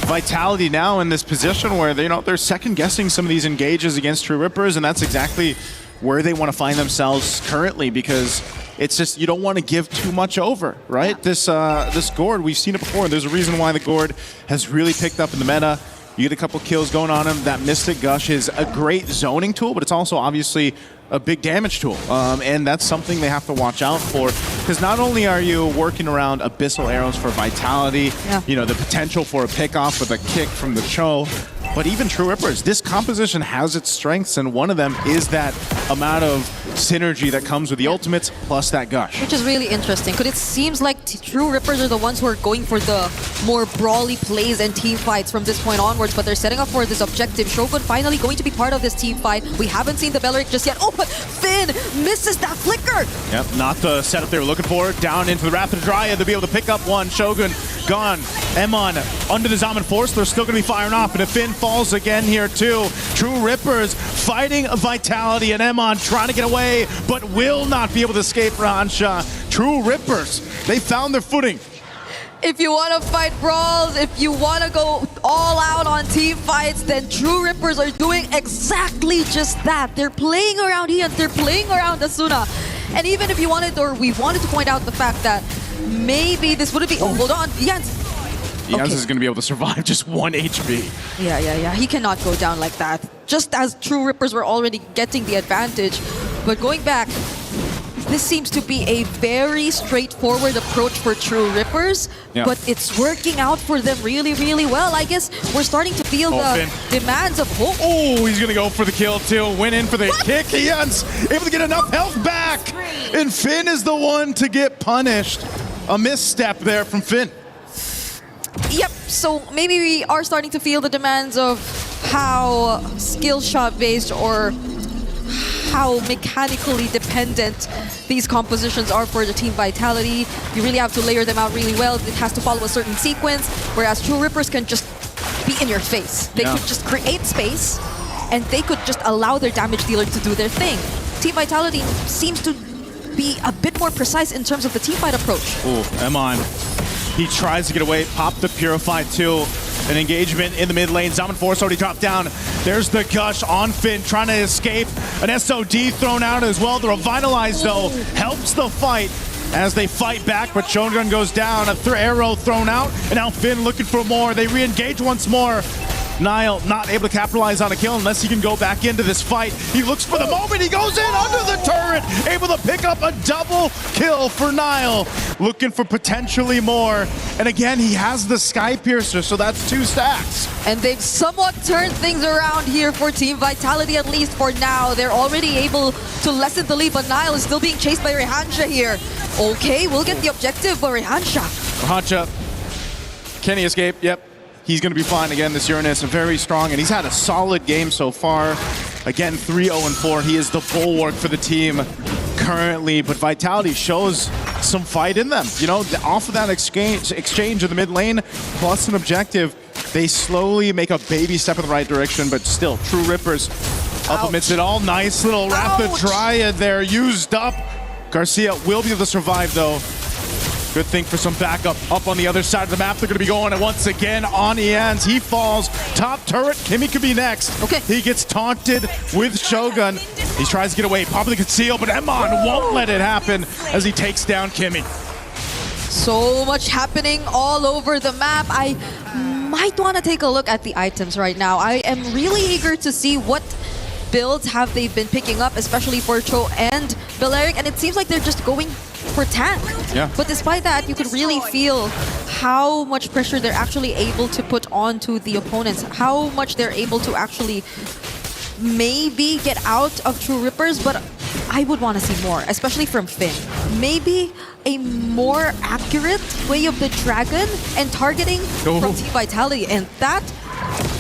Vitality now in this position where they're second guessing some of these engages against True Rippers, and that's exactly where they want to find themselves currently, because it's just you don't want to give too much over, right? Yeah. This Gourd, we've seen it before. There's a reason why the Gourd has really picked up in the meta. You get a couple kills going on him. That Mystic Gush is a great zoning tool, but it's also obviously a big damage tool. And that's something they have to watch out for, because not only are you working around Abyssal Arrows for Vitality, the potential for a pick-off with a kick from the Cho, but even True Rippers, this composition has its strengths, and one of them is that amount of synergy that comes with the ultimates plus that Gush. Which is really interesting, because it seems like True Rippers are the ones who are going for the more brawly plays and team fights from this point onwards, but they're setting up for this objective. Shogun finally going to be part of this team fight. We haven't seen the Belleric just yet. Oh, but Finn misses that flicker! Yep, not the setup they were looking for. Down into the Rapid Dryad to be able to pick up one. Shogun gone. Emon under the Zaman Force. They're still going to be firing off, and if Finn falls again here too. True Rippers fighting Vitality, and Emon trying to get away, but will not be able to escape Rahansha. True Rippers, they found their footing. If you want to fight brawls, if you want to go all out on team fights, then True Rippers are doing exactly just that. They're playing around Ian, they're playing around Asuna. And even if you wanted, or we wanted to point out the fact that maybe this wouldn't be... Oh, hold on, Jans. Jans is going to be able to survive just 1 HP. Yeah. He cannot go down like that. Just as True Rippers were already getting the advantage. But going back, this seems to be a very straightforward approach for True Rippers, but it's working out for them really, really well. I guess we're starting to feel the demands of hope. Oh, he's going to go for the kill too. Went in for the kick. Ian's able to get enough health back. And Finn is the one to get punished. A misstep there from Finn. Yep, so maybe we are starting to feel the demands of how skill shot based or how mechanically dependent these compositions are for the team Vitality. You really have to layer them out really well. It has to follow a certain sequence, whereas True Rippers can just be in your face. They could just create space, and they could just allow their damage dealer to do their thing. Team Vitality seems to be a bit more precise in terms of the teamfight approach. Oh, Emon. He tries to get away, pop the Purify too. An engagement in the mid lane. Zaman Force already dropped down. There's the Gush on Finn, trying to escape. An SOD thrown out as well. The Revitalize, though, helps the fight as they fight back, but Shogun goes down. A arrow thrown out, and now Finn looking for more. They re-engage once more. Nile not able to capitalize on a kill unless he can go back into this fight. He looks for the moment. He goes in under the turret, able to pick up a double kill for Nile. Looking for potentially more. And again, he has the Sky Piercer, so that's 2 stacks. And they've somewhat turned things around here for Team Vitality, at least for now. They're already able to lessen the lead, but Nile is still being chased by Rahansha here. Okay, we'll get the objective, but Rahansha. Can he escape? Yep. He's going to be fine again. This Uranus, very strong, and he's had a solid game so far. Again, 3-0-4. He is the bulwark for the team currently, but Vitality shows some fight in them. You know, off of that exchange in the mid lane, plus an objective, they slowly make a baby step in the right direction, but still, True Rippers up amidst it all. Nice little Rapid Dryad there, used up. Garcia will be able to survive, though. Good thing for some backup up on the other side of the map. They're going to be going once again on Ians. He falls. Top turret. Kimmy could be next. Okay. He gets taunted with Shogun. He tries to get away. Probably conceal, but Emon won't let it happen as he takes down Kimmy. So much happening all over the map. I might want to take a look at the items right now. I am really eager to see what builds have they been picking up, especially for Cho and Belleric, and it seems like they're just going for tank. Yeah. But despite that, you could really feel how much pressure they're actually able to put onto the opponents, how much they're able to actually maybe get out of True Rippers, but I would want to see more, especially from Finn. Maybe a more accurate way of the dragon and targeting from Team Vitality, and that,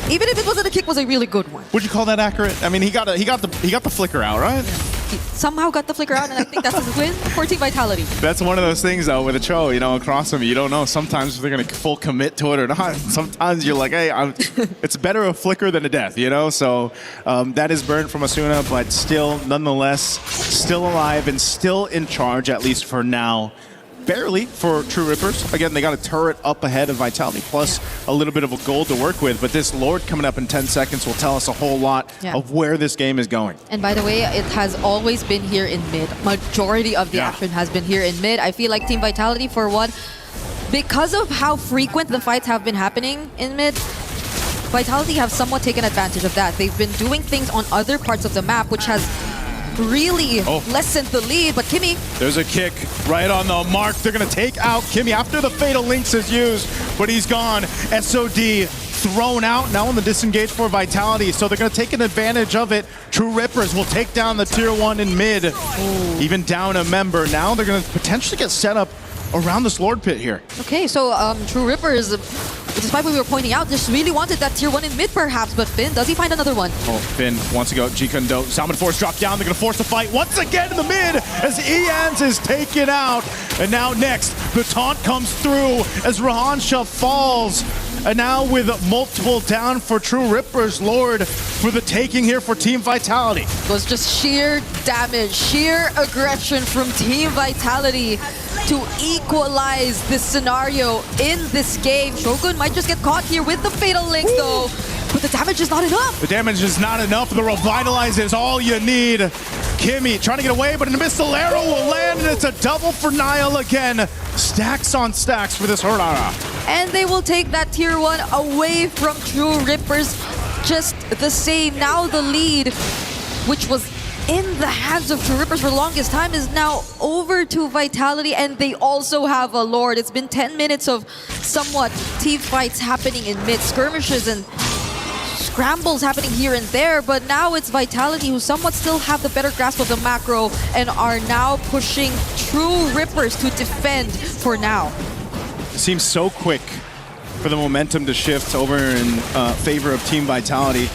even if it wasn't a kick, was a really good one. Would you call that accurate? I mean, he got the flicker out, right? He somehow got the flicker out, and I think that's his win for Team Vitality. That's one of those things, though, with a Cho, you know, across them. You don't know sometimes if they're going to full commit to it or not. Sometimes you're like, hey, it's better a flicker than a death, you know? So that is burned from Asuna, but still, nonetheless, still alive and still in charge, at least for now. Barely for True Rippers. Again, they got a turret up ahead of Vitality, plus a little bit of a gold to work with. But this Lord coming up in 10 seconds will tell us a whole lot of where this game is going. And by the way, it has always been here in mid. Majority of the action has been here in mid. I feel like Team Vitality, for one, because of how frequent the fights have been happening in mid, Vitality have somewhat taken advantage of that. They've been doing things on other parts of the map, which has really lessened the lead, but Kimmy... There's a kick right on the mark. They're going to take out Kimmy after the Fatal Links is used, but he's gone. SOD thrown out now on the disengage for Vitality, so they're going to take an advantage of it. True Rippers will take down the tier 1 in mid, even down a member. Now they're going to potentially get set up around this Lord pit here. Okay, so True Rippers, despite what we were pointing out, just really wanted that tier 1 in mid perhaps, but Finn, does he find another one? Oh, Finn wants to go. G-Kundo, Salmon Force drop down. They're going to force the fight once again in the mid as Ians is taken out. And now next, the taunt comes through as Rahansha falls. And now with multiple down for True Rippers, Lord for the taking here for Team Vitality. It was just sheer damage, sheer aggression from Team Vitality to equalize this scenario in this game. Shogun might just get caught here with the Fatal Links though, but the damage is not enough. The damage is not enough. The Revitalize is all you need. Kimmy trying to get away, but an missile arrow will land, and it's a double for Niall again. Stacks on stacks for this Horara. And they will take that tier 1 away from True Rippers just the same. Now the lead, which was in the hands of True Rippers for the longest time, is now over to Vitality, and they also have a Lord. It's been 10 minutes of somewhat team fights happening in mid, skirmishes and scrambles happening here and there, but now it's Vitality who somewhat still have the better grasp of the macro and are now pushing True Rippers to defend for now. It seems so quick for the momentum to shift over in favor of Team Vitality.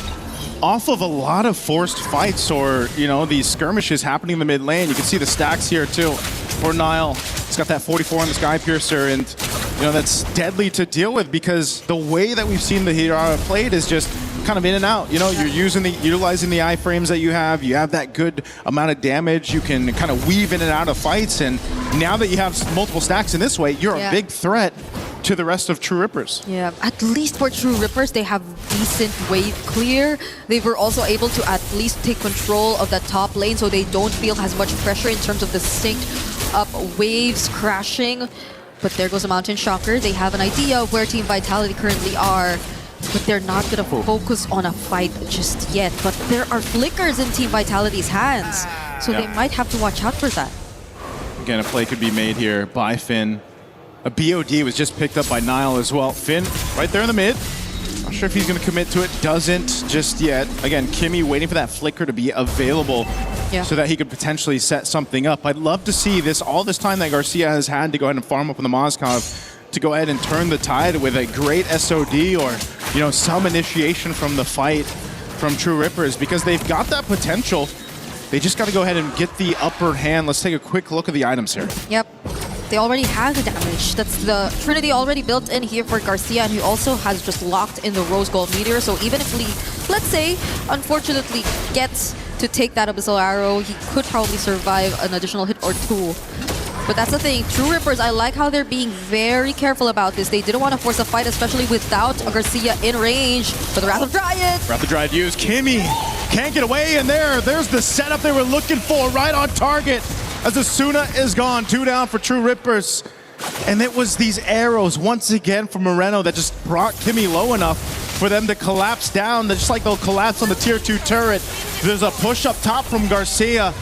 Off of a lot of forced fights or, you know, these skirmishes happening in the mid lane. You can see the stacks here too for Niall. He's got that 44 on the Sky Piercer, and, you know, that's deadly to deal with because the way that we've seen the Hirara played is just kind of in and out. You know, you're utilizing the iframes that you have. You have that good amount of damage. You can kind of weave in and out of fights, and now that you have multiple stacks in this way, you're a big threat to the rest of True Rippers. Yeah, at least for True Rippers, they have decent wave clear. They were also able to at least take control of that top lane so they don't feel as much pressure in terms of the synced up waves crashing. But there goes a Mountain Shocker. They have an idea of where Team Vitality currently are, but they're not going to focus on a fight just yet. But there are flickers in Team Vitality's hands, so they might have to watch out for that. Again, a play could be made here by Finn. A BOD was just picked up by Niall as well. Finn right there in the mid. Not sure if he's going to commit to it. Doesn't just yet. Again, Kimmy waiting for that flicker to be available so that he could potentially set something up. I'd love to see this, all this time that Garcia has had to go ahead and farm up on the Mozkov, to go ahead and turn the tide with a great SOD or, you know, some initiation from the fight from True Rippers, because they've got that potential. They just got to go ahead and get the upper hand. Let's take a quick look at the items here. Yep. They already have the damage. That's the Trinity already built in here for Garcia, and he also has just locked in the Rose Gold Meteor. So even if Lee, let's say, unfortunately gets to take that Abyssal Arrow, he could probably survive an additional hit or two. But that's the thing, True Rippers, I like how they're being very careful about this. They didn't want to force a fight, especially without Garcia in range for the Wrath of Dryad. Wrath of Dryad used. Kimmy can't get away, and there's the setup they were looking for, right on target. As Asuna is gone, 2 down for True Rippers. And it was these arrows once again from Moreno that just brought Kimmy low enough for them to collapse down, just like they'll collapse on the tier 2 turret. There's a push up top from Garcia.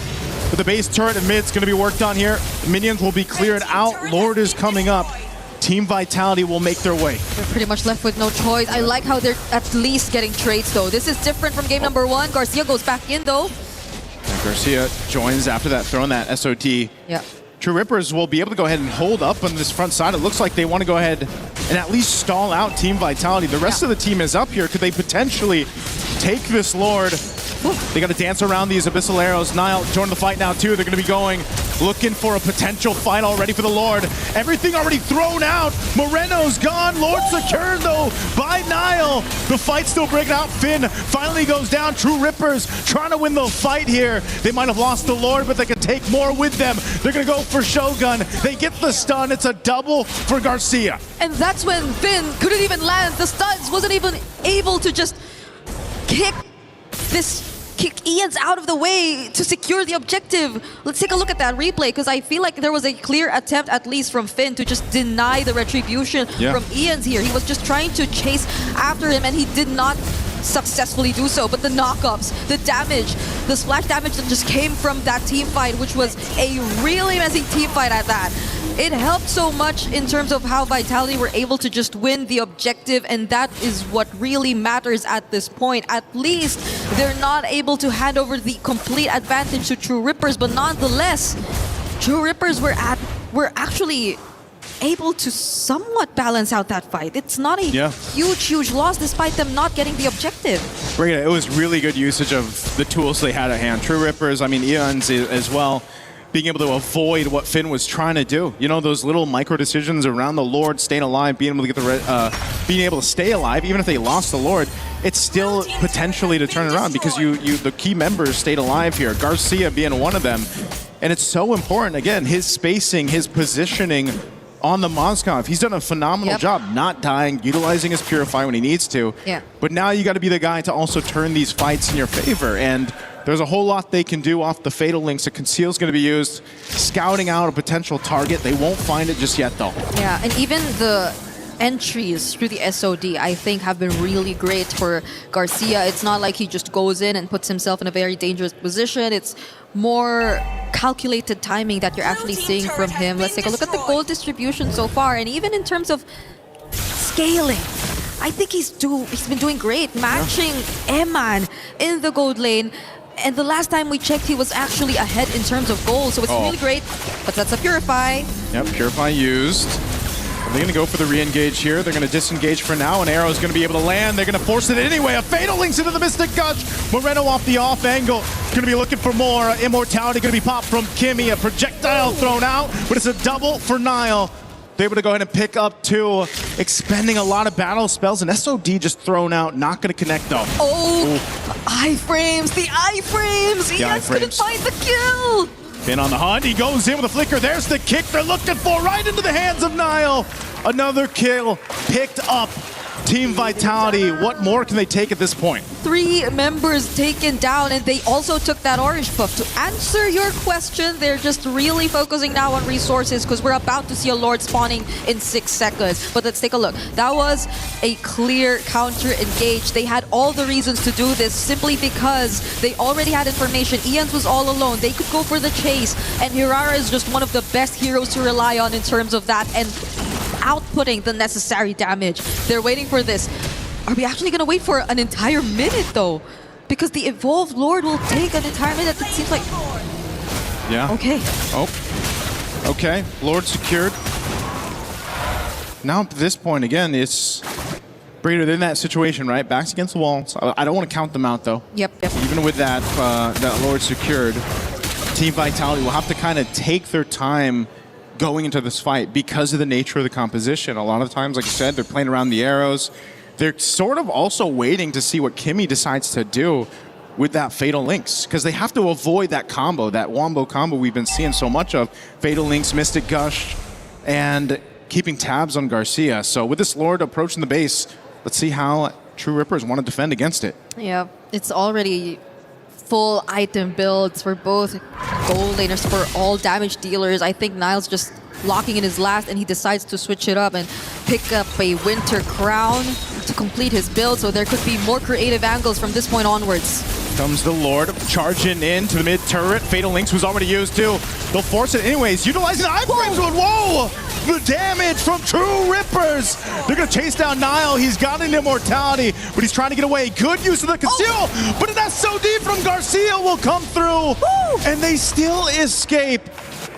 But the base turret and mid's going to be worked on here. The minions will be cleared out. Lord is coming up. Team Vitality will make their way. They're pretty much left with no choice. I like how they're at least getting trades though. This is different from game number 1. Garcia goes back in though. And Garcia joins after that, throwing that SOT. Yeah. True Rippers will be able to go ahead and hold up on this front side. It looks like they want to go ahead and at least stall out Team Vitality. The rest of the team is up here. Could they potentially take this Lord? They got to dance around these Abyssal Arrows. Nile joined the fight now too. They're going to be going, looking for a potential fight already for the Lord. Everything already thrown out. Moreno's gone. Lord secured though by Nile. The fight's still breaking out. Finn finally goes down. True Rippers trying to win the fight here. They might have lost the Lord, but they can take more with them. They're going to go for Shogun. They get the stun. It's a double for Garcia. And that's when Finn couldn't even land the stuns, wasn't even able to just kick Ian's out of the way to secure the objective. Let's take a look at that replay, because I feel like there was a clear attempt, at least from Finn, to just deny the retribution from Ian's here. He was just trying to chase after him, and he did not successfully do so. But the knockups, the damage, the splash damage that just came from that team fight, which was a really messy team fight at that, it helped so much in terms of how Vitality were able to just win the objective, and that is what really matters at this point. At least they're not able to hand over the complete advantage to True Rippers, but nonetheless, True Rippers were actually able to somewhat balance out that fight. It's not a huge loss despite them not getting the objective. It was really good usage of the tools they had at hand. True Rippers, I mean, Eons as well, being able to avoid what Finn was trying to do. You know, those little micro decisions around the Lord, staying alive, being able to get being able to stay alive, even if they lost the Lord, it's still potentially to turn around because the key members stayed alive here. Garcia being one of them. And it's so important, again, his spacing, his positioning on the Moskov. He's done a phenomenal job not dying, utilizing his Purify when he needs to. But now you got to be the guy to also turn these fights in your favor. And there's a whole lot they can do off the Fatal Links. The Conceal's going to be used, scouting out a potential target. They won't find it just yet, though. Yeah, and even the entries through the SOD, I think, have been really great for Garcia. It's not like he just goes in and puts himself in a very dangerous position. It's more calculated timing that you're actually seeing from him. Let's take a look at the gold distribution so far, and even in terms of scaling, I think he's been doing great, matching Eman in the gold lane. And the last time we checked, he was actually ahead in terms of gold, so it's really great. But that's a Purify. Yep, Purify used. They're going to go for the re-engage here. They're going to disengage for now. An arrow is going to be able to land. They're going to force it anyway. A Fatal Links into the Mystic Gush. Moreno off the off angle. Going to be looking for more. Immortality going to be popped from Kimmy. A projectile thrown out, but it's a double for Nile. They're able to go ahead and pick up two, expending a lot of battle spells, and SOD just thrown out, not going to connect though. iframes, the iframes! Ian couldn't find the kill! Finn on the hunt, he goes in with a flicker, there's the kick they're looking for, right into the hands of Nile. Another kill picked up. Team Vitality, what more can they take at this point? 3 members taken down, and they also took that orange buff. To answer your question, they're just really focusing now on resources because we're about to see a Lord spawning in 6 seconds. But let's take a look. That was a clear counter engage. They had all the reasons to do this simply because they already had information. Ian's was all alone. They could go for the chase, and Hirara is just one of the best heroes to rely on in terms of that and outputting the necessary damage. They're waiting for this. Are we actually going to wait for an entire minute, though? Because the Evolved Lord will take an entire minute. It seems like... Yeah. Okay. Oh. Okay. Lord secured. Now, at this point, again, it's... Breeder, they're in that situation, right? Backs against the wall. So I don't want to count them out, though. Yep. Even with that, that Lord secured, Team Vitality will have to kind of take their time going into this fight because of the nature of the composition. A lot of times, like I said, they're playing around the arrows. They're sort of also waiting to see what Kimmy decides to do with that Fatal Links because they have to avoid that combo, that Wombo combo we've been seeing so much of. Fatal Links, Mystic Gush, and keeping tabs on Garcia. So with this Lord approaching the base, let's see how True Rippers want to defend against it. Yeah, it's already full item builds for both gold laners, for all damage dealers. I think Nile's just locking in his last, and he decides to switch it up and pick up a Winter Crown to complete his build, so there could be more creative angles from this point onwards. Comes the Lord charging into the mid turret. Fatal Links was already used too. They'll force it anyways, utilizing the iframes. Whoa! The damage from True Rippers. They're going to chase down Nile. He's got an immortality, but he's trying to get away. Good use of the conceal, but an SOD from Garcia will come through, and they still escape,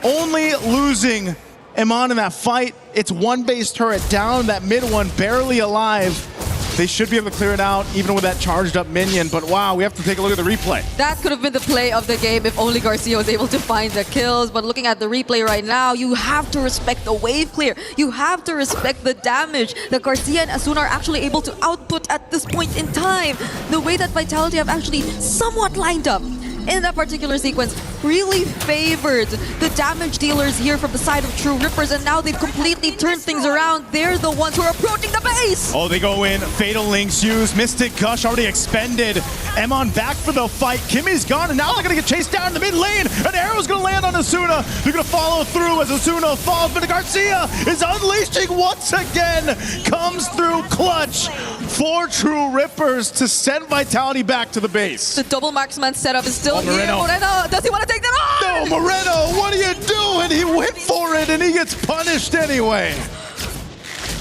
only losing Iman in that fight. It's one base turret down, that mid one barely alive. They should be able to clear it out even with that charged up minion, but wow, we have to take a look at the replay. That could have been the play of the game if only Garcia was able to find the kills. But looking at the replay right now, you have to respect the wave clear. You have to respect the damage that Garcia and Asuna are actually able to output at this point in time. The way that Vitality have actually somewhat lined up in that particular sequence really favored the damage dealers here from the side of True Rippers, and now they've completely turned things around. They're the ones who are approaching the base! Oh, they go in. Fatal Links used. Mystic Gush already expended. Emon back for the fight. Kimmy's gone, and now they're going to get chased down in the mid lane. An arrow's going to land on Asuna. They're going to follow through as Asuna falls, but Garcia is unleashing once again. Comes through clutch for True Rippers to send Vitality back to the base. The double marksman setup is still here. Moreno. Moreno, does he want to take that on? No, Moreno, what are you doing? He went for it, and he gets punished anyway.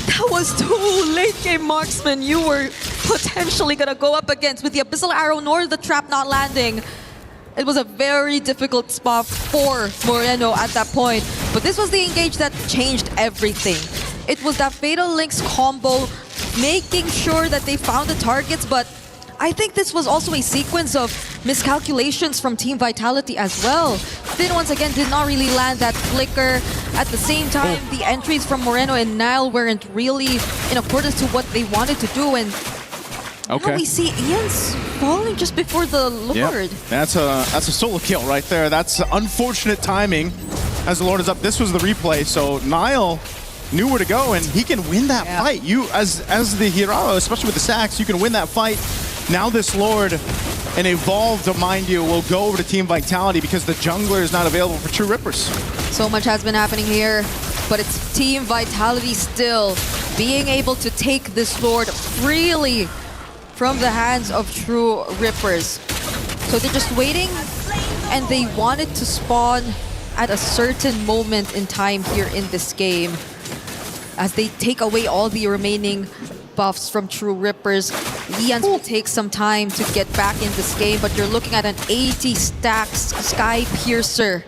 That was too late game, marksman. You were potentially going to go up against with the Abyssal Arrow nor the trap not landing. It was a very difficult spot for Moreno at that point. But this was the engage that changed everything. It was that Fatal Links combo, making sure that they found the targets, but I think this was also a sequence of miscalculations from Team Vitality as well. Finn once again did not really land that flicker. At the same time, the entries from Moreno and Nile weren't really in accordance to what they wanted to do, and now we see Ian's falling just before the Lord. Yep. That's a solo kill right there. That's unfortunate timing as the Lord is up. This was the replay, so Nile knew where to go, and he can win that fight. You, as the hero, especially with the stacks, you can win that fight. Now this Lord, an evolved, mind you, will go over to Team Vitality because the jungler is not available for True Rippers. So much has been happening here, but it's Team Vitality still being able to take this Lord freely from the hands of True Rippers. So they're just waiting, and they wanted to spawn at a certain moment in time here in this game. As they take away all the remaining buffs from True Rippers, Lians will take some time to get back in this game, but you're looking at an 80 stacks Sky Piercer.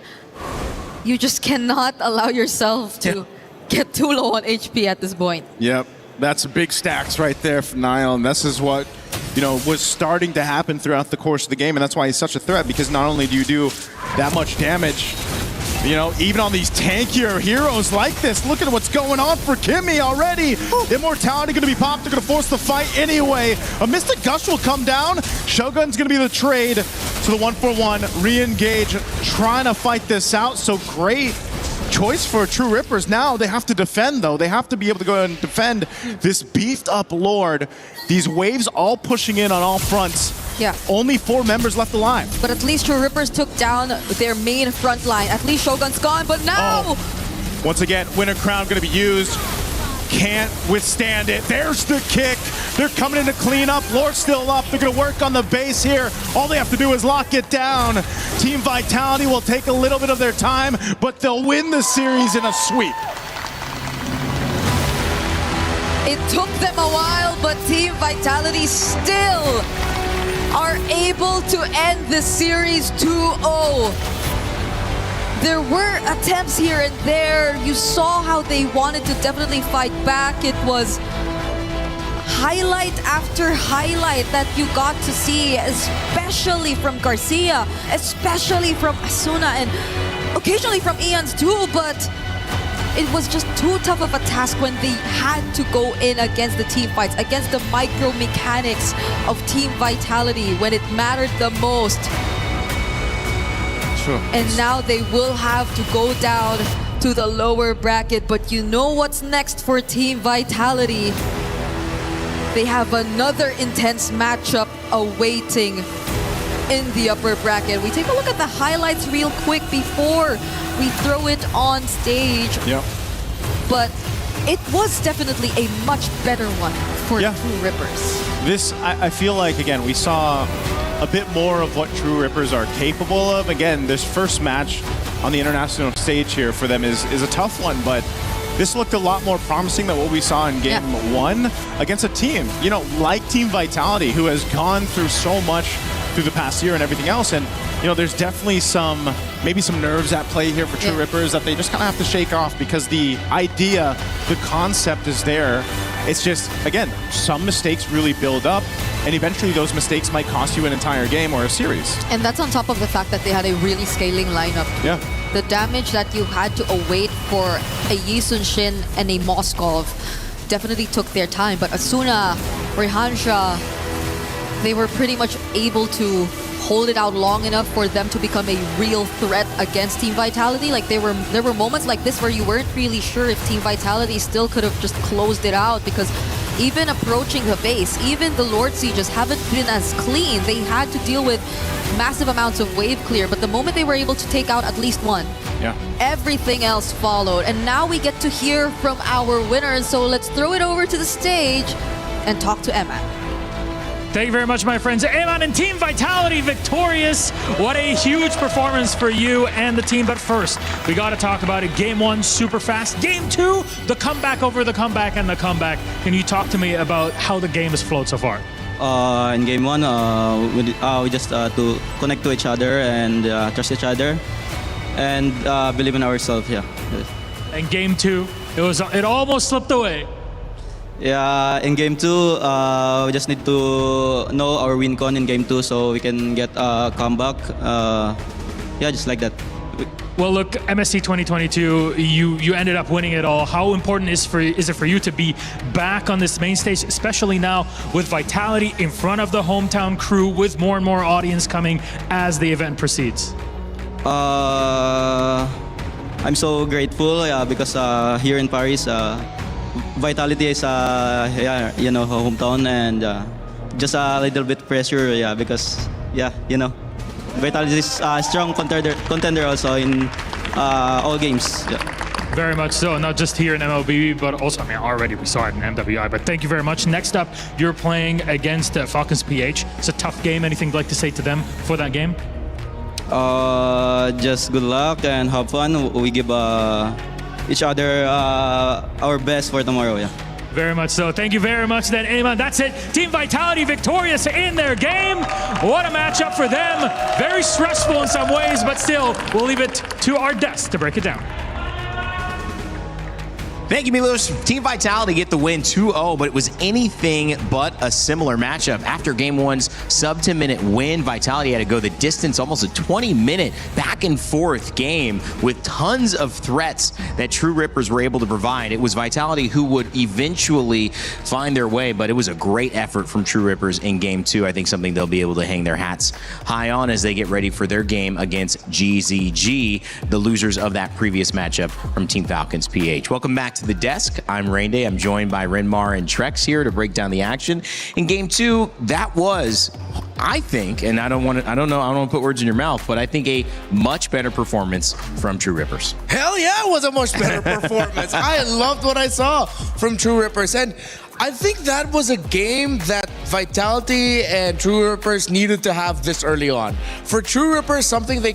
You just cannot allow yourself to get too low on HP at this point. Yep, that's big stacks right there for Nile, and this is what, you know, was starting to happen throughout the course of the game, and that's why he's such a threat, because not only do you do that much damage, you know, even on these tankier heroes like this, look at what's going on for Kimmy already. Immortality going to be popped. They're going to force the fight anyway. A Mystic Gush will come down. Shogun's going to be the trade to the 1-for-1. Re-engage, trying to fight this out. So great choice for True Rippers. Now they have to defend, though. They have to be able to go and defend this beefed up Lord. These waves all pushing in on all fronts. Yeah. Only 4 members left alive. But at least True Rippers took down their main front line. At least Shogun's gone, but now... Once again, Winter Crown going to be used. Can't withstand it. There's the kick. They're coming in to clean up. Lord's still up. They're going to work on the base here. All they have to do is lock it down. Team Vitality will take a little bit of their time, but they'll win the series in a sweep. It took them a while, but Team Vitality still are able to end the series 2-0. There were attempts here and there. You saw how they wanted to definitely fight back. It was highlight after highlight that you got to see, especially from Garcia, especially from Asuna, and occasionally from Ian's too, but it was just too tough of a task when they had to go in against the team fights, against the micro mechanics of Team Vitality when it mattered the most. Sure. And now they will have to go down to the lower bracket, but you know what's next for Team Vitality? They have another intense matchup awaiting in the upper bracket. We take a look at the highlights real quick before we throw it on stage. Yep. But it was definitely a much better one for True Rippers. This, I feel like, again, we saw a bit more of what True Rippers are capable of. Again, this first match on the international stage here for them is a tough one, but this looked a lot more promising than what we saw in game 1 against a team, you know, like Team Vitality, who has gone through so much through the past year and everything else. And there's definitely maybe some nerves at play here for True Rippers that they just kind of have to shake off, because the idea, the concept is there. It's just, again, some mistakes really build up, and eventually those mistakes might cost you an entire game or a series. And that's on top of the fact that they had a really scaling lineup. Yeah. The damage that you had to await for a Yi Sun-shin and a Moskov definitely took their time. But Asuna, Rehansha, they were pretty much able to hold it out long enough for them to become a real threat against Team Vitality. Like there were moments like this where you weren't really sure if Team Vitality still could have just closed it out, because even approaching the base, even the Lord Sieges haven't been as clean. They had to deal with massive amounts of wave clear, but the moment they were able to take out at least one, everything else followed. And now we get to hear from our winners, so let's throw it over to the stage and talk to Emma. Thank you very much, my friends. Eman and Team Vitality victorious. What a huge performance for you and the team. But first, we got to talk about it. Game 1, super fast. Game 2, the comeback over the comeback and the comeback. Can you talk to me about how the game has flowed so far? In game 1, we just to connect to each other and trust each other and believe in ourselves. Yeah. And game 2, it almost slipped away. Yeah, in game 2, we just need to know our win con in game 2 so we can get a comeback. Yeah, just like that. Well, look, MSC 2022, you ended up winning it all. How important is it for you to be back on this main stage, especially now with Vitality in front of the hometown crew, with more and more audience coming as the event proceeds? I'm so grateful because here in Paris, Vitality is hometown, and just a little bit pressure, because Vitality is a strong contender also in all games. Yeah. Very much so, not just here in MLBB, but also, already we saw it in MWI, but thank you very much. Next up, you're playing against Falcons PH. It's a tough game. Anything you'd like to say to them for that game? Just good luck and have fun. We give each other our best for tomorrow. Yeah. Very much so. Thank you very much then, Eman. That's it. Team Vitality victorious in their game. What a matchup for them. Very stressful in some ways, but still, we'll leave it to our desk to break it down. Thank you, Milos. Team Vitality get the win 2-0, but it was anything but a similar matchup. After Game 1's sub-10-minute win, Vitality had to go the distance, almost a 20-minute back-and-forth game with tons of threats that True Rippers were able to provide. It was Vitality who would eventually find their way, but it was a great effort from True Rippers in Game 2. I think something they'll be able to hang their hats high on as they get ready for their game against GZG, the losers of that previous matchup from Team Falcons PH. Welcome back to the desk. I'm Rain Day. I'm joined by Renmar and Trex here to break down the action. In Game 2, that was, I think, and I don't want to put words in your mouth, but I think a much better performance from True Rippers. Hell yeah, it was a much better performance. I loved what I saw from True Rippers, and I think that was a game that Vitality and True Rippers needed to have this early on. For True Rippers, something they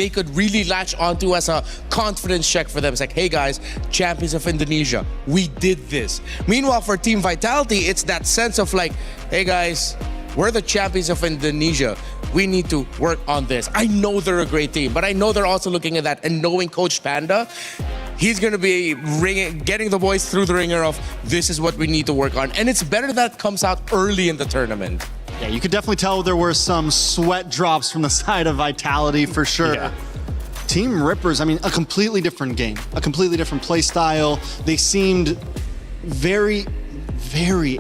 could really latch onto as a confidence check for them. It's like, hey guys, champions of Indonesia, we did this. Meanwhile, for Team Vitality, it's that sense of like, hey guys, we're the champions of Indonesia. We need to work on this. I know they're a great team, but I know they're also looking at that and knowing Coach Panda, he's going to be getting the boys through the ringer of this is what we need to work on. And it's better that comes out early in the tournament. Yeah, you could definitely tell there were some sweat drops from the side of Vitality for sure. Yeah. Team Rippers, a completely different game, a completely different play style. They seemed very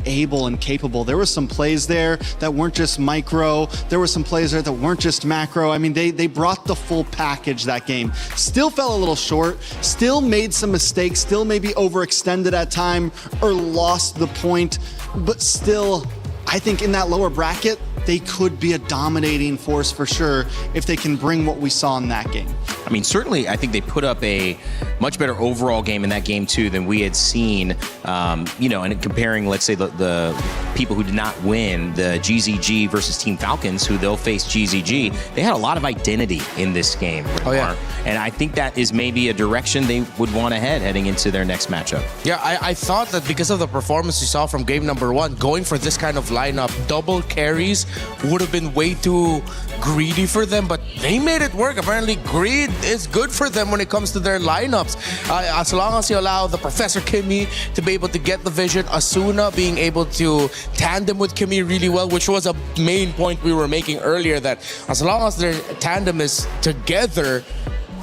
able and capable. There were some plays there that weren't just micro. There were some plays there that weren't just macro. They brought the full package that game. Still fell a little short, still made some mistakes, still maybe overextended at time or lost the point, but still, I think in that lower bracket, they could be a dominating force for sure if they can bring what we saw in that game. I mean, certainly, I think they put up a much better overall game in that game too than we had seen. And comparing, let's say, the people who did not win, the GZG versus Team Falcons, who they'll face GZG, they had a lot of identity in this game. Oh, yeah. And I think that is maybe a direction they would want to head heading into their next matchup. Yeah, I thought that because of the performance we saw from game number 1, going for this kind of lineup, double carries would have been way too greedy for them, but they made it work. Apparently, greed is good for them when it comes to their lineups. As long as you allow the Professor Kimmy to be able to get the vision, Asuna being able to tandem with Kimmy really well, which was a main point we were making earlier, that as long as their tandem is together,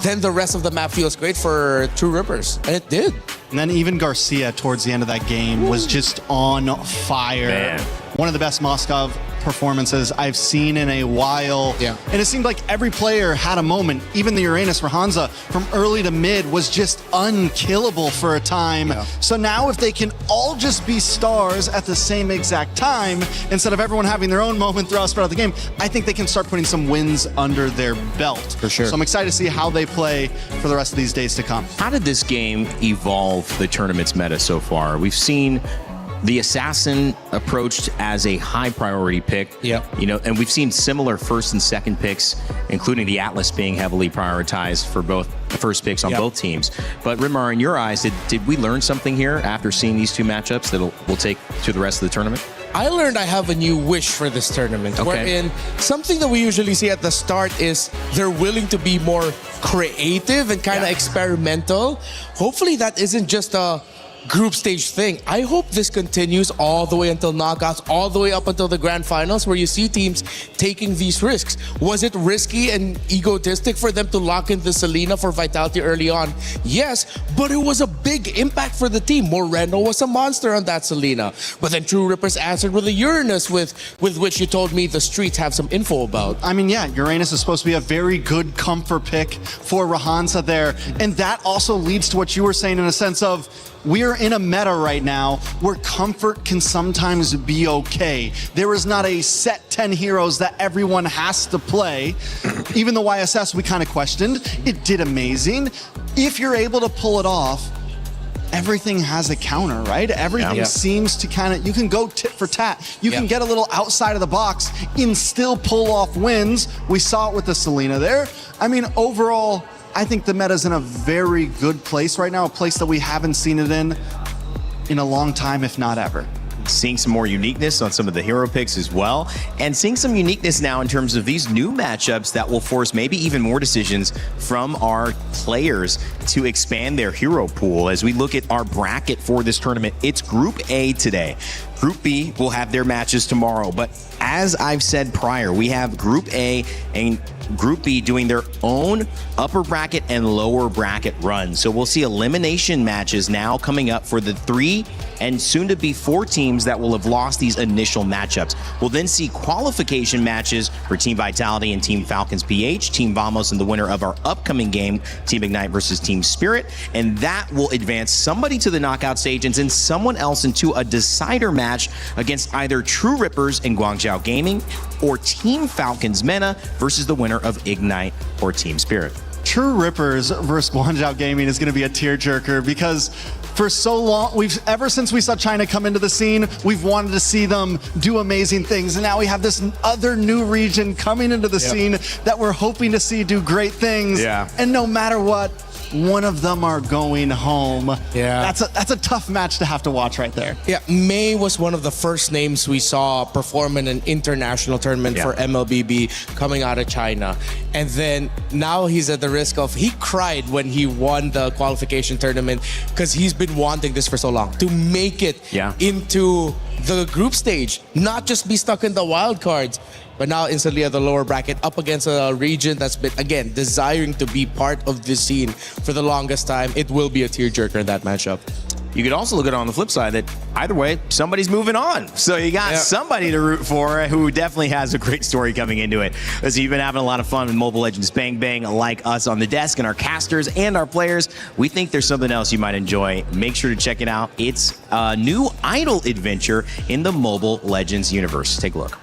then the rest of the map feels great for True Rippers, and it did. And then even Garcia towards the end of that game was just on fire. Man. One of the best Moskov performances I've seen in a while. Yeah. And it seemed like every player had a moment. Even the Uranus for Hansa from early to mid was just unkillable for a time. Yeah. So now if they can all just be stars at the same exact time, instead of everyone having their own moment throughout the game, I think they can start putting some wins under their belt. For sure. So I'm excited to see how they play for the rest of these days to come. How did this game evolve the tournament's meta so far? We've seen the Assassin approached as a high priority pick. Yep. And we've seen similar first and second picks, including the Atlas being heavily prioritized for both first picks on both teams. But Rimar, in your eyes, did we learn something here after seeing these two matchups that we'll take to the rest of the tournament? I learned I have a new wish for this tournament. Okay. Wherein something that we usually see at the start is they're willing to be more creative and kind of experimental. Hopefully that isn't just a group stage thing. I hope this continues all the way until knockouts, all the way up until the grand finals, where you see teams taking these risks. Was it risky and egotistic for them to lock in the Selena for Vitality early on? Yes, but it was a big impact for the team. Moreno was a monster on that Selena. But then True Rippers answered with a Uranus, with which you told me the streets have some info about. I mean, yeah, Uranus is supposed to be a very good comfort pick for Rahansa there. And that also leads to what you were saying in a sense of, we're in a meta right now where comfort can sometimes be okay. There is not a set 10 heroes that everyone has to play. Even the YSS we kind of questioned, it did amazing. If you're able to pull it off, everything has a counter, right? Everything seems to kind of, you can go tit for tat. You can get a little outside of the box and still pull off wins. We saw it with the Selena there. I mean, overall, I think the meta's in a very good place right now, a place that we haven't seen it in a long time, if not ever. Seeing some more uniqueness on some of the hero picks as well, and seeing some uniqueness now in terms of these new matchups that will force maybe even more decisions from our players to expand their hero pool. As we look at our bracket for this tournament, it's Group A today. Group B will have their matches tomorrow, but as I've said prior, we have Group A and Group B doing their own upper bracket and lower bracket runs. So we'll see elimination matches now coming up for the 3 and soon to be 4 teams that will have lost these initial matchups. We'll then see qualification matches for Team Vitality and Team Falcons PH, Team Vamos, and the winner of our upcoming game, Team Ignite versus Team Spirit. And that will advance somebody to the knockout stage and send someone else into a decider match against either True Rippers and Guangzhou Gaming or Team Falcons Mena versus the winner of Ignite or Team Spirit. True Rippers versus Guangzhou Gaming is going to be a tearjerker because for so long, ever since we saw China come into the scene, we've wanted to see them do amazing things. And now we have this other new region coming into the scene that we're hoping to see do great things. Yeah. And no matter what, one of them are going home. Yeah. That's a tough match to have to watch right there. Yeah, May was one of the first names we saw perform in an international tournament for MLBB coming out of China. And then now he's at the risk of, he cried when he won the qualification tournament because he's been wanting this for so long, to make it into the group stage, not just be stuck in the wild cards. But now instantly at the lower bracket, up against a region that's been, again, desiring to be part of this scene for the longest time. It will be a tearjerker in that matchup. You could also look at it on the flip side that either way, somebody's moving on. So you got somebody to root for who definitely has a great story coming into it. As you've been having a lot of fun with Mobile Legends Bang Bang, like us on the desk and our casters and our players, we think there's something else you might enjoy. Make sure to check it out. It's a new idol adventure in the Mobile Legends universe. Take a look.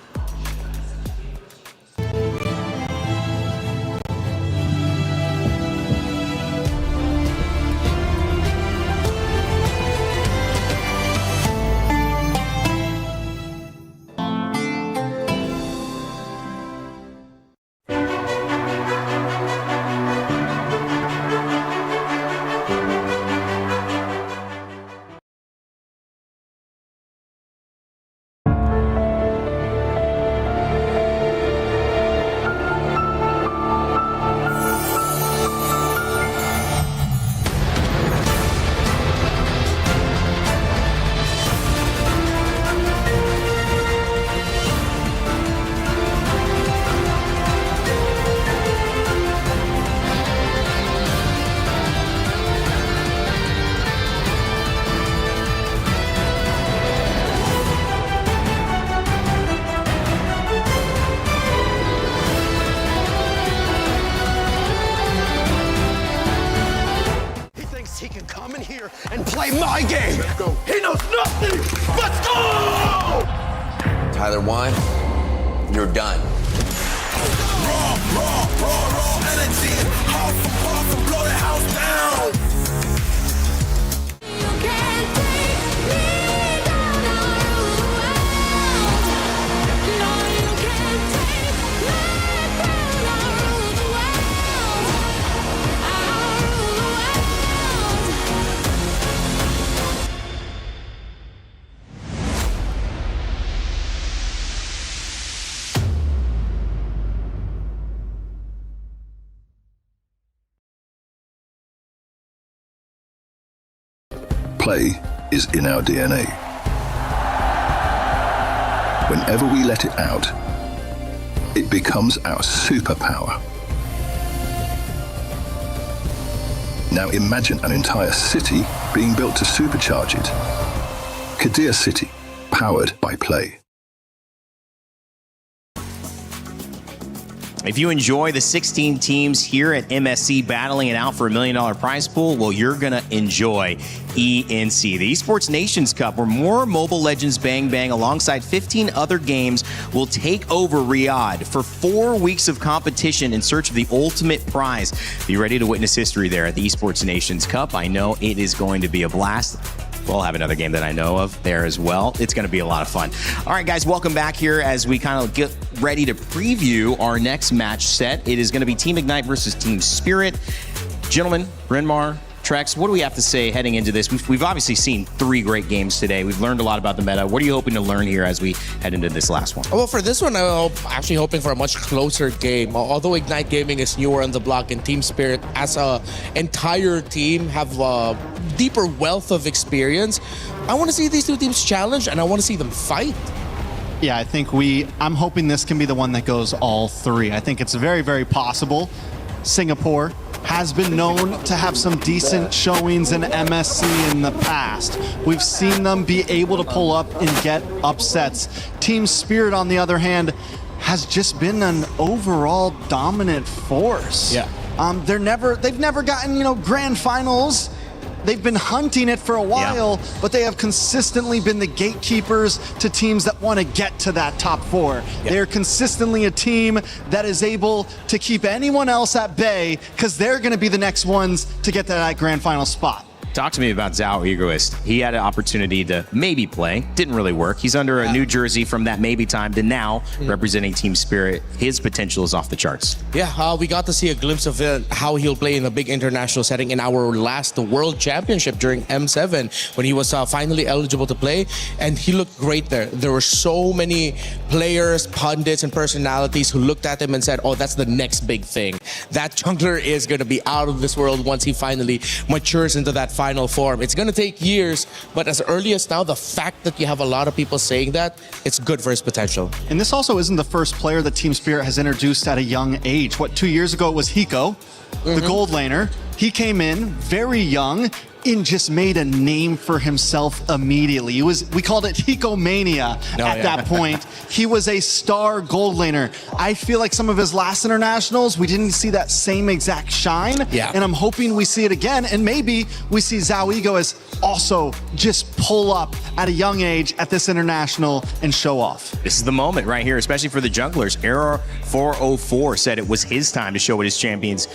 my game. He knows nothing. Let's go! Tyler 1, you're done. Raw energy. Half for half and blow the house down. Play is in our DNA. Whenever we let it out, it becomes our superpower. Now imagine an entire city being built to supercharge it. Kadir City, powered by Play. If you enjoy the 16 teams here at MSC battling it out for $1 million prize pool, well, you're going to enjoy ENC, the Esports Nations Cup, where more Mobile Legends Bang Bang alongside 15 other games will take over Riyadh for 4 weeks of competition in search of the ultimate prize. Be ready to witness history there at the Esports Nations Cup. I know it is going to be a blast. We'll have another game that I know of there as well. It's going to be a lot of fun. All right, guys, welcome back here as we kind of get ready to preview our next match set. It is going to be Team Ignite versus Team Spirit. Gentlemen, Renmar, Trex, what do we have to say heading into this? We've obviously seen 3 great games today. We've learned a lot about the meta. What are you hoping to learn here as we head into this last one? Well, for this one, I'm actually hoping for a much closer game. Although Ignite Gaming is newer on the block and Team Spirit as an entire team have a deeper wealth of experience, I want to see these two teams challenge and I want to see them fight. Yeah, I think I'm hoping this can be the one that goes all 3. I think it's very, very possible. Singapore has been known to have some decent showings in MSC in the past. We've seen them be able to pull up and get upsets. Team Spirit, on the other hand, has just been an overall dominant force. Yeah. They've never gotten, grand finals. They've been hunting it for a while, but they have consistently been the gatekeepers to teams that want to get to that top 4. They're consistently a team that is able to keep anyone else at bay because they're going to be the next ones to get to that grand final spot. Talk to me about Zhao Egoist. He had an opportunity to maybe play. Didn't really work. He's under a new jersey from that maybe time to now representing Team Spirit. His potential is off the charts. Yeah, we got to see a glimpse of how he'll play in a big international setting in our last World Championship during M7 when he was finally eligible to play, and he looked great there. There were so many players, pundits, and personalities who looked at him and said, oh, that's the next big thing. That jungler is going to be out of this world once he finally matures into that final form. It's going to take years, but as early as now, the fact that you have a lot of people saying that, it's good for his potential. And this also isn't the first player that Team Spirit has introduced at a young age. 2 years ago it was Hiko, the gold laner. He came in very young and just made a name for himself immediately. We called it Hikomania at that point. He was a star gold laner. I feel like some of his last internationals, we didn't see that same exact shine. And I'm hoping we see it again. And maybe we see Zhao Egoist also just pull up at a young age at this international and show off. This is the moment right here, especially for the junglers. Error 404 said it was his time to show what his heroes,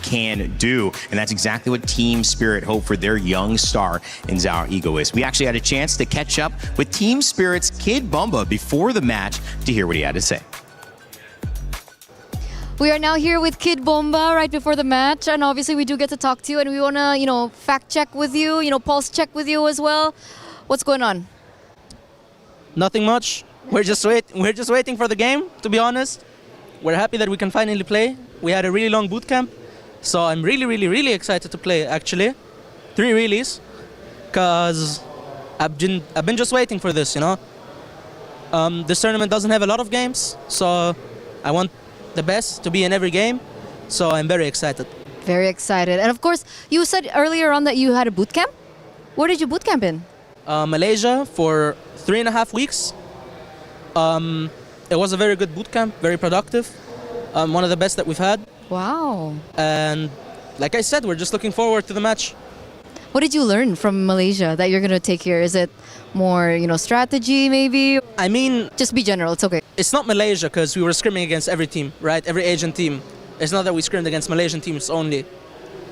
can do. And that's exactly what Team Spirit hope for their young star in Zhao Egoist. We actually had a chance to catch up with Team Spirit's Kid Bumba before the match to hear what he had to say. We are now here with Kid Bomba right before the match, and obviously we do get to talk to you, and we want to, fact check with you, pulse check with you as well. What's going on? Nothing much. We're just waiting for the game, to be honest. We're happy that we can finally play. We had a really long boot camp, so I'm really, really, really excited to play, actually. 3 reallys, because I've been just waiting for this, This tournament doesn't have a lot of games, so I want the best to be in every game, so I'm very excited. Very excited. And of course, you said earlier on that you had a boot camp. Where did you boot camp in? Malaysia for 3.5 weeks. It was a very good boot camp, very productive. One of the best that we've had. Wow. And like I said, we're just looking forward to the match. What did you learn from Malaysia that you're gonna take here? Is it more, strategy maybe? I mean, just be general. It's okay. It's not Malaysia because we were scrimming against every team, right? Every Asian team. It's not that we scrimmed against Malaysian teams only.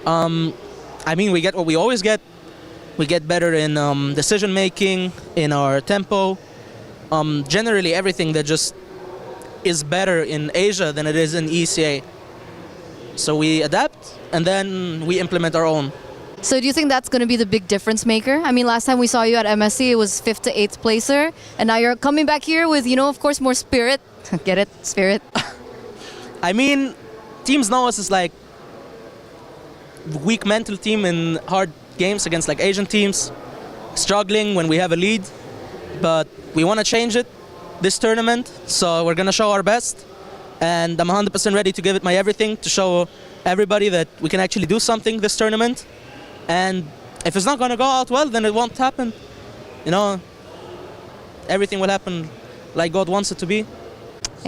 I mean, we get what we always get. We get better in decision making, in our tempo. Generally, everything that just is better in Asia than it is in ECA. So we adapt and then we implement our own. So do you think that's going to be the big difference maker? I mean, last time we saw you at MSC, it was 5th to 8th placer. And now you're coming back here with, of course, more spirit. Get it? Spirit. I mean, teams know us as like weak mental team in hard games against like Asian teams. Struggling when we have a lead. But we want to change it this tournament. So we're going to show our best. And I'm 100% ready to give it my everything to show everybody that we can actually do something this tournament. And if it's not going to go out well, then it won't happen. Everything will happen like God wants it to be.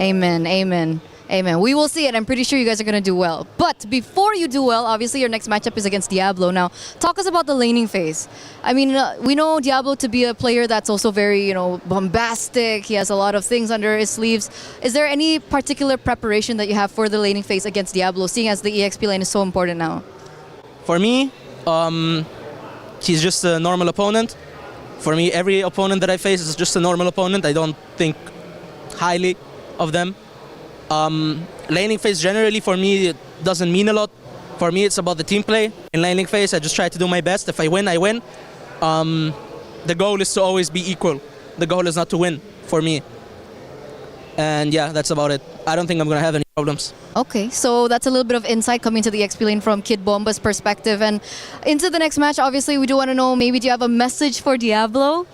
Amen, amen, amen. We will see it. I'm pretty sure you guys are going to do well. But before you do well, obviously your next matchup is against Diablo. Now, talk us about the laning phase. I mean, we know Diablo to be a player that's also very, bombastic. He has a lot of things under his sleeves. Is there any particular preparation that you have for the laning phase against Diablo, seeing as the EXP lane is so important now? For me, he's just a normal opponent. For me, every opponent that I face is just a normal opponent. I don't think highly of them. Laning phase generally for me it doesn't mean a lot. For me it's about the team play. In laning phase I just try to do my best. If I win, I win. The goal is to always be equal. The goal is not to win for me. And yeah, that's about it. I don't think I'm going to have any problems. Okay, so that's a little bit of insight coming to the XP lane from Kid Bomba's perspective. And into the next match, obviously we do want to know, maybe do you have a message for Diablo?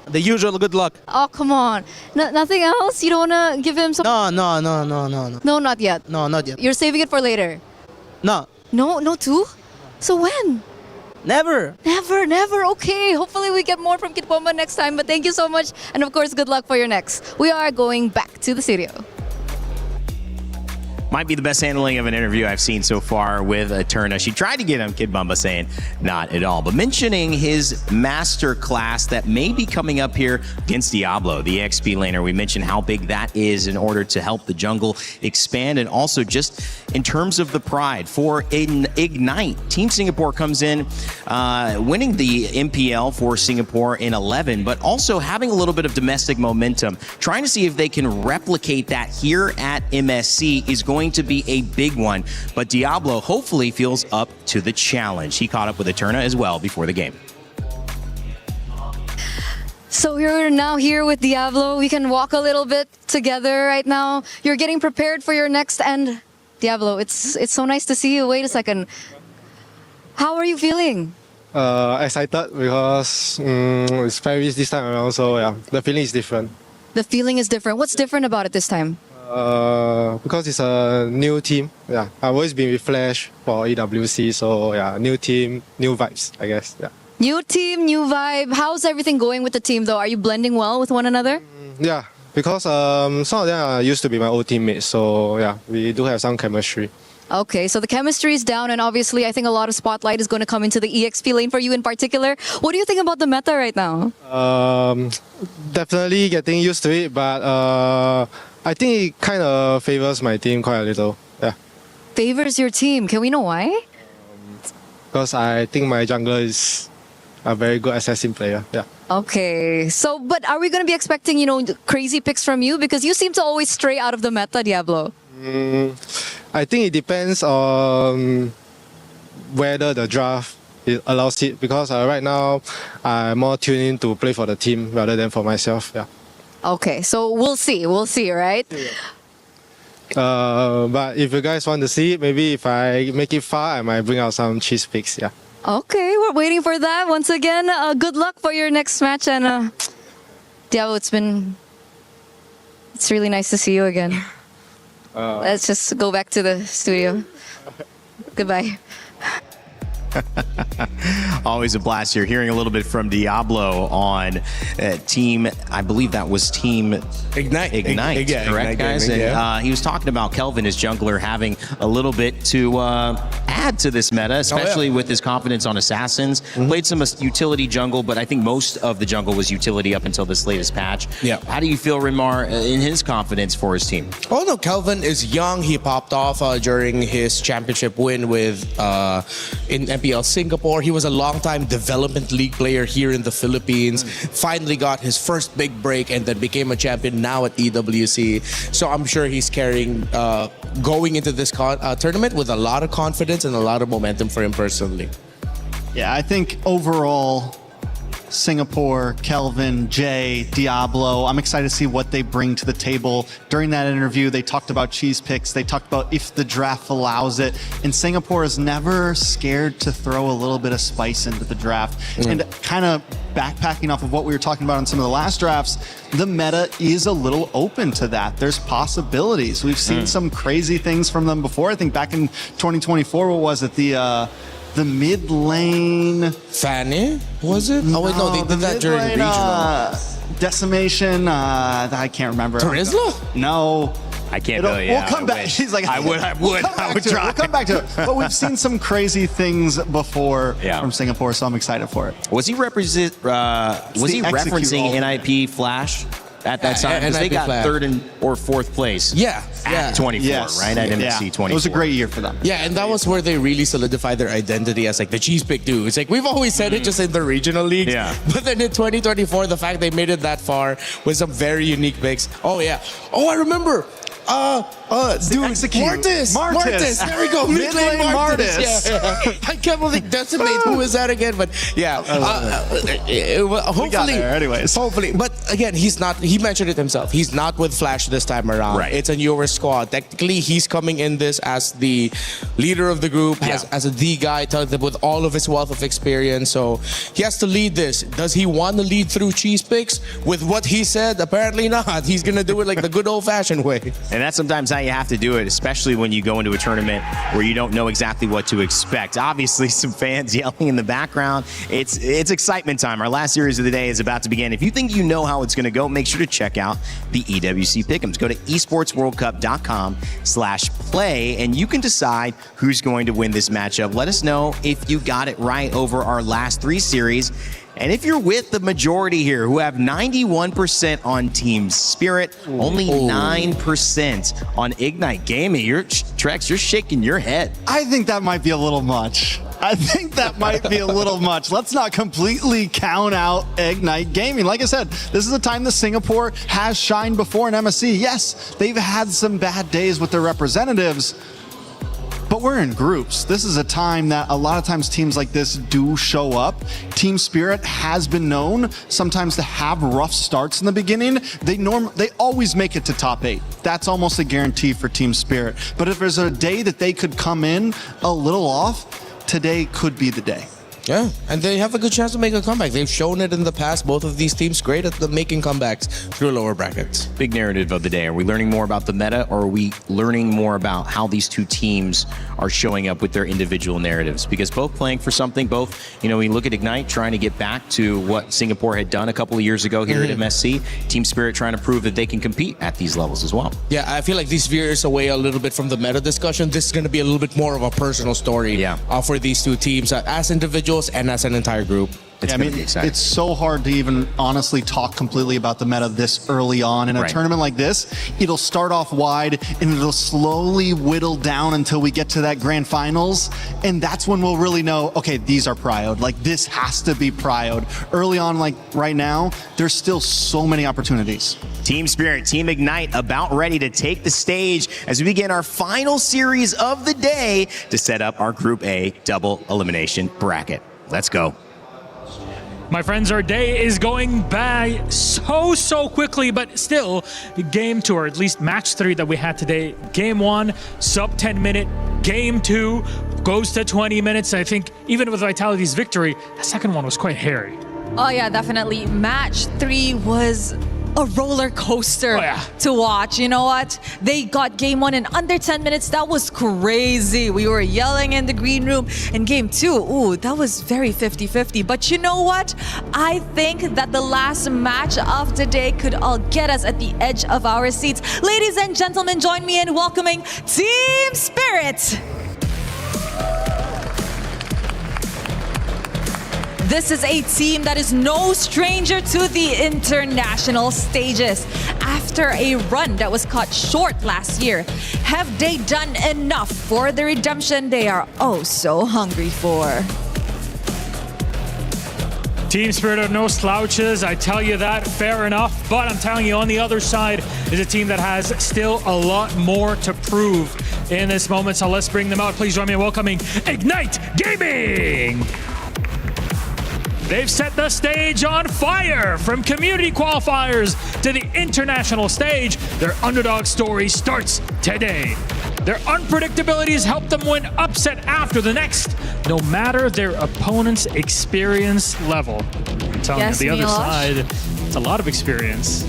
The usual good luck. Oh, come on. Nothing else? You don't want to give him some... No. No, not yet. No, not yet. You're saving it for later? No. No too? So when? Never. Never. Okay, hopefully we get more from Kid Bomba next time. But thank you so much. And of course, good luck for your next. We are going back to the studio. Might be the best handling of an interview I've seen so far with Eterna. She tried to get him, Kid Bumba saying not at all. But mentioning his master class that may be coming up here against Diablo, the XP laner. We mentioned how big that is in order to help the jungle expand. And also just in terms of the pride for Ignite. Team Singapore comes in winning the MPL for Singapore in 11, but also having a little bit of domestic momentum. Trying to see if they can replicate that here at MSC is going to be a big one, but Diablo hopefully feels up to the challenge. He caught up with Eterna as well before the game. So you're now here with Diablo. We can walk a little bit together right now. You're getting prepared for your next end. Diablo, it's so nice to see you. Wait a second. How are you feeling? Excited because it's Paris this time around, so yeah, the feeling is different. The feeling is different. What's different about it this time? Because it's a new team. Yeah, I've always been with Flash for EWC, so yeah, new team, new vibes, I guess. Yeah. New team, new vibe. How's everything going with the team though? Are you blending well with one another? Yeah, because some of them used to be my old teammates, so yeah, we do have some chemistry. Okay, so the chemistry is down, and obviously I think a lot of spotlight is going to come into the EXP lane for you in particular. What do you think about the meta right now? Definitely getting used to it, but I think it kind of favors my team quite a little. Yeah. Favors your team. Can we know why? Because I think my jungler is a very good assassin player. Yeah. Okay, so but are we going to be expecting, crazy picks from you? Because you seem to always stray out of the meta, Diablo. I think it depends on whether the draft allows it. Because right now, I'm more tuned in to play for the team rather than for myself. Yeah. Okay, so we'll see, right? But if you guys want to see it, maybe if I make it far, I might bring out some cheese picks. Yeah. Okay, we're waiting for that. Once again, good luck for your next match. And Diablo, it's really nice to see you again. Let's just go back to the studio. Goodbye. Always a blast here. Hearing a little bit from Diablo on team, I believe that was team Ignite, yeah, correct, Ignite guys? Gaming, and he was talking about Kelvin, his jungler, having a little bit to add to this meta, especially with his confidence on Assassins. Played some utility jungle, but I think most of the jungle was utility up until this latest patch. Yeah. How do you feel, Rinmar, in his confidence for his team? Oh no, Kelvin is young. He popped off during his championship win with in MPL Singapore. He was a long-time development league player here in the Philippines. Finally got his first big break and then became a champion now at EWC. So I'm sure he's carrying going into this tournament with a lot of confidence and a lot of momentum for him personally. Yeah, I think overall, Singapore, Kelvin, Jay, Diablo, I'm excited to see what they bring to the table. During that interview, they talked about cheese picks. They talked about if the draft allows it. And Singapore is never scared to throw a little bit of spice into the draft. And kind of backpacking off of what we were talking about in some of the last drafts, the meta is a little open to that. There's possibilities. We've seen some crazy things from them before. I think back in 2024, what was it? The mid lane. Fanny, was it? Oh, wait, no, they did that during regional. Decimation, I can't remember. Terizla? No. I can't really. We'll come back. He's like, I would try. We'll come back to it. But we've seen some crazy things before from Singapore, so I'm excited for it. Was he referencing NIP Flash at that time? Because they got third or fourth place. At 24, right? At MSC 24. It was a great year for them. Yeah, and that was where they really solidified their identity as like the cheese pick dude. It's like we've always said it just in the regional leagues. Yeah. But then in 2024, the fact they made it that far with some very unique picks. Oh yeah. Oh, I remember. Dude, Martis. There we go. Mid lane Martis. Yeah. I can't believe Decimate. Who is that again? But yeah, hopefully. We got there anyways. Hopefully, but again, he's not. He mentioned it himself. He's not with Flash this time around. Right. It's a newer squad. Technically, he's coming in this as the leader of the group, as the guy with all of his wealth of experience. So he has to lead this. Does he want to lead through cheese picks? With what he said, apparently not. He's gonna do it like the good old-fashioned way. And that's sometimes how you have to do it, especially when you go into a tournament where you don't know exactly what to expect. Obviously, some fans yelling in the background. It's excitement time. Our last series of the day is about to begin. If you think you know how it's going to go, make sure to check out the EWC Pick'ems. Go to esportsworldcup.com/play, and you can decide who's going to win this matchup. Let us know if you got it right over our last 3 series. And if you're with the majority here who have 91% on Team Spirit, only 9% on Ignite Gaming, Trex, you're shaking your head. I think that might be a little much. Let's not completely count out Ignite Gaming. Like I said, this is a time that Singapore has shined before in MSC. Yes, they've had some bad days with their representatives, but we're in groups. This is a time that a lot of times teams like this do show up. Team Spirit has been known sometimes to have rough starts in the beginning. They always make it to top 8. That's almost a guarantee for Team Spirit. But if there's a day that they could come in a little off, today could be the day. Yeah, and they have a good chance to make a comeback. They've shown it in the past. Both of these teams great at making comebacks through lower brackets. Big narrative of the day. Are we learning more about the meta, or are we learning more about how these two teams are showing up with their individual narratives? Because both playing for something, we look at Ignite trying to get back to what Singapore had done a couple of years ago here at MSC. Team Spirit trying to prove that they can compete at these levels as well. Yeah, I feel like this veers away a little bit from the meta discussion. This is going to be a little bit more of a personal story for these two teams as individuals and as an entire group. It's so hard to even honestly talk completely about the meta this early on. In a tournament like this, it'll start off wide and it'll slowly whittle down until we get to that grand finals. And that's when we'll really know, okay, these are prioed. Like, this has to be prioed. Early on, like right now, there's still so many opportunities. Team Spirit, Team Ignite about ready to take the stage as we begin our final series of the day to set up our Group A double elimination bracket. Let's go. My friends, our day is going by so quickly, but still, game 2, or at least match 3 that we had today. Game 1, sub 10 minute. Game 2 goes to 20 minutes. I think even with Vitality's victory, the second one was quite hairy. Oh yeah, definitely. Match 3 was a roller coaster to watch. You know what? They got game 1 in under 10 minutes. That was crazy. We were yelling in the green room. And game 2, that was very 50-50. But you know what? I think that the last match of the day could all get us at the edge of our seats. Ladies and gentlemen, join me in welcoming Team Spirit. This is a team that is no stranger to the international stages. After a run that was cut short last year, have they done enough for the redemption they are oh so hungry for? Team Spirit are no slouches, I tell you that, fair enough. But I'm telling you, on the other side is a team that has still a lot more to prove in this moment. So let's bring them out. Please join me in welcoming Ignite Gaming. They've set the stage on fire. From community qualifiers to the international stage, their underdog story starts today. Their unpredictability has helped them win upset after the next, no matter their opponent's experience level. I'm telling you, the other side, it's a lot of experience.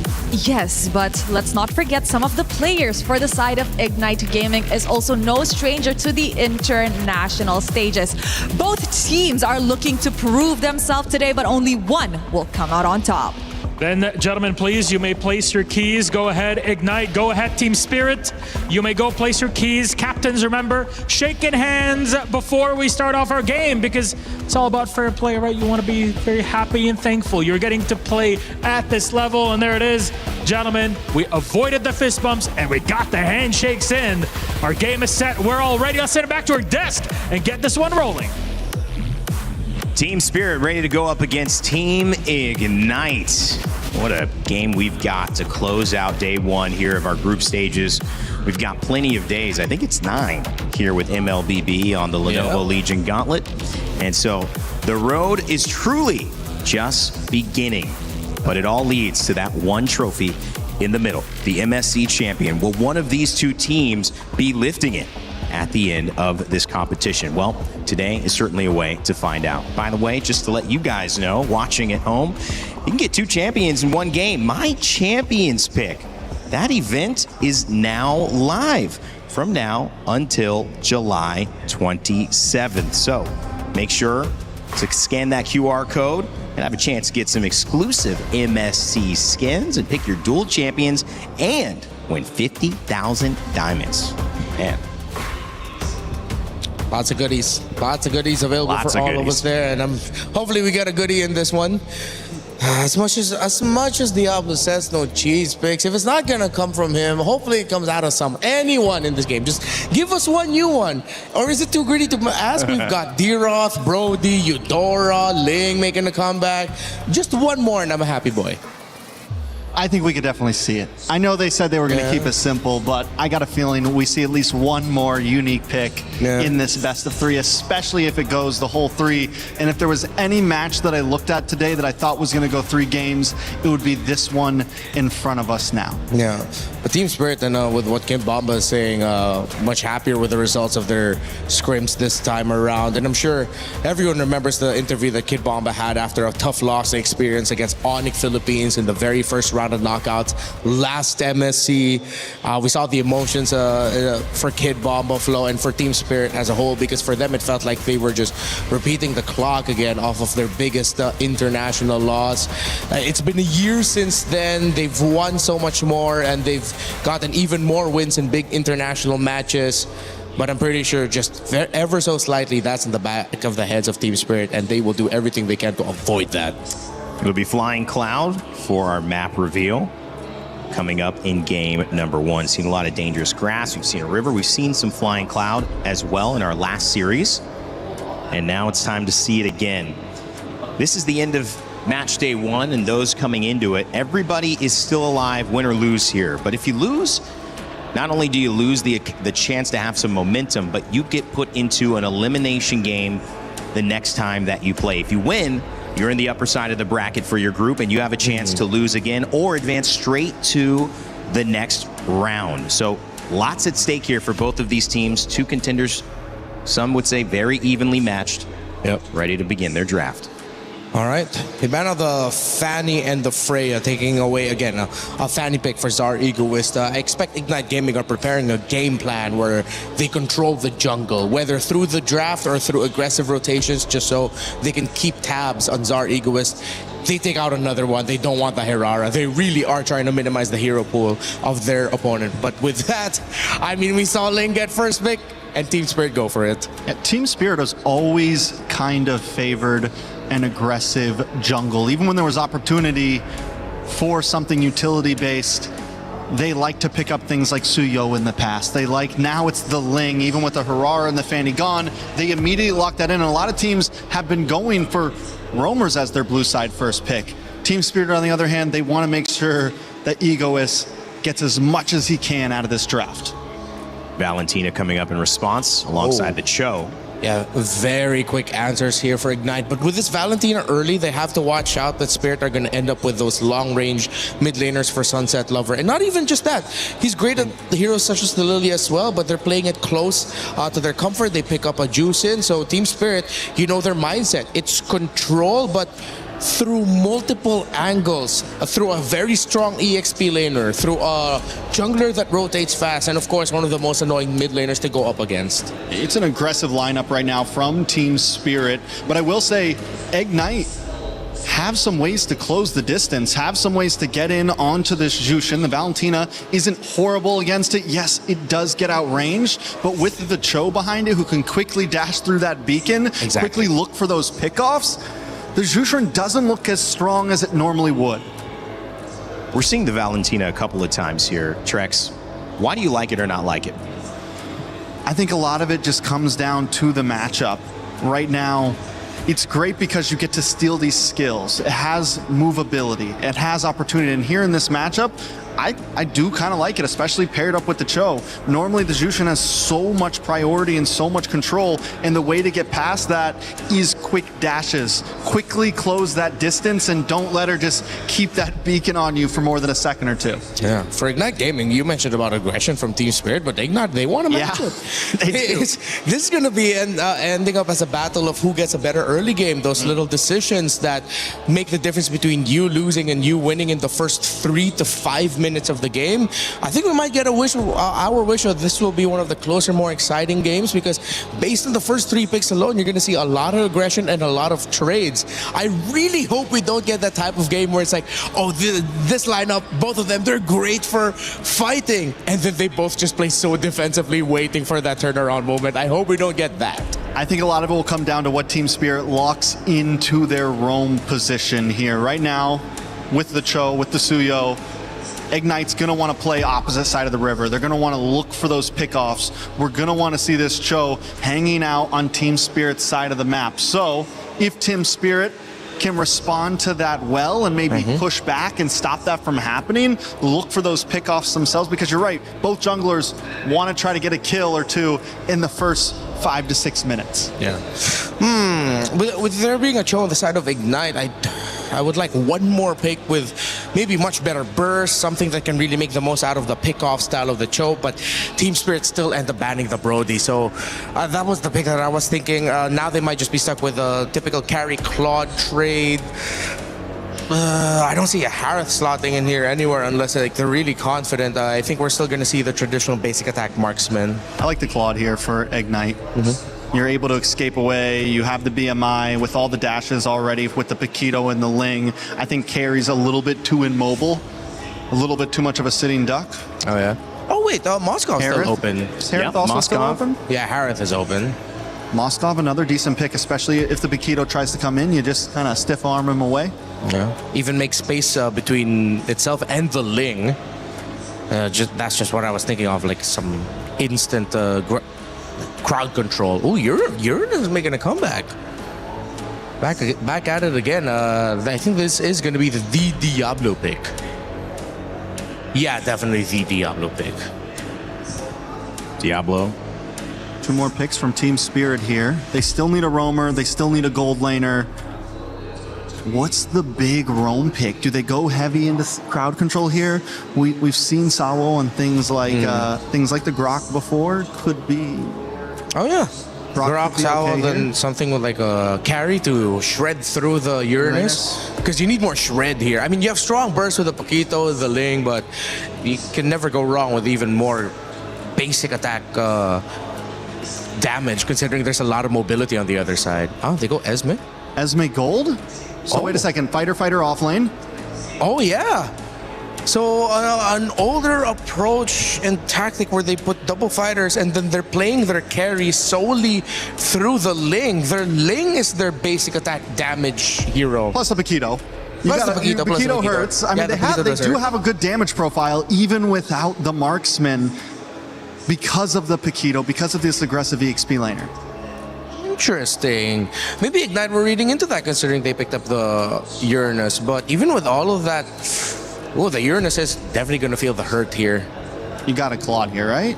Yes, but let's not forget some of the players for the side of Ignite Gaming is also no stranger to the international stages. Both teams are looking to prove themselves today, but only one will come out on top. Then, gentlemen, please, you may place your keys. Go ahead, Ignite. Go ahead, Team Spirit. You may go place your keys. Captains, remember, shaking hands before we start off our game because it's all about fair play, right? You want to be very happy and thankful. You're getting to play at this level, and there it is. Gentlemen, we avoided the fist bumps, and we got the handshakes in. Our game is set. We're all ready. Let's send it back to our desk and get this one rolling. Team Spirit ready to go up against Team Ignite. What a game we've got to close out day one here of our group stages. We've got plenty of days. I think it's 9 here with MLBB on the Lenovo Legion Gauntlet. And so the road is truly just beginning. But it all leads to that one trophy in the middle, the MSC champion. Will one of these two teams be lifting it at the end of this competition? Well, today is certainly a way to find out. By the way, just to let you guys know, watching at home, you can get 2 champions in one game. My Champions Pick. That event is now live from now until July 27th. So make sure to scan that QR code and have a chance to get some exclusive MSC skins and pick your dual champions and win 50,000 diamonds. Man. Lots of goodies available for all of us there, and hopefully we get a goodie in this one. As much as Diablo says no cheese picks, if it's not gonna come from him, hopefully it comes out of anyone in this game. Just give us one new one. Or is it too greedy to ask? We've got D-Roth, Brody, Eudora, Ling making a comeback. Just one more and I'm a happy boy. I think we could definitely see it. I know they said they were going to keep it simple, but I got a feeling we see at least one more unique pick in this best of 3, especially if it goes the whole 3. And if there was any match that I looked at today that I thought was going to go 3 games, it would be this one in front of us now. Yeah, but Team Spirit, with what Kid Bomba is saying, much happier with the results of their scrims this time around. And I'm sure everyone remembers the interview that Kid Bomba had after a tough loss they experienced against Onyx Philippines in the very first round of knockouts last MSC. We saw the emotions for Kid Bomba flow and for Team Spirit as a whole, because for them it felt like they were just repeating the clock again off of their biggest international loss. It's been a year since then. They've won so much more and they've gotten even more wins in big international matches. But I'm pretty sure just ever so slightly that's in the back of the heads of Team Spirit, and they will do everything they can to avoid that. It'll be Flying Cloud for our map reveal coming up in game number 1. Seen a lot of dangerous grass. We've seen a river. We've seen some Flying Cloud as well in our last series. And now it's time to see it again. This is the end of match day 1, and those coming into it, everybody is still alive, win or lose here. But if you lose, not only do you lose the chance to have some momentum, but you get put into an elimination game the next time that you play. If you win, you're in the upper side of the bracket for your group, and you have a chance to lose again or advance straight to the next round. So lots at stake here for both of these teams. 2 contenders, some would say very evenly matched, ready to begin their draft. All right, the man of the Fanny and the Freya taking away again a Fanny pick for Czar Egoist. I expect Ignite Gaming are preparing a game plan where they control the jungle, whether through the draft or through aggressive rotations, just so they can keep tabs on Czar Egoist. They take out another one. They don't want the Herara. They really are trying to minimize the hero pool of their opponent. But with that, I mean, we saw Ling get first pick and Team Spirit go for it. Team Spirit is always kind of favored and aggressive jungle. Even when there was opportunity for something utility-based, they like to pick up things like Suyo in the past. They like, now it's the Ling, even with the Harara and the Fanny gone, they immediately lock that in. And a lot of teams have been going for roamers as their blue side first pick. Team Spirit, on the other hand, they want to make sure that Egoist gets as much as he can out of this draft. Valentina coming up in response alongside the Cho. Yeah, very quick answers here for Ignite. But with this Valentina early, they have to watch out that Spirit are going to end up with those long-range mid laners for Sunset Lover. And not even just that. He's great at the heroes such as the Lily as well, but they're playing it close to their comfort. They pick up a juice in. So Team Spirit, you know their mindset. It's control, but through multiple angles, through a very strong EXP laner, through a jungler that rotates fast, and of course one of the most annoying mid laners to go up against. It's an aggressive lineup right now from Team Spirit, but I will say Ignite have some ways to close the distance, have some ways to get in onto this Jushin. The Valentina isn't horrible against it. Yes, it does get outranged, but with the Cho behind it who can quickly dash through that beacon, quickly look for those pickoffs, the Jushin doesn't look as strong as it normally would. We're seeing the Valentina a couple of times here, Trex. Why do you like it or not like it? I think a lot of it just comes down to the matchup. Right now, it's great because you get to steal these skills. It has movability, it has opportunity, and here in this matchup, I do kind of like it, especially paired up with the Cho. Normally the Jushin has so much priority and so much control, and the way to get past that is quick dashes. Quickly close that distance and don't let her just keep that beacon on you for more than a second or two. Yeah, for Ignite Gaming, you mentioned about aggression from Team Spirit, but Ignite, they want to match it. This is going to be ending up as a battle of who gets a better early game. Those little decisions that make the difference between you losing and you winning in the first 3 to 5 minutes of the game. I think we might get our wish of this will be one of the closer, more exciting games, because based on the first 3 picks alone, you're going to see a lot of aggression and a lot of trades. I really hope we don't get that type of game where it's like, oh, this lineup, both of them, they're great for fighting, and then they both just play so defensively, waiting for that turnaround moment. I hope we don't get that. I think a lot of it will come down to what Team Spirit locks into their roam position here. Right now, with the Cho, with the Suyo, Ignite's going to want to play opposite side of the river. They're going to want to look for those pickoffs. We're going to want to see this Cho hanging out on Team Spirit's side of the map. So if Team Spirit can respond to that well and maybe push back and stop that from happening, look for those pickoffs themselves, because you're right, both junglers want to try to get a kill or two in the first 5 to 6 minutes. Yeah. With there being a Cho on the side of Ignite, I would like one more pick with maybe much better burst, something that can really make the most out of the pick-off style of the Cho, but Team Spirit still end up banning the Brody. So that was the pick that I was thinking. Now they might just be stuck with a typical carry Claude trade. I don't see a Harith slotting in here anywhere unless they're really confident. I think we're still going to see the traditional basic attack marksman. I like the Claude here for Ignite. You're able to escape away. You have the BMI with all the dashes already with the Paquito and the Ling. I think Carrie's a little bit too immobile, a little bit too much of a sitting duck. Oh, yeah. Oh, wait, Moscow's still open. Is Harith also still open? Yeah, Harith is open. Moskov, another decent pick, especially if the Paquito tries to come in. You just kind of stiff arm him away. Yeah. Even make space between itself and the Ling. That's just what I was thinking of, like some instant crowd control. Oh, Urine is making a comeback. Back at it again. I think this is going to be the Diablo pick. Yeah, definitely the Diablo pick. Diablo. 2 more picks from Team Spirit here. They still need a roamer. They still need a gold laner. What's the big roam pick? Do they go heavy into crowd control here? We've seen Sawo and things like the Grok before. Could be. Oh yeah, Grok, Sawo, then something with like a carry to shred through the Uranus. Because you need more shred here. I mean, you have strong bursts with the Paquito, the Ling, but you can never go wrong with even more basic attack damage, considering there's a lot of mobility on the other side. Oh, they go Esme? Esme gold? So wait a second, fighter off lane? Oh yeah. So an older approach and tactic where they put double fighters and then they're playing their carry solely through the Ling. Their Ling is their basic attack damage hero. Plus a Paquito. Paquito hurts. I mean, they do have a good damage profile even without the marksman because of the Paquito, because of this aggressive EXP laner. Interesting. Maybe Ignite were reading into that considering they picked up the Uranus. But even with all of that, the Uranus is definitely going to feel the hurt here. You got a Claude here, right?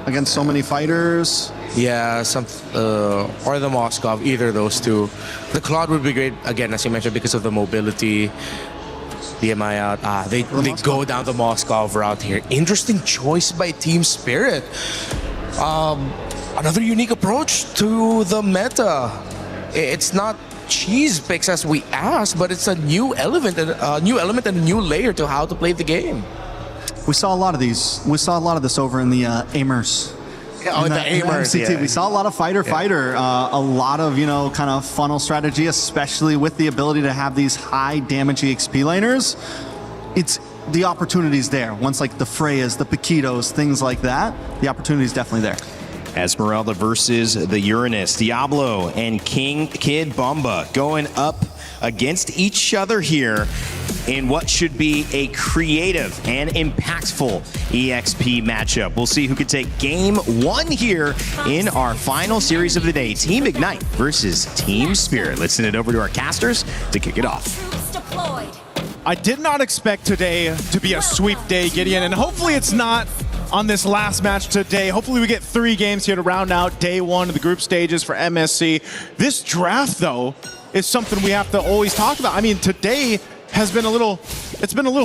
Against so many fighters. Yeah, or the Moskov, either of those two. The Claude would be great, again, as you mentioned, because of the mobility. DMI out. They go down the Moskov route here. Interesting choice by Team Spirit. Another unique approach to the meta. It's not cheese picks as we asked, but it's a new element and a new layer to how to play the game. We saw a lot of these. We saw a lot of this over in the Amers. In the Amers, MCT. We saw a lot of fighter, a lot of, kind of funnel strategy, especially with the ability to have these high damage EXP laners. It's the opportunities there. Once like the Freyas, the Paquitos, things like that, the opportunity is definitely there. Esmeralda versus the Uranus. Diablo and King Kid Bomba going up against each other here in what should be a creative and impactful EXP matchup. We'll see who can take game 1 here in our final series of the day. Team Ignite versus Team Spirit. Let's send it over to our casters to kick it off. I did not expect today to be a sweep day, Gideon, and hopefully it's not on this last match today. Hopefully we get 3 games here to round out day 1 of the group stages for MSC. This draft, though, is something we have to always talk about. I mean, today has been a little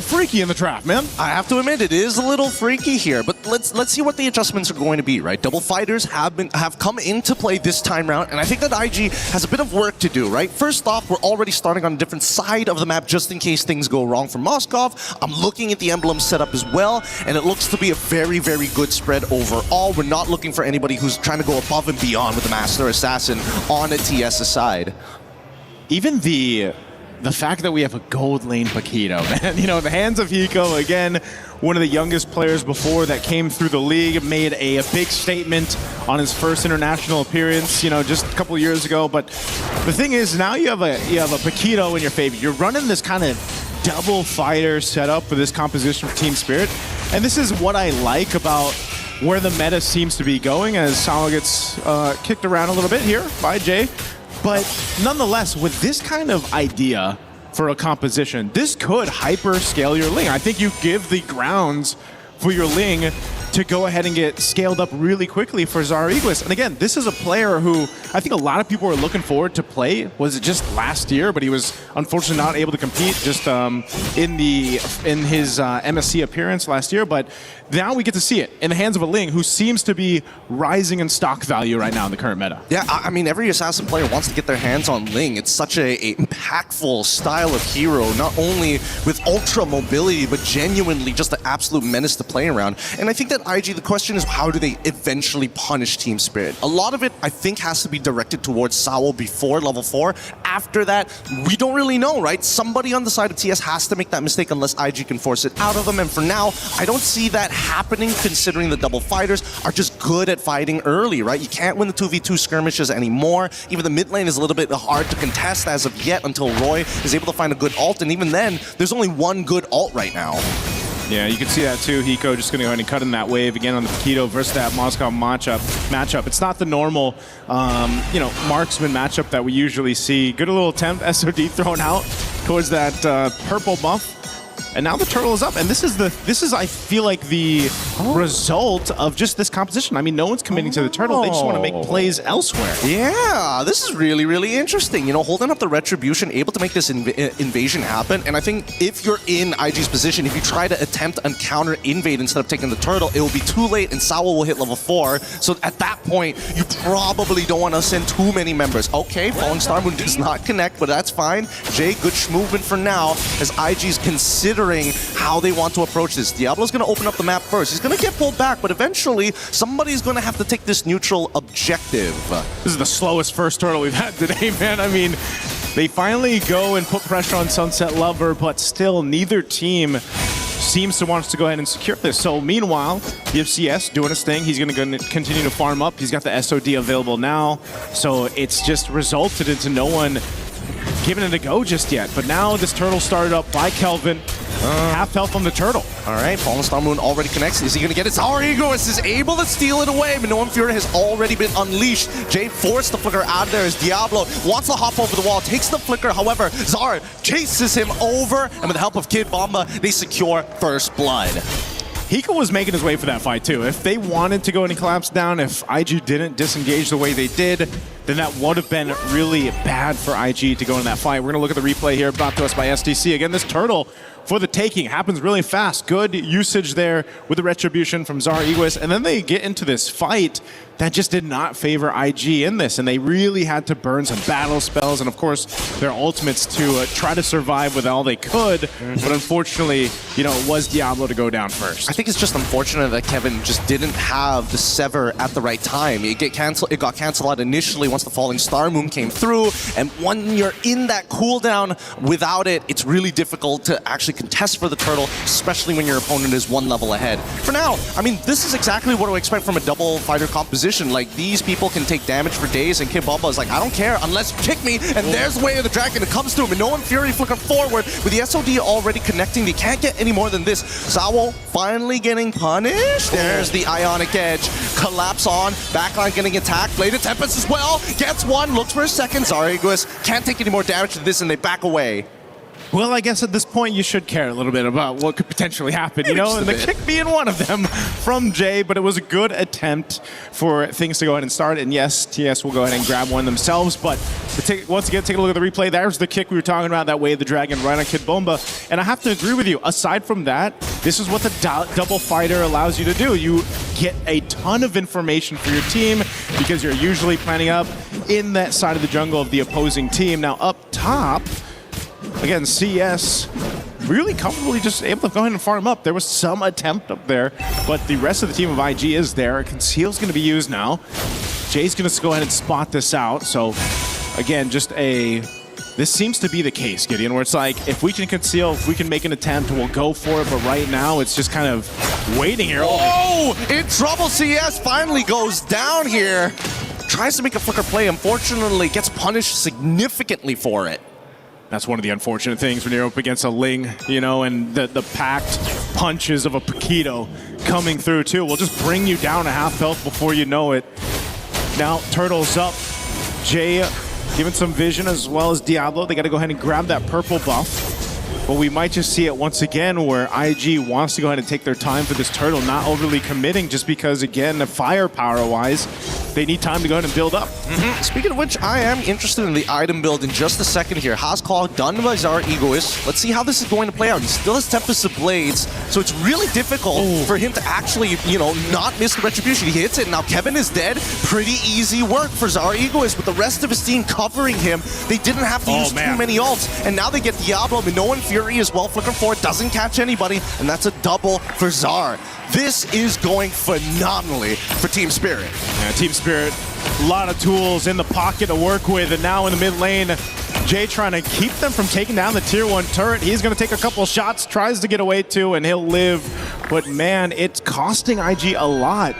freaky in the draft, man. I have to admit, it is a little freaky here, but let's see what the adjustments are going to be, right? Double fighters have come into play this time round, and I think that IG has a bit of work to do, right? First off, we're already starting on a different side of the map just in case things go wrong for Moskov. I'm looking at the emblem setup as well, and it looks to be a very, very good spread overall. We're not looking for anybody who's trying to go above and beyond with the Master Assassin on a TS side. Even the fact that we have a gold lane Paquito, man. The hands of Hiko, again, one of the youngest players before that came through the league, made a big statement on his first international appearance, just a couple of years ago. But the thing is, now you have a Paquito in your favor. You're running this kind of double fighter setup for this composition for Team Spirit. And this is what I like about where the meta seems to be going as Sao gets kicked around a little bit here by Jay. But nonetheless, with this kind of idea for a composition, this could hyper scale your Ling. I think you give the grounds for your Ling to go ahead and get scaled up really quickly for Zariguis. And again, this is a player who I think a lot of people were looking forward to play. Was it just last year? But he was unfortunately not able to compete just in his MSC appearance last year. But now we get to see it in the hands of a Ling who seems to be rising in stock value right now in the current meta. Yeah, I mean, every Assassin player wants to get their hands on Ling. It's such a impactful style of hero, not only with ultra mobility, but genuinely just an absolute menace to play around. And I think that IG, the question is, how do they eventually punish Team Spirit? A lot of it, I think, has to be directed towards Sao before level 4. After that, we don't really know, right? Somebody on the side of TS has to make that mistake unless IG can force it out of them. And for now, I don't see that happening, considering the double fighters are just good at fighting early, right? You can't win the 2v2 skirmishes anymore. Even the mid lane is a little bit hard to contest as of yet until Roy is able to find a good ult, and even then, there's only one good ult right now. Yeah, you can see that too. Hiko just going to go ahead and cut in that wave again on the Paquito versus that Moskov matchup. It's not the normal, marksman matchup that we usually see. Good little attempt, SOD thrown out towards that purple buff. And now the turtle is up, and this is I feel like the result of just this composition. I mean, no one's committing to the turtle; they just want to make plays elsewhere. Yeah, this is really, really interesting. Holding up the retribution, able to make this invasion happen. And I think if you're in IG's position, if you try to attempt a counter invade instead of taking the turtle, it will be too late, and Sao will hit level 4. So at that point, you probably don't want to send too many members. Okay, Falling Star Moon does not connect, but that's fine. Jay, good movement for now, as IG's considering how they want to approach this. Diablo's going to open up the map first. He's going to get pulled back, but eventually somebody's going to have to take this neutral objective. This is the slowest first turtle we've had today, man. I mean, they finally go and put pressure on Sunset Lover, but still neither team seems to want to go ahead and secure this. So meanwhile, you have CS doing his thing. He's going to continue to farm up. He's got the SOD available now. So it's just resulted into no one giving it a go just yet. But now this turtle started up by Kelvin. Half health on the turtle. All right, Fallen Star Moon already connects. Is he going to get it? Our Egoist is able to steal it away. Minoan Fury has already been unleashed. Jay forced the flicker out of there as Diablo wants to hop over the wall, takes the flicker. However, Zar chases him over, and with the help of Kid Bomba, they secure first blood. Hiko was making his way for that fight too. If they wanted to go and collapse down, if IG didn't disengage the way they did, then that would have been really bad for IG to go in that fight. We're going to look at the replay here brought to us by SDC. Again, this turtle for the taking happens really fast. Good usage there with the retribution from Zara Egoist. And then they get into this fight that just did not favor IG in this. And they really had to burn some battle spells and, of course, their ultimates to try to survive with all they could. But unfortunately, you know, it was Diablo to go down first. I think it's just unfortunate that Kevin just didn't have the Sever at the right time. It got canceled out initially once the Falling Star Moon came through. And when you're in that cooldown without it, it's really difficult to actually contest for the turtle, especially when your opponent is one level ahead. For now, I mean, this is exactly what I expect from a double fighter composition. Like, these people can take damage for days, and Kid Bomba is like, I don't care unless you kick me, and there's Way of the Dragon. It comes to him, and Minoan Fury flicker forward with the SOD already connecting. They can't get any more than this. Zawo finally getting punished. There's the Ionic Edge. Collapse on. Backline getting attacked. Bladed Tempest as well. Gets one. Looks for a second. Zariguis can't take any more damage than this, and they back away. Well, I guess at this point you should care a little bit about what could potentially happen, you know, and the kick being one of them from Jay, but it was a good attempt for things to go ahead and start. And yes, TS will go ahead and grab one themselves, but once again, take a look at the replay. There's the kick we were talking about, that Way of the Dragon right on Kid Bomba. And I have to agree with you. Aside from that, this is what the double fighter allows you to do. You get a ton of information for your team because you're usually planning up in that side of the jungle of the opposing team. Now up top, again, CS really comfortably just able to go ahead and farm up. There was some attempt up there, but the rest of the team of IG is there. Conceal's going to be used now. Jay's going to go ahead and spot this out. So, again, this seems to be the case, Gideon, where it's like, if we can conceal, if we can make an attempt, we'll go for it. But right now, it's just kind of waiting here. Oh, in trouble. CS finally goes down here. Tries to make a flicker play. Unfortunately, gets punished significantly for it. That's one of the unfortunate things when you're up against a Ling, you know, and the packed punches of a Paquito coming through too will just bring you down to half health before you know it. Now, Turtle's up. Jay giving some vision as well as Diablo. They got to go ahead and grab that purple buff. But we might just see it once again where IG wants to go ahead and take their time for this turtle, not overly committing just because, again, the firepower-wise, they need time to go ahead and build up. Speaking of which, I am interested in the item build in just a second here. Hascall done by Zara Egoist. Let's see how this is going to play out. He still has Tempest of Blades, so it's really difficult for him to actually, you know, not miss the retribution. He hits it. Now Kevin is dead. Pretty easy work for Zara Egoist with the rest of his team covering him. They didn't have to use too many ults, and now they get Diablo. Minoan Fury as well. Flicker 4 doesn't catch anybody, and that's a double for Zar. This is going phenomenally for Team Spirit. Yeah, Team Spirit, a lot of tools in the pocket to work with, and now in the mid lane, Jay trying to keep them from taking down the tier 1 turret. He's going to take a couple shots, tries to get away too, and he'll live. But man, it's costing IG a lot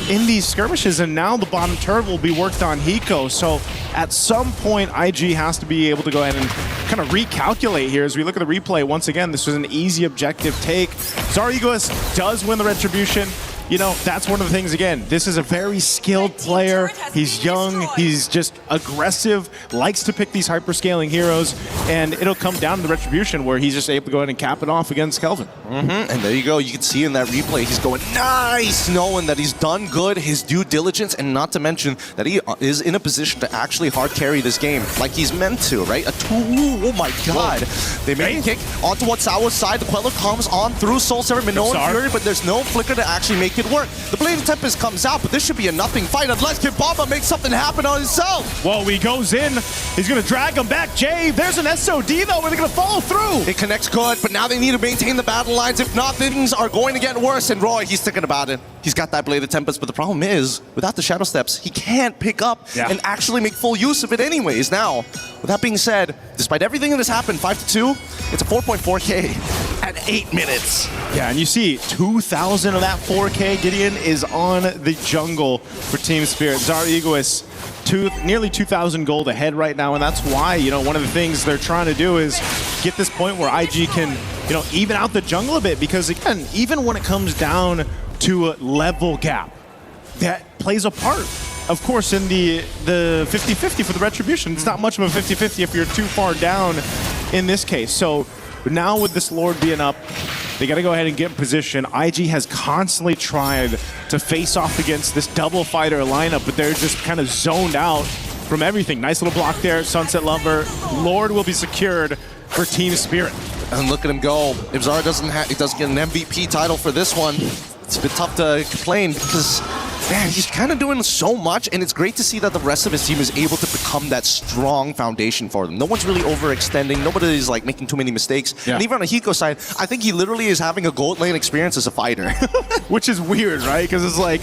in these skirmishes, and now the bottom turret will be worked on Hiko. So at some point, IG has to be able to go ahead and kind of recalculate here. As we look at the replay, once again, this was an easy objective take. Zariguis does win the retribution. You know, that's one of the things, again, this is a very skilled player. He's young, he's just aggressive, likes to pick these hyperscaling heroes, and it'll come down to the retribution where he's just able to go ahead and cap it off against Kelvin. And there you go. You can see in that replay, he's going nice, knowing that he's done good, his due diligence, and not to mention that he is in a position to actually hard carry this game like he's meant to, right? Oh my god. They made a kick onto Watsawa's side. The Queller comes on through Soul Server, Minoan Fury, but there's no flicker to actually make it work. The Bladed Tempest comes out, but this should be a nothing fight unless Kid Bomba makes something happen on himself. Well, he goes in. He's going to drag him back. Jay, there's an SOD, though, where they're going to follow through. It connects good, but now they need to maintain the battle lines. If not, things are going to get worse. And Roy, he's thinking about it. He's got that Bladed Tempest, but the problem is, without the Shadow Steps, he can't pick up and actually make full use of it anyways. Now, with that being said, despite everything that has happened, 5-2, it's a 4.4K. at 8 minutes. Yeah, and you see 2,000 of that 4K. Gideon is on the jungle for Team Spirit. Zara Egoist, nearly 2,000 gold ahead right now, and that's why, one of the things they're trying to do is get this point where IG can, even out the jungle a bit, because again, even when it comes down to a level gap, that plays a part. Of course, in the 50-50 for the Retribution, it's not much of a 50-50 if you're too far down in this case. So now with this Lord being up, they got to go ahead and get in position. IG has constantly tried to face off against this double fighter lineup, but they're just kind of zoned out from everything. Nice little block there, Sunset Lover. Lord will be secured for Team Spirit. And look at him go. If Zara doesn't get an MVP title for this one, it's a bit tough to complain because, man, he's kind of doing so much, and it's great to see that the rest of his team is able to become that strong foundation for them. No one's really overextending. Nobody is like making too many mistakes. Yeah. And even on the Hiko side, I think he literally is having a gold lane experience as a fighter. Which is weird, right? Because it's like,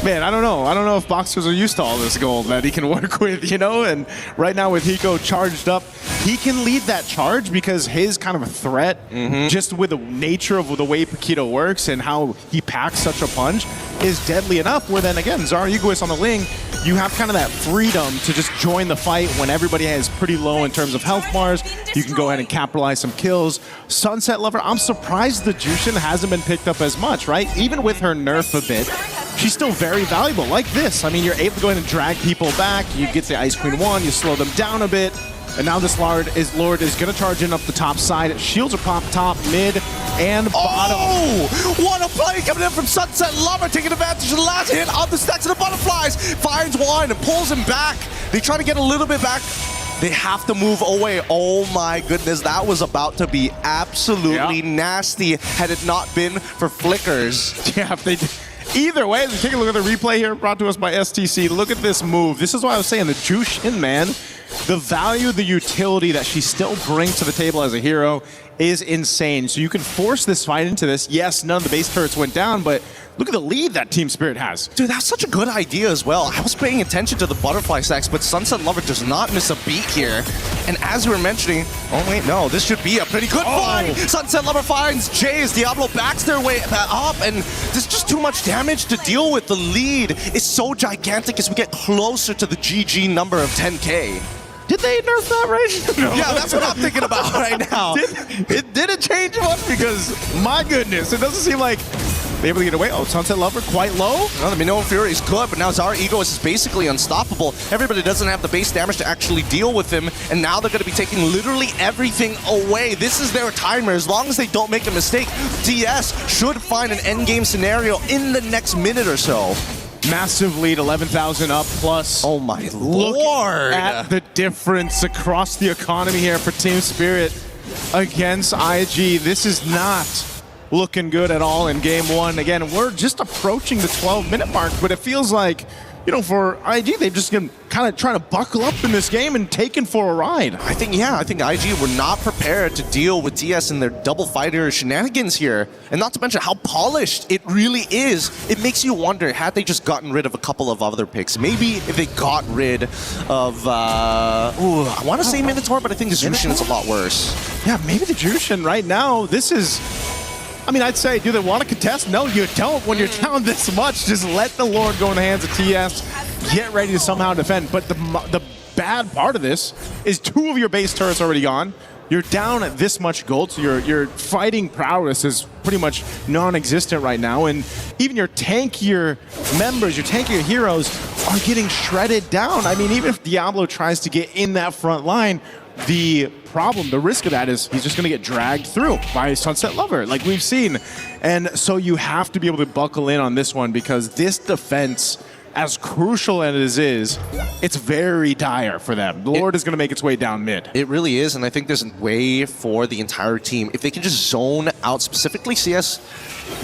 man, I don't know. I don't know if boxers are used to all this gold that he can work with, And right now with Hiko charged up, he can lead that charge because his kind of a threat, just with the nature of the way Paquito works and how he packs such a punch, is deadly enough. Where then again, Zara Egoist on the Ling, you have kind of that freedom to just join the fight when everybody is pretty low in terms of health bars. You can go ahead and capitalize some kills. Sunset Lover, I'm surprised the Jushin hasn't been picked up as much, right? Even with her nerf a bit, she's still very valuable. Like this, I mean, you're able to go ahead and drag people back. You get the Ice Queen 1, you slow them down a bit. And now this Lord is going to charge in up the top side. Shields are popped top, mid, and bottom. Oh! What a play coming in from Sunset Lover, taking advantage of the last hit on the stacks of the butterflies. Finds one and pulls him back. They try to get a little bit back. They have to move away. Oh my goodness, that was about to be absolutely nasty had it not been for flickers. Yeah, if they did. Either way, let's take a look at the replay here brought to us by STC. Look at this move. This is why I was saying the Jushin, man, the value, the utility that she still brings to the table as a hero is insane. So you can force this fight into this. Yes, none of the base turrets went down, but look at the lead that Team Spirit has. Dude, that's such a good idea as well. I was paying attention to the butterfly stacks, but Sunset Lover does not miss a beat here. And as we were mentioning, oh wait, no, this should be a pretty good fight. Sunset Lover finds Jay as Diablo backs their way up, and there's just too much damage to deal with. The lead is so gigantic as we get closer to the GG number of 10K. Did they nerf that right? No. Yeah, that's what I'm thinking about right now. Did it change much? Because, my goodness, it doesn't seem like they're able to get away. Oh, Sunset Lover quite low. No, the Minoan Fury is good, but now Zara Egoist is basically unstoppable. Everybody doesn't have the base damage to actually deal with him, and now they're going to be taking literally everything away. This is their timer. As long as they don't make a mistake, DS should find an endgame scenario in the next minute or so. Massive lead, 11,000 up plus. Oh my Lord! Look at the difference across the economy here for Team Spirit against IG. This is not looking good at all in game one. Again, we're just approaching the 12-minute mark, but it feels like, for IG, they've just been kind of trying to buckle up in this game and taken for a ride. I think IG were not prepared to deal with DS and their double fighter shenanigans here. And not to mention how polished it really is. It makes you wonder, had they just gotten rid of a couple of other picks? Maybe if they got rid of, I want to say Minotaur, but I think the Jushin is a lot worse. Yeah, maybe the Jushin right now, this is... I mean, I'd say, do they want to contest? No, you don't. When you're down this much, just let the Lord go in the hands of TS. Get ready to somehow defend. But the bad part of this is 2 of your base turrets already gone. You're down at this much gold, so your fighting prowess is pretty much non-existent right now. And even your tankier members, your tankier heroes are getting shredded down. I mean, even if Diablo tries to get in that front line, the risk of that is he's just going to get dragged through by Sunset Lover, like we've seen. And so you have to be able to buckle in on this one because this defense, as crucial as it is, it's very dire for them. The Lord is going to make its way down mid. It really is, and I think there's a way for the entire team. If they can just zone out specifically CS,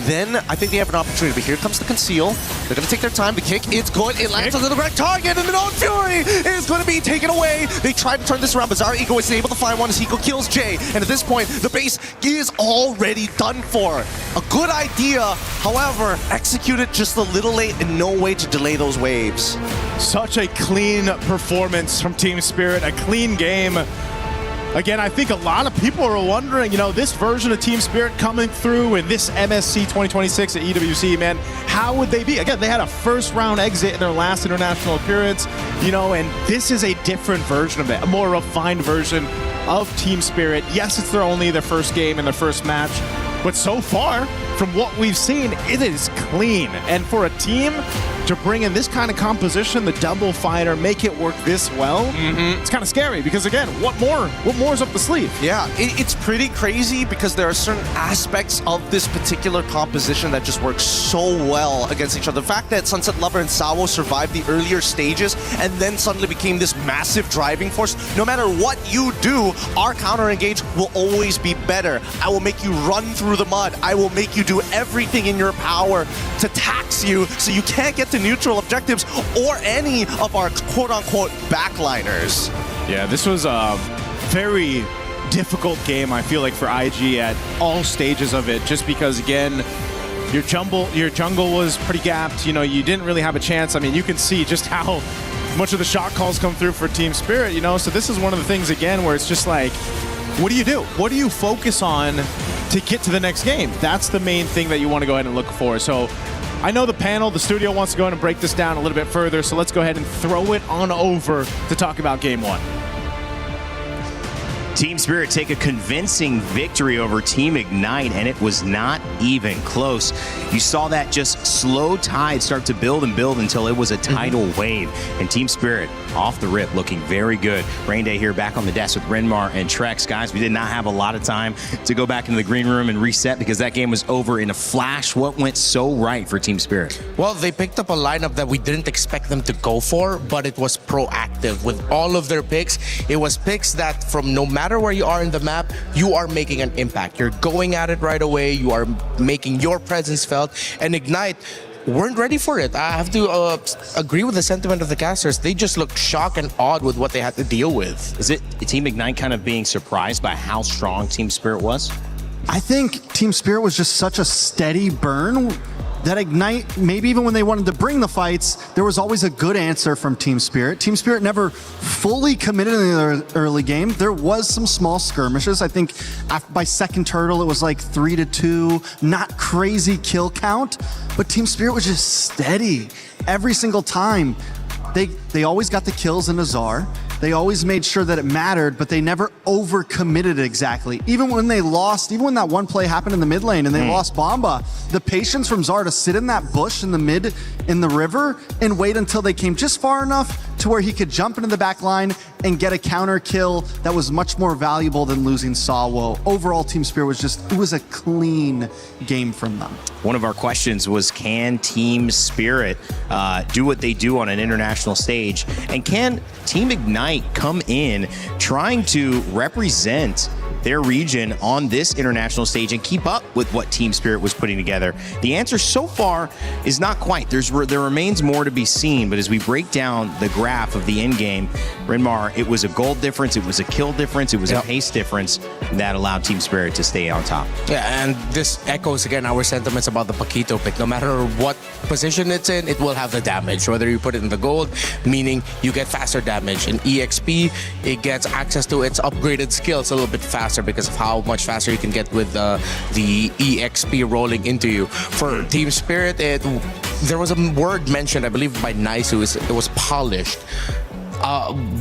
then I think they have an opportunity. But here comes the conceal. They're going to take their time. The kick, it's good. It lands on the correct target, and Minoan Fury is going to be taken away. They tried to turn this around, but Zara Egoist is able to find one as Hiko kills Jay. And at this point, the base is already done for. A good idea, however, executed just a little late and no way to delay those waves. Such a clean performance from Team Spirit, a clean game. again, I think a lot of people are wondering, this version of Team Spirit coming through in this MSC 2026 at EWC, man, how would they be? Again, they had a first-round exit in their last international appearance, and this is a different version of it, a more refined version of Team Spirit. Yes, it's only their first game and their first match, but so far, from what we've seen, it is clean. And for a team to bring in this kind of composition, the double fighter, make it work this well, it's kind of scary because, again, what more is up the sleeve? Yeah, it's pretty crazy because there are certain aspects of this particular composition that just work so well against each other. The fact that Sunset Lover and Sawo survived the earlier stages and then suddenly became this massive driving force. No matter what you do, our counter engage will always be better. I will make you run through the mud. I will make you do everything in your power to tax you so you can't get to neutral objectives or any of our quote-unquote backliners. Yeah, this was a very difficult game, I feel like, for IG at all stages of it, just because, again, your jungle was pretty gapped. You didn't really have a chance. I mean, you can see just how much of the shot calls come through for Team Spirit, So this is one of the things, again, where it's just like, what do you do? What do you focus on to get to the next game? That's the main thing that you want to go ahead and look for. So I know the panel, the studio wants to go ahead and break this down a little bit further, so let's go ahead and throw it on over to talk about Game 1. Team Spirit take a convincing victory over Team Ignite, and it was not even close. You saw that just slow tide start to build and build until it was a tidal wave. And Team Spirit, off the rip, looking very good. Rain Day here back on the desk with Renmar and Trex. Guys, we did not have a lot of time to go back into the green room and reset because that game was over in a flash. What went so right for Team Spirit? Well, they picked up a lineup that we didn't expect them to go for, but it was proactive. With all of their picks, it was picks that from no matter where you are in the map, you are making an impact. You're going at it right away. You are making your presence felt. And Ignite weren't ready for it. I have to agree with the sentiment of the casters. They just looked shocked and awed with what they had to deal with. Is it Team Ignite kind of being surprised by how strong Team Spirit was? I think Team Spirit was just such a steady burn that Ignite, maybe even when they wanted to bring the fights, there was always a good answer from Team Spirit. Team Spirit never fully committed in the early game. There was some small skirmishes. I think by second turtle, it was like 3-2, not crazy kill count, but Team Spirit was just steady every single time. They always got the kills in Azar. They always made sure that it mattered, but they never overcommitted exactly. Even when they lost, even when that one play happened in the mid lane and they lost Bomba, the patience from Zar to sit in that bush in the mid, in the river, and wait until they came just far enough to where he could jump into the back line and get a counter kill that was much more valuable than losing Sawo. Overall, Team Spirit it was a clean game from them. One of our questions was, can Team Spirit do what they do on an international stage? And can Team Ignite come in trying to represent their region on this international stage and keep up with what Team Spirit was putting together? The answer so far is not quite. There remains more to be seen, but as we break down the graph of the end game, Renmar, it was a gold difference, it was a kill difference, it was a pace difference that allowed Team Spirit to stay on top. Yeah, and this echoes again our sentiments about the Paquito pick. No matter what position it's in, it will have the damage. Whether you put it in the gold, meaning you get faster damage. In EXP, it gets access to its upgraded skills a little bit faster because of how much faster you can get with the EXP rolling into you. For Team Spirit, there was a word mentioned, I believe by Naisu, it was polished.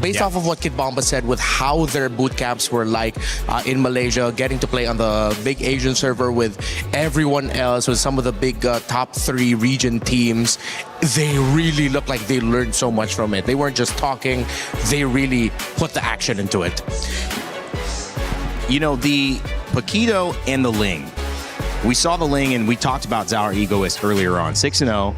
Based off of what Kid Bomba said with how their boot camps were like in Malaysia, getting to play on the big Asian server with everyone else, with some of the big top 3 region teams, they really looked like they learned so much from it. They weren't just talking, they really put the action into it. The Paquito and the Ling. We saw the Ling and we talked about Zauer Egoist earlier on. 6-0.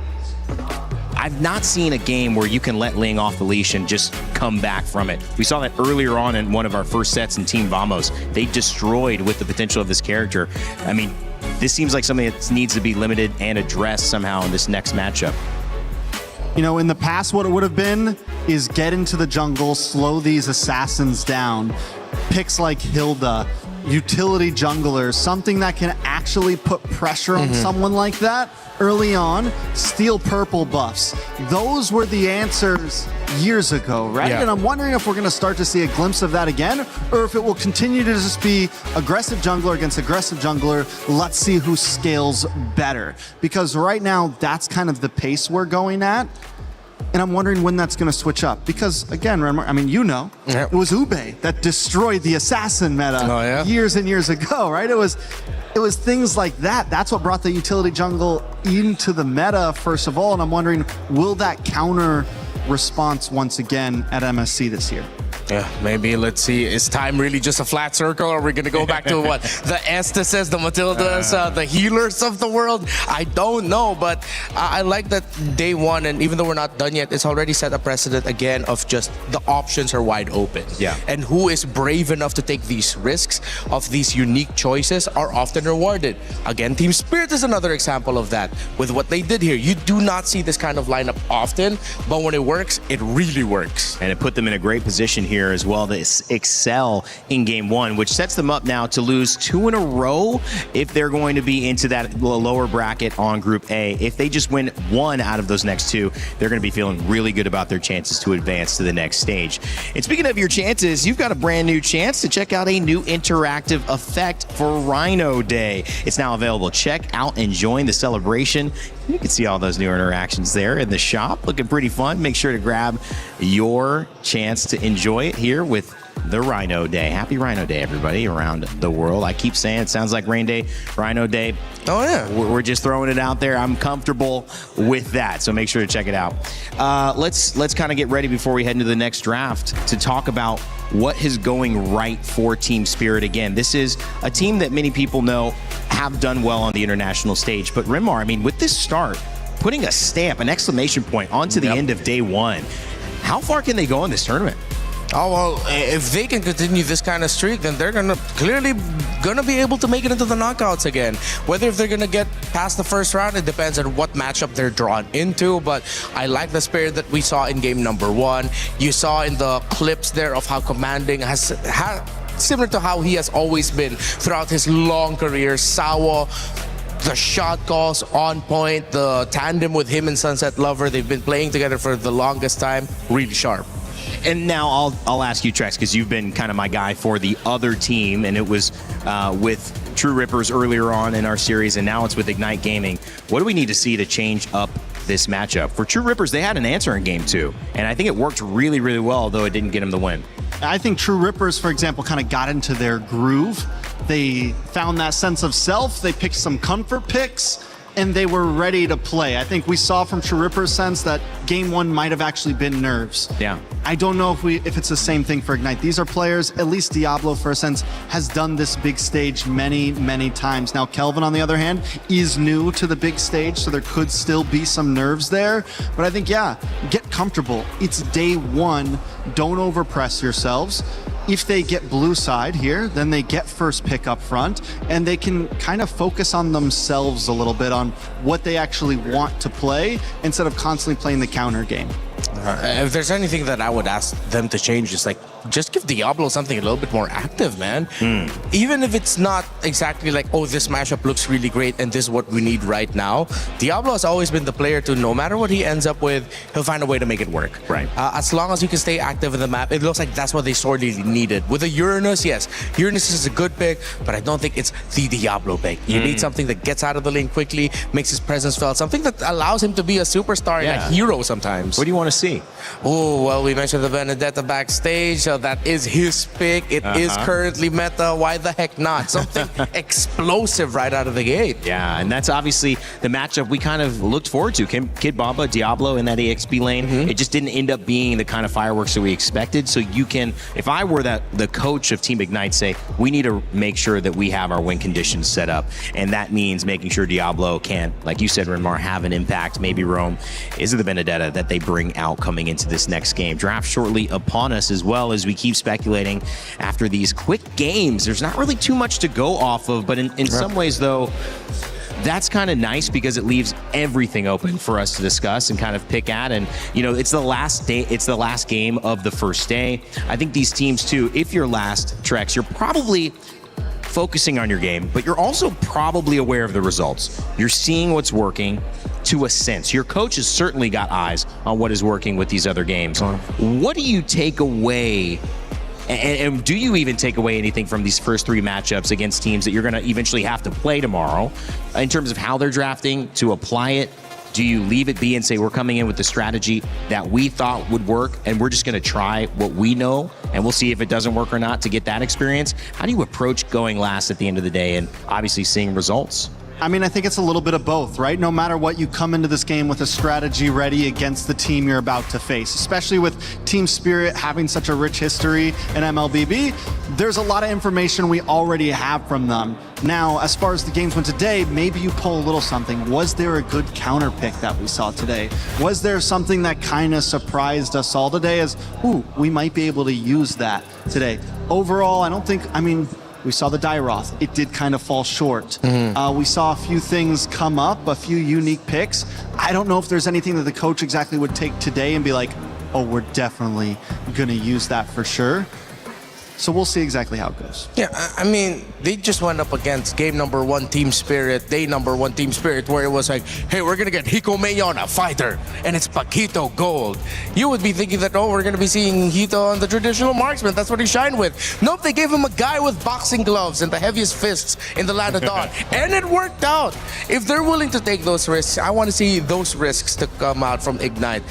I've not seen a game where you can let Ling off the leash and just come back from it. We saw that earlier on in one of our first sets in Team Vamos. They destroyed with the potential of this character. I mean, this seems like something that needs to be limited and addressed somehow in this next matchup. In the past, what it would have been is get into the jungle, slow these assassins down. Picks like Hilda, utility junglers, something that can actually put pressure on someone like that early on, steal purple buffs. Those were the answers years ago, right? Yeah. And I'm wondering if we're going to start to see a glimpse of that again, or if it will continue to just be aggressive jungler against aggressive jungler. Let's see who scales better. Because right now, that's kind of the pace we're going at. And I'm wondering when that's going to switch up. Because, again, I mean, it was Ube that destroyed the assassin meta years and years ago, right? It was things like that. That's what brought the utility jungle into the meta, first of all. And I'm wondering, will that counter response once again at MSC this year? Yeah, maybe. Let's see. Is time really just a flat circle? Or are we going to go back to what? The Estases, the Matildas, the healers of the world? I don't know, but I like that day one, and even though we're not done yet, it's already set a precedent again of just the options are wide open. Yeah. And who is brave enough to take these risks of these unique choices are often rewarded. Again, Team Spirit is another example of that. With what they did here, you do not see this kind of lineup often, but when it works, it really works. And it put them in a great position here as well to excel in game one, which sets them up now to lose 2 in a row if they're going to be into that lower bracket on Group A. If they just win 1 out of those next 2, they're going to be feeling really good about their chances to advance to the next stage. And speaking of your chances, you've got a brand new chance to check out a new interactive effect for Rhino Day. It's now available. Check out and join the celebration. You can see all those new interactions there in the shop. Looking pretty fun. Make sure to grab your chance to enjoy it here with the Rhino Day. Happy Rhino Day, everybody, around the world. I keep saying it sounds like Rain Day, Rhino Day. Oh, yeah. We're just throwing it out there. I'm comfortable with that, so make sure to check it out. Let's kind of get ready before we head into the next draft to talk about what is going right for Team Spirit. Again, this is a team that many people know have done well on the international stage. But Rimar, I mean, with this start, putting a stamp, an exclamation point onto the end of day one, how far can they go in this tournament? Oh, well, if they can continue this kind of streak, then they're clearly gonna be able to make it into the knockouts again. Whether if they're gonna get past the first round, it depends on what matchup they're drawn into. But I like the spirit that we saw in game number 1. You saw in the clips there of how commanding similar to how he has always been throughout his long career. Sawa, the shot calls on point, the tandem with him and Sunset Lover, they've been playing together for the longest time. Really sharp. And now I'll ask you, Trex, because you've been kind of my guy for the other team, and it was with True Rippers earlier on in our series, and now it's with Ignite Gaming. What do we need to see to change up this matchup? For True Rippers, they had an answer in game 2, and I think it worked really, really well, though it didn't get them the win. I think True Rippers, for example, kind of got into their groove. They found that sense of self. They picked some comfort picks, and they were ready to play. I think we saw from True Ripper's sense that game 1 might have actually been nerves. Yeah. I don't know if it's the same thing for Ignite. These are players, at least Diablo, for a sense, has done this big stage many, many times. Now, Kelvin, on the other hand, is new to the big stage, so there could still be some nerves there. But I think, yeah, get comfortable. It's day 1. Don't overpress yourselves. If they get blue side here, then they get first pick up front, and they can kind of focus on themselves a little bit on what they actually want to play instead of constantly playing the counter game. If there's anything that I would ask them to change, is like, just give Diablo something a little bit more active, man. Even if it's not exactly like, oh, this mashup looks really great and this is what we need right now. Diablo has always been the player to, no matter what he ends up with, he'll find a way to make it work. Right. As long as you can stay active in the map, it looks like that's what they sorely needed. With a Uranus, yes, Uranus is a good pick, but I don't think it's the Diablo pick. You need something that gets out of the lane quickly, makes his presence felt, something that allows him to be a superstar and a hero sometimes. What do you want to see? Oh, well, we mentioned the Benedetta backstage, so that is his pick. It is currently meta. Why the heck not? Something explosive right out of the gate. Yeah, and that's obviously the matchup we kind of looked forward to. Kid Baba, Diablo in that EXP lane. It just didn't end up being the kind of fireworks that we expected. So you can, if I were the coach of Team Ignite, say, we need to make sure that we have our win conditions set up. And that means making sure Diablo can, like you said, Renmar, have an impact. Maybe Rome. Is it the Benedetta that they bring out coming into this next game? Draft shortly upon us, as well as we keep speculating after these quick games. There's not really too much to go off of, but in some ways, though, that's kind of nice because it leaves everything open for us to discuss and kind of pick at. And, you know, it's the last day, it's the last game of the first day. I think these teams, too, if you're last, Trex, you're probably focusing on your game, but you're also probably aware of the results. You're seeing what's working to a sense. Your coach has certainly got eyes on what is working with these other games. What do you take away, and do you even take away anything from these first 3 matchups against teams that you're going to eventually have to play tomorrow in terms of how they're drafting to apply it? Do you leave it be and say, we're coming in with the strategy that we thought would work, and we're just going to try what we know, and we'll see if it doesn't work or not to get that experience? How do you approach going last at the end of the day and obviously seeing results? I mean, I think it's a little bit of both, right? No matter what, you come into this game with a strategy ready against the team you're about to face, especially with Team Spirit having such a rich history in MLBB. There's a lot of information we already have from them. Now, as far as the games went today, maybe you pull a little something. Was there a good counter pick that we saw today? Was there something that kind of surprised us all today as, ooh, we might be able to use that today? Overall, I don't think, I mean, we saw the Dairoth. It did kind of fall short. We saw a few things come up, a few unique picks. I don't know if there's anything that the coach exactly would take today and be like, oh, we're definitely going to use that for sure. So we'll see exactly how it goes. Yeah, I mean, they just went up against game number 1 Team Spirit, day number 1 Team Spirit, where it was like, hey, we're going to get Hiko Mayon, a fighter, and it's Paquito Gold. You would be thinking that, oh, we're going to be seeing Hito on the traditional marksman. That's what he shined with. Nope, they gave him a guy with boxing gloves and the heaviest fists in the land of Dawn. And it worked out. If they're willing to take those risks, I want to see those risks to come out from Ignite.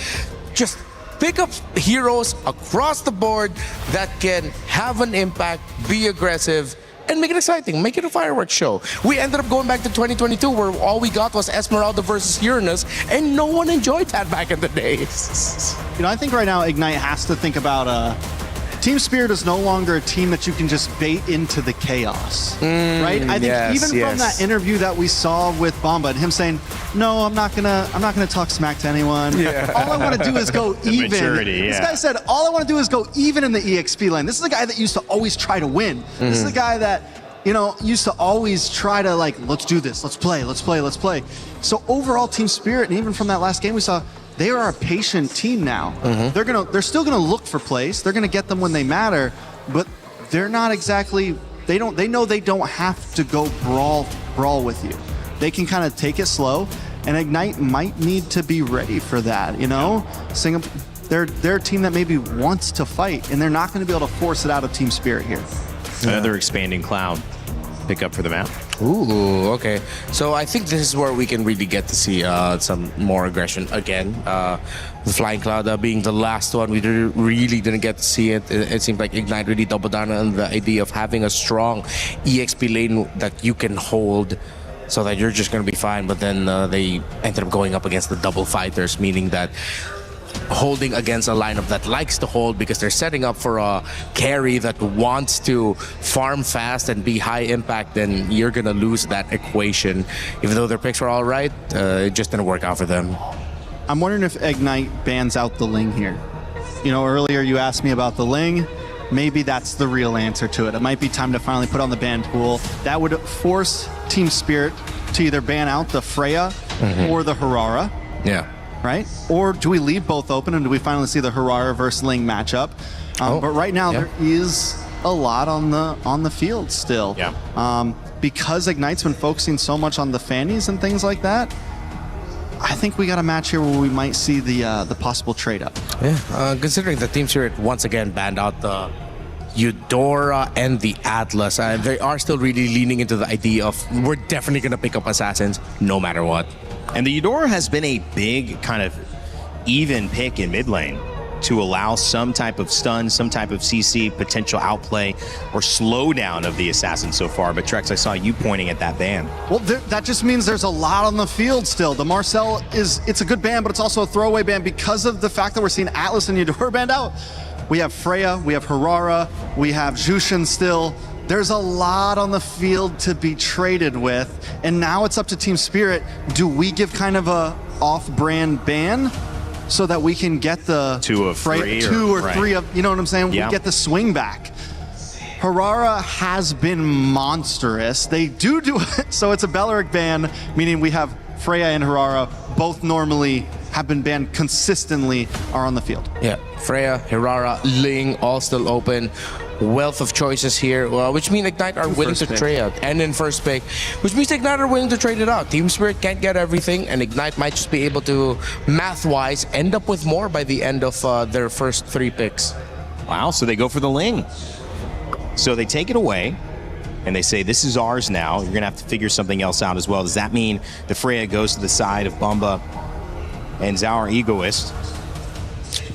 Just pick up heroes across the board that can have an impact, be aggressive, and make it exciting. Make it a fireworks show. We ended up going back to 2022 where all we got was Esmeralda versus Uranus, and no one enjoyed that back in the days. You know, I think right now Ignite has to think about Team Spirit is no longer a team that you can just bait into the chaos, right? I think even from that interview that we saw with Bomba and him saying, "No, I'm not gonna talk smack to anyone. All I want to do is go even." This guy said, "All I want to do is go even in the EXP lane." This is a guy that used to always try to win. This is a guy that, you know, used to always try to like, let's do this, let's play. So overall, Team Spirit, and even from that last game we saw, they are a patient team now. They're still gonna look for plays. They're gonna get them when they matter, but they're not exactly. They know they don't have to go brawl with you. They can kind of take it slow, and Ignite might need to be ready for that. You know, they're a team that maybe wants to fight, and they're not going to be able to force it out of Team Spirit here. Another expanding cloud pick up for the map. Ooh, okay. So I think this is where we can really get to see some more aggression again. The Flying Cloud being the last one, we really didn't get to see it. It seemed like Ignite really doubled down on the idea of having a strong EXP lane that you can hold so that you're just going to be fine. But then they ended up going up against the double fighters, meaning that holding against a lineup that likes to hold because they're setting up for a carry that wants to farm fast and be high impact, then you're going to lose that equation. Even though their picks were all right, it just didn't work out for them. I'm wondering if Ignite bans out the Ling here. You know, earlier you asked me about the Ling. Maybe that's the real answer to it. It might be time to finally put on the ban pool. That would force Team Spirit to either ban out the Freya or the Harara. Yeah. Right? Or do we leave both open and do we finally see the Harara versus Ling matchup? But right now there is a lot on the field still. Because Ignite's been focusing so much on the Fannies and things like that, I think we got a match here where we might see the possible trade up. Yeah, considering the Team Spirit once again banned out the Eudora and the Atlas, they are still really leaning into the idea of we're definitely going to pick up Assassins no matter what. And the Eudora has been a big kind of even pick in mid lane to allow some type of stun, some type of CC, potential outplay, or slowdown of the Assassin so far. But Trex, I saw you pointing at that ban. Well, that just means there's a lot on the field still. The Marcel it's a good ban, but it's also a throwaway ban because of the fact that we're seeing Atlas and Eudora banned out. We have Freya, we have Harara, we have Jushin still. There's a lot on the field to be traded with, and now it's up to Team Spirit. Do we give kind of a off-brand ban so that we can get the two or three of, you know what I'm saying? Yeah. We get the swing back. Harara has been monstrous. They do it, so it's a Belleric ban, meaning we have Freya and Harara both normally have been banned consistently are on the field. Yeah, Freya, Harara, Ling, all still open. wealth of choices here, which means Ignite are willing to trade out. And in first pick, which means Ignite are willing to trade it out. Team Spirit can't get everything, and Ignite might just be able to, math-wise, end up with more by the end of their first 3 picks. Wow, so they go for the Ling. So they take it away, and they say, this is ours now. You're going to have to figure something else out as well. Does that mean the Freya goes to the side of Bumba and Zhao are egoist?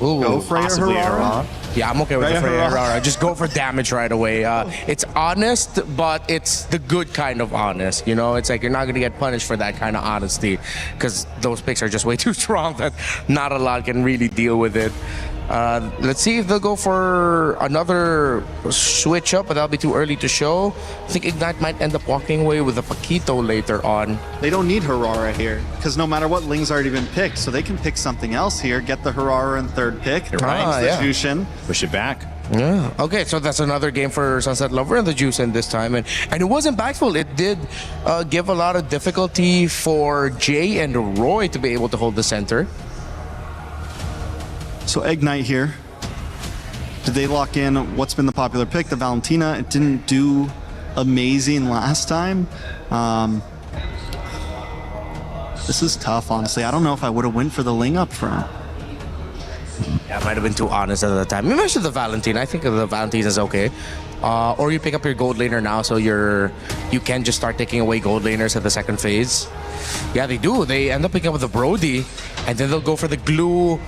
Ooh, go Freya Harara. Yeah, I'm okay with the Freya Harara. Just go for damage right away. It's honest, but it's the good kind of honest. You know, it's like you're not going to get punished for that kind of honesty because those picks are just way too strong that not a lot can really deal with it. Let's see if they'll go for another switch up, but that'll be too early to show. I think Ignite might end up walking away with a Paquito later on. They don't need Harara here, because no matter what, Ling's already been picked, so they can pick something else here, get the Harara in 3rd pick, times the Jushin. Push it back. Yeah. Okay, so that's another game for Sunset Lover and the Jushin this time. And it was impactful. It did give a lot of difficulty for Jay and Roy to be able to hold the center. So Ignite here. Did they lock in what's been the popular pick? The Valentina. It didn't do amazing last time. This is tough, honestly. I don't know if I would have went for the Ling up front. Yeah, I might have been too honest at the time. You mentioned the Valentina. I think the Valentina is okay. Or you pick up your gold laner now, so you can just start taking away gold laners at the 2nd phase. Yeah, they do. They end up picking up the Brody, and then they'll go for the glue.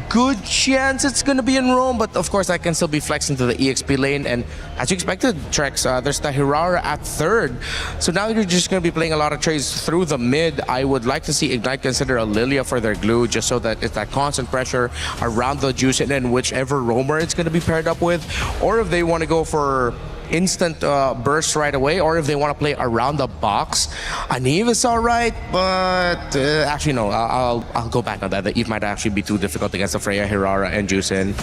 Good chance it's going to be in Rome, but of course that can still be flexed into the EXP lane. And as you expected, Trex, there's the Hirara at 3rd. So now you're just going to be playing a lot of trades through the mid. I would like to see Ignite consider a Lilia for their glue, just so that it's that constant pressure around the juice and then whichever roamer it's going to be paired up with. Or if they want to go for instant burst right away, or if they want to play around the box, an Eve is all right, but actually no, I'll go back on that. The Eve might actually be too difficult against the Freya, Hirara, and Jushin.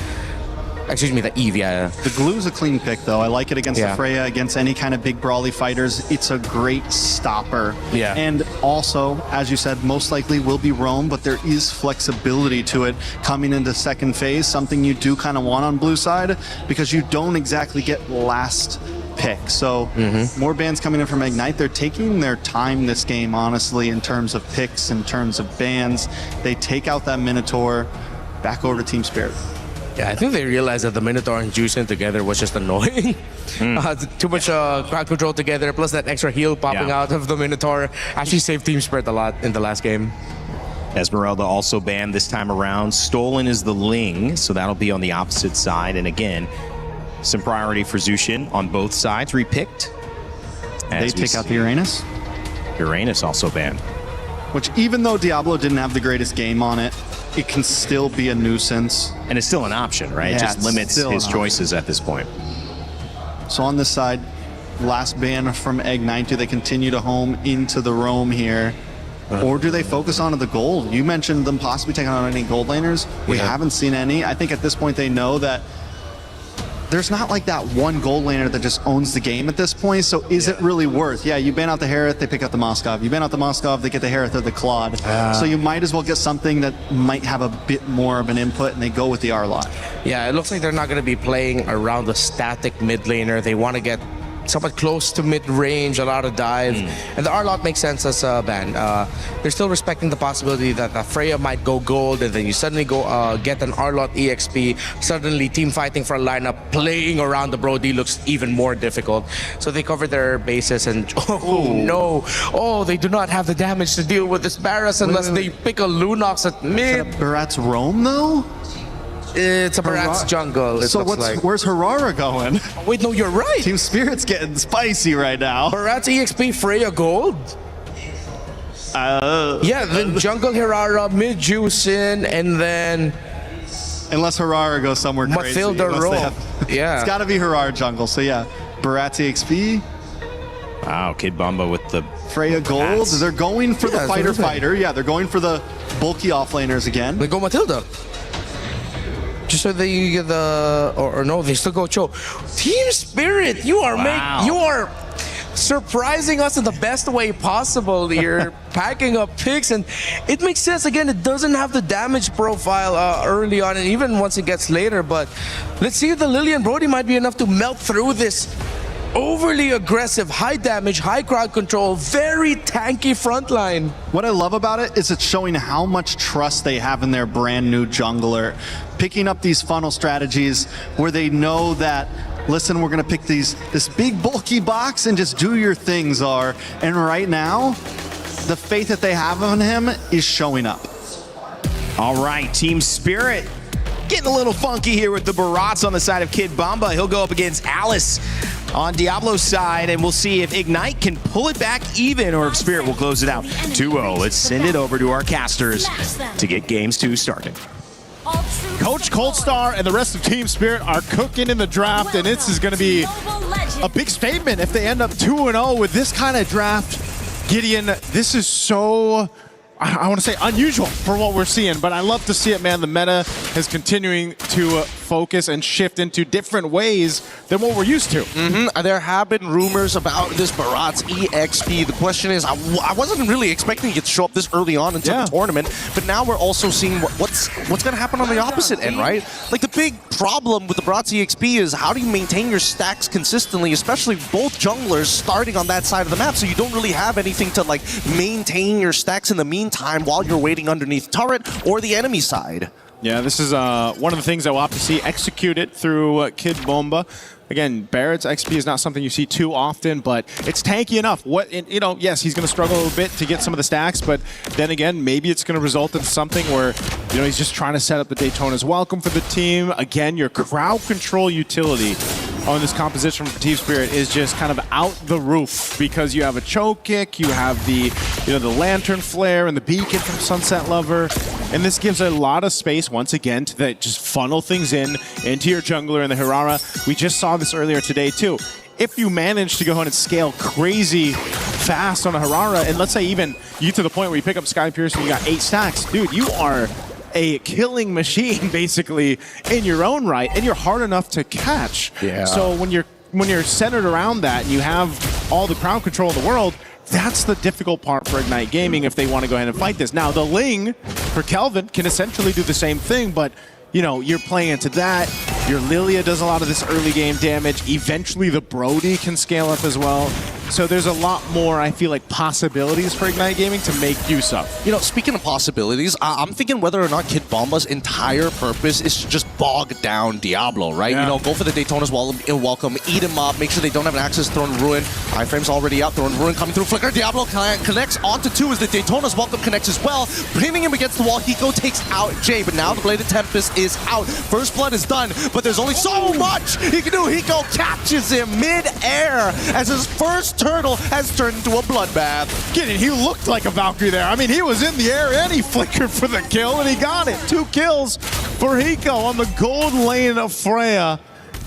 Excuse me, the Eve, yeah. The glue's a clean pick, though. I like it against the Freya, against any kind of big brawly fighters. It's a great stopper. Yeah. And also, as you said, most likely will be Roam, but there is flexibility to it coming into 2nd phase, something you do kind of want on blue side, because you don't exactly get last pick. So more bans coming in from Ignite. They're taking their time this game, honestly, in terms of picks, in terms of bans. They take out that Minotaur, back over to Team Spirit. Yeah, I think they realized that the Minotaur and Jushin together was just annoying. Too much crowd control together, plus that extra heal popping out of the Minotaur actually saved Team Spirit a lot in the last game. Esmeralda also banned this time around. Stolen is the Ling, so that'll be on the opposite side. And again, some priority for Jushin on both sides, repicked. They take out the Uranus. Uranus also banned. Which, even though Diablo didn't have the greatest game on it, it can still be a nuisance. And it's still an option, right? Yeah, it just limits his choices at this point. So on this side, last ban from Ignite. Do they continue to home into the roam here? Or do they focus on the gold? You mentioned them possibly taking on any gold laners. We haven't seen any. I think at this point they know that there's not like that one gold laner that just owns the game at this point, so is it really worth? Yeah, you ban out the Harith, they pick up the Moskov. You ban out the Moskov, they get the Harith or the Claude. So you might as well get something that might have a bit more of an input, and they go with the Arlot. Yeah, it looks like they're not going to be playing around the static mid laner. They want to get somewhat close to mid-range, a lot of dive. And the Arlot makes sense as a ban. They're still respecting the possibility that Freya might go gold, and then you suddenly go get an Arlot EXP. Suddenly, team fighting for a lineup, playing around the Brody looks even more difficult. So they cover their bases, and no. Oh, they do not have the damage to deal with this Barras unless they pick a Lunox at mid. Is that a Barat's Roam, though? It's a Barat's jungle, so where's Harara going? Oh, wait, no, you're right. Team Spirit's getting spicy right now. Barat's EXP Freya gold? Yeah, then jungle Harara, mid Jushin, and then... Unless Harara goes somewhere crazy. Mathilda roll. Yeah. It's got to be Harara jungle, so yeah. Barat's EXP. Wow, Kid Bumba with the Freya gold. hats. They're going for the fighter. Yeah, they're going for the bulky offlaners again. They go Mathilda. Just so they get the, or no, they still go Cho. Team Spirit, you are surprising us in the best way possible. You're packing up picks, and it makes sense. Again, it doesn't have the damage profile early on, and even once it gets later. But let's see if the Lillian Brody might be enough to melt through this overly aggressive, high damage, high crowd control, very tanky front line. What I love about it is it's showing how much trust they have in their brand new jungler. Picking up these funnel strategies where they know that, listen, we're gonna pick this big bulky box and just do your thing, Czar. And right now, the faith that they have in him is showing up. All right, Team Spirit getting a little funky here with the Barats on the side of Kid Bomba. He'll go up against Alice on Diablo's side, and we'll see if Ignite can pull it back even or if Spirit will close it out 2-0. Let's send it over to our casters to get games 2 started. Coach Coldstar and the rest of Team Spirit are cooking in the draft, and this is going to be a big statement if they end up 2-0 with this kind of draft. Gideon, this is so, I want to say, unusual for what we're seeing, but I love to see it, man. The meta is continuing to focus and shift into different ways than what we're used to. There have been rumors about this Barat's EXP. The question is, I wasn't really expecting it to show up this early on into the tournament, but now we're also seeing what's going to happen on the opposite end, right? Like, the big problem with the Barat's EXP is how do you maintain your stacks consistently, especially both junglers starting on that side of the map, so you don't really have anything to, like, maintain your stacks in the meantime while you're waiting underneath turret or the enemy side. Yeah, this is one of the things that we'll have to see executed through Kid Bomba. Again, Barrett's XP is not something you see too often, but it's tanky enough. Yes, he's going to struggle a little bit to get some of the stacks, but then again, maybe it's going to result in something where, he's just trying to set up the Daytona's welcome for the team. Again, your crowd control utility on this composition from Team Spirit is just kind of out the roof because you have a choke kick, you have the lantern flare and the beacon from Sunset Lover, and this gives a lot of space once again to just funnel things into your jungler and the Hirara. We just saw this earlier today too. If you manage to go ahead and scale crazy fast on a Hirara, and let's say even you to the point where you pick up Sky Pierce and you got 8 stacks, dude, you are a killing machine basically in your own right, and you're hard enough to catch. Yeah. So when you're centered around that and you have all the crowd control in the world, that's the difficult part for Ignite Gaming if they want to go ahead and fight this. Now, the Ling for Kelvin can essentially do the same thing, but you're playing into that. Your Lilia does a lot of this early game damage. Eventually, the Brody can scale up as well. So there's a lot more, I feel like, possibilities for Ignite Gaming to make use of. Speaking of possibilities, I'm thinking whether or not Kid Bomba's entire purpose is to just bog down Diablo, right? Yeah. Go for the Daytona's welcome, eat him up, make sure they don't have an access to Throne Ruin. Iframe's already out, Throne Ruin coming through, Flicker, Diablo connects onto 2 as the Daytona's welcome connects as well. Pinning him against the wall, Hiko takes out Jay, but now the Bladed Tempest is out. First Blood is done, but there's only so much he can do. Hiko catches him mid-air as his first turtle has turned into a bloodbath. He looked like a Valkyrie there. I mean, he was in the air and he flickered for the kill and he got it. 2 kills for Hiko on the gold lane of Freya.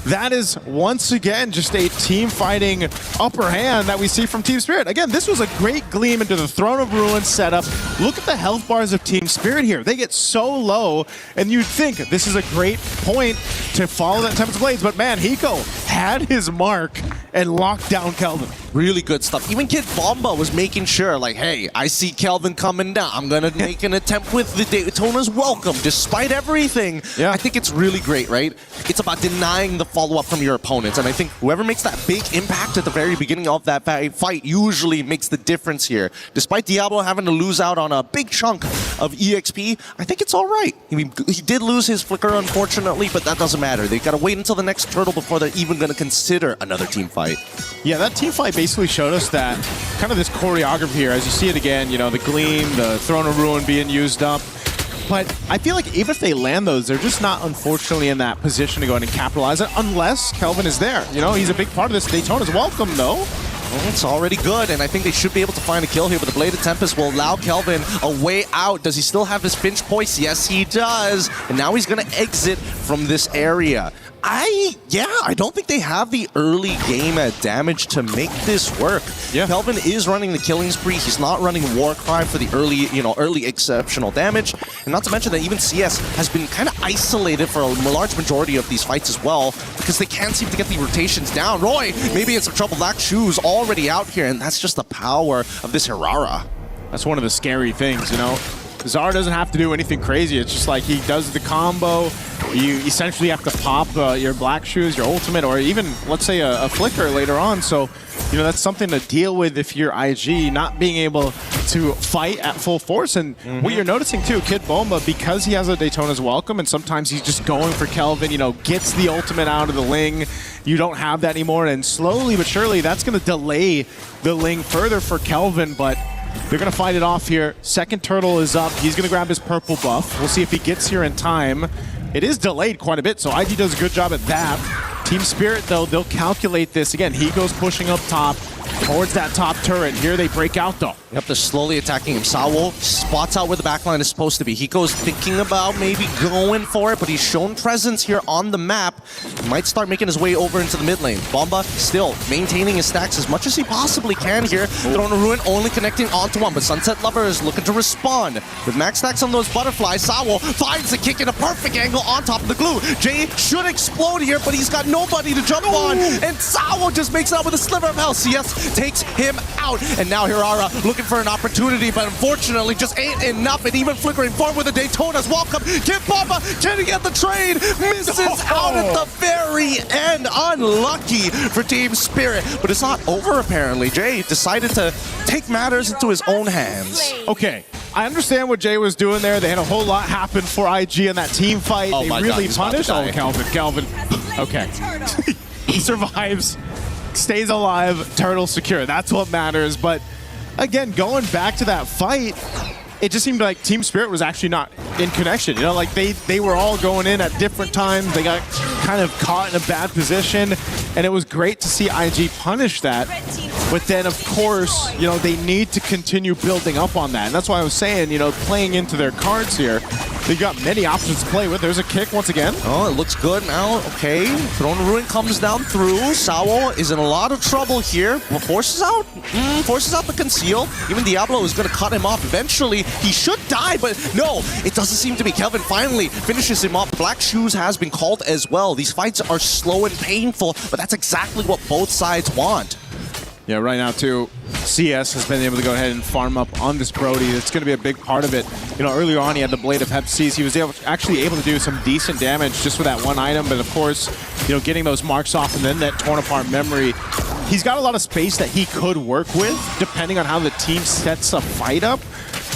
That is, once again, just a team fighting upper hand that we see from Team Spirit. Again, this was a great gleam into the Throne of Ruin setup. Look at the health bars of Team Spirit here. They get so low, and you'd think this is a great point to follow that Tempest Blades, but man, Hiko had his mark and locked down Kelvin. Really good stuff. Even Kid Bomba was making sure, like, hey, I see Kelvin coming down. I'm going to make an attempt with the Daytona's welcome, despite everything. Yeah. I think it's really great, right? It's about denying the follow-up from your opponents, and I think whoever makes that big impact at the very beginning of that fight usually makes the difference here. Despite Diablo having to lose out on a big chunk of EXP, I think it's all right. I mean, he did lose his Flicker, unfortunately, but that doesn't matter. They've got to wait until the next turtle before they're even going to consider another team fight. Yeah, that team fight basically showed us that kind of this choreography here, as you see it again, the Gleam, the Throne of Ruin being used up. But I feel like even if they land those, they're just not, unfortunately, in that position to go ahead and capitalize it unless Kelvin is there. He's a big part of this. Daytona's welcome, though. Well, it's already good, and I think they should be able to find a kill here, but the Bladed Tempest will allow Kelvin a way out. Does he still have his Finch poise? Yes, he does. And now he's going to exit from this area. I don't think they have the early game damage to make this work. Yeah. Kelvin is running the killing spree. He's not running Warcry for the early exceptional damage. And not to mention that even CS has been kind of isolated for a large majority of these fights as well, because they can't seem to get the rotations down. Roy, maybe in some trouble. Black Shoes already out here, and that's just the power of this Hirara. That's one of the scary things, you know. Zara doesn't have to do anything crazy. It's just like he does the combo. You essentially have to pop your Black Shoes, your ultimate, or even, let's say, a flicker later on. So, you know, that's something to deal with if you're IG, not being able to fight at full force. And what you're noticing, too, Kid Bomba, because he has a Daytona's Welcome, and sometimes he's just going for Kelvin, you know, gets the ultimate out of the Ling. You don't have that anymore. And slowly but surely, that's going to delay the Ling further for Kelvin, but they're going to fight it off here. Second turtle is up. He's going to grab his purple buff. We'll see if he gets here in time. It is delayed quite a bit, so IG does a good job at that. Team Spirit, though, they'll calculate this. Again, he goes pushing up top towards that top turret. Here they break out, though. Yep, they're slowly attacking him. Sawo spots out where the backline is supposed to be. He goes thinking about maybe going for it, but he's shown presence here on the map. He might start making his way over into the mid lane. Bomba still maintaining his stacks as much as he possibly can here. Throne of Ruin only connecting onto one, but Sunset Lover is looking to respond. With max stacks on those butterflies, Sawo finds the kick in a perfect angle on top of the glue. Jay should explode here, but he's got nobody to jump on, and Sawo just makes it out with a sliver of health. CS takes him out, and now Hirara looking for an opportunity, but unfortunately just ain't enough, and even flickering forward with the Daytona's Welcome. Kid Bomba can he get the trade? Misses out at the very end. Unlucky for Team Spirit, but it's not over apparently. Jay decided to take matters into his own hands. Okay, I understand what Jay was doing there. They had a whole lot happen for IG in that team fight. Oh they my really God, punished. Oh, Kelvin. Okay. He survives, stays alive, turtle secure. That's what matters. But again, going back to that fight, it just seemed like Team Spirit was actually not in connection. You know, like they were all going in at different times. They got kind of caught in a bad position, and it was great to see IG punish that. But then, of course, you know, they need to continue building up on that. And that's why I was saying, you know, playing into their cards here, they've got many options to play with. There's a kick once again. Oh, it looks good now. Okay, Throne of Ruin comes down through. Sawo is in a lot of trouble here. Forces out the conceal. Even Diablo is going to cut him off eventually. He should die, but no, it doesn't seem to be. Kelvin finally finishes him off. Black Shoes has been called as well. These fights are slow and painful, but that's exactly what both sides want. Yeah, right now, too, CS has been able to go ahead and farm up on this Brody. It's going to be a big part of it. You know, earlier on, he had the Blade of Hep Seas. He was actually able to do some decent damage just with that one item. But, of course, you know, getting those marks off and then that torn apart memory, he's got a lot of space that he could work with, depending on how the team sets a fight up.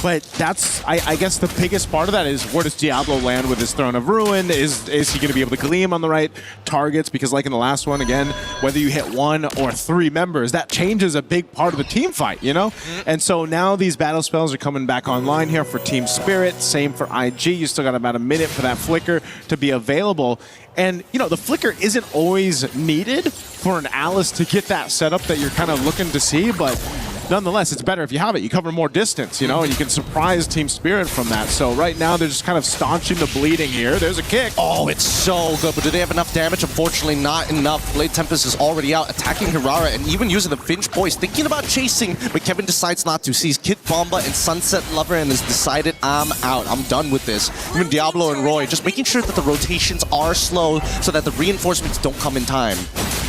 But that's, I guess, the biggest part of that is where does Diablo land with his Throne of Ruin? Is he going to be able to gleam on the right targets? Because like in the last one, again, whether you hit 1 or 3 members, that changes a big part of the team fight, you know? And so now these battle spells are coming back online here for Team Spirit. Same for IG. You still got about a minute for that flicker to be available. And, you know, the flicker isn't always needed for an Alice to get that setup that you're kind of looking to see, but nonetheless, it's better if you have it. You cover more distance, you know, and you can surprise Team Spirit from that. So right now, they're just kind of staunching the bleeding here. There's a kick. Oh, it's so good, but do they have enough damage? Unfortunately, not enough. Blade Tempest is already out, attacking Hirara, and even using the Finch Poise, thinking about chasing, but Kevin decides not to. Sees Kid Bomba and Sunset Lover and has decided, I'm out. I'm done with this. Even Diablo and Roy, just making sure that the rotations are slow so that the reinforcements don't come in time.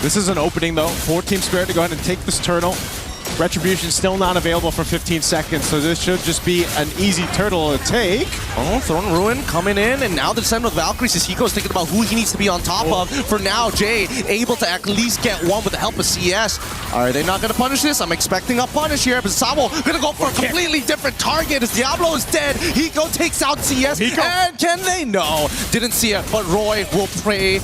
This is an opening, though, for Team Spirit to go ahead and take this turtle. Retribution still not available for 15 seconds, so this should just be an easy turtle to take. Oh, Throne Ruin coming in, and now the descent with Valkyries as Hiko's thinking about who he needs to be on top of. For now, Jay able to at least get one with the help of CS. Are they not going to punish this? I'm expecting a punish here, but Sawo going to go for a completely different target as Diablo is dead. Hiko takes out CS, and can they? No, didn't see it, but Roy will pray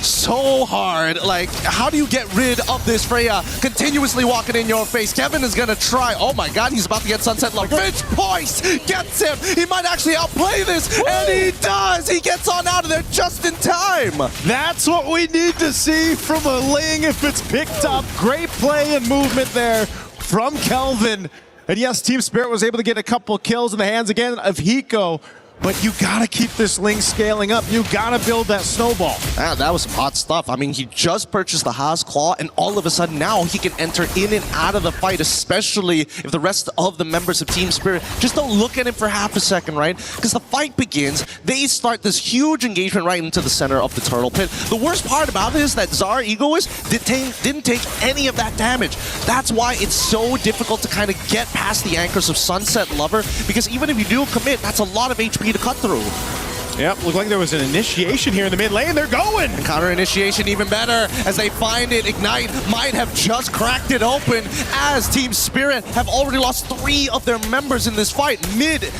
so hard. Like, how do you get rid of this Freya continuously walking in your face? Kevin is gonna try. Oh my God, he's about to get Sunset Lover. Finch Poise gets him. He might actually outplay this, and he does. He gets on out of there just in time. That's what we need to see from a Ling if it's picked up. Great play and movement there from Kelvin. And yes, Team Spirit was able to get a couple kills in the hands again of Hiko. but you gotta keep this Ling scaling up. You gotta build that snowball. That was some hot stuff. I mean, he just purchased the Haas Claw, and all of a sudden now he can enter in and out of the fight, especially if the rest of the members of Team Spirit just don't look at him for half a second, right? Because the fight begins, they start this huge engagement right into the center of the turtle pit. The worst part about it is that Zara Egoist didn't take any of that damage. That's why it's so difficult to kind of get past the anchors of Sunset Lover, because even if you do commit, that's a lot of HP to cut through. Yep, looked like there was an initiation here in the mid lane. They're going! And counter initiation even better as they find it. Ignite might have just cracked it open as Team Spirit have already lost 3 of their members in this fight. Mid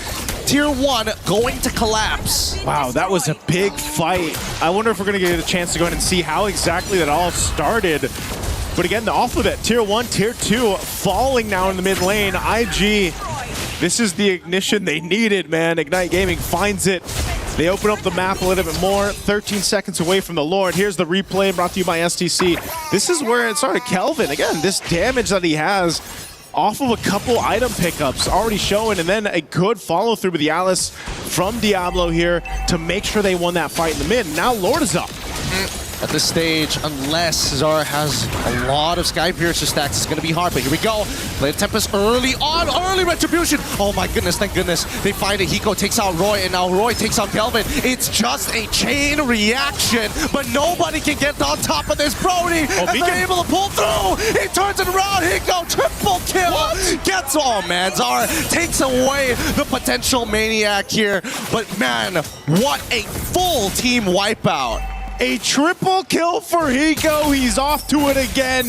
Tier 1 going to collapse. Wow, that was a big fight. I wonder if we're going to get a chance to go ahead and see how exactly that all started. But again, off of it, Tier 1, Tier 2 falling now in the mid lane. IG, this is the ignition they needed, man. Ignite Gaming finds it. They open up the map a little bit more. 13 seconds away from the Lord. Here's the replay brought to you by STC. This is where it started. Kelvin, again, this damage that he has off of a couple item pickups already showing, and then a good follow through with the Alice from Diablo here to make sure they won that fight in the mid. Now Lord is up. At this stage, unless Zara has a lot of Sky Piercer stacks, it's going to be hard. But here we go. Blade of Tempest early on, early retribution. Oh my goodness, thank goodness. They find it. Hiko takes out Roy, and now Roy takes out Kelvin. It's just a chain reaction, but nobody can get on top of this. Brody, and they're able to pull through. He turns it around. Hiko, triple kill. What? Gets, oh man, Zara takes away the potential maniac here. But man, what a full team wipeout. A triple kill for Hiko. He's off to it again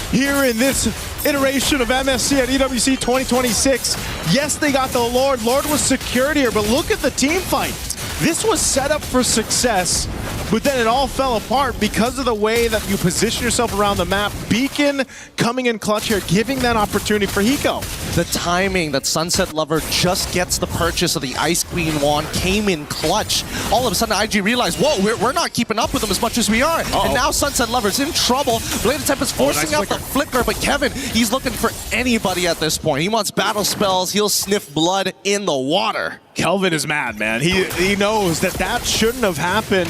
here in this iteration of MSC at EWC 2026. Yes, they got the Lord. Lord was secured here, but look at the team fight. This was set up for success, but then it all fell apart because of the way that you position yourself around the map. Beacon coming in clutch here, giving that opportunity for Hiko. The timing that Sunset Lover just gets the purchase of the Ice Queen wand came in clutch. All of a sudden, IG realized, whoa, we're not keeping up with them as much as we are. And now Sunset Lover's in trouble. Blade of Tempest forcing out the flicker, but Kevin, he's looking for anybody at this point. He wants battle spells. He'll sniff blood in the water. Kelvin is mad, man. He knows that shouldn't have happened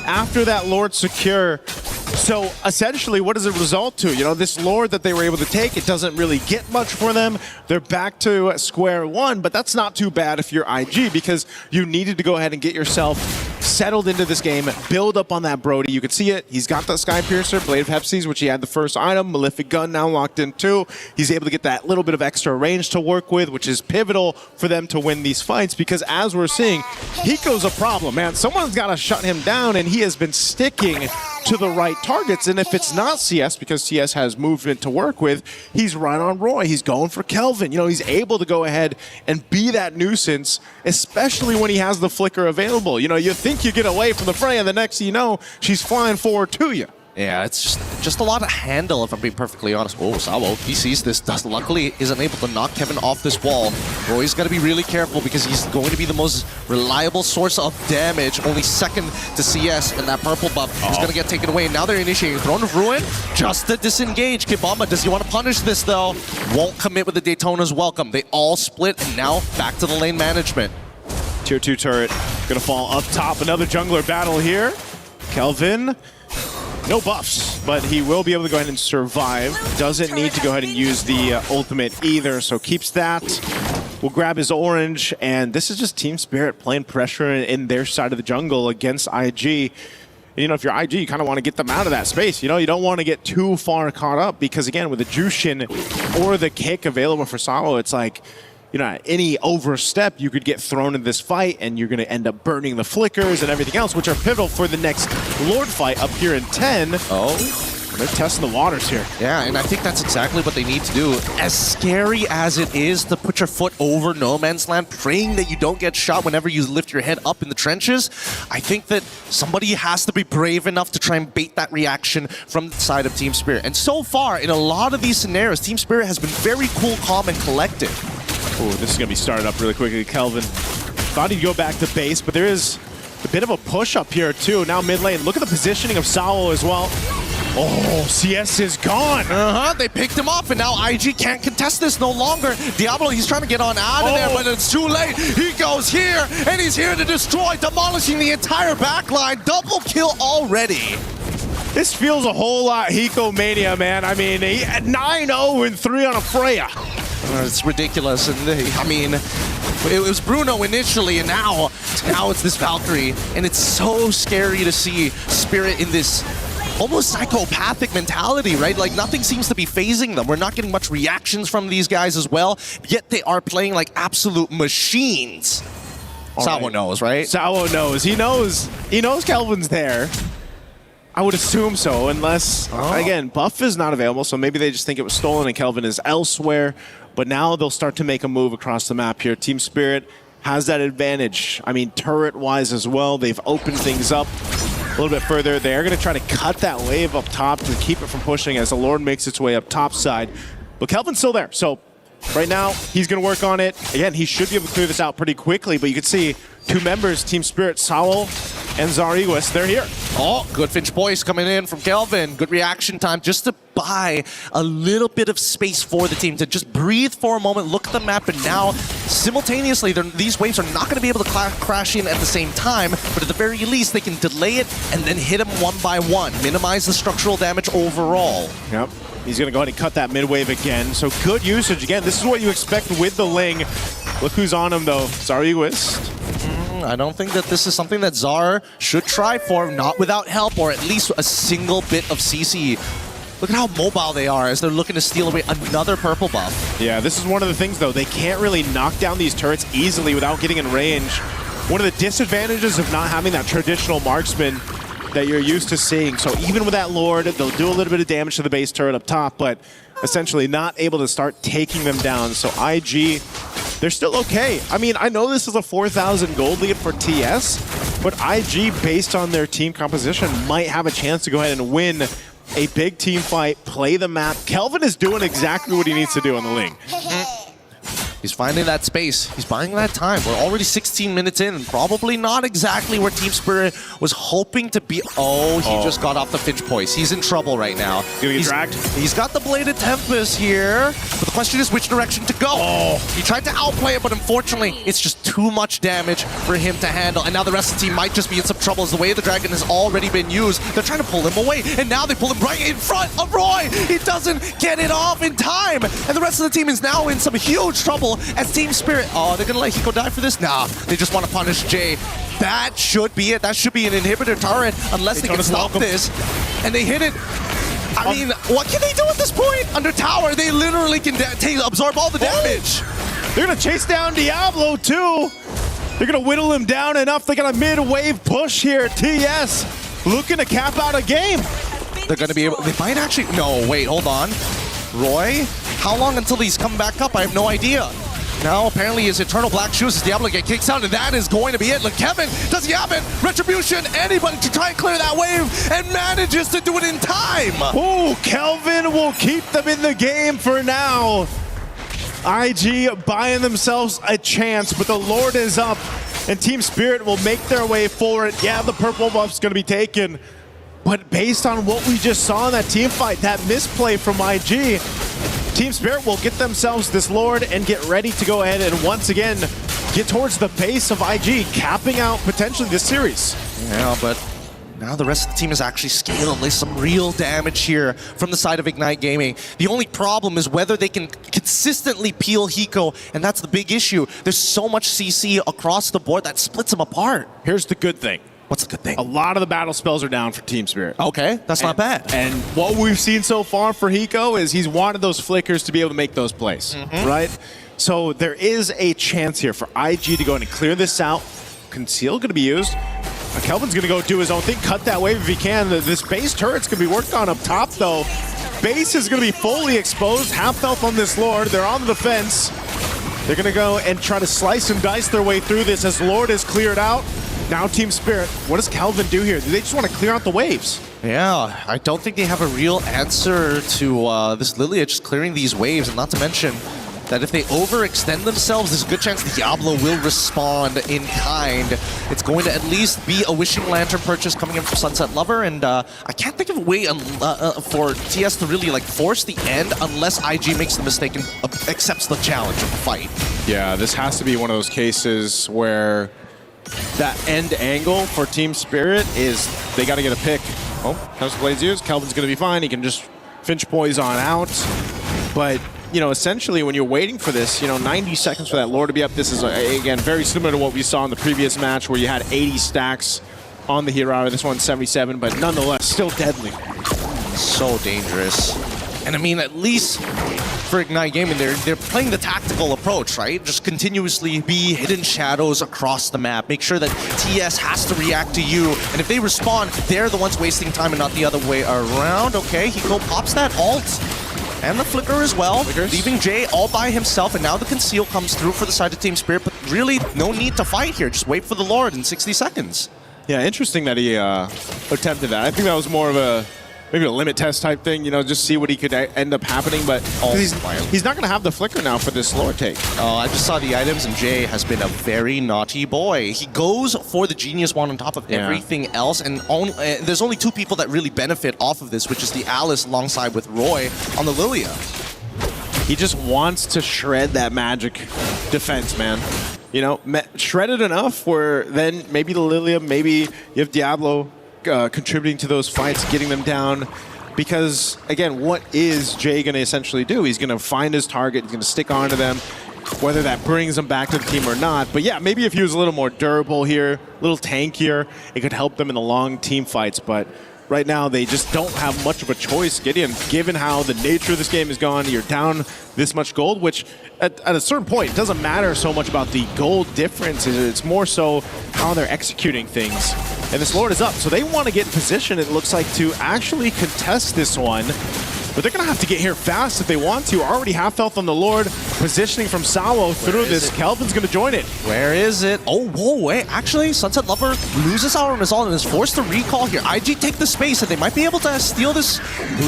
after that Lord secure. So essentially, what does it result to? You know, this Lord that they were able to take, it doesn't really get much for them. They're back to square one, but that's not too bad if you're IG, because you needed to go ahead and get yourself settled into this game, build up on that Brody. You can see it. He's got the Sky Piercer, Blade of Hepsies, which he had the first item, Malefic Gun now locked in too. He's able to get that little bit of extra range to work with, which is pivotal for them to win these fights, because as we're seeing, Hiko's a problem, man. Someone's got to shut him down, and he has been sticking to the right targets. And if it's not CS, because CS has movement to work with, he's right on Roy. He's going for Kelvin. You know, he's able to go ahead and be that nuisance, especially when he has the flicker available. You know, you think you get away from the fray, and the next thing you know, she's flying forward to you. Yeah, it's just a lot of handle, if I'm being perfectly honest. Oh, Sabo, he sees this. Luckily isn't able to knock Kevin off this wall. Roy's got to be really careful, because he's going to be the most reliable source of damage. Only second to CS, and that purple buff is going to get taken away. And now they're initiating Throne of Ruin just to disengage. Kibama, does he want to punish this, though? Won't commit with the Daytona's welcome. They all split, and now back to the lane management. Tier 2 turret going to fall up top. Another jungler battle here. Kelvin, no buffs, but he will be able to go ahead and survive. Doesn't need to go ahead and use the ultimate either, so keeps that. We'll grab his orange, and this is just Team Spirit playing pressure in their side of the jungle against IG. You know, if you're IG, you kind of want to get them out of that space. You know, you don't want to get too far caught up, because again, with the Jushin or the kick available for Sawo, it's like, you know, any overstep, you could get thrown in this fight, and you're going to end up burning the flickers and everything else, which are pivotal for the next Lord fight up here in 10. Oh. They're testing the waters here. Yeah, and I think that's exactly what they need to do. As scary as it is to put your foot over no man's land, praying that you don't get shot whenever you lift your head up in the trenches, I think that somebody has to be brave enough to try and bait that reaction from the side of Team Spirit. And so far, in a lot of these scenarios, Team Spirit has been very cool, calm, and collected. Oh, this is going to be started up really quickly. Kelvin thought he'd go back to base, but there is a bit of a push up here too. Now mid lane, look at the positioning of Sawo as well. Oh, CS is gone. They picked him off, and now IG can't contest this no longer. Diablo, he's trying to get on out of there, but it's too late. He goes here, and he's here to destroy, demolishing the entire backline. Double kill already. This feels a whole lot Hiko Mania, man. I mean, 9-0 and 3 on a Freya. It's ridiculous, and I mean, it was Bruno initially, and now it's this Valkyrie, and it's so scary to see Spirit in this almost psychopathic mentality, right? Like nothing seems to be phasing them. We're not getting much reactions from these guys as well, yet they are playing like absolute machines. Sawo knows, right? Sawo knows. He knows Kelvin's there. I would assume so, unless, again, buff is not available, so maybe they just think it was stolen and Kelvin is elsewhere. But now they'll start to make a move across the map here. Team Spirit has that advantage. I mean, turret-wise as well, they've opened things up a little bit further. They're going to try to cut that wave up top to keep it from pushing as the Lord makes its way up top side. But Kelvin's still there, so right now he's going to work on it. Again, he should be able to clear this out pretty quickly, but you can see two members, Team Spirit, Saul and Zariguis, they're here. Oh, good Finch Boyce coming in from Kelvin. Good reaction time just to buy a little bit of space for the team to just breathe for a moment, look at the map, and now simultaneously these waves are not going to be able to crash in at the same time, but at the very least they can delay it and then hit them one by one, minimize the structural damage overall. Yep. He's going to go ahead and cut that mid-wave again. So good usage. Again, this is what you expect with the Ling. Look who's on him, though. Zariguis. I don't think that this is something that Zar should try for, not without help, or at least a single bit of CC. Look at how mobile they are as they're looking to steal away another purple buff. Yeah, this is one of the things, though. They can't really knock down these turrets easily without getting in range. One of the disadvantages of not having that traditional marksman that you're used to seeing. So even with that Lord, they'll do a little bit of damage to the base turret up top, but essentially not able to start taking them down. So IG, they're still okay. I mean, I know this is a 4,000 gold lead for TS, but IG, based on their team composition, might have a chance to go ahead and win a big team fight, play the map. Kelvin is doing exactly what he needs to do on the Ling. He's finding that space. He's buying that time. We're already 16 minutes in, and probably not exactly where Team Spirit was hoping to be. Oh, he just got off the Finch Poise. He's in trouble right now. Gonna get dragged. He's got the Bladed Tempest here, but the question is which direction to go. He tried to outplay it, but unfortunately, it's just too much damage for him to handle, and now the rest of the team might just be in some trouble as the way the Dragon has already been used. They're trying to pull him away, and now they pull him right in front of Roy. He doesn't get it off in time, and the rest of the team is now in some huge trouble as Team Spirit. Oh, they're gonna let Hiko die for this? Nah, they just want to punish Jay. That should be it. That should be an inhibitor turret, unless they can stop this. And they hit it. I mean, what can they do at this point? Under tower, they literally can absorb all the damage. They're gonna chase down Diablo too. They're gonna whittle him down enough. They got a mid-wave push here. TS looking to cap out a game. They're gonna be able, they might actually, no, wait, hold on. Roy, how long until he's come back up? I have no idea. Now, apparently, his Eternal Black Shoes as Diablo get kicked out, and that is going to be it. Look, Kevin, does he have it? Retribution, anybody to try and clear that wave, and manages to do it in time. Oh, Kelvin will keep them in the game for now. IG buying themselves a chance, but the Lord is up, and Team Spirit will make their way forward. Yeah, the purple buff's going to be taken, but based on what we just saw in that team fight, that misplay from IG, Team Spirit will get themselves this Lord and get ready to go ahead and once again get towards the base of IG, capping out potentially this series. Yeah, but now the rest of the team is actually scaled. There's some real damage here from the side of Ignite Gaming. The only problem is whether they can consistently peel Hiko, and that's the big issue. There's so much CC across the board that splits them apart. Here's the good thing. What's the good thing? A lot of the battle spells are down for Team Spirit. Okay, that's not bad. And what we've seen so far for Hiko is he's wanted those flickers to be able to make those plays, right? So there is a chance here for IG to go in and clear this out. Conceal going to be used. Kelvin's going to go do his own thing, cut that wave if he can. This base turret's going to be worked on up top, though. Base is going to be fully exposed. Half health on this Lord. They're on the defense. They're going to go and try to slice and dice their way through this as Lord is cleared out. Now Team Spirit, what does Kelvin do here? Do they just want to clear out the waves? Yeah, I don't think they have a real answer to this Lilia just clearing these waves, and not to mention, that if they overextend themselves, there's a good chance Diablo will respond in kind. It's going to at least be a Wishing Lantern purchase coming in from Sunset Lover, and I can't think of a way for TS to really like force the end unless IG makes the mistake and accepts the challenge of the fight. Yeah, this has to be one of those cases where that end angle for Team Spirit is they got to get a pick. Oh, comes to Blade's ears. Kelvin's going to be fine. He can just Finch Poison out. But, you know, essentially when you're waiting for this, you know, 90 seconds for that lore to be up, this is, again, very similar to what we saw in the previous match where you had 80 stacks on the hero. This one's 77, but nonetheless, still deadly. So dangerous. And I mean, at least for Ignite Gaming, they're playing the tactical approach, right? Just continuously be hidden shadows across the map. Make sure that TS has to react to you. And if they respond, they're the ones wasting time and not the other way around. Okay, Hiko pops that ult. And the Flicker as well, leaving Jay all by himself. And now the Conceal comes through for the side of Team Spirit. But really, no need to fight here. Just wait for the Lord in 60 seconds. Yeah, interesting that he attempted that. I think that was more of maybe a limit test type thing, you know, just see what he could end up happening, but he's not going to have the Flicker now for this lore take. Oh, I just saw the items, and Jay has been a very naughty boy. He goes for the Genius Wand on top of everything else, and there's only two people that really benefit off of this, which is the Alice alongside with Roy on the Lilia. He just wants to shred that magic defense, man. You know, shred it enough where then maybe the Lilia, maybe you have Diablo contributing to those fights, getting them down. Because, again, what is Jay going to essentially do? He's going to find his target, he's going to stick onto them, whether that brings them back to the team or not. But yeah, maybe if he was a little more durable here, a little tankier, it could help them in the long team fights. But right now, they just don't have much of a choice, Gideon, given how the nature of this game is gone. You're down this much gold, which at a certain point, it doesn't matter so much about the gold difference. It's more so how they're executing things. And this Lord is up, so they want to get in position, it looks like, to actually contest this one. But they're going to have to get here fast if they want to. Already half health on the Lord. Positioning from Sawo through this. Kelvin's going to join it. Where is it? Oh, whoa, wait. Actually, Sunset Lover loses out on his ult and is forced to recall here. IG take the space, and they might be able to steal this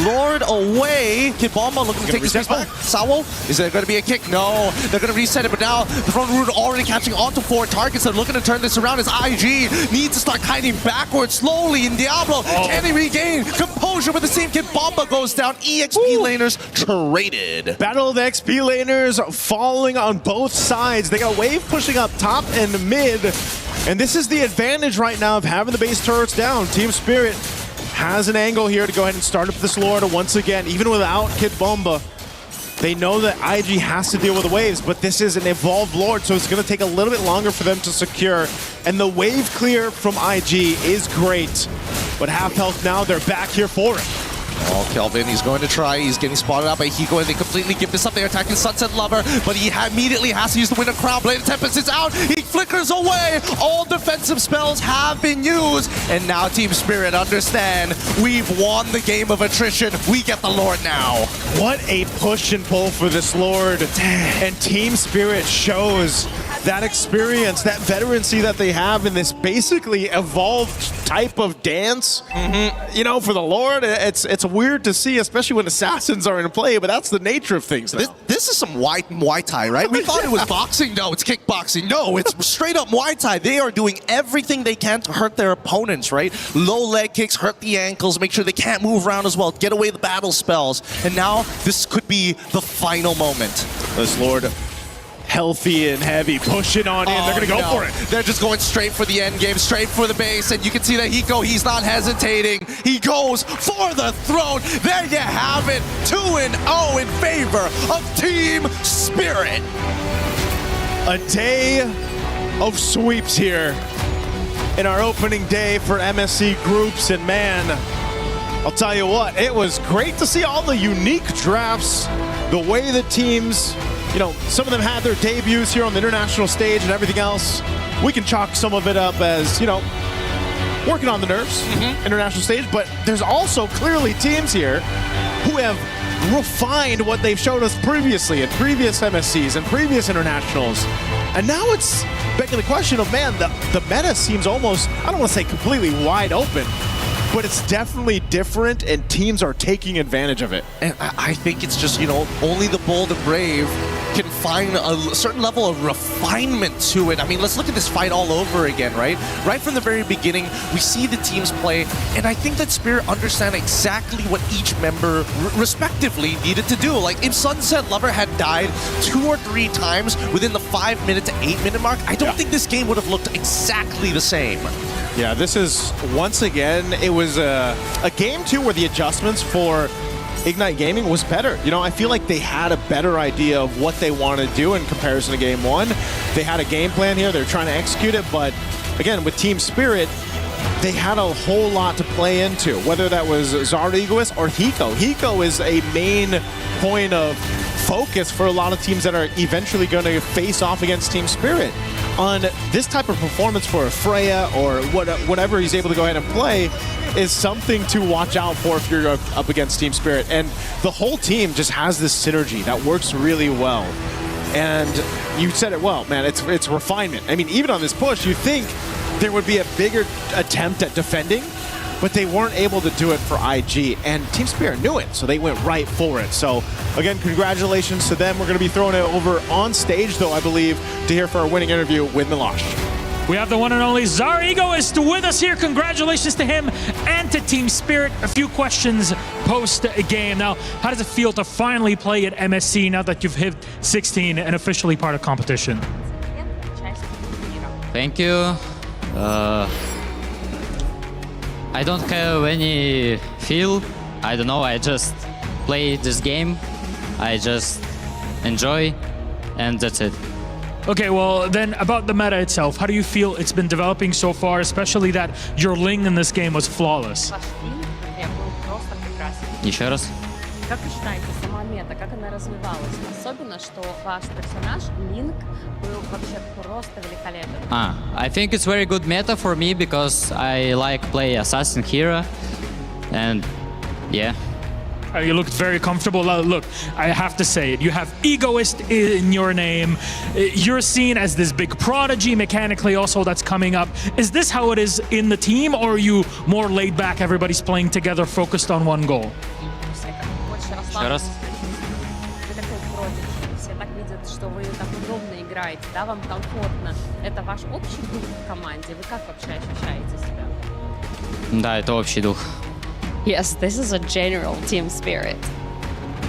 Lord away. Kid Bomba looking to take the space back. Sawo, is there going to be a kick? No. They're going to reset it, but now the front root already catching onto 4 targets. They're looking to turn this around as IG needs to start kiting backwards slowly. And Diablo, can he regain composure with the same Kid Bomba goes down? EXP laners traded. Battle of the XP laners falling on both sides. They got a wave pushing up top and mid. And this is the advantage right now of having the base turrets down. Team Spirit has an angle here to go ahead and start up this Lord once again, even without Kid Bomba. They know that IG has to deal with the waves, but this is an evolved Lord, so it's going to take a little bit longer for them to secure. And the wave clear from IG is great. But half health now, they're back here for it. Oh, Kelvin, he's going to try. He's getting spotted out by Hiko, and they completely give this up. They're attacking Sunset Lover, but he immediately has to use the Winter Crown. Blade of Tempest is out. He flickers away. All defensive spells have been used. And now Team Spirit understand we've won the game of attrition. We get the Lord now. What a push and pull for this Lord. And Team Spirit shows that experience, that veterancy that they have in this basically evolved type of dance. You know, for the Lord, it's weird to see, especially when assassins are in play, but that's the nature of things now. This is some Muay Thai, right? We thought it was boxing. No, it's kickboxing. No, it's straight up Muay Thai. They are doing everything they can to hurt their opponents, right? Low leg kicks, hurt the ankles, make sure they can't move around as well, get away the battle spells. And now this could be the final moment. This Lord healthy and heavy, pushing on in. They're going to go for it. They're just going straight for the end game, straight for the base, and you can see that Hiko, he's not hesitating. He goes for the throne. There you have it, 2-0 in favor of Team Spirit. A day of sweeps here in our opening day for MSC groups, and man, I'll tell you what, it was great to see all the unique drafts, the way the teams, you know, some of them had their debuts here on the international stage and everything else. We can chalk some of it up as, you know, working on the nerves, international stage, but there's also clearly teams here who have refined what they've showed us previously in previous MSCs and previous internationals. And now it's begging the question of, man, the meta seems almost, I don't want to say completely wide open, but it's definitely different, and teams are taking advantage of it. And I think it's just, you know, only the bold and brave can find a certain level of refinement to it. I mean, let's look at this fight all over again, right? Right from the very beginning, we see the teams play, and I think that Spirit understand exactly what each member respectively needed to do. Like, if Sunset Lover had died 2 or 3 times within the 5-minute to 8-minute mark, I don't think this game would have looked exactly the same. Yeah, this is, once again, it was a game, too, where the adjustments for Ignite Gaming was better. You know, I feel like they had a better idea of what they wanted to do in comparison to Game 1. They had a game plan here. They're trying to execute it, but again, with Team Spirit, they had a whole lot to play into, whether that was Zara Egoist or Hiko. Hiko is a main point of focus for a lot of teams that are eventually going to face off against Team Spirit. On this type of performance for Freya or whatever he's able to go ahead and play is something to watch out for if you're up against Team Spirit. And the whole team just has this synergy that works really well. And you said it well, man, it's refinement. I mean, even on this push, you think there would be a bigger attempt at defending, but they weren't able to do it for IG, and Team Spirit knew it, so they went right for it. So, again, congratulations to them. We're going to be throwing it over on stage, though, I believe, to hear for our winning interview with Milosh. We have the one and only Zara Egoist with us here. Congratulations to him and to Team Spirit. A few questions post-game. Now, how does it feel to finally play at MSC now that you've hit 16 and officially part of competition? Thank you. I don't have any feel. I don't know. I just play this game. I just enjoy, and that's it. Okay, well, then about the meta itself, how do you feel it's been developing so far, especially that your Ling in this game was flawless? Еще раз. Как вы считаете, сама мета, как она развивалась? Особенно, что ваш персонаж, Линк, был вообще просто великолепен. I think it's very good meta for me because I like play assassin hero, and yeah. You looked very comfortable. Look, I have to say it. You have Egoist in your name. You're seen as this big prodigy mechanically also that's coming up. Is this how it is in the team, or are you more laid back, everybody's playing together, focused on one goal? Еще раз. Вы такой продикт, все так видят, что вы так удобно играете, да, вам комфортно. Это ваш общий дух в команде? Вы как вообще ощущаете себя? Да, это общий дух. Yes, this is a general team spirit.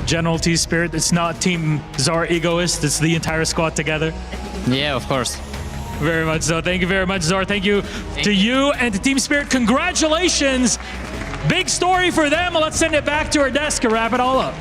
General team spirit. It's not Team Zara Egoist. It's the entire squad together. Yeah, of course. Very much so. Thank you very much, Zara. Thank you to you and to Team Spirit. Congratulations. Big story for them. Let's send it back to our desk and wrap it all up.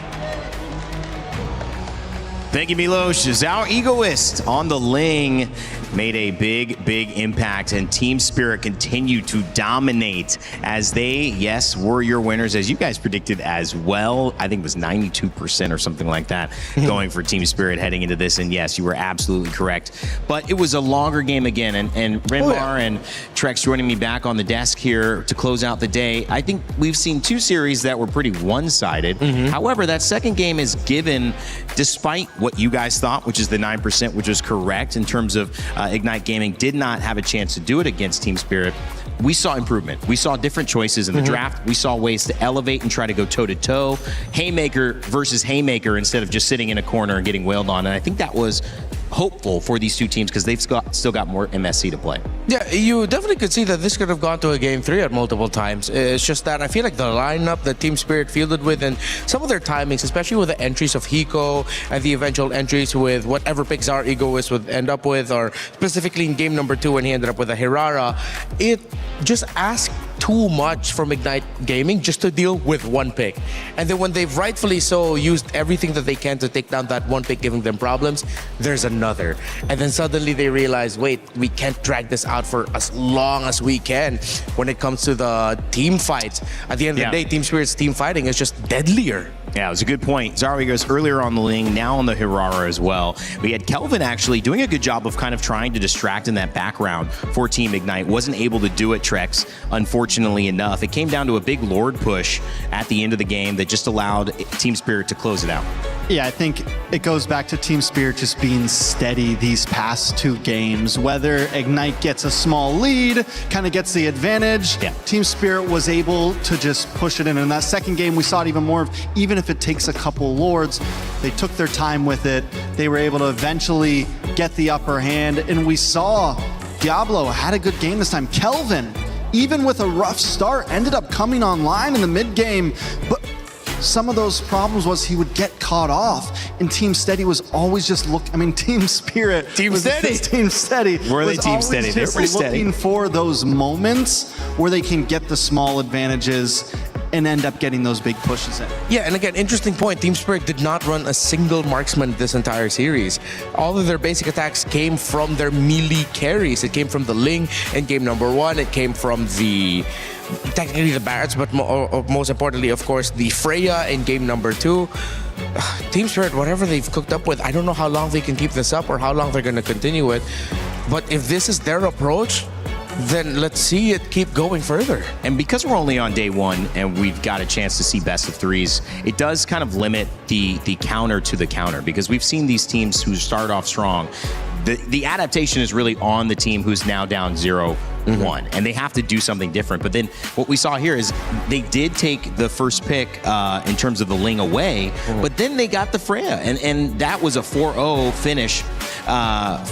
Thank you, Milosh. Zara Egoist on the Ling made a big impact, and Team Spirit continued to dominate as they, yes, were your winners, as you guys predicted as well. I think it was 92% or something like that going for Team Spirit heading into this, and yes, you were absolutely correct. But it was a longer game again, and Renmar and Trex joining me back on the desk here to close out the day. I think we've seen 2 series that were pretty one-sided. However, that second game is given despite what you guys thought, which is the 9%, which was correct in terms of Ignite Gaming did not have a chance to do it against Team Spirit. We saw improvement. We saw different choices in the draft. We saw ways to elevate and try to go toe-to-toe. Haymaker versus Haymaker instead of just sitting in a corner and getting wailed on. And I think that was hopeful for these 2 teams because they've still got more MSC to play. Yeah, you definitely could see that this could have gone to a Game 3 at multiple times. It's just that I feel like the lineup that Team Spirit fielded with and some of their timings, especially with the entries of Hiko and the eventual entries with whatever pick Zara Egoist would end up with, or specifically in game number 2 when he ended up with a Hirara, it just asked too much from Ignite Gaming just to deal with one pick. And then when they've rightfully so used everything that they can to take down that one pick giving them problems, there's another. And then suddenly they realize, wait, we can't drag this out for as long as we can when it comes to the team fights. At the end of the day, Team Spirit's team fighting is just deadlier. Yeah, it was a good point. Zara goes earlier on the Ling, now on the Hirara as well. We had Kelvin actually doing a good job of kind of trying to distract in that background for Team Ignite. Wasn't able to do it, Trex, unfortunately enough. It came down to a big Lord push at the end of the game that just allowed Team Spirit to close it out. Yeah, I think it goes back to Team Spirit just being steady these past 2 games. Whether Ignite gets a small lead, kind of gets the advantage, Team Spirit was able to just push it in. And in that second game, we saw it even more of, even if it takes a couple Lords, they took their time with it. they were able to eventually get the upper hand. And we saw Diablo had a good game this time. Kelvin, even with a rough start, ended up coming online in the mid game, but some of those problems was he would get caught off, and Team Steady was always just Team Spirit. Team Steady. Team Steady. Were they was Team always Steady? They were just pretty steady. looking for those moments where they can get the small advantages and end up getting those big pushes in. Yeah, and again, interesting point. Team Spirit did not run a single marksman this entire series. All of their basic attacks came from their melee carries. It came from the Ling in game number 1. It came from technically the Barretts, but most importantly, of course, the Freya in game number 2. Team Spirit, whatever they've cooked up with, I don't know how long they can keep this up or how long they're going to continue it. But if this is their approach, then let's see it keep going further. And because we're only on day 1 and we've got a chance to see best of 3s, it does kind of limit the counter to the counter, because we've seen these teams who start off strong. The adaptation is really on the team who's now down 0-1, and they have to do something different. But then what we saw here is they did take the first pick in terms of the Ling away, but then they got the Freya, and that was a 4-0 finish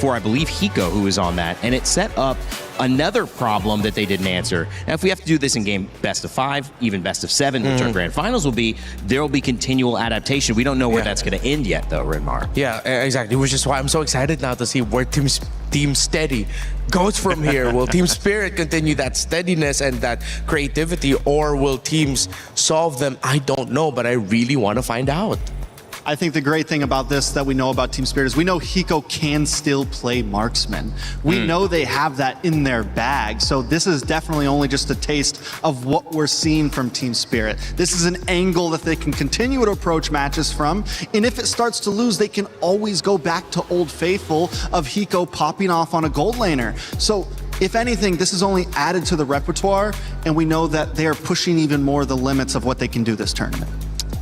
for, I believe, Hiko, who was on that, and it set up another problem that they didn't answer. Now, if we have to do this in game best of 5, even best of 7, which our grand finals will be, there will be continual adaptation. We don't know where that's going to end yet, though, Renmar. Yeah, exactly. Which is why I'm so excited now to see where Team Steady goes from here. Will Team Spirit continue that steadiness and that creativity, or will teams solve them? I don't know, but I really want to find out. I think the great thing about this that we know about Team Spirit is we know Hiko can still play marksman. We know they have that in their bag. So this is definitely only just a taste of what we're seeing from Team Spirit. This is an angle that they can continue to approach matches from. And if it starts to lose, they can always go back to Old Faithful of Hiko popping off on a gold laner. So if anything, this is only added to the repertoire, and we know that they are pushing even more the limits of what they can do this tournament.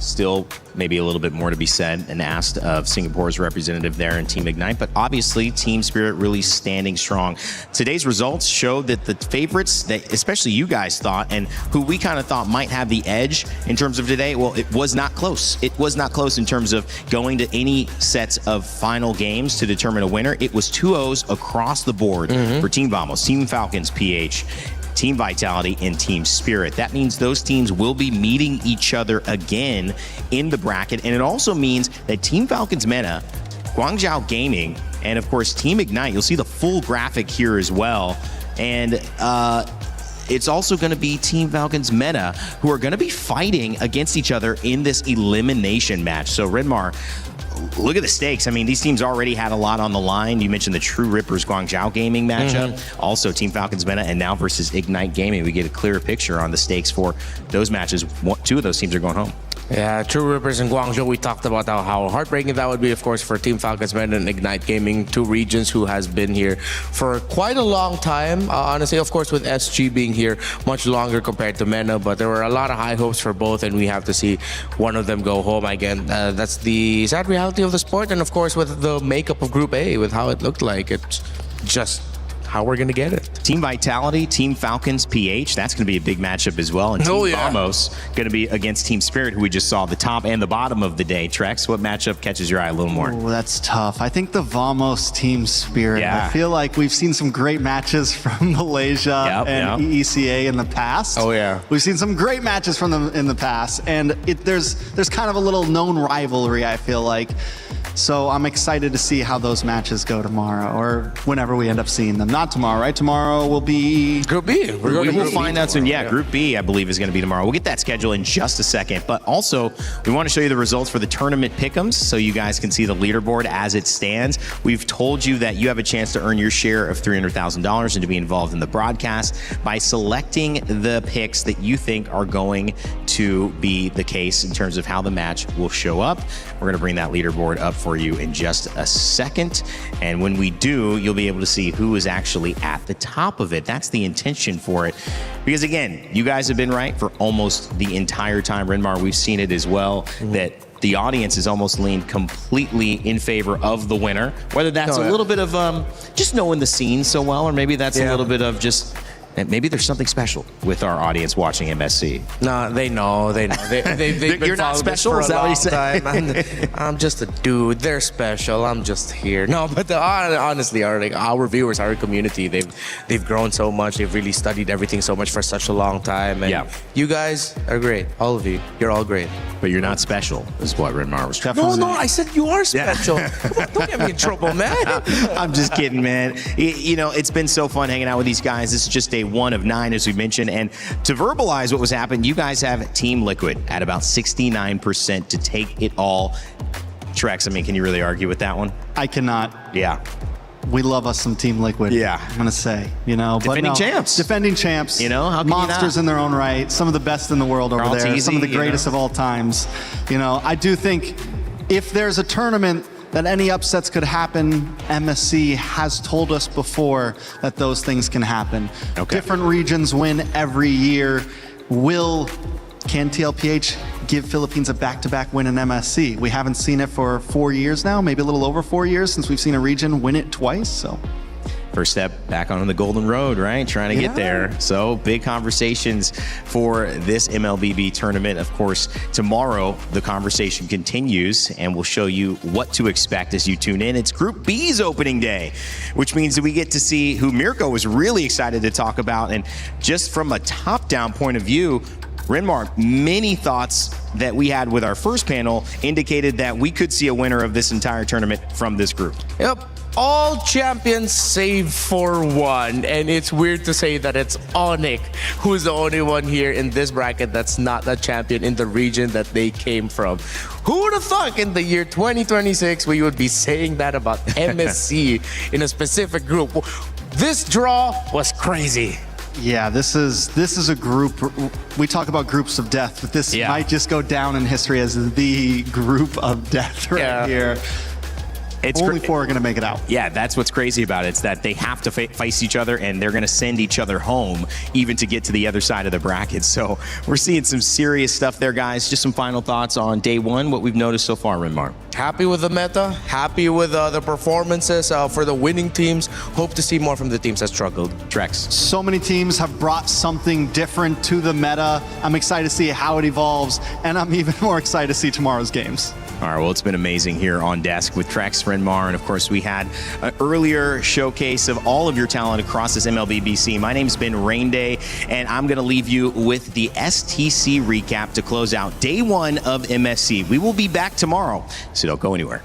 Still maybe a little bit more to be said and asked of Singapore's representative there in Team Ignite, but obviously Team Spirit really standing strong. Today's results showed that the favorites that especially you guys thought, and who we kind of thought might have the edge in terms of today, well, it was not close. It was not close in terms of going to any sets of final games to determine a winner. It was 2-0s across the board for Team Vamos, Team Falcons, PH, Team Vitality, and Team Spirit. That means those teams will be meeting each other again in the bracket, and it also means that Team Falcons Meta, Guangzhou Gaming, and of course Team Ignite, you'll see the full graphic here as well, and it's also going to be Team Falcons Meta who are going to be fighting against each other in this elimination match. So Renmar, look at the stakes. I mean, these teams already had a lot on the line. You mentioned the True Rippers Guangzhou Gaming matchup, also Team Falcons Meta, and now versus Ignite Gaming. We get a clearer picture on the stakes for those matches. 2 of those teams are going home. Yeah, True Rippers and Guangzhou, we talked about how heartbreaking that would be, of course, for Team Falcons Men and Ignite Gaming, 2 regions who has been here for quite a long time. Honestly, of course, with SG being here much longer compared to MENA, but there were a lot of high hopes for both, and we have to see one of them go home again. That's the sad reality of the sport, and of course, with the makeup of Group A, with how it looked like, it's just how we're going to get it. Team Vitality, Team Falcons, PH, that's going to be a big matchup as well. And Team Vamos going to be against Team Spirit, who we just saw the top and the bottom of the day. Trex, what matchup catches your eye a little more? Oh, that's tough. I think the Vamos Team Spirit. I feel like we've seen some great matches from Malaysia and EECA in the past. Oh, yeah. We've seen some great matches from them in the past. And there's kind of a little known rivalry, I feel like. So I'm excited to see how those matches go tomorrow, or whenever we end up seeing them. Not tomorrow, right? Tomorrow will be Group B. We will find out soon. Yeah, Group B, I believe, is going to be tomorrow. We'll get that schedule in just a second. But also, we want to show you the results for the tournament pick'ems so you guys can see the leaderboard as it stands. We've told you that you have a chance to earn your share of $300,000 and to be involved in the broadcast by selecting the picks that you think are going to be the case in terms of how the match will show up. We're going to bring that leaderboard up for you in just a second. And when we do, you'll be able to see who is actually at the top of it. That's the intention for it. Because again, you guys have been right for almost the entire time. Renmar, we've seen it as well, that the audience has almost leaned completely in favor of the winner. Whether that's a little bit of just knowing the scene so well, or maybe that's a little bit of just And maybe there's something special with our audience watching MSC. No, they know. They've been You're not following this special? for a Is that what long you said? time. I'm just a dude. They're special. I'm just here. No, but honestly, our viewers, our community, they've grown so much. They've really studied everything so much for such a long time. And you guys are great. All of you. You're all great. But you're not special, is what Renmar was trying to No, say. no, I said you are special. Come on, don't get me in trouble, man. I'm just kidding, man. You know, it's been so fun hanging out with these guys. This is just day 1 of 9, as we mentioned. And to verbalize what was happening, you guys have Team Liquid at about 69% to take it all. Trex, I mean, can you really argue with that one? I cannot. Yeah. We love us some Team Liquid. Yeah. I'm going to say, you know. Defending champs. Defending champs. You know, how can monsters you not? in their own right. Some of the best in the world over there. Teasy, some of the greatest you know? of all times. You know, I do think if there's a tournament that any upsets could happen, MSC has told us before that those things can happen. Okay. Different regions win every year. Can TLPH give Philippines a back-to-back win in MSC? We haven't seen it for 4 years now, maybe a little over 4 years since we've seen a region win it twice. So first step back on the golden road, right? Trying to get there. So big conversations for this MLBB tournament. Of course, tomorrow the conversation continues and we'll show you what to expect as you tune in. It's Group B's opening day, which means that we get to see who Mirko was really excited to talk about. And just from a top-down point of view, Renmar, many thoughts that we had with our first panel indicated that we could see a winner of this entire tournament from this group. Yep. All champions save for one, and it's weird to say that it's Onyx who's the only one here in this bracket that's not a champion in the region that they came from. Who would have thought in the year 2026 we would be saying that about MSC in a specific group? This draw was crazy. yeah, this is a group. We talk about groups of death, but this might just go down in history as the group of death right here. It's only 4 are going to make it out. Yeah, that's what's crazy about it. It's that they have to face each other, and they're going to send each other home even to get to the other side of the bracket. So we're seeing some serious stuff there, guys. Just some final thoughts on day 1, what we've noticed so far, Renmar. Happy with the meta, happy with the performances for the winning teams. Hope to see more from the teams that struggled. Trex. So many teams have brought something different to the meta. I'm excited to see how it evolves, and I'm even more excited to see tomorrow's games. All right, well, it's been amazing here on desk with Trex, Renmar, and of course we had an earlier showcase of all of your talent across this MLBBC. My name's been Rain Day, and I'm going to leave you with the STC recap to close out day 1 of MSC. We will be back tomorrow, so don't go anywhere.